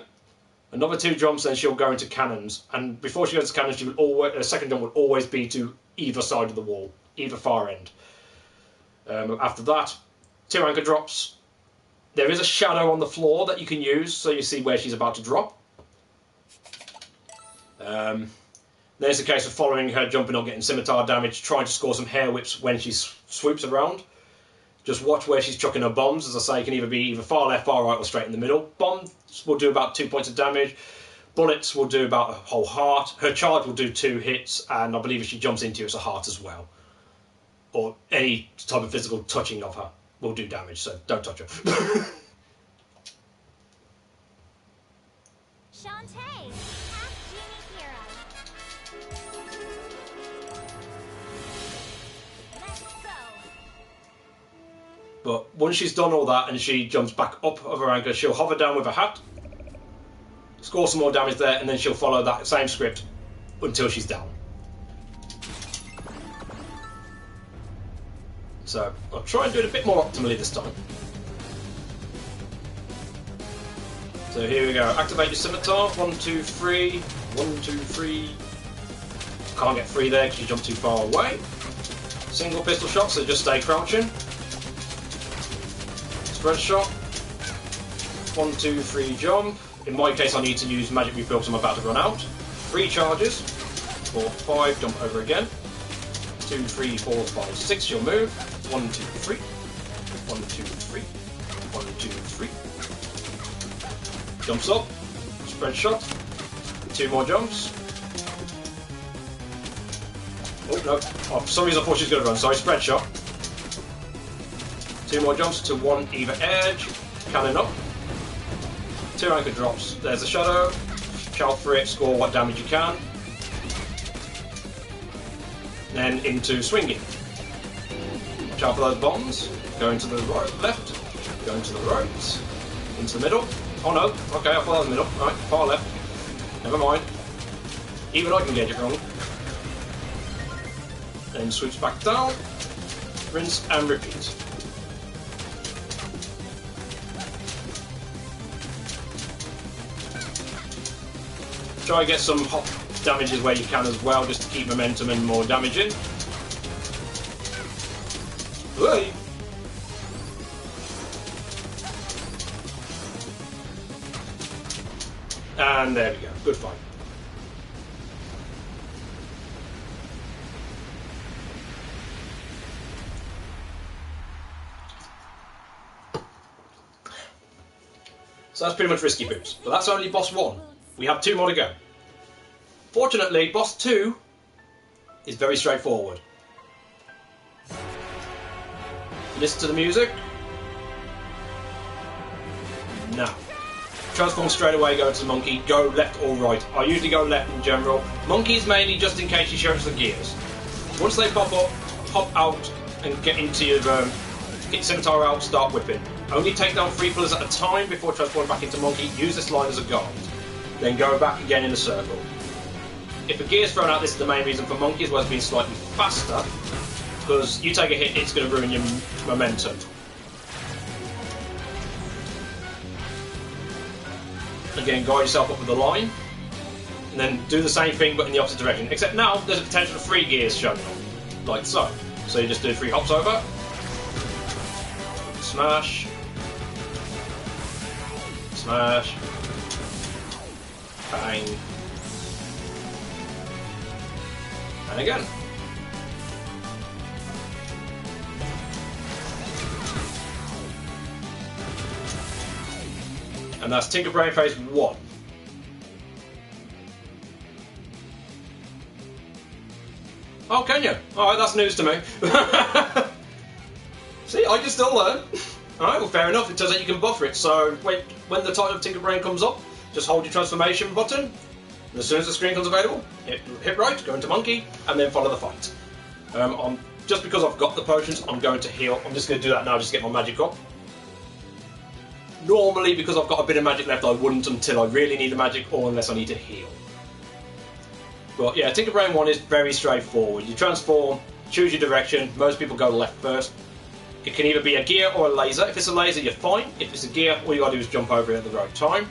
Another 2 jumps, then she'll go into cannons. And before she goes to cannons, she will always, her second jump will always be to either side of the wall, either far end. After that, 2 anchor drops. There is a shadow on the floor that you can use, so you see where she's about to drop. Then it's a case of following her, jumping or getting scimitar damage, trying to score some hair whips when she swoops around. Just watch where she's chucking her bombs. As I say, it can either be either far left, far right, or straight in the middle. Bombs will do about 2 points of damage. Bullets will do about a whole heart. Her charge will do 2 hits, and I believe if she jumps into you, it's a heart as well. Or any type of physical touching of her will do damage, so don't touch her. Shantae, Ask Genie Hero. Let's go. But once she's done all that and she jumps back up of her anchor, she'll hover down with her hat, score some more damage there, and then she'll follow that same script until she's down. So I'll try and do it a bit more optimally this time. So here we go. Activate your scimitar. 1, 2, 3. 1, 2, 3. Can't get 3 there because you jumped too far away. Single pistol shot, so just stay crouching. Spread shot. 1, 2, 3, jump. In my case, I need to use magic refill because I'm about to run out. 3 charges. 4, 5, jump over again. 2, 3, 4, 5, 6, you'll move. 1, 2, 3. 1, 2, 3. 1, 2, 3. Jumps up. Spread shot. 2 more jumps. Oh no. Oh, for some reason I thought she was going to run. Sorry, spread shot. 2 more jumps to 1 either edge. Cannon up. 2 anchor drops. There's a shadow. Shout for it, score what damage you can. Then into swinging. Watch out for those bombs. Going to the right, left. Going to the right. Into the middle. Oh no. Okay, I thought that was middle. Right, far left. Never mind. Even I can get it wrong. Then swoops back down. Rinse and repeat. Try and get some hot damages where you can as well, just to keep momentum and more damage in. Hey. And there we go, good fight. So that's pretty much Risky Boots, but that's only boss 1. We have 2 more to go. Fortunately, boss 2 is very straightforward. Listen to the music. Now, transform straight away, go to the monkey, go left or right. I usually go left in general. Monkeys mainly just in case you show us the gears. Once they pop up, hop out and get into your get scimitar out, start whipping. Only take down 3 pillars at a time before transforming back into monkey. Use this line as a guard. Then go back again in a circle. If a gear's thrown out, this is the main reason for monkey as well as being slightly faster. Because you take a hit, it's going to ruin your momentum. Again, guide yourself up with the line. And then do the same thing but in the opposite direction. Except now, there's a potential of 3 gears showing up. Like so. So you just do 3 hops over. Smash. Smash. Bang. And again. And that's Tinker Brain Phase 1. Oh, can you? Alright, that's news to me. See, I can still learn. Alright, well, fair enough. It turns out you can buffer it. So, wait, when the title of Tinker Brain comes up, just hold your transformation button. And as soon as the screen comes available, hit right, go into monkey, and then follow the fight. Just because I've got the potions, I'm going to heal. I'm just going to do that now just to get my magic up. Normally, because I've got a bit of magic left, I wouldn't until I really need the magic or unless I need to heal. But yeah, Tinker Brain 1 is very straightforward. You transform, choose your direction. Most people go left first. It can either be a gear or a laser. If it's a laser, you're fine. If it's a gear, all you gotta do is jump over it at the right time.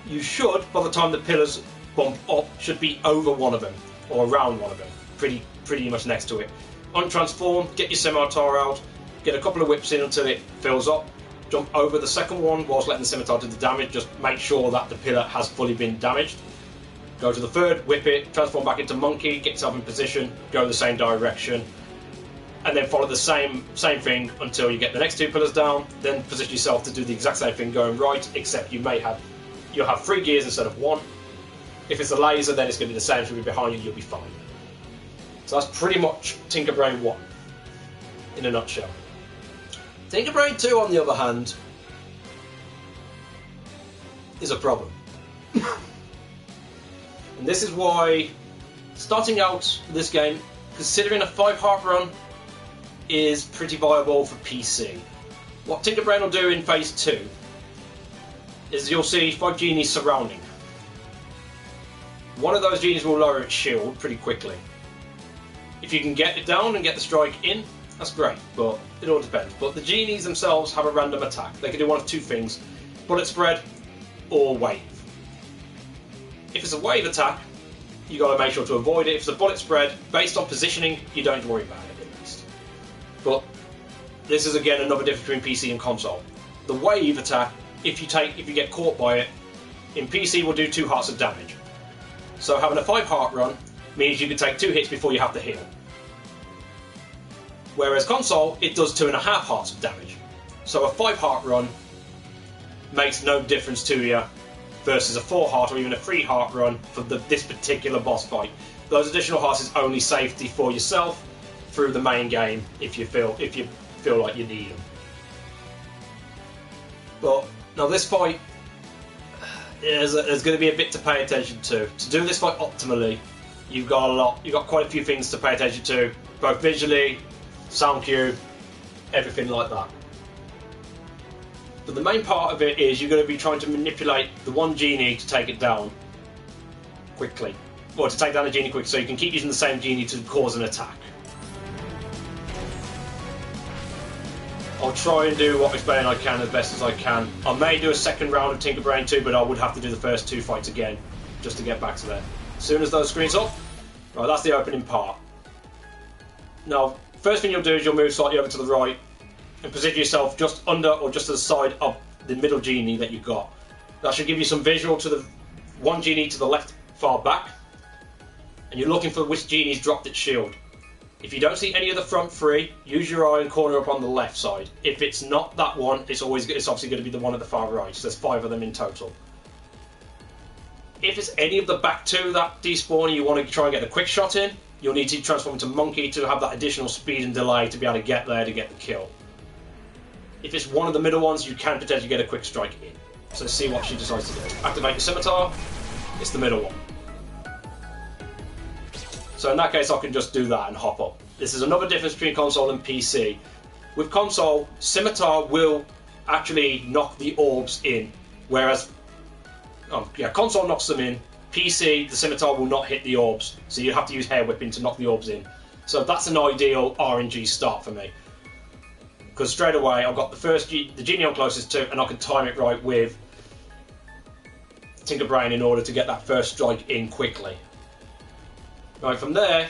You should, by the time the pillars bump up, should be over one of them, or around one of them, pretty much next to it. Untransform, get your scimitar out, get a couple of whips in until it fills up, jump over the second one whilst letting the scimitar do the damage, just make sure that the pillar has fully been damaged. Go to the third, whip it, transform back into monkey, get yourself in position, go the same direction, and then follow the same thing until you get the next 2 pillars down, then position yourself to do the exact same thing going right, except you'll have 3 gears instead of 1. If it's a laser, then it's going to be the same, so it'll be behind you, you'll be fine. So that's pretty much Tinker Brain 1, in a nutshell. Tinker Brain 2, on the other hand, is a problem. And this is why, starting out this game, considering a 5-heart run, is pretty viable for PC. What Tinker Brain will do in Phase 2 is you'll see 5 genies surrounding. One of those genies will lower its shield pretty quickly. If you can get it down and get the strike in, that's great, but it all depends. But the genies themselves have a random attack. They can do one of 2 things: bullet spread or wave. If it's a wave attack, you got to make sure to avoid it. If it's a bullet spread, based on positioning, you don't have to worry about it at least. But this is again another difference between PC and console. the wave attack, if you get caught by it, in PC will do 2 hearts of damage. So having a 5 heart run means you can take 2 hits before you have to heal. Whereas console, it does 2.5 hearts of damage. So a 5 heart run makes no difference to you versus a 4 heart or even a 3 heart run for this particular boss fight. Those additional hearts is only safety for yourself through the main game if you feel like you need them. But now this fight, there's going to be a bit to pay attention to. To do this fight optimally, you've got quite a few things to pay attention to, both visually, sound cue, everything like that. But the main part of it is you're going to be trying to manipulate the one genie to take it down quickly, or to take down a genie quickly, so you can keep using the same genie to cause an attack. I'll try and do what explaining I can as best as I can. I may do a second round of Tinker Brain 2, but I would have to do the first 2 fights again just to get back to there. As soon as those screens up, right, that's the opening part. Now, first thing you'll do is you'll move slightly over to the right and position yourself just under or just to the side of the middle genie that you've got. That should give you some visual to the one genie to the left far back, and you're looking for which genie's dropped its shield. If you don't see any of the front 3, use your eye and corner up on the left side. If it's not that one, it's obviously going to be the one at the far right. So there's 5 of them in total. If it's any of the back 2 that despawn and you want to try and get a quick shot in, you'll need to transform into Monkey to have that additional speed and delay to be able to get there to get the kill. If it's one of the middle ones, you can potentially get a quick strike in. So see what she decides to do. Activate your scimitar, it's the middle one. So in that case, I can just do that and hop up. This is another difference between console and PC. With console, scimitar will actually knock the orbs in, whereas console knocks them in. PC, the scimitar will not hit the orbs, so you have to use hair whipping to knock the orbs in. So that's an ideal RNG start for me, because straight away I've got the genie I'm closest to, and I can time it right with Tinker Brain in order to get that first strike in quickly. Right, from there,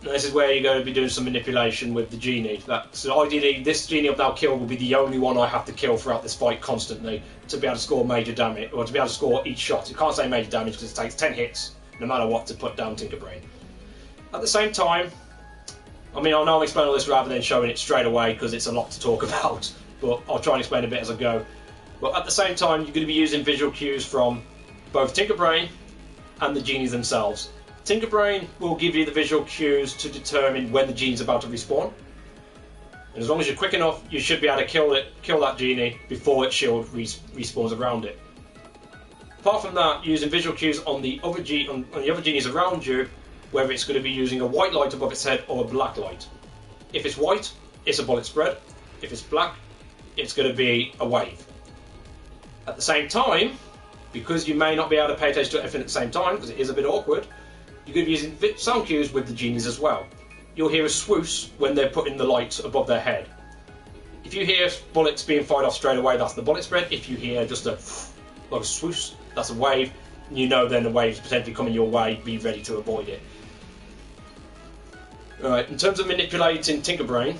this is where you're going to be doing some manipulation with the genie. So ideally, this genie I've now killed will be the only one I have to kill throughout this fight constantly to be able to score major damage, or to be able to score each shot. You can't say major damage because it takes 10 hits, no matter what, to put down Tinker Brain. At the same time, I mean, I know I'm explaining all this rather than showing it straight away because it's a lot to talk about, but I'll try and explain a bit as I go. But at the same time, you're going to be using visual cues from both Tinker Brain and the genies themselves. Tinker Brain will give you the visual cues to determine when the genie's about to respawn. And as long as you're quick enough, you should be able to kill that genie before its shield respawns around it. Apart from that, using visual cues on the other genies around you, whether it's going to be using a white light above its head or a black light. If it's white, it's a bullet spread. If it's black, it's going to be a wave. At the same time, because you may not be able to pay attention to everything at the same time, because it is a bit awkward, you're going to be using sound cues with the genies as well. You'll hear a swoosh when they're putting the light above their head. If you hear bullets being fired off straight away, that's the bullet spread. If you hear just like a swoosh, that's a wave. You know then the wave's potentially coming your way, be ready to avoid it. Alright, in terms of manipulating Tinker Brain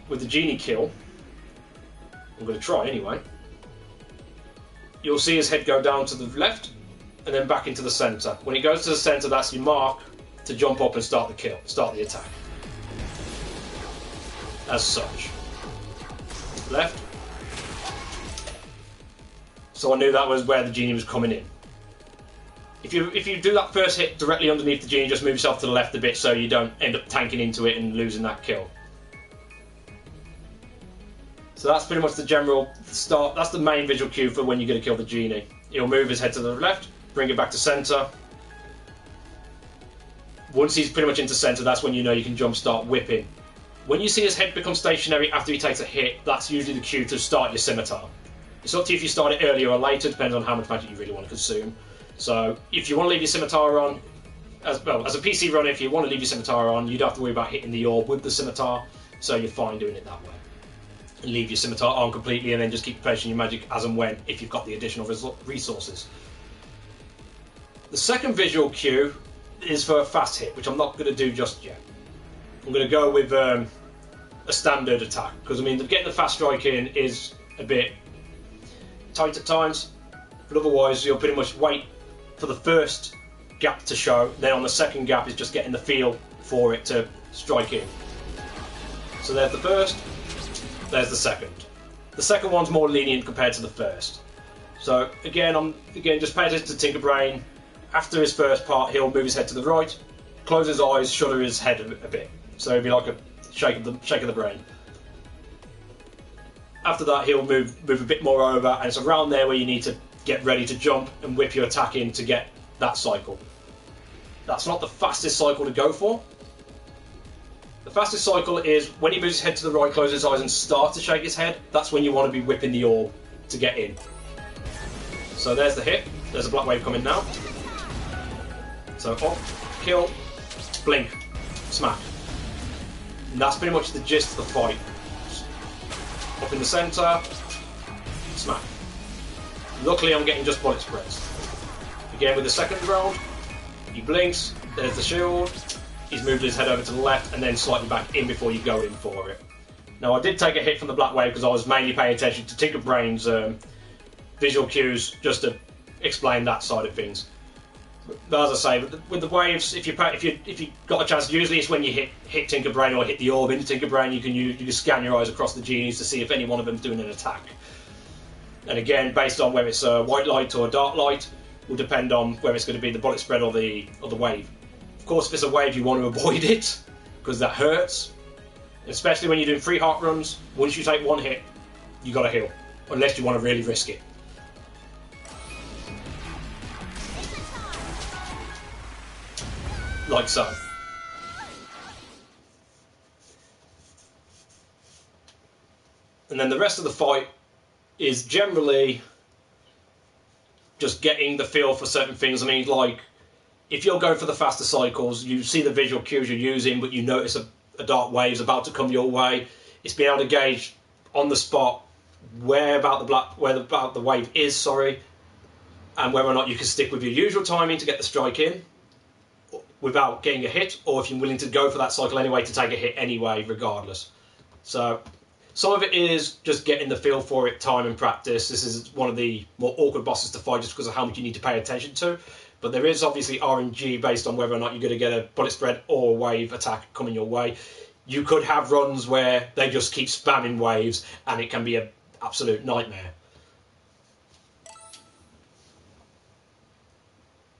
with the genie kill, I'm going to try anyway. You'll see his head go down to the left and then back into the centre. When it goes to the centre, that's your mark to jump up and start the kill, start the attack. As such. Left. So I knew that was where the genie was coming in. If you do that first hit directly underneath the genie, just move yourself to the left a bit so you don't end up tanking into it and losing that kill. So that's pretty much the general start. That's the main visual cue for when you're going to kill the genie. He'll move his head to the left, bring it back to centre. Once he's pretty much into centre, that's when you know you can jump start whipping. When you see his head become stationary after he takes a hit, that's usually the cue to start your scimitar. It's up to you if you start it earlier or later, depends on how much magic you really want to consume. So if you want to leave your scimitar on, as a PC runner, if you want to leave your scimitar on, you don't have to worry about hitting the orb with the scimitar, so you're fine doing it that way. And leave your scimitar on completely and then just keep replenishing your magic as and when, if you've got the additional resources. The second visual cue is for a fast hit, which I'm not going to do just yet. I'm going to go with a standard attack, because I mean getting the fast strike in is a bit tight at times, but otherwise you'll pretty much wait for the first gap to show, then on the second gap is just getting the feel for it to strike in. So there's the first, there's the second. The second one's more lenient compared to the first. So again, just pay attention to Tinker Brain. After his first part, he'll move his head to the right, close his eyes, shudder his head a bit. So it'll be like a shake of the brain. After that, he'll move a bit more over, and it's around there where you need to get ready to jump and whip your attack in to get that cycle. That's not the fastest cycle to go for. The fastest cycle is when he moves his head to the right, closes his eyes and starts to shake his head. That's when you want to be whipping the orb to get in. So there's the hit. There's a black wave coming now. So off, kill, blink, smack. And that's pretty much the gist of the fight. Up in the centre, smack. Luckily I'm getting just bullet spreads. Again with the second round, he blinks, there's the shield, he's moved his head over to the left and then slightly back in before you go in for it. Now I did take a hit from the black wave because I was mainly paying attention to Tinker Brain's visual cues just to explain that side of things. But as I say, with the waves, if you got a chance, usually it's when you hit Tinker Brain or hit the orb into Tinker Brain, you can scan your eyes across the genies to see if any one of them's doing an attack. And again, based on whether it's a white light or a dark light, will depend on whether it's going to be the bullet spread or the wave. Of course, if it's a wave, you want to avoid it because that hurts. Especially when you're doing free heart runs, once you take one hit, you got to heal, unless you want to really risk it. Like so. And then the rest of the fight is generally just getting the feel for certain things. I mean, like, if you're going for the faster cycles, you see the visual cues you're using, but you notice a dark wave's about to come your way. It's being able to gauge on the spot where about the wave is, sorry, and whether or not you can stick with your usual timing to get the strike in without getting a hit, or if you're willing to go for that cycle anyway to take a hit anyway, regardless. So some of it is just getting the feel for it, time and practice. This is one of the more awkward bosses to fight just because of how much you need to pay attention to. But there is obviously RNG based on whether or not you're going to get a bullet spread or a wave attack coming your way. You could have runs where they just keep spamming waves and it can be an absolute nightmare.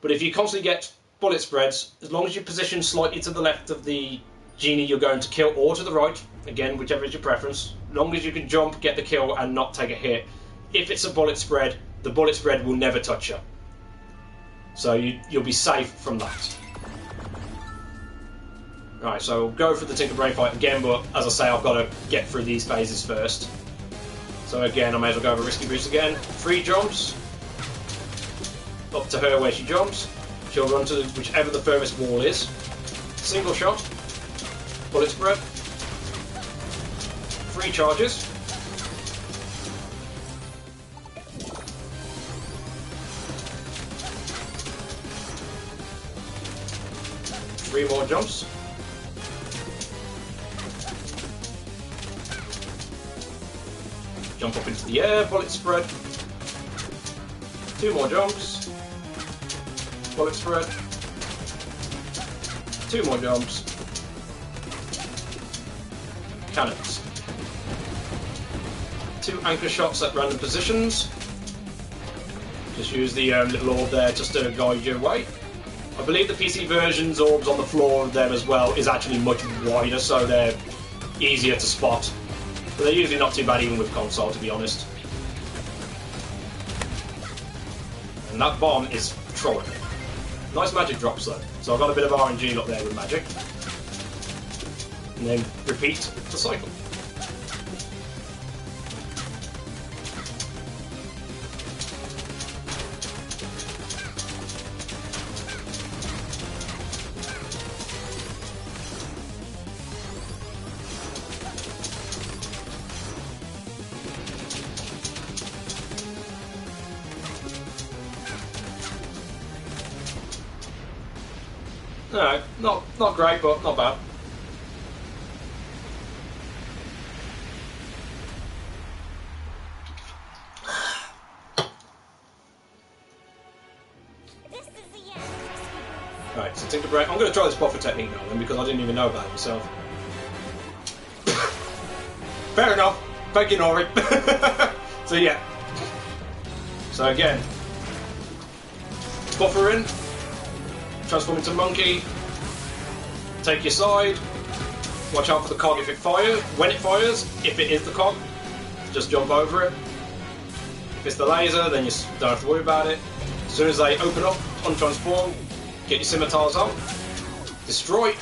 But if you constantly get bullet spreads, as long as you position slightly to the left of the genie you're going to kill, or to the right, again, whichever is your preference, as long as you can jump, get the kill and not take a hit, if it's a bullet spread, the bullet spread will never touch you. So you'll be safe from that. Right, so we'll go for the Tinker Brain fight again, but as I say, I've got to get through these phases first. So again, I may as well go over Risky Boost again. 3 jumps. Up to her where she jumps. She'll run to whichever the furthest wall is. Single shot. Bullet spread. 3 charges. Three more jumps. Jump up into the air, bullet spread. 2 more jumps. Bullet spread. 2 more jumps. Cannons. 2 anchor shots at random positions. Just use the little orb there just to guide your way. I believe the PC version's orbs on the floor of them as well is actually much wider, so they're easier to spot. But they're usually not too bad even with console, to be honest. And that bomb is trolling. Nice magic drops though, so I've got a bit of RNG up there with magic. And then repeat the cycle. No, not great, but not bad. Right, so Tinker Brain. I'm going to try this buffer technique now then, because I didn't even know about it myself. Fair enough. Thank you, Nori. So yeah. So again, buffer in, transform into monkey, take your side, watch out for the cog if it fires. When it fires, if it is the cog, just jump over it. If it's the laser, then you don't have to worry about it. As soon as they open up, untransform, get your scimitars out, destroy,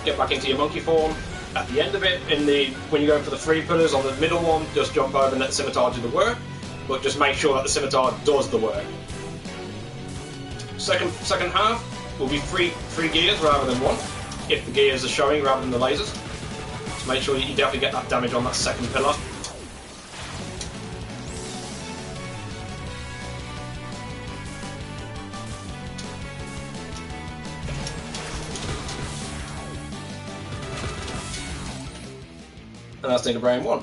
get back into your monkey form. At the end of it, when you're going for the 3 pillars on the middle one, just jump over and let the scimitar do the work, but just make sure that the scimitar does the work. Second half will be three gears rather than 1, if the gears are showing rather than the lasers. So make sure you definitely get that damage on that second pillar. And that's Tinker Brain 1.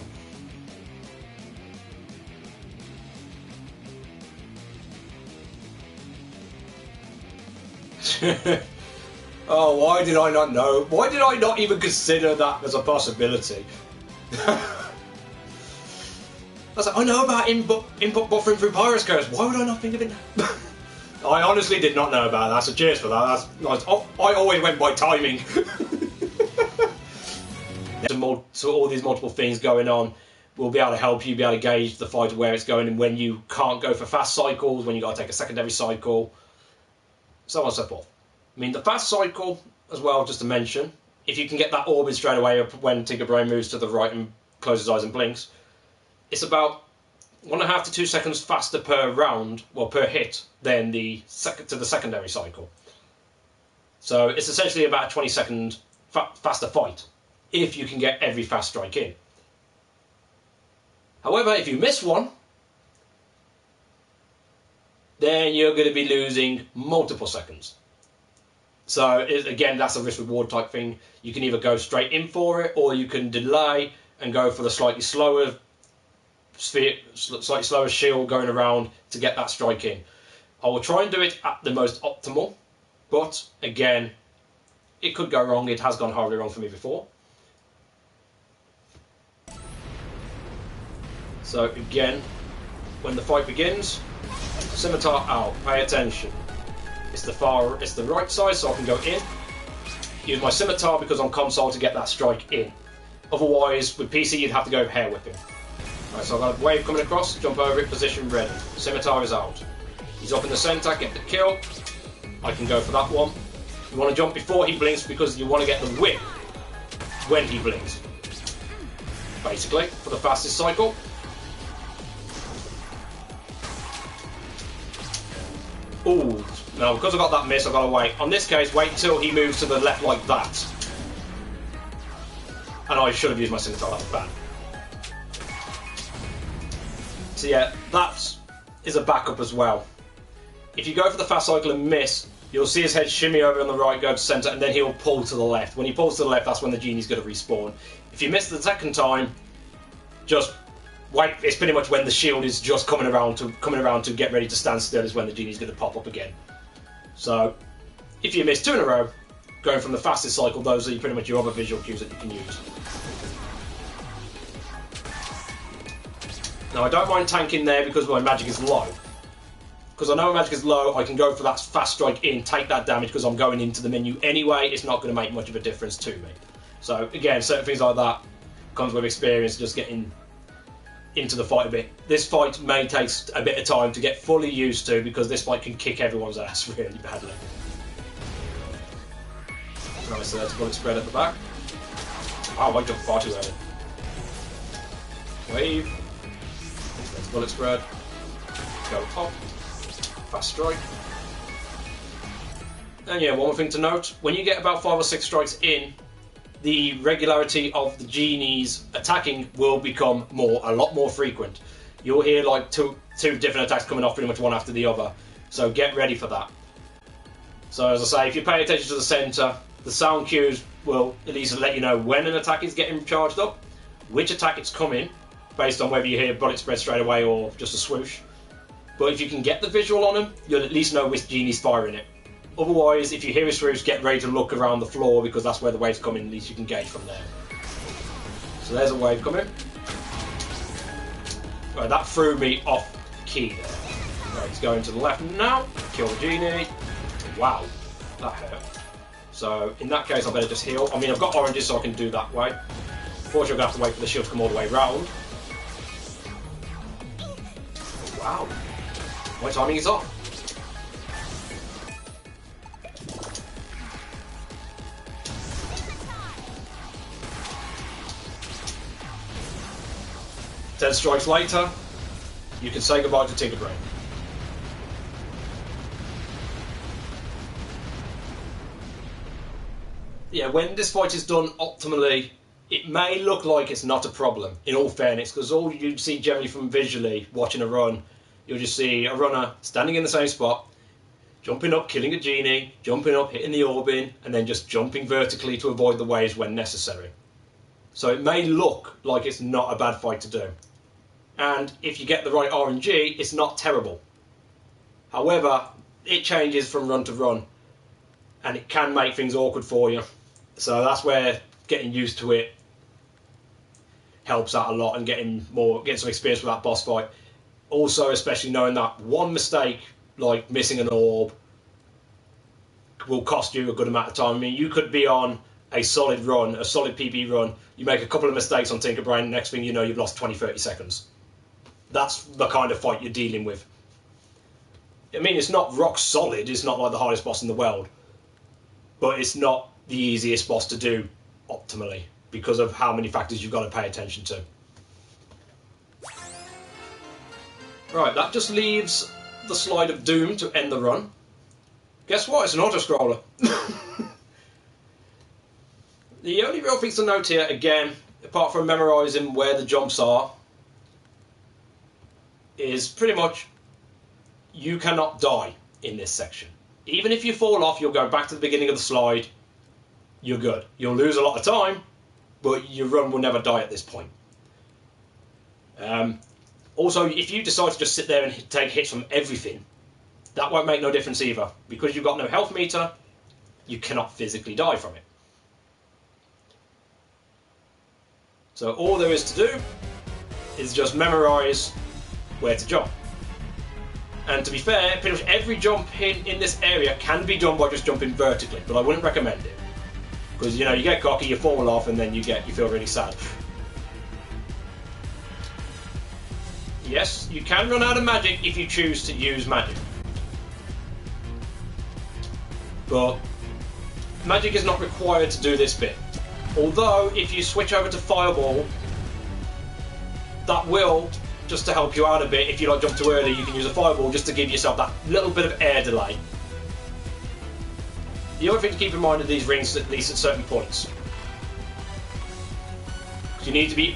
Oh, why did I not know? Why did I not even consider that as a possibility? I was like, I know about input buffering through Pyroscopes. Why would I not think of it now? I honestly did not know about that, so cheers for that. That's nice. Oh, I always went by timing. So all these multiple things going on will be able to help you be able to gauge the fight where it's going and when you can't go for fast cycles, when you got to take a secondary cycle, so on and so forth. I mean, the fast cycle as well, just to mention, if you can get that orbit straight away up when Tinker Brain moves to the right and closes his eyes and blinks, it's about 1.5 to 2 seconds faster per round, well, per hit, than the secondary cycle. So it's essentially about a 20-second faster fight, if you can get every fast strike in. However, if you miss one, then you're going to be losing multiple seconds. So again, that's a risk-reward type thing. You can either go straight in for it, or you can delay and go for the slightly slower shield going around to get that strike in. I will try and do it at the most optimal, but again, it could go wrong. It has gone horribly wrong for me before. So again, when the fight begins, scimitar out, pay attention. It's the right side, so I can go in. Use my scimitar because I'm console to get that strike in. Otherwise, with PC, you'd have to go hair whipping. Right, so I've got a wave coming across, jump over it, position ready. Scimitar is out. He's up in the centre, get the kill. I can go for that one. You want to jump before he blinks because you want to get the whip when he blinks. Basically, for the fastest cycle. Ooh, now because I got that miss, I've got to wait. On this case, wait until he moves to the left like that. And I should have used my scimitar, that was bad. So yeah, that is a backup as well. If you go for the fast cycle and miss, you'll see his head shimmy over on the right, go to centre, and then he'll pull to the left. When he pulls to the left, that's when the genie's going to respawn. If you miss the second time, just wait. It's pretty much when the shield is just coming around to get ready to stand still is when the genie's going to pop up again. So if you miss 2 in a row, going from the fastest cycle, those are pretty much your other visual cues that you can use. Now I don't mind tanking there because my magic is low. Because I know my magic is low, I can go for that fast strike in, take that damage because I'm going into the menu anyway. It's not going to make much of a difference to me. So again, certain things like that comes with experience, just getting into the fight a bit. This fight may take a bit of time to get fully used to because this fight can kick everyone's ass really badly. Nice, so that's bullet spread at the back. Oh, I jumped far too early. Wave. That's bullet spread. Go up. Fast strike. And yeah, one more thing to note, when you get about 5 or 6 strikes in, the regularity of the genies attacking will become a lot more frequent. You'll hear like two different attacks coming off pretty much one after the other. So get ready for that. So as I say, if you pay attention to the centre, the sound cues will at least let you know when an attack is getting charged up, which attack it's coming, based on whether you hear bullet spread straight away or just a swoosh. But if you can get the visual on them, you'll at least know which genie's firing it. Otherwise, if you hear his roofs, get ready to look around the floor because that's where the wave's coming. At least you can gauge from there. So there's a wave coming. Right, that threw me off key there. Right, he's going to the left now. Kill the genie. Wow, that hurt. So in that case, I better just heal. I mean, I've got oranges, so I can do that way. Unfortunately, I'm gonna have to wait for the shield to come all the way round. Wow, my timing is off. Ten strikes later, you can say goodbye to Tinkerbrain. Yeah, when this fight is done optimally, it may look like it's not a problem, in all fairness, because all you see generally from visually watching a run, you'll just see a runner standing in the same spot, jumping up, killing a genie, jumping up, hitting the orbing, and then just jumping vertically to avoid the waves when necessary. So it may look like it's not a bad fight to do. And if you get the right RNG, it's not terrible. However, it changes from run to run, and it can make things awkward for you. So that's where getting used to it helps out a lot, and getting some experience with that boss fight. Also, especially knowing that one mistake, like missing an orb, will cost you a good amount of time. I mean, you could be on a solid run, a solid PB run, you make a couple of mistakes on Tinkerbrain, next thing you know, you've lost 20-30 seconds. That's the kind of fight you're dealing with. I mean, it's not rock solid, it's not like the hardest boss in the world, but it's not the easiest boss to do optimally because of how many factors you've got to pay attention to. Right, that just leaves the Slide of Doom to end the run. Guess what? It's an auto-scroller. The only real things to note here, again, apart from memorising where the jumps are, is pretty much you cannot die in this section. Even if you fall off, you'll go back to the beginning of the slide, you're good. You'll lose a lot of time, but your run will never die at this point. Also, if you decide to just sit there and take hits from everything, that won't make no difference either. Because you've got no health meter, you cannot physically die from it. So all there is to do is just memorise where to jump. And to be fair, pretty much every jump in this area can be done by just jumping vertically, but I wouldn't recommend it. Because, you know, you get cocky, you fall off, and then you feel really sad. Yes, you can run out of magic if you choose to use magic. But magic is not required to do this bit. Although, if you switch over to Fireball, that will, just to help you out a bit, if you like jump too early, you can use a Fireball just to give yourself that little bit of air delay. The other thing to keep in mind are these rings, at least at certain points. You need to be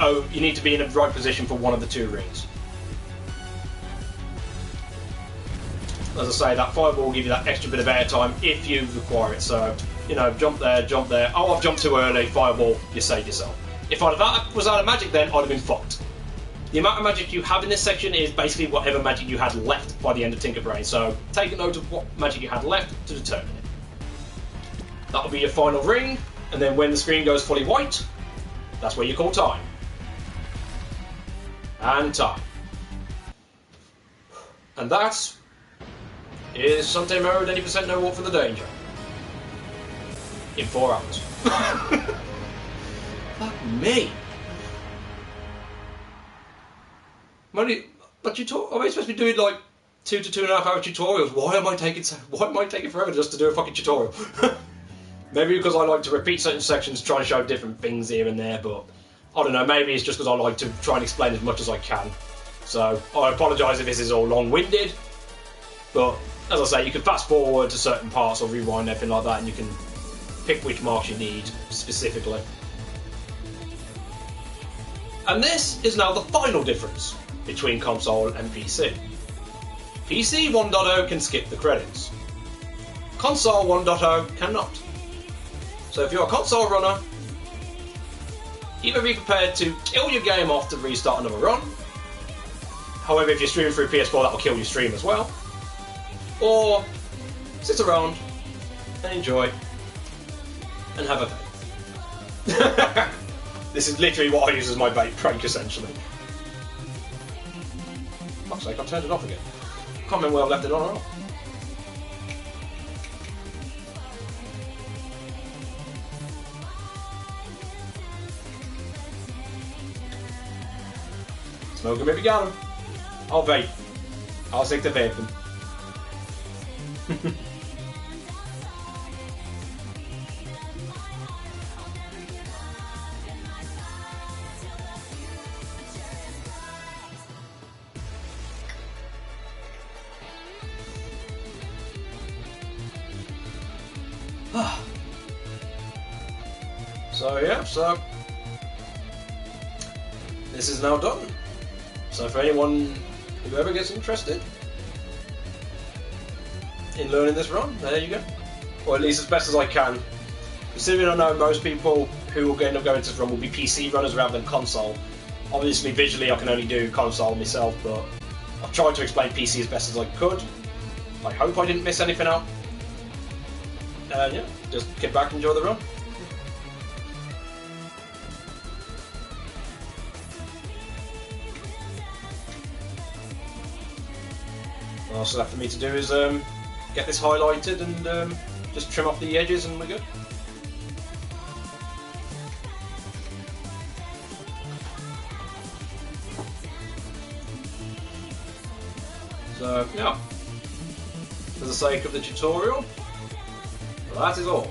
in the right position for one of the two rings. As I say, that Fireball will give you that extra bit of airtime if you require it. So, you know, jump there, jump there. Oh, I've jumped too early. Fireball, you saved yourself. If that was out of magic, then I'd have been fucked. The amount of magic you have in this section is basically whatever magic you had left by the end of Tinkerbrain. So take a note of what magic you had left to determine it. That'll be your final ring, and then when the screen goes fully white, that's where you call time. And time. And that is Shantae mode, 80% no walk for the danger. In 4 hours. Fuck me. But am I supposed to be doing like 2 to 2.5 hour tutorials? Why am I taking forever just to do a fucking tutorial? Maybe because I like to repeat certain sections, try to show different things here and there, but I don't know, maybe it's just because I like to try and explain as much as I can. So I apologise if this is all long-winded, but as I say, you can fast forward to certain parts or rewind, everything like that, and you can pick which marks you need specifically. And this is now the final difference between console and PC. PC 1.0 can skip the credits. Console 1.0 cannot. So if you're a console runner, either be prepared to kill your game off to restart another run. However, if you're streaming through PS4, that will kill your stream as well. Or sit around, and enjoy and have a vape. This is literally what I use as my vape prank, essentially. Fuck's sake, I've turned it off again. Can't remember where I've left it on or off. Smoking maybe got him. I'll vape. I'll stick to vaping. So yeah, so this is now done. So for anyone who ever gets interested in learning this run, there you go. Or at least as best as I can. Considering I know most people who will end up going to this run will be PC runners rather than console. Obviously visually I can only do console myself, but I've tried to explain PC as best as I could. I hope I didn't miss anything out. And yeah, just get back and enjoy the run. All that's left for me to do is get this highlighted and just trim off the edges and we're good. So yeah, for the sake of the tutorial, that is all.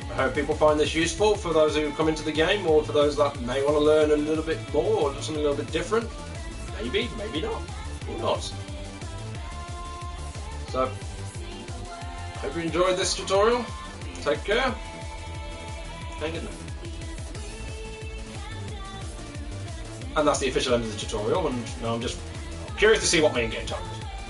I hope people find this useful for those who come into the game, or for those that may want to learn a little bit more or do something a little bit different. Maybe, maybe not. Who knows? So, hope you enjoyed this tutorial. Take care, and good night. And that's the official end of the tutorial, and now I'm just curious to see what my in-game time is.